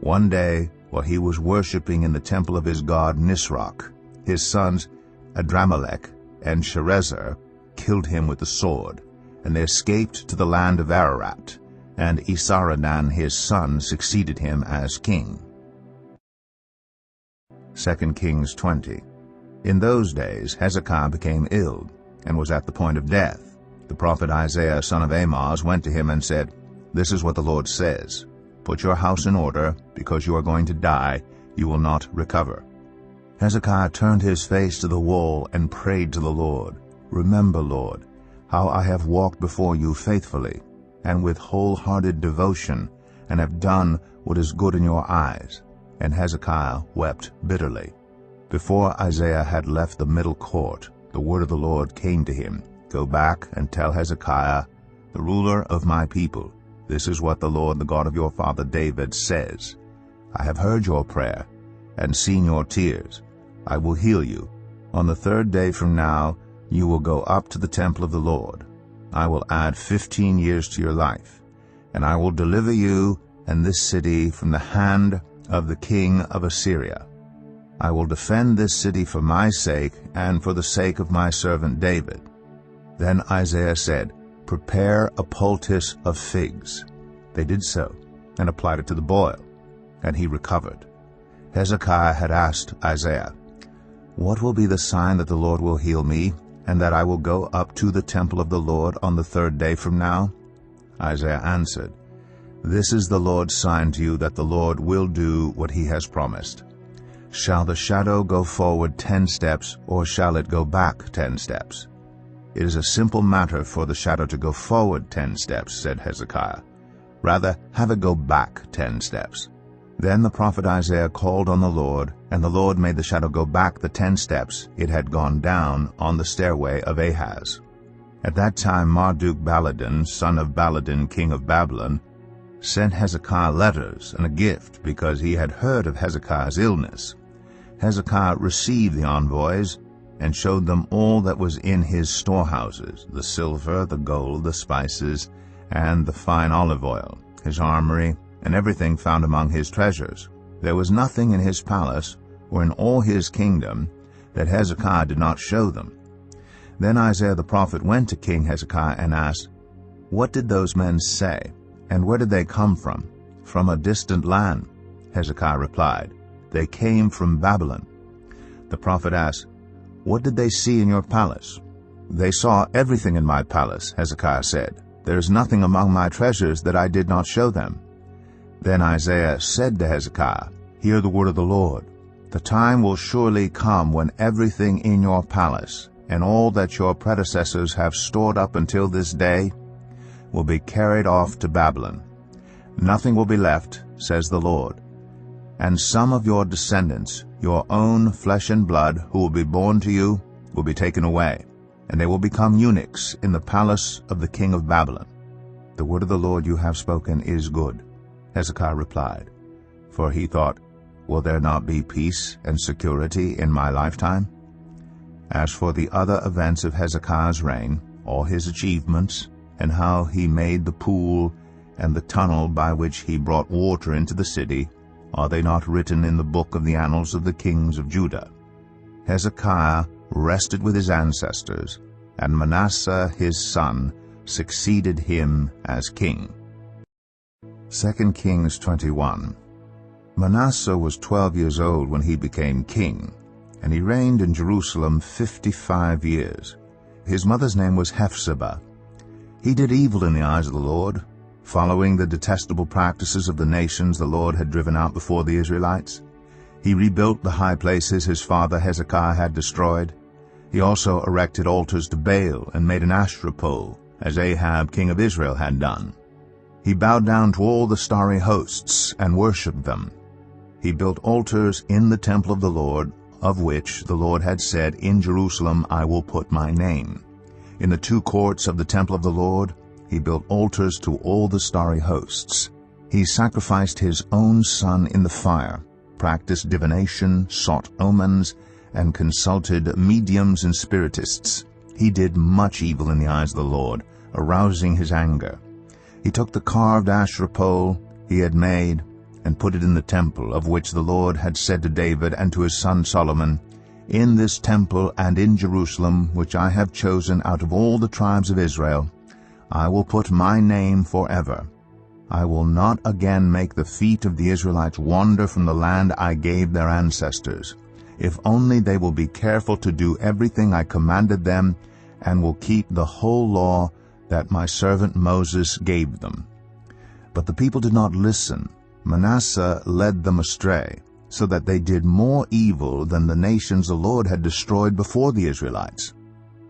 One day, while he was worshipping in the temple of his god Nisroch, his sons Adramelech and Sharezer killed him with the sword, and they escaped to the land of Ararat, and Esarhaddon his son succeeded him as king. 2 Kings 20. In those days Hezekiah became ill, and was at the point of death. The prophet Isaiah son of Amoz went to him and said, This is what the Lord says, Put your house in order, because you are going to die, you will not recover. Hezekiah turned his face to the wall and prayed to the Lord, Remember, Lord, how I have walked before you faithfully, and with wholehearted devotion, and have done what is good in your eyes. And Hezekiah wept bitterly. Before Isaiah had left the middle court, the word of the Lord came to him, Go back and tell Hezekiah, the ruler of my people, This is what the Lord, the God of your father David, says. I have heard your prayer, and seen your tears. I will heal you. On the third day from now, you will go up to the temple of the Lord. I will add 15 years to your life, and I will deliver you and this city from the hand of the king of Assyria. I will defend this city for my sake and for the sake of my servant David. Then Isaiah said, Prepare a poultice of figs. They did so, and applied it to the boil, and he recovered. Hezekiah had asked Isaiah, What will be the sign that the Lord will heal me, and that I will go up to the temple of the Lord on the third day from now? Isaiah answered, This is the Lord's sign to you that the Lord will do what he has promised. Shall the shadow go forward 10 steps, or shall it go back 10 steps? It is a simple matter for the shadow to go forward 10 steps, said Hezekiah. Rather, have it go back 10 steps. Then the prophet Isaiah called on the Lord, And the Lord made the shadow go back the 10 steps it had gone down on the stairway of Ahaz. At that time Marduk-Baladan, son of Baladan, king of Babylon, sent Hezekiah letters and a gift because he had heard of Hezekiah's illness. Hezekiah received the envoys and showed them all that was in his storehouses, the silver, the gold, the spices, and the fine olive oil, his armory, and everything found among his treasures. There was nothing in his palace or in all his kingdom that Hezekiah did not show them. Then Isaiah the prophet went to King Hezekiah and asked, "What did those men say, and where did they come from?" "From a distant land," Hezekiah replied. "They came from Babylon." The prophet asked, "What did they see in your palace?" "They saw everything in my palace," Hezekiah said. "There is nothing among my treasures that I did not show them." Then Isaiah said to Hezekiah, "Hear the word of the Lord. The time will surely come when everything in your palace and all that your predecessors have stored up until this day will be carried off to Babylon. Nothing will be left, says the Lord. And some of your descendants, your own flesh and blood, who will be born to you, will be taken away, and they will become eunuchs in the palace of the king of Babylon. The word of the Lord you have spoken is good," Hezekiah replied. For he thought, "Will there not be peace and security in my lifetime?" As for the other events of Hezekiah's reign, all his achievements, and how he made the pool and the tunnel by which he brought water into the city, are they not written in the book of the annals of the kings of Judah? Hezekiah rested with his ancestors, and Manasseh his son succeeded him as king. 2 Kings 21. Manasseh was 12 years old when he became king, and he reigned in Jerusalem 55 years. His mother's name was Hephzibah. He did evil in the eyes of the Lord, following the detestable practices of the nations the Lord had driven out before the Israelites. He rebuilt the high places his father Hezekiah had destroyed. He also erected altars to Baal and made an Asherah pole, as Ahab king of Israel had done. He bowed down to all the starry hosts and worshipped them. He built altars in the temple of the Lord, of which the Lord had said, "In Jerusalem I will put my name." In the 2 courts of the temple of the Lord, he built altars to all the starry hosts. He sacrificed his own son in the fire, practiced divination, sought omens, and consulted mediums and spiritists. He did much evil in the eyes of the Lord, arousing his anger. He took the carved Asherah pole he had made and put it in the temple, of which the Lord had said to David and to his son Solomon, "In this temple and in Jerusalem, which I have chosen out of all the tribes of Israel, I will put my name forever. I will not again make the feet of the Israelites wander from the land I gave their ancestors, if only they will be careful to do everything I commanded them and will keep the whole law that my servant Moses gave them." But the people did not listen. Manasseh led them astray, so that they did more evil than the nations the Lord had destroyed before the Israelites.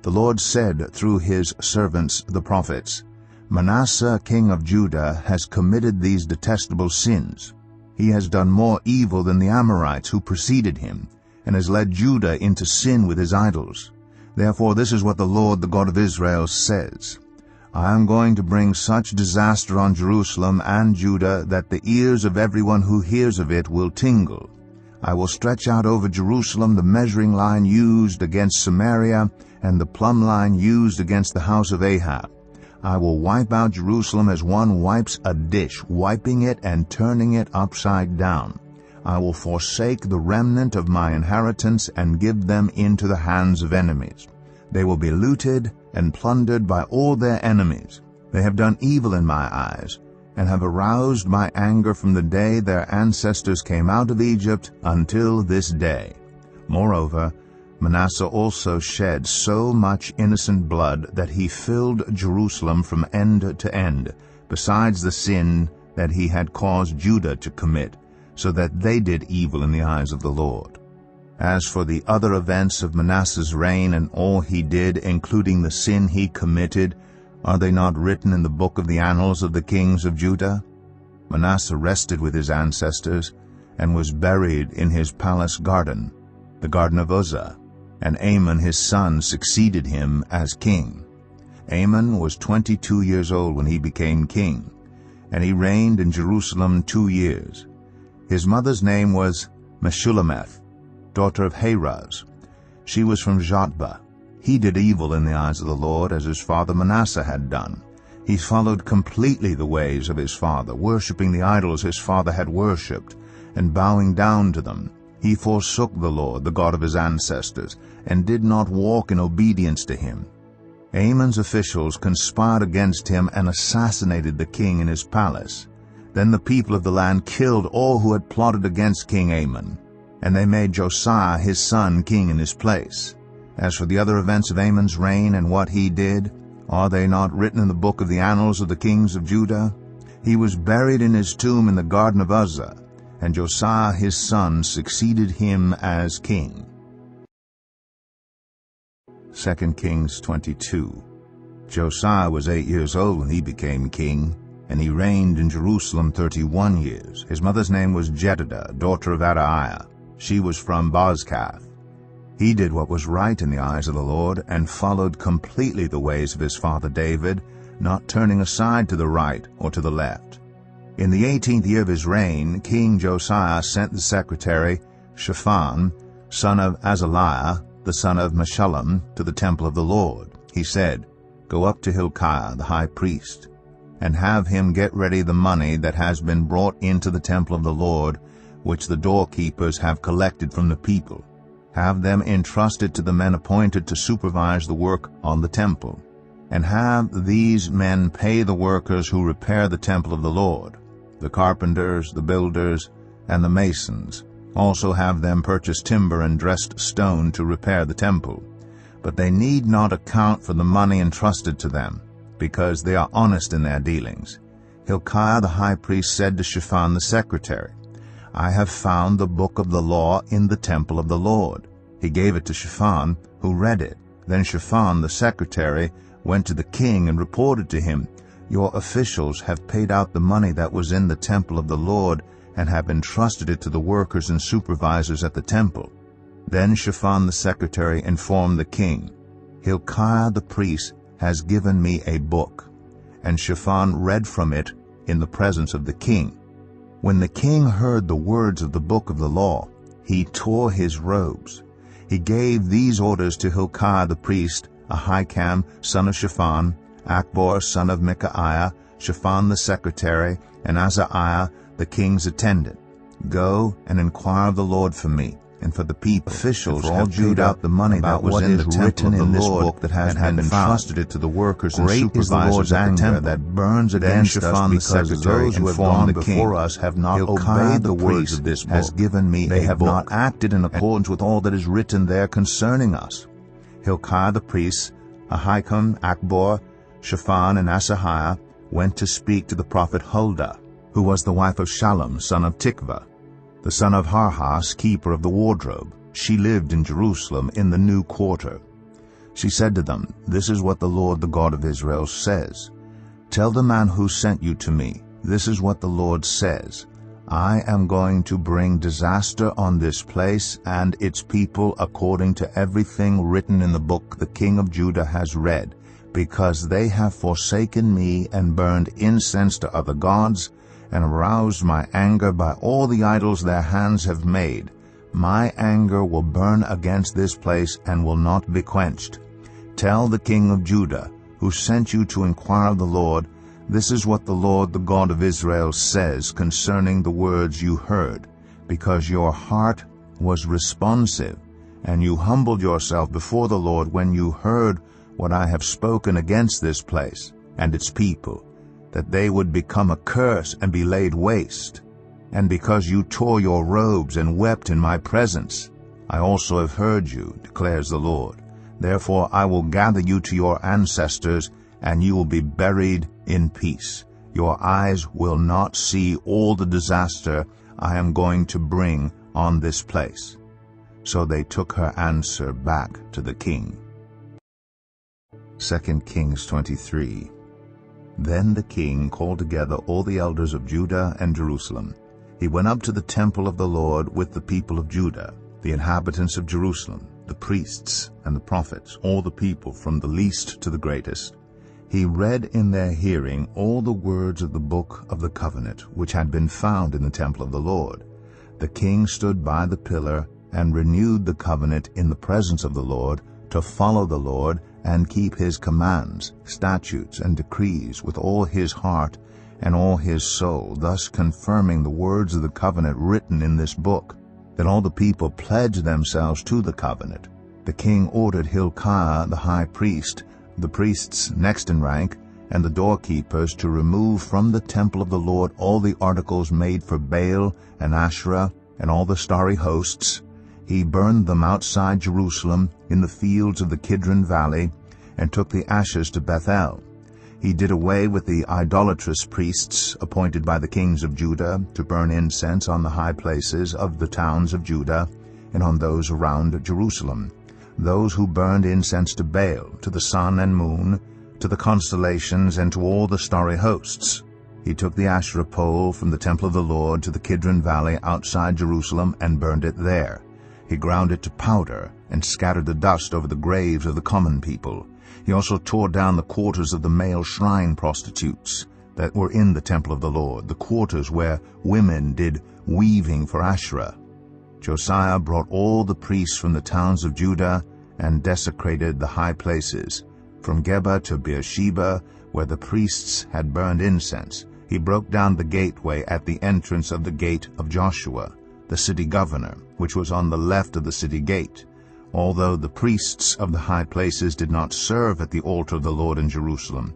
The Lord said through his servants the prophets, "Manasseh king of Judah has committed these detestable sins. He has done more evil than the Amorites who preceded him, and has led Judah into sin with his idols. Therefore this is what the Lord, the God of Israel, says. I am going to bring such disaster on Jerusalem and Judah that the ears of everyone who hears of it will tingle. I will stretch out over Jerusalem the measuring line used against Samaria and the plumb line used against the house of Ahab. I will wipe out Jerusalem as one wipes a dish, wiping it and turning it upside down. I will forsake the remnant of my inheritance and give them into the hands of enemies. They will be looted and plundered by all their enemies. They have done evil in my eyes, and have aroused my anger from the day their ancestors came out of Egypt until this day. Moreover, Manasseh also shed so much innocent blood that he filled Jerusalem from end to end, besides the sin that he had caused Judah to commit, so that they did evil in the eyes of the Lord. As for the other events of Manasseh's reign and all he did, including the sin he committed, are they not written in the book of the annals of the kings of Judah? Manasseh rested with his ancestors, and was buried in his palace garden, the garden of Uzzah, and Amon his son succeeded him as king. Amon was 22 years old when he became king, and he reigned in Jerusalem 2 years. His mother's name was Meshullemeth, daughter of Haraz. She was from Jotbah. He did evil in the eyes of the Lord, as his father Manasseh had done. He followed completely the ways of his father, worshipping the idols his father had worshipped, and bowing down to them. He forsook the Lord, the God of his ancestors, and did not walk in obedience to him. Amon's officials conspired against him and assassinated the king in his palace. Then the people of the land killed all who had plotted against King Amon, and they made Josiah his son king in his place. As for the other events of Amon's reign and what he did, are they not written in the book of the annals of the kings of Judah? He was buried in his tomb in the garden of Uzzah, and Josiah his son succeeded him as king. 2 Kings 22. Josiah was 8 years old when he became king, and he reigned in Jerusalem 31 years. His mother's name was Jedidah, daughter of Adaiah. She was from Bozkath. He did what was right in the eyes of the Lord, and followed completely the ways of his father David, not turning aside to the right or to the left. In the 18th year of his reign, King Josiah sent the secretary Shaphan, son of Azaliah, the son of Meshullam, to the temple of the Lord. He said, "Go up to Hilkiah the high priest, and have him get ready the money that has been brought into the temple of the Lord, which the doorkeepers have collected from the people. Have them entrusted to the men appointed to supervise the work on the temple, and have these men pay the workers who repair the temple of the Lord, the carpenters, the builders, and the masons. Also have them purchase timber and dressed stone to repair the temple. But they need not account for the money entrusted to them, because they are honest in their dealings." Hilkiah the high priest said to Shaphan the secretary, "I have found the book of the law in the temple of the Lord." He gave it to Shaphan, who read it. Then Shaphan the secretary went to the king and reported to him, "Your officials have paid out the money that was in the temple of the Lord, and have entrusted it to the workers and supervisors at the temple." Then Shaphan the secretary informed the king, "Hilkiah the priest has given me a book." And Shaphan read from it in the presence of the king. When the king heard the words of the book of the law, he tore his robes. He gave these orders to Hilkiah the priest, Ahikam son of Shaphan, Akbor son of Micaiah, Shaphan the secretary, and Azariah the king's attendant, "Go and inquire of the Lord for me, and for the people." Officials for all have Judah paid out the money that was in the temple of the Lord, that has and have been entrusted it to the workers and Great is the supervisors Lord's at the anger temple. that burns Then against us, Shaphan the because secretary those who have informed gone the king, before us have not "Hilkiah obeyed the the words priest of this book. has given me They a have book, not acted in accordance with all that is written there concerning us." Hilkiah the priest, Ahikam, Akbor, Shaphan, and Asahiah went to speak to the prophet Huldah, who was the wife of Shallum, son of Tikvah, the son of Harhas, keeper of the wardrobe. She lived in Jerusalem in the new quarter. She said to them, "This is what the Lord, the God of Israel, says. Tell the man who sent you to me, this is what the Lord says. I am going to bring disaster on this place and its people according to everything written in the book the king of Judah has read, because they have forsaken me and burned incense to other gods, and aroused my anger by all the idols their hands have made. My anger will burn against this place and will not be quenched. Tell the king of Judah, who sent you to inquire of the Lord, this is what the Lord, the God of Israel, says concerning the words you heard, because your heart was responsive, and you humbled yourself before the Lord when you heard what I have spoken against this place and its people, that they would become a curse and be laid waste. And because you tore your robes and wept in my presence, I also have heard you, declares the Lord. Therefore I will gather you to your ancestors, and you will be buried in peace. Your eyes will not see all the disaster I am going to bring on this place." So they took her answer back to the king. 2 Kings 23. Then the king called together all the elders of Judah and Jerusalem. He went up to the temple of the Lord with the people of Judah, the inhabitants of Jerusalem, the priests and the prophets, all the people from the least to the greatest. He read in their hearing all the words of the book of the covenant, which had been found in the temple of the Lord. The king stood by the pillar and renewed the covenant in the presence of the Lord, to follow the Lord and keep his commands, statutes, and decrees with all his heart and all his soul, thus confirming the words of the covenant written in this book. Then all the people pledged themselves to the covenant. The king ordered Hilkiah the high priest, the priests next in rank, and the doorkeepers to remove from the temple of the Lord all the articles made for Baal and Asherah and all the starry hosts. He burned them outside Jerusalem in the fields of the Kidron Valley, and took the ashes to Bethel. He did away with the idolatrous priests appointed by the kings of Judah to burn incense on the high places of the towns of Judah and on those around Jerusalem, those who burned incense to Baal, to the sun and moon, to the constellations, and to all the starry hosts. He took the Asherah pole from the temple of the Lord to the Kidron Valley outside Jerusalem and burned it there. He ground it to powder and scattered the dust over the graves of the common people. He also tore down the quarters of the male shrine prostitutes that were in the temple of the Lord, the quarters where women did weaving for Asherah. Josiah brought all the priests from the towns of Judah and desecrated the high places, from Geba to Beersheba, where the priests had burned incense. He broke down the gateway at the entrance of the gate of Joshua, the city governor, which was on the left of the city gate. Although the priests of the high places did not serve at the altar of the Lord in Jerusalem,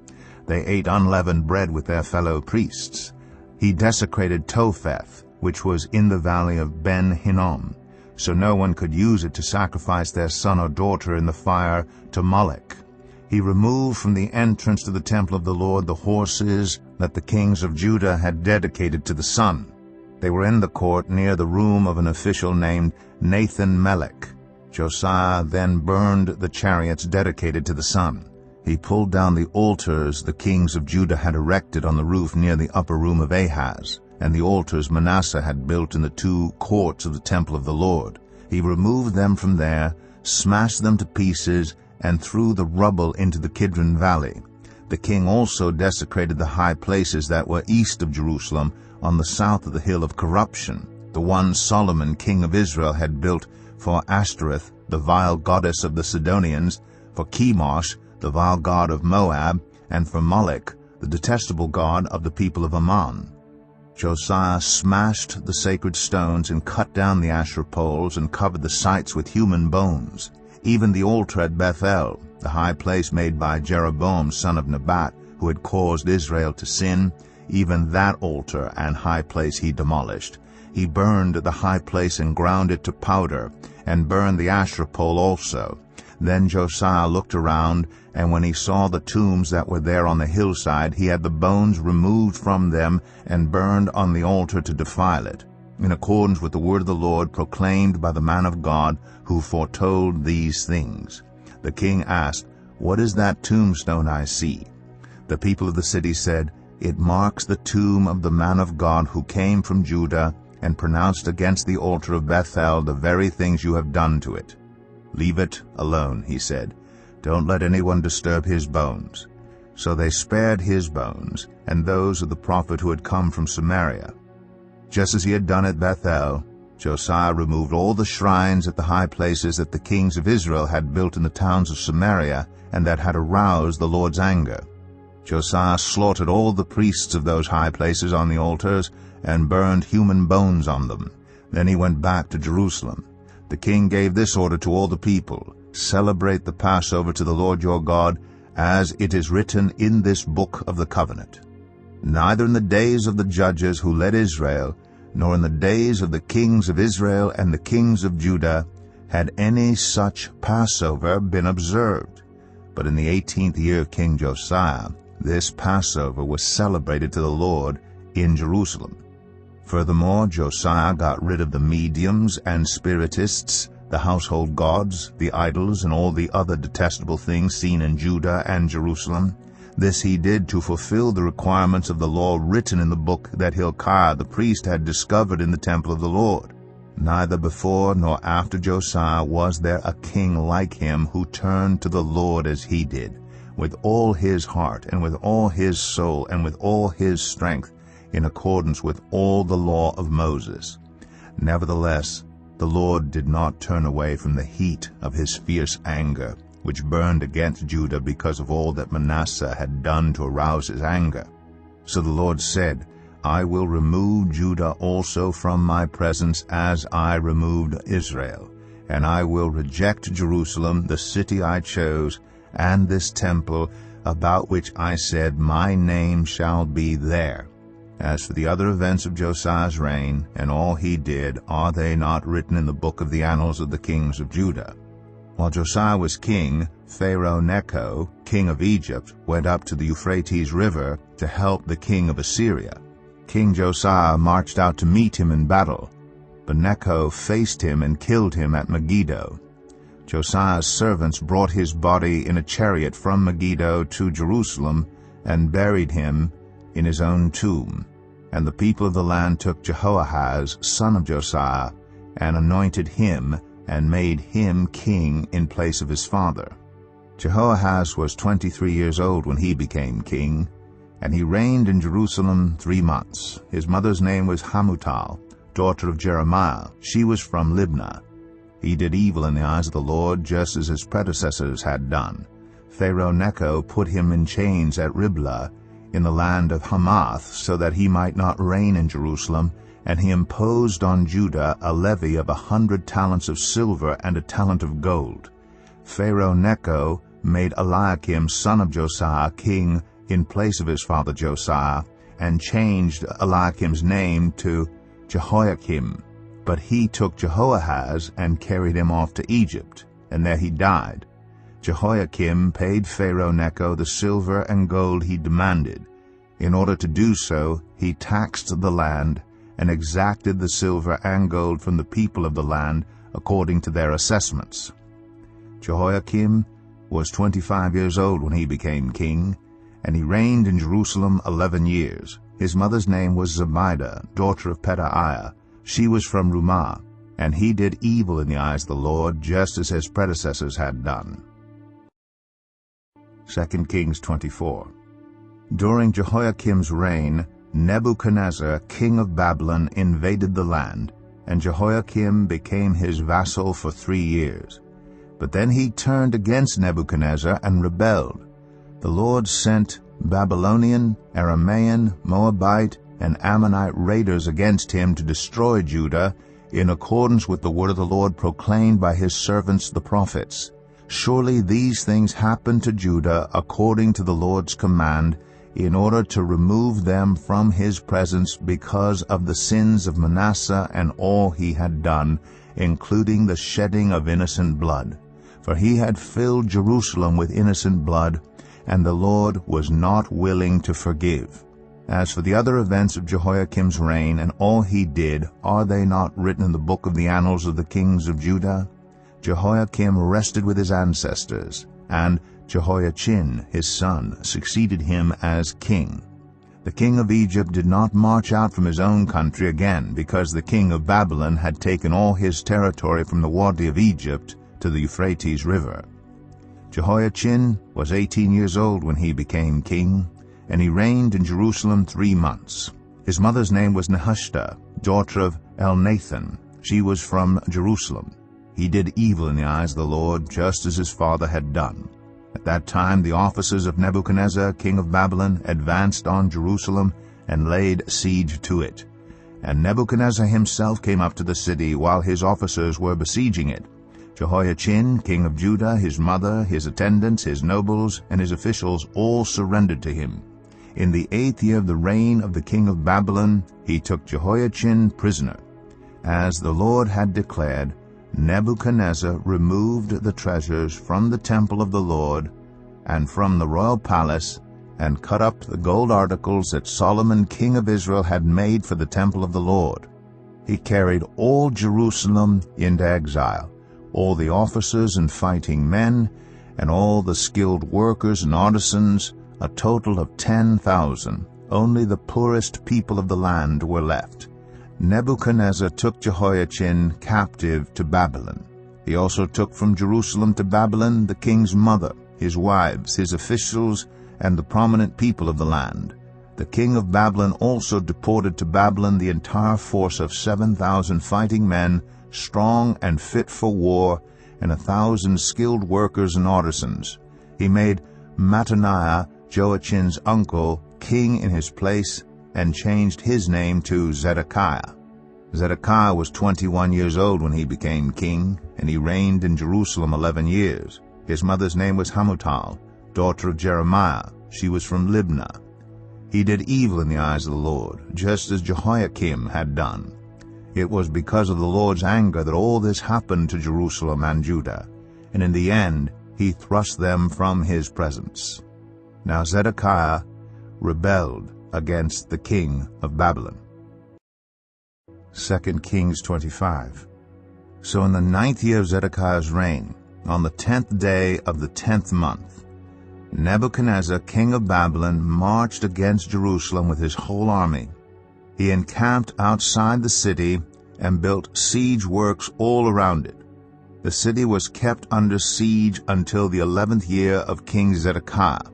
they ate unleavened bread with their fellow priests. He desecrated Topheth, which was in the valley of Ben-Hinnom, so no one could use it to sacrifice their son or daughter in the fire to Molech. He removed from the entrance to the temple of the Lord the horses that the kings of Judah had dedicated to the sun. They were in the court near the room of an official named Nathan-Melech. Josiah then burned the chariots dedicated to the sun. He pulled down the altars the kings of Judah had erected on the roof near the upper room of Ahaz, and the altars Manasseh had built in the 2 courts of the temple of the Lord. He removed them from there, smashed them to pieces, and threw the rubble into the Kidron Valley. The king also desecrated the high places that were east of Jerusalem on the south of the hill of corruption, the one Solomon king of Israel had built for Ashtoreth, the vile goddess of the Sidonians, for Chemosh, the vile god of Moab, and for Molech, the detestable god of the people of Ammon. Josiah smashed the sacred stones and cut down the Asherah poles and covered the sites with human bones. Even the altar at Bethel, the high place made by Jeroboam son of Nebat, who had caused Israel to sin, even that altar and high place he demolished. He burned the high place and ground it to powder, and burned the Asherah pole also. Then Josiah looked around, and when he saw the tombs that were there on the hillside, he had the bones removed from them and burned on the altar to defile it, in accordance with the word of the Lord proclaimed by the man of God who foretold these things. The king asked, "What is that tombstone I see?" The people of the city said, "It marks the tomb of the man of God who came from Judah and pronounced against the altar of Bethel the very things you have done to it." "Leave it alone," he said. "Don't let anyone disturb his bones." So they spared his bones and those of the prophet who had come from Samaria. Just as he had done at Bethel, Josiah removed all the shrines at the high places that the kings of Israel had built in the towns of Samaria and that had aroused the Lord's anger. Josiah slaughtered all the priests of those high places on the altars and burned human bones on them. Then he went back to Jerusalem. The king gave this order to all the people: "Celebrate the Passover to the Lord your God, as it is written in this book of the covenant." Neither in the days of the judges who led Israel, nor in the days of the kings of Israel and the kings of Judah, had any such Passover been observed. But in the 18th year of King Josiah, this Passover was celebrated to the Lord in Jerusalem. Furthermore, Josiah got rid of the mediums and spiritists, the household gods, the idols, and all the other detestable things seen in Judah and Jerusalem. This he did to fulfill the requirements of the law written in the book that Hilkiah the priest had discovered in the temple of the Lord. Neither before nor after Josiah was there a king like him who turned to the Lord as he did, with all his heart and with all his soul and with all his strength, in accordance with all the law of Moses. Nevertheless, the Lord did not turn away from the heat of his fierce anger, which burned against Judah because of all that Manasseh had done to arouse his anger. So the Lord said, I will remove Judah also from my presence as I removed Israel, and I will reject Jerusalem, the city I chose, and this temple, about which I said, My name shall be there. As for the other events of Josiah's reign, and all he did, are they not written in the book of the annals of the kings of Judah? While Josiah was king, Pharaoh Necho, king of Egypt, went up to the Euphrates River to help the king of Assyria. King Josiah marched out to meet him in battle, but Necho faced him and killed him at Megiddo. Josiah's servants brought his body in a chariot from Megiddo to Jerusalem and buried him in his own tomb. And the people of the land took Jehoahaz, son of Josiah, and anointed him and made him king in place of his father. Jehoahaz was 23 years old when he became king, and he reigned in Jerusalem 3 months. His mother's name was Hamutal, daughter of Jeremiah. She was from Libnah. He did evil in the eyes of the Lord, just as his predecessors had done. Pharaoh Necho put him in chains at Riblah in the land of Hamath, so that he might not reign in Jerusalem, and he imposed on Judah a levy of 100 talents of silver and a talent of gold. Pharaoh Necho made Eliakim, son of Josiah, king in place of his father Josiah, and changed Eliakim's name to Jehoiakim. But he took Jehoahaz and carried him off to Egypt, and there he died. Jehoiakim paid Pharaoh Necho the silver and gold he demanded. In order to do so, he taxed the land and exacted the silver and gold from the people of the land according to their assessments. Jehoiakim was 25 years old when he became king, and he reigned in Jerusalem 11 years. His mother's name was Zebidah, daughter of Pedaiah. She was from Rumah, and he did evil in the eyes of the Lord, just as his predecessors had done. 2 Kings 24. During Jehoiakim's reign, Nebuchadnezzar, king of Babylon, invaded the land, and Jehoiakim became his vassal for 3 years. But then he turned against Nebuchadnezzar and rebelled. The Lord sent Babylonian, Aramean, Moabite, and Ammonite raiders against him to destroy Judah, in accordance with the word of the Lord proclaimed by his servants the prophets. Surely these things happened to Judah according to the Lord's command, in order to remove them from his presence because of the sins of Manasseh and all he had done, including the shedding of innocent blood. For he had filled Jerusalem with innocent blood, and the Lord was not willing to forgive. As for the other events of Jehoiakim's reign and all he did, are they not written in the book of the annals of the kings of Judah? Jehoiakim rested with his ancestors, and Jehoiachin, his son, succeeded him as king. The king of Egypt did not march out from his own country again, because the king of Babylon had taken all his territory from the Wadi of Egypt to the Euphrates River. Jehoiachin was 18 years old when he became king, and he reigned in Jerusalem 3 months. His mother's name was Nehushta, daughter of Elnathan. She was from Jerusalem. He did evil in the eyes of the Lord, just as his father had done. At that time the officers of Nebuchadnezzar, king of Babylon, advanced on Jerusalem and laid siege to it. And Nebuchadnezzar himself came up to the city while his officers were besieging it. Jehoiachin, king of Judah, his mother, his attendants, his nobles, and his officials all surrendered to him. In the 8th year of the reign of the king of Babylon, he took Jehoiachin prisoner. As the Lord had declared, Nebuchadnezzar removed the treasures from the temple of the Lord and from the royal palace, and cut up the gold articles that Solomon king of Israel had made for the temple of the Lord. He carried all Jerusalem into exile, all the officers and fighting men, and all the skilled workers and artisans, a total of 10,000. Only the poorest people of the land were left. Nebuchadnezzar took Jehoiachin captive to Babylon. He also took from Jerusalem to Babylon the king's mother, his wives, his officials, and the prominent people of the land. The king of Babylon also deported to Babylon the entire force of 7,000 fighting men, strong and fit for war, and 1,000 skilled workers and artisans. He made Mattaniah, Joachin's uncle, king in his place, and changed his name to Zedekiah. Zedekiah was 21 years old when he became king, and he reigned in Jerusalem 11 years. His mother's name was Hamutal, daughter of Jeremiah. She was from Libnah. He did evil in the eyes of the Lord, just as Jehoiakim had done. It was because of the Lord's anger that all this happened to Jerusalem and Judah, and in the end he thrust them from his presence. Now Zedekiah rebelled against the king of Babylon. 2 Kings 25. So in the 9th year of Zedekiah's reign, on the 10th day of the 10th month, Nebuchadnezzar, king of Babylon, marched against Jerusalem with his whole army. He encamped outside the city and built siege works all around it. The city was kept under siege until the 11th year of King Zedekiah.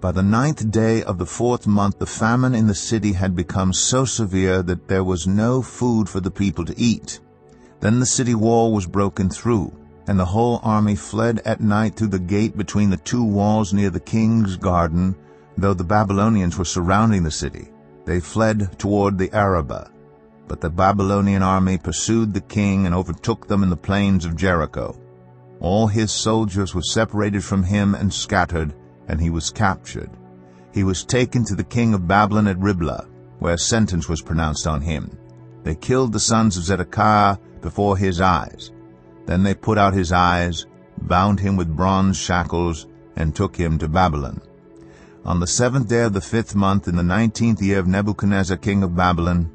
By the 9th day of the 4th month, the famine in the city had become so severe that there was no food for the people to eat. Then the city wall was broken through, and the whole army fled at night through the gate between the two walls near the king's garden, though the Babylonians were surrounding the city. They fled toward the Arabah. But the Babylonian army pursued the king and overtook them in the plains of Jericho. All his soldiers were separated from him and scattered, and he was captured. He was taken to the king of Babylon at Riblah, where sentence was pronounced on him. They killed the sons of Zedekiah before his eyes. Then they put out his eyes, bound him with bronze shackles, and took him to Babylon. On the 7th day of the 5th month, in the 19th year of Nebuchadnezzar king of Babylon,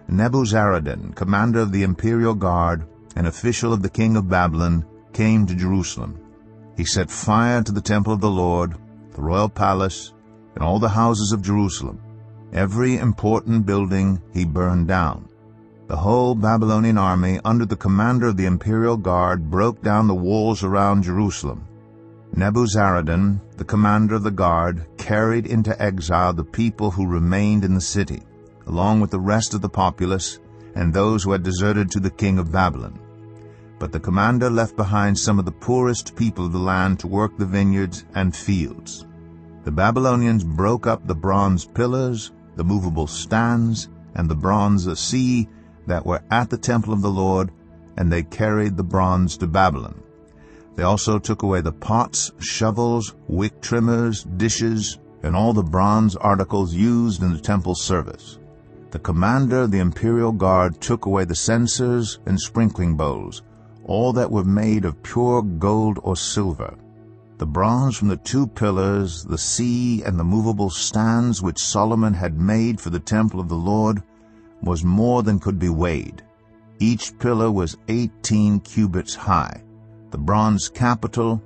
Nebuzaradan, commander of the imperial guard, and official of the king of Babylon, came to Jerusalem. He set fire to the temple of the Lord, the royal palace, and all the houses of Jerusalem. Every important building he burned down. The whole Babylonian army, under the commander of the imperial guard, broke down the walls around Jerusalem. Nebuzaradan, the commander of the guard, carried into exile the people who remained in the city, along with the rest of the populace and those who had deserted to the king of Babylon. But the commander left behind some of the poorest people of the land to work the vineyards and fields. The Babylonians broke up the bronze pillars, the movable stands, and the bronze sea that were at the temple of the Lord, and they carried the bronze to Babylon. They also took away the pots, shovels, wick trimmers, dishes, and all the bronze articles used in the temple service. The commander of the imperial guard took away the censers and sprinkling bowls, all that were made of pure gold or silver. The bronze from the 2 pillars, the sea, and the movable stands which Solomon had made for the temple of the Lord was more than could be weighed. Each pillar was 18 cubits high. The bronze capital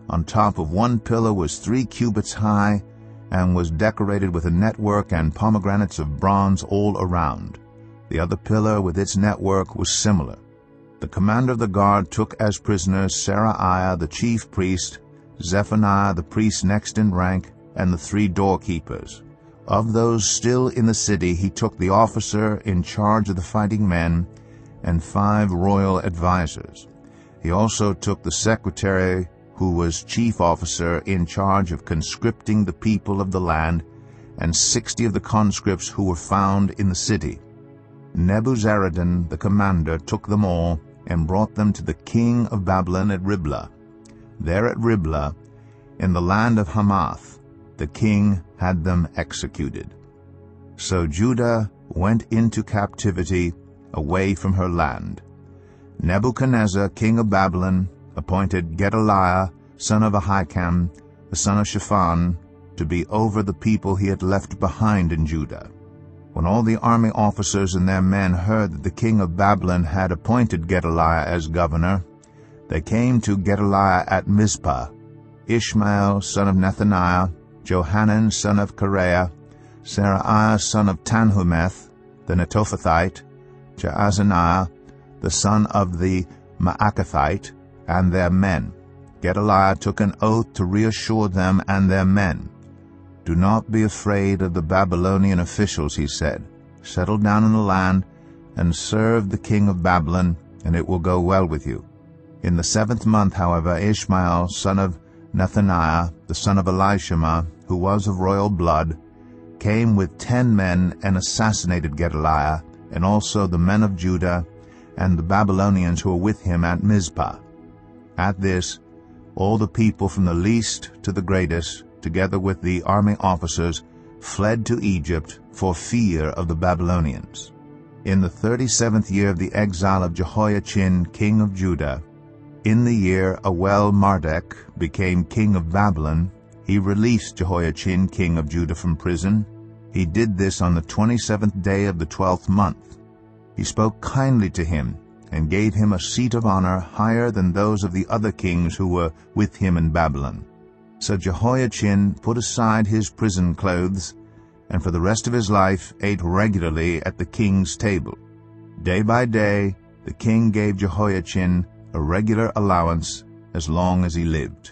on top of one pillar was 3 cubits high and was decorated with a network and pomegranates of bronze all around. The other pillar with its network was similar. The commander of the guard took as prisoners Seraiah the chief priest, Zephaniah the priest next in rank, and the 3 doorkeepers. Of those still in the city, he took the officer in charge of the fighting men and 5 royal advisers. He also took the secretary, who was chief officer in charge of conscripting the people of the land, and 60 of the conscripts who were found in the city. Nebuzaradan, the commander, took them all and brought them to the king of Babylon at Riblah. There at Riblah, in the land of Hamath, the king had them executed. So Judah went into captivity away from her land. Nebuchadnezzar, king of Babylon, appointed Gedaliah, son of Ahikam, the son of Shaphan, to be over the people he had left behind in Judah. When all the army officers and their men heard that the king of Babylon had appointed Gedaliah as governor, they came to Gedaliah at Mizpah. Ishmael, son of Nethaniah, Johanan son of Kareah, Seraiah son of Tanhumeth, the Netophathite, Jaazaniah, the son of the Maacathite, and their men. Gedaliah took an oath to reassure them and their men. "Do not be afraid of the Babylonian officials," he said. "Settle down in the land and serve the king of Babylon, and it will go well with you." In the 7th month, however, Ishmael son of Nethaniah, the son of Elishama, who was of royal blood, came with 10 men and assassinated Gedaliah, and also the men of Judah and the Babylonians who were with him at Mizpah. At this, all the people from the least to the greatest, together with the army officers, fled to Egypt for fear of the Babylonians. In the 37th year of the exile of Jehoiachin, king of Judah, in the year Awel-Marduk became king of Babylon, he released Jehoiachin, king of Judah, from prison. He did this on the 27th day of the 12th month. He spoke kindly to him, and gave him a seat of honor higher than those of the other kings who were with him in Babylon. So Jehoiachin put aside his prison clothes, and for the rest of his life ate regularly at the king's table. Day by day the king gave Jehoiachin a regular allowance as long as he lived.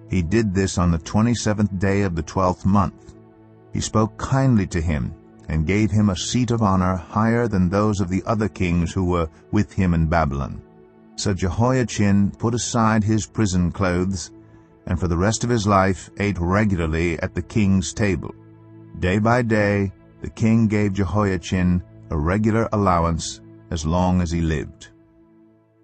He did this on the 27th day of the 12th month. He spoke kindly to him, and gave him a seat of honor higher than those of the other kings who were with him in Babylon. So Jehoiachin put aside his prison clothes, and for the rest of his life ate regularly at the king's table. Day by day the king gave Jehoiachin a regular allowance as long as he lived.